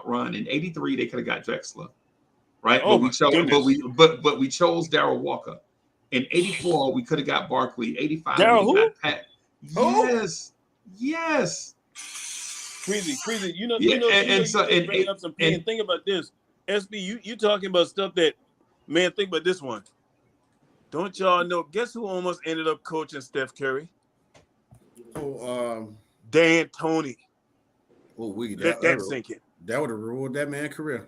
run in '83, they could have got Drexler, right? Oh, but we chose Darryl Walker. In '84, we could have got Barkley. '85, Darryl got Pat. Yes. Crazy. Bring up some pain. Think about this, SB. You talking about stuff that, man. Think about this one. Don't y'all know? Guess who almost ended up coaching Steph Curry? Dan Tony. Let that sink in. That would have ruined that man's career.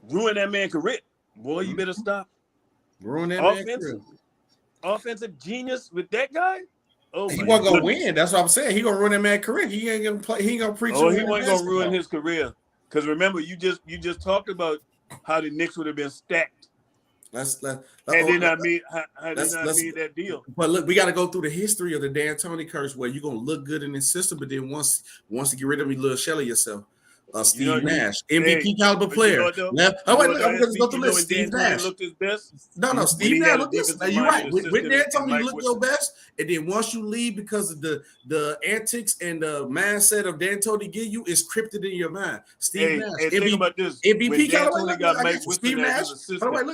Boy, you better stop. Ruin that man's career. Offensive genius with that guy. Oh, he wasn't gonna win. That's what I'm saying. He gonna ruin that man's career. He ain't gonna play. He ain't gonna preach. Oh, he wasn't gonna ruin his career. Because remember, you just talked about how the Knicks would have been stacked. Had they not made that deal. But look, we got to go through the history of the D'Antoni curse, where you're gonna look good in this system, but then once you get rid of me, little shell of yourself. Steve Nash, MVP caliber player. I'm gonna go through this. Steve Nash looked his best. No, Steve Nash looked his best. You're right. With D'Antoni, you look your best, and then once you leave because of the antics and the mindset of D'Antoni give you is crypted in your mind. Steve Nash, think about this. MVP caliber. Got Mike Steve Nash.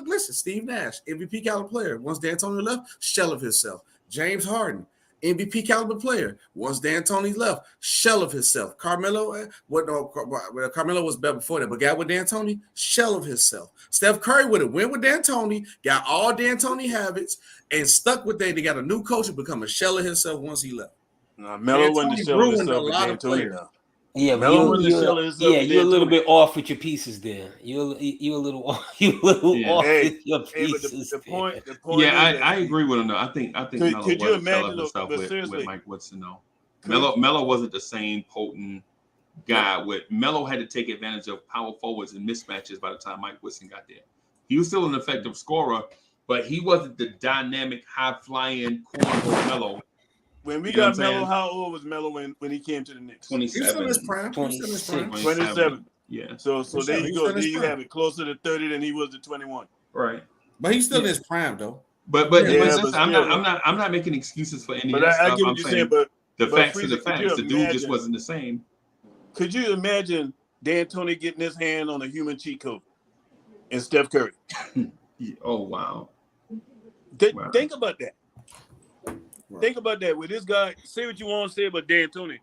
Listen, Steve Nash, MVP caliber player. Once D'Antoni left, shell of himself. James Harden, MVP caliber player. Once D'Antoni left, shell of himself. Carmelo was better before that, but got with D'Antoni, shell of himself. Steph Curry would have went with D'Antoni, got all D'Antoni habits, and stuck with that. They got a new coach and become a shell of himself once he left. Melo wasn't the shell of himself with D'Antoni now. Yeah, but you're a little bit off with your pieces there. You're a little off with your pieces. But the point. I agree with him though. I think Melo could you imagine with Mike Woodson though? Melo wasn't the same potent guy. Melo had to take advantage of power forwards and mismatches by the time Mike Woodson got there. He was still an effective scorer, but he wasn't the dynamic, high flying corner Melo. When we got Melo, how old was Melo when he came to the Knicks? 27. He was in his prime. 27. Yeah. So there you go. There you have it. Closer to 30 than he was to 21. Right. But he's still in his prime though. But I'm not making excuses for any of that stuff. I get what you're saying, but the facts are the facts. The dude just wasn't the same. Could you imagine D'Antoni getting his hand on a human cheat code and Steph Curry? Oh wow. Think about that. Think about that. With this guy, say what you want to say about D'Antoni,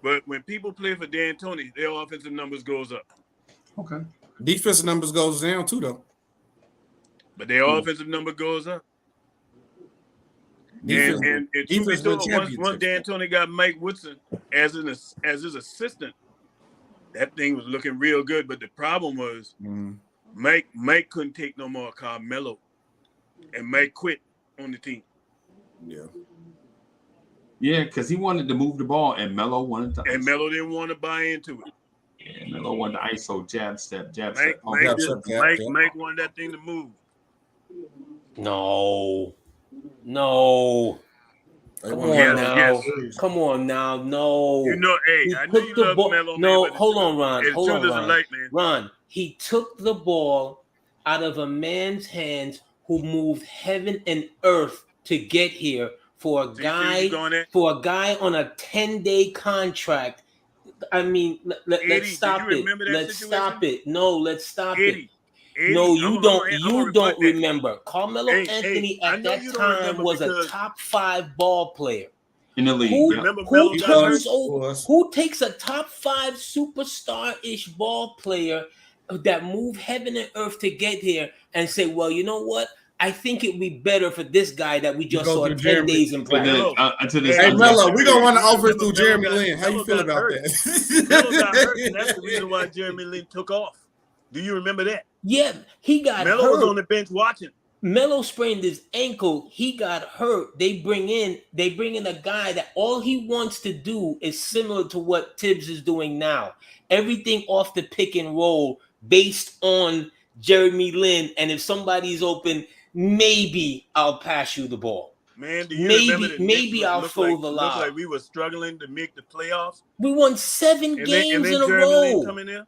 but when people play for D'Antoni, their offensive numbers goes up. Okay. Defensive numbers goes down too, though. But their offensive number goes up. And once D'Antoni got Mike Woodson as his assistant, that thing was looking real good. But the problem was Mike couldn't take no more Carmelo, and Mike quit on the team. Yeah, because he wanted to move the ball, and Melo wanted to. And Melo didn't want to buy into it. Yeah, Melo wanted to ISO jab step. Mike wanted that thing to move. No. Come on now. No. I know you love Melo. No, hold on, Ron. Man. Ron, he took the ball out of a man's hands who moved heaven and earth to get here for a guy on a 10-day contract. I mean, let's stop it. Let's stop it. No, let's stop it. No, you don't. You don't remember. Carmelo Anthony at that time was a top 5 ball player in the league. Who takes a top 5 superstar-ish ball player that moved heaven and earth to get here and say, well, you know what? I think it would be better for this guy that we just saw 10 days in practice. Hey, Melo, we're going to run the offense through Jeremy Lin. How you feel about that? Melo got hurt, and that's the reason why Jeremy Lin took off. Do you remember that? Yeah, he got Melo hurt. was on the bench watching. Melo sprained his ankle. He got hurt. They bring in a guy that all he wants to do is similar to what Tibbs is doing now. Everything off the pick and roll based on Jeremy Lin. And if somebody's open, maybe I'll pass you the ball. Man, do you remember the Knicks I'll throw the looked lob. like we were struggling to make the playoffs? We won 7 games in a Jeremy Lin row. come in there?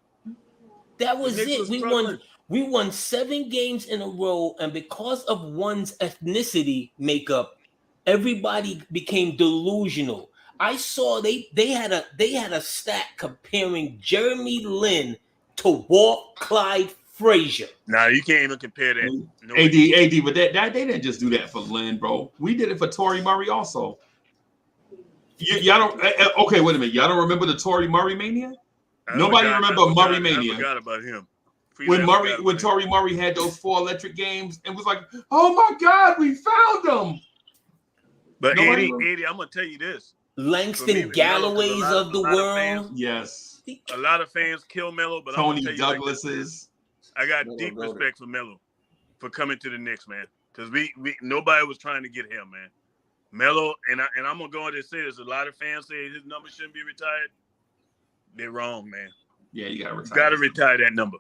That was Knicks it. was We struggling. won 7 games in a row, and because of one's ethnicity makeup, everybody became delusional. I saw they had a stat comparing Jeremy Lin to Walt Clyde Frazier. Nah, you can't even compare that. No AD, way. but that they didn't just do that for Lin, bro. We did it for Torrey Murray also. Y'all don't. Okay, wait a minute. Y'all don't remember the Torrey Murray mania? Nobody remember Murray mania. I forgot about him. When Torrey Murray had those 4 electric games and was like, "Oh my God, we found them." But 80, I'm gonna tell you this. Langston Galloways of the world. Fans, yes. A lot of fans kill Melo, but Tony I'm gonna tell you Douglas's. I got deep respect for Melo for coming to the Knicks, man. Because we nobody was trying to get him, man. Melo, and I'm gonna go on and say this. A lot of fans say his number shouldn't be retired. They're wrong, man. Yeah, you gotta retire. You gotta retire that number.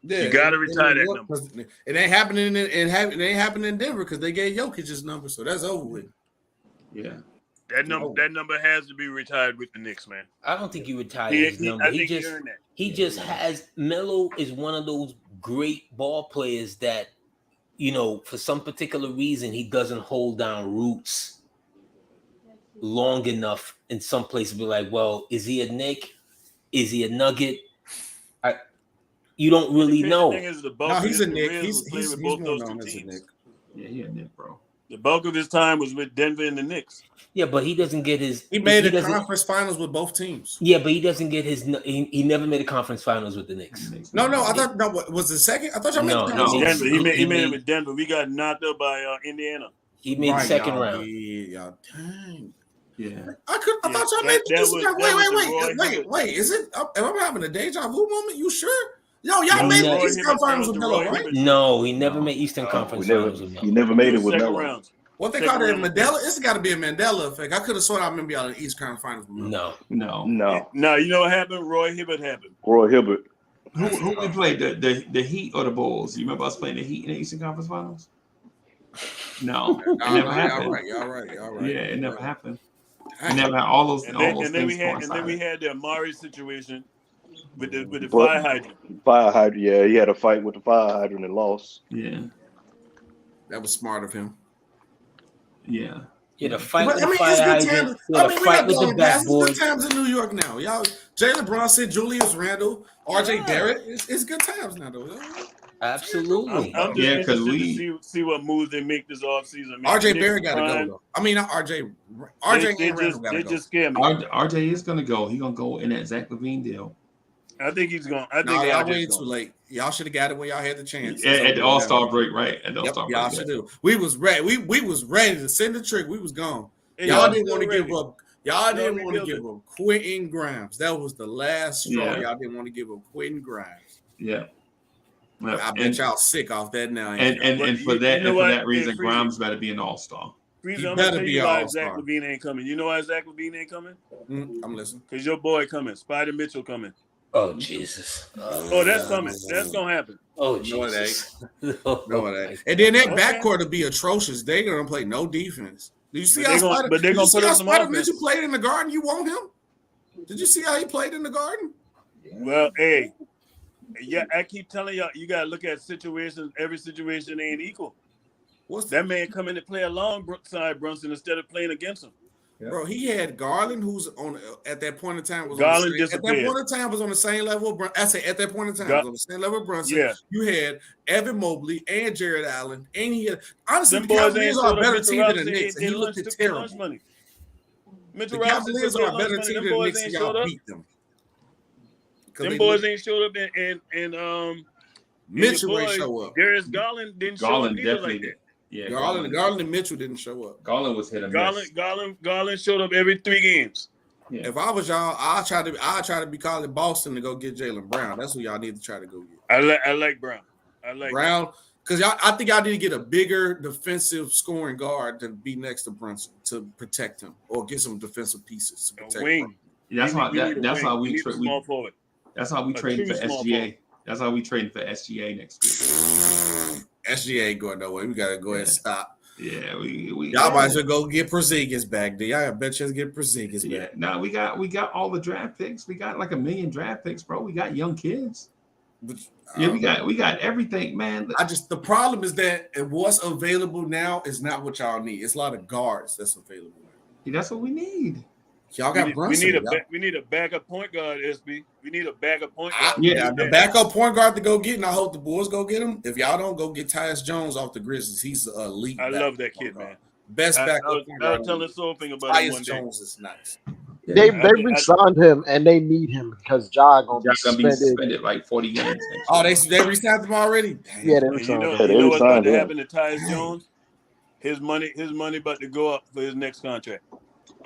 Yeah, you gotta retire that number. It ain't happening it ain't happening in Denver because they gave Jokic his number, so that's over with. Yeah. That number has to be retired with the Knicks, man. I don't think he retired his number. He just has Melo is one of those great ball players that, you know, for some particular reason he doesn't hold down roots long enough in some places. Be like, well, is he a Knick? Is he a Nugget? You don't really know. The thing is, the bulk of he's his a Knick. career He's was playing with more both those known two as a teams. Knick. Yeah, he a Knick, bro. The bulk of his time was with Denver and the Knicks. Yeah, but he doesn't get his. He made the conference finals with both teams. Yeah, but he doesn't get his. He never made a conference finals with the Knicks. No, I thought was the second. I thought y'all made the conference. Denver. He made it with Denver. We got knocked out by Indiana. He made the second round. Yeah, dang. Yeah. I thought y'all made this. Wait. Is it? Am I having a deja vu moment? You sure? Yo, y'all made the Eastern Finals with Melo, right? No, he never made Eastern Conference Finals with Melo. You never made it with Melo. What they call it, Mandela? It's got to be a Mandela effect. I could have sworn I remember y'all in the East Conference Finals with Melo. No. No, you know what happened? Roy Hibbert happened. Roy Hibbert. Who we played? The Heat or the Bulls? You remember us playing the Heat in the Eastern Conference Finals? No, it never happened. Y'all right. Yeah, it never happened. It never had all those And things. then we had the Amari situation with the fire hydrant. Fire hydrant. Yeah, he had a fight with the fire hydrant and lost. Yeah, that was smart of him. Yeah. Yeah, the fight with the fire hydrant. The fight with the backboard. It's good times in New York now. Y'all, Jalen Brunson, Julius Randle, RJ Barrett. It's good times now, though. Absolutely. I'm just interested to see what moves they make this offseason. RJ Barrett got to go, though. I mean, not RJ. RJ and Randle got to go. Just scare me. RJ is going to go. He's going to go in that Zach LaVine deal. I think he's going. Y'all waited too late. Y'all should have got it when y'all had the chance. At the All-Star break, right? At the All-Star break. Y'all should do. We was ready. We was ready to send the trick. We was gone. Yeah, y'all didn't want to give up. Y'all didn't want to give up Quentin Grimes. That was the last straw. Yeah. Y'all didn't want to give up Quentin Grimes. Yeah. I bet y'all sick off that now. And for that reason, Grimes better be an All-Star. I'm better be why Zach LaVine ain't coming. You know why Zach LaVine ain't coming? I'm listening. Because your boy coming. Spider Mitchell coming. Oh, Jesus. That's coming. That's going to happen. Oh, Jesus. No, it ain't. And then that backcourt will be atrocious. They're going to play no defense. Did you see how Spider Mitchell played in the Garden? You want him? Did you see how he played in the Garden? Well, hey. Yeah, I keep telling y'all, you got to look at situations. Every situation ain't equal. That man come in to play alongside Brunson instead of playing against him. Yeah. Bro, he had Garland, who's on at that point in time was Garland on the same level. I say at that point in time was on the same level of Brunson. Yeah. You had Evan Mobley and Jared Allen, and he had honestly the Cavaliers are a better team than the Knicks, and he looked terrible. The Cavaliers are a better team than the Knicks, and y'all beat them. Them boys ain't showed up, and Mitchell ain't show up. Darius Garland didn't show up either like that. Yeah, Garland and Mitchell didn't show up. Garland was hit or miss. Garland showed up every 3 games. Yeah. If I was y'all, I'll try to be calling Boston to go get Jaylen Brown. That's who y'all need to try to go get. I like Brown. I like Brown, because I think y'all need to get a bigger defensive scoring guard to be next to Brunson to protect him, or get some defensive pieces to protect a wing. Brunson. That's We why need a that's wing. how We we need a trade. small forward. That's how we A trading true for small SGA. forward. That's how we trading for SGA next week. SGA ain't going nowhere. We gotta go ahead and stop. Yeah, y'all might as well go get Porzingis back. There, y'all bet you get Porzingis Yeah, back. no, we got all the draft picks. We got like 1 million draft picks, bro. We got young kids. But, Yeah, we got everything, man. The problem is that what's available now is not what y'all need. It's a lot of guards that's available. Yeah, that's what we need. Y'all got Brunson. We need a backup point guard, SB. We need a backup point guard. The backup point guard to go get, and I hope the Bulls go get him. If y'all don't, go get Tyus Jones off the Grizzlies. He's an elite. I love that kid, man. Best backup point guard. I was telling Sophie about him one Tyus day. Jones is nice. They re-signed him and they need him because Ja gonna be suspended like 40 games. Oh, they re-signed him already? Damn. Yeah, they And re-signed him. you know what's about to happen to Tyus Jones? His money about to go up for his next contract.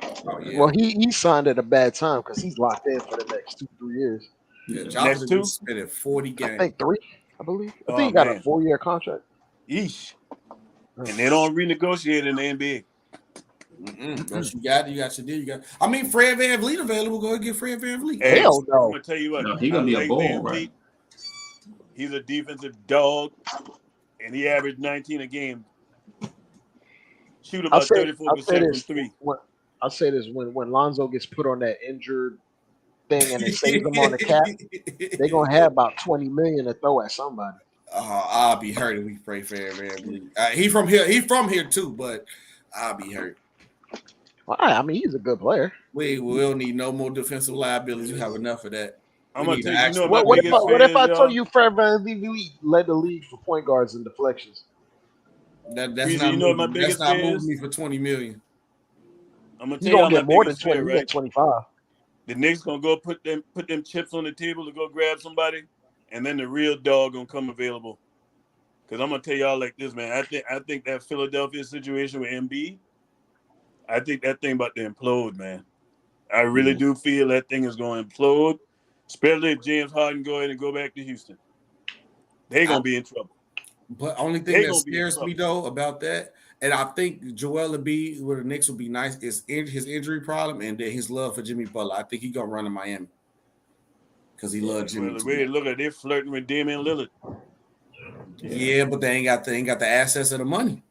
Oh, yeah. Well, he signed at a bad time because he's locked in for the next 2-3 years. Yeah, Johnson suspended 40 games. I think 3, I believe. I think Oh, he got man. a 4-year contract. Yeesh. And they don't renegotiate in the NBA. Once you got your deal. I mean, Fred VanVleet available. Go ahead and get Fred VanVleet. Hey, Hell no. I'm gonna tell you what. No, he gonna be a bull, VanVleet. right? He's a defensive dog, and he averaged 19 a game. Shoot about 34% from three. I'll say this: when Lonzo gets put on that injured thing and it saves him on the cap, they're gonna have about 20 million to throw at somebody. I'll be hurt if we pray for VanVleet. He from here. He from here too, but I'll be hurt. Well, I mean, he's a good player. We will need no more defensive liabilities. We have enough of that. I'm gonna tell you, what if I told you Fred VanVleet led the league for point guards and deflections? That's Reason, not my moving, biggest that's not fear moving is? me for 20 million. I'm gonna He's tell you gonna get my more than biggest fear, 20. He right? get 25. The Knicks gonna go put them chips on the table to go grab somebody, and then the real dog gonna come available. Because I'm gonna tell y'all like this, man. I think that Philadelphia situation with Embiid, I think that thing about to implode, man. I really do feel that thing is going to implode, especially if James Harden go ahead and go back to Houston. They're gonna be in trouble. But only thing that scares me though about that, and I think Joel Embiid with the Knicks would be nice, is his injury problem and then his love for Jimmy Butler. I think he's gonna run to Miami because he loves Jimmy. Well, the way they look at, they're flirting with Damian Lillard. Yeah, but they ain't got the assets of the money.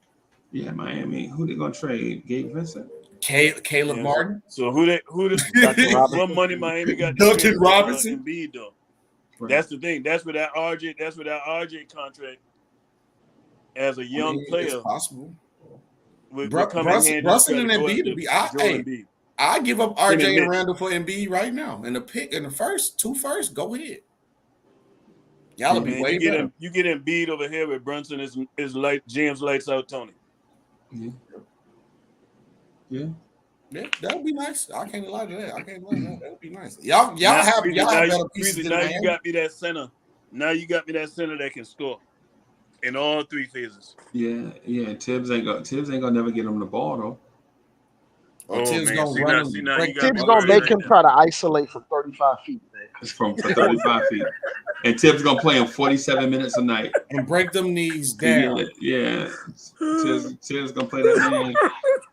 Yeah, Miami. Who they gonna trade? Gabe Vincent? Caleb Martin. So who what money Miami got? Duncan Robinson. Embiid though. Right. That's the thing. That's where that RJ contract as a young player. It's possible. Brunson and Embiid would be. I give up RJ and Randall for Embiid right now. And the pick in the two first, go ahead. Y'all will be way better. You get Embiid over here with Brunson is like James lights out Tony. Yeah, that would be nice. I can't lie to that. That would be nice. Y'all have better pieces than Now you got me that center. Now you got me that center that can score in all three phases. Yeah. Tibbs ain't gonna never get him the ball though. Tibbs gonna run him. Tibbs gonna make him try to isolate from 35 feet, man. From 35 feet. And Tibbs gonna play him 47 minutes a night and break them knees down. Yeah. Tibbs gonna play that man.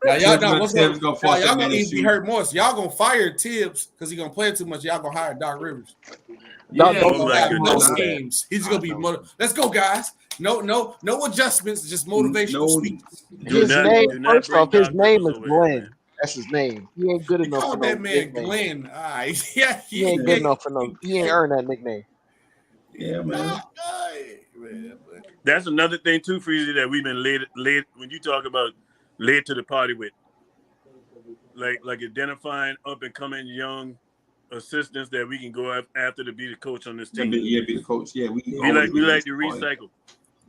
Now y'all gonna be hurt more. So y'all gonna fire Tibbs because he's gonna play too much. Y'all gonna hire Doc Rivers. No schemes. He's gonna be let's go, guys. No adjustments, just motivational speeches. His name, first off, his name is Glenn. That's his name. He ain't good enough for that man nickname. Glenn. All right. Yeah, he ain't good enough for no. He ain't earned that nickname. Yeah, man. That's another thing too, Freezy, that we've been late when you talk about late to the party with, like identifying up and coming young assistants that we can go after to be the coach on this team. Be the coach. Yeah, we like to recycle.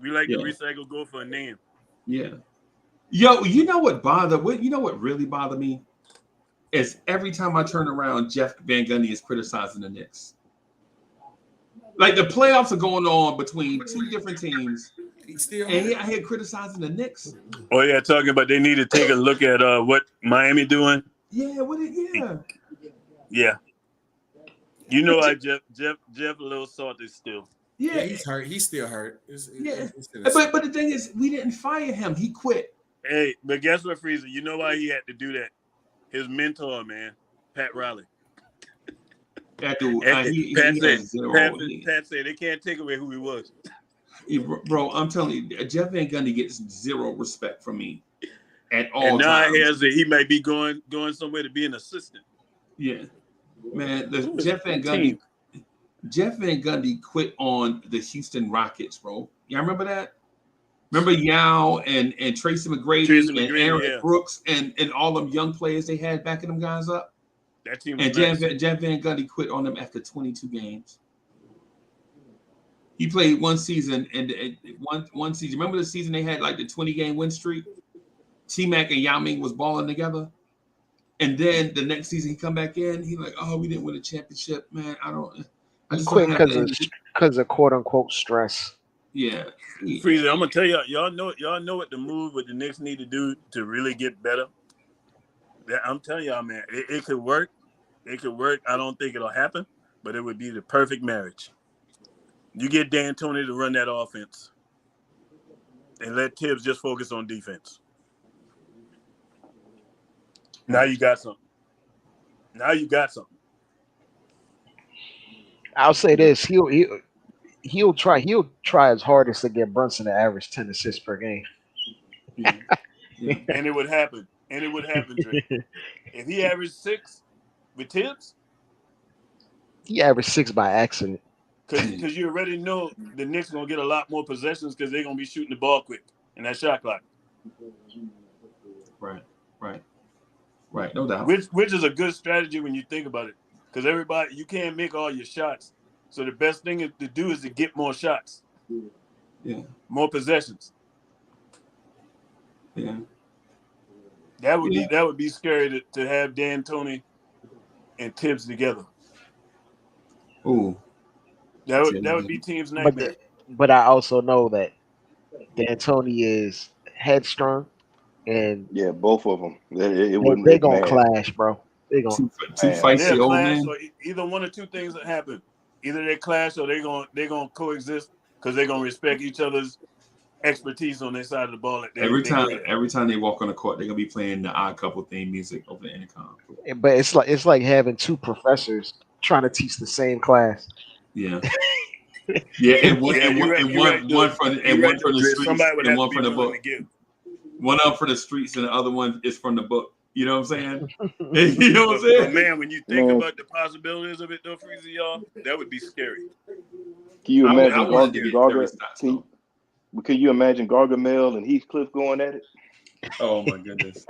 We like to recycle. Go for a name. Yeah. Yo, you know what really bothered me is every time I turn around, Jeff Van Gundy is criticizing the Knicks. Like the playoffs are going on between two different teams, and he out here criticizing the Knicks. Oh yeah, talking about they need to take a look at what Miami doing. Yeah, Yeah. You know, Jeff a little salty still. Yeah, he's hurt. He's still hurt. But the thing is, we didn't fire him. He quit. Hey, but guess what, Freezer? You know why he had to do that? His mentor, man, Pat Riley. That dude, Pat said they can't take away who he was. Bro, I'm telling you, Jeff Van Gundy gets zero respect from me at all. And now times. he might be going somewhere to be an assistant. Yeah, man. Jeff Van Gundy quit on the Houston Rockets, bro. Y'all remember that? Remember Yao and Tracy McGrady and Aaron Brooks and all them young players they had backing them guys up? That team was and nice. Jeff Van Gundy quit on them after 22 games. He played one season and one season. Remember the season they had like the 20-game win streak? T-Mac and Yao Ming was balling together. And then the next season he come back in. He like, oh, we didn't win a championship, man. I just quit because of quote unquote stress. Yeah. Freezer, I'm gonna tell y'all know what the move what the Knicks need to do to really get better. I'm telling y'all, man, it could work. It could work. I don't think it'll happen, but it would be the perfect marriage. You get D'Antoni to run that offense and let Tibbs just focus on defense. Now you got something. I'll say this: he'll try his hardest to get Brunson to average 10 assists per game. Yeah. And it would happen. Drake. If he averaged 6 with Tibbs, he averaged 6 by accident. Because you already know the Knicks are gonna get a lot more possessions because they're gonna be shooting the ball quick in that shot clock. Right, no doubt. Which is a good strategy when you think about it, because you can't make all your shots. So the best thing to do is to get more shots. Yeah. More possessions. Yeah. That would be scary to have D'Antoni and Tibbs together. Ooh. That would be team's nightmare. But I also know that D'Antoni is headstrong, and yeah, both of them. They're gonna clash, bro. They're gonna two feisty old men. Either one or two things that happen. Either they clash or they're gonna coexist because they're gonna respect each other's expertise on their side of the ball. Every time they walk on the court, they're gonna be playing the Odd Couple theme music over the intercom. But it's like having two professors trying to teach the same class. Yeah. Yeah, and one from the streets and one from the book. One up for the streets and the other one is from the book. You know what I'm saying? You know what I'm saying? But man, when you think about the possibilities of it, though, Freezy, y'all, that would be scary. Can you imagine Could you imagine Gargamel and Heathcliff going at it? Oh my goodness.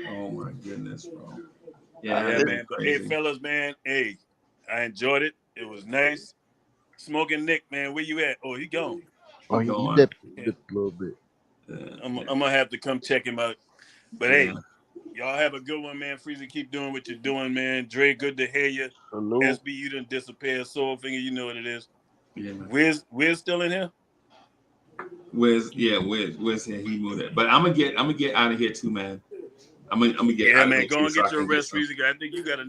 Oh my goodness, bro. Yeah, man. But hey, fellas, man. Hey, I enjoyed it. It was nice. Smoking Nick, man. Where you at? Oh, he gone. Oh, he dipped a little bit. I'm gonna have to come check him out. But hey, y'all have a good one, man. Freezy, keep doing what you're doing, man. Dre, good to hear you. Hello. SB, you done disappeared. Soul Finger, you know what it is. Yeah, Wiz still in here? Wiz here. He moved it. But I'm gonna get out of here too, man. I'm gonna get out of here. Go and get your rest, Freezy. I think you got a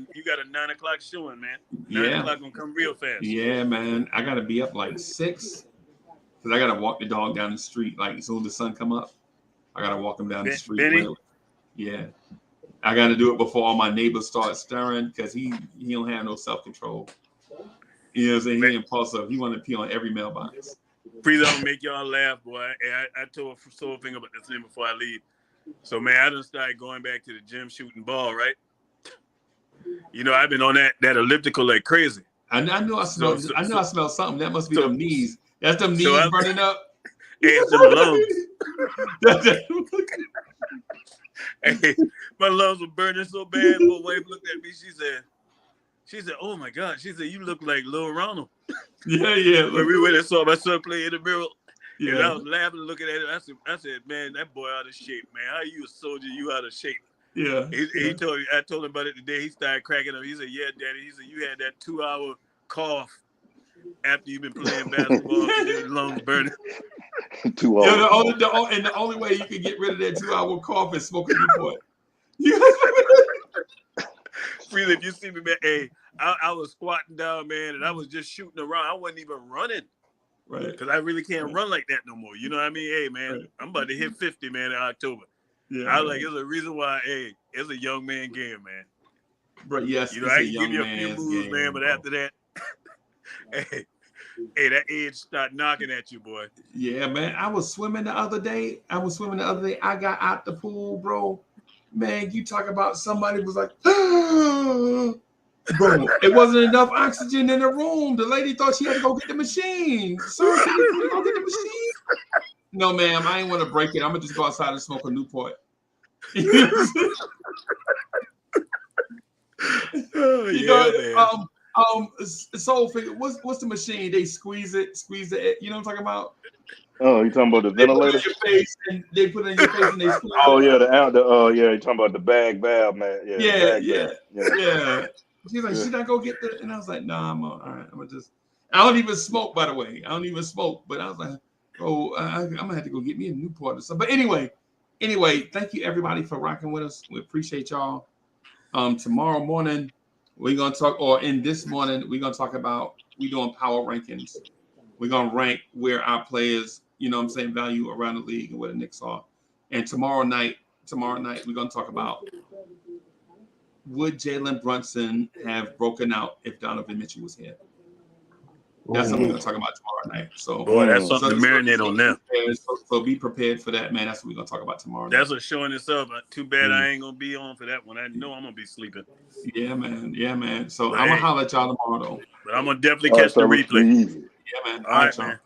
9 o'clock showing, man. 9 o'clock gonna come real fast. Yeah, man. I gotta be up like 6. Because I gotta walk the dog down the street. Like as soon as the sun come up, I gotta walk him down the street. Benny? Yeah. I gotta do it before all my neighbors start stirring because he don't have no self-control. You know what I'm saying? He impulsive. He want to pee on every mailbox. Freezy, I'm gonna make y'all laugh, boy. I told Soul Finger about this thing before I leave. So man, I done started going back to the gym shooting ball, right? You know, I've been on that elliptical like crazy. I knew I smelled something. That must be them knees. That's them knees burning up. It's them lungs. Hey, my lungs were burning so bad. My wife looked at me. She said, "Oh my God!" She said, "You look like Lil Ronald." Yeah. When we went and saw my son play in the mirror, yeah. And I was laughing, looking at it. I said, "Man, that boy out of shape, man. How you a soldier? You out of shape?" Yeah. He told me. I told him about it today. He started cracking up. He said, "Yeah, Daddy." He said, "You had that 2-hour cough after you've been playing basketball, and your lungs burning." 2 hours. And the only way you can get rid of that 2-hour cough is smoking Newport. Freely, if you see me, man, hey, I was squatting down, man, and I was just shooting around. I wasn't even running. Right. Because I really can't run like that no more. You know what I mean? Hey, man, Right. I'm about to hit 50, man, in October. Yeah, I like, there's a reason why, hey, it's a young man game, man. But yes, You know, it's I a can young give you a few man's moves, game, man, but bro. after that, hey, that age start knocking at you, boy. Yeah, man. I was swimming the other day. I got out the pool, bro. Man, you talk about somebody was like, bro, it wasn't enough oxygen in the room. The lady thought she had to go get the machine. Sir, can you please go get the machine? No, ma'am, I ain't want to break it. I'm gonna just go outside and smoke a Newport. Soul figure. What's the machine? They squeeze it. You know what I'm talking about? Oh, you talking about the They put ventilator? it in your face and they squeeze Oh it. yeah, yeah, you talking about the bag valve, man. Yeah, Yeah. She's like, should I go get the? And I was like, nah, I'm all right. I'm gonna just. I don't even smoke, by the way. I don't even smoke. But I was like, bro, I'm gonna have to go get me a Newport or something. But anyway, thank you everybody for rocking with us. We appreciate y'all. Tomorrow morning we're gonna talk, or in this morning we're gonna talk about we doing power rankings. We're gonna rank where our players, you know what I'm saying, value around the league and where the Knicks are. And tomorrow night we're gonna talk about would Jalen Brunson have broken out if Donovan Mitchell was here? That's something we're gonna talk about tomorrow night. So, boy, that's something to marinate on them. So be prepared for that, man. That's what we're gonna talk about tomorrow night. That's a show in itself. Too bad I ain't gonna be on for that one. I know I'm gonna be sleeping. Yeah, man. So But I'm gonna holler at y'all tomorrow, though. But I'm gonna definitely catch the replay. Yeah, man. All right, man.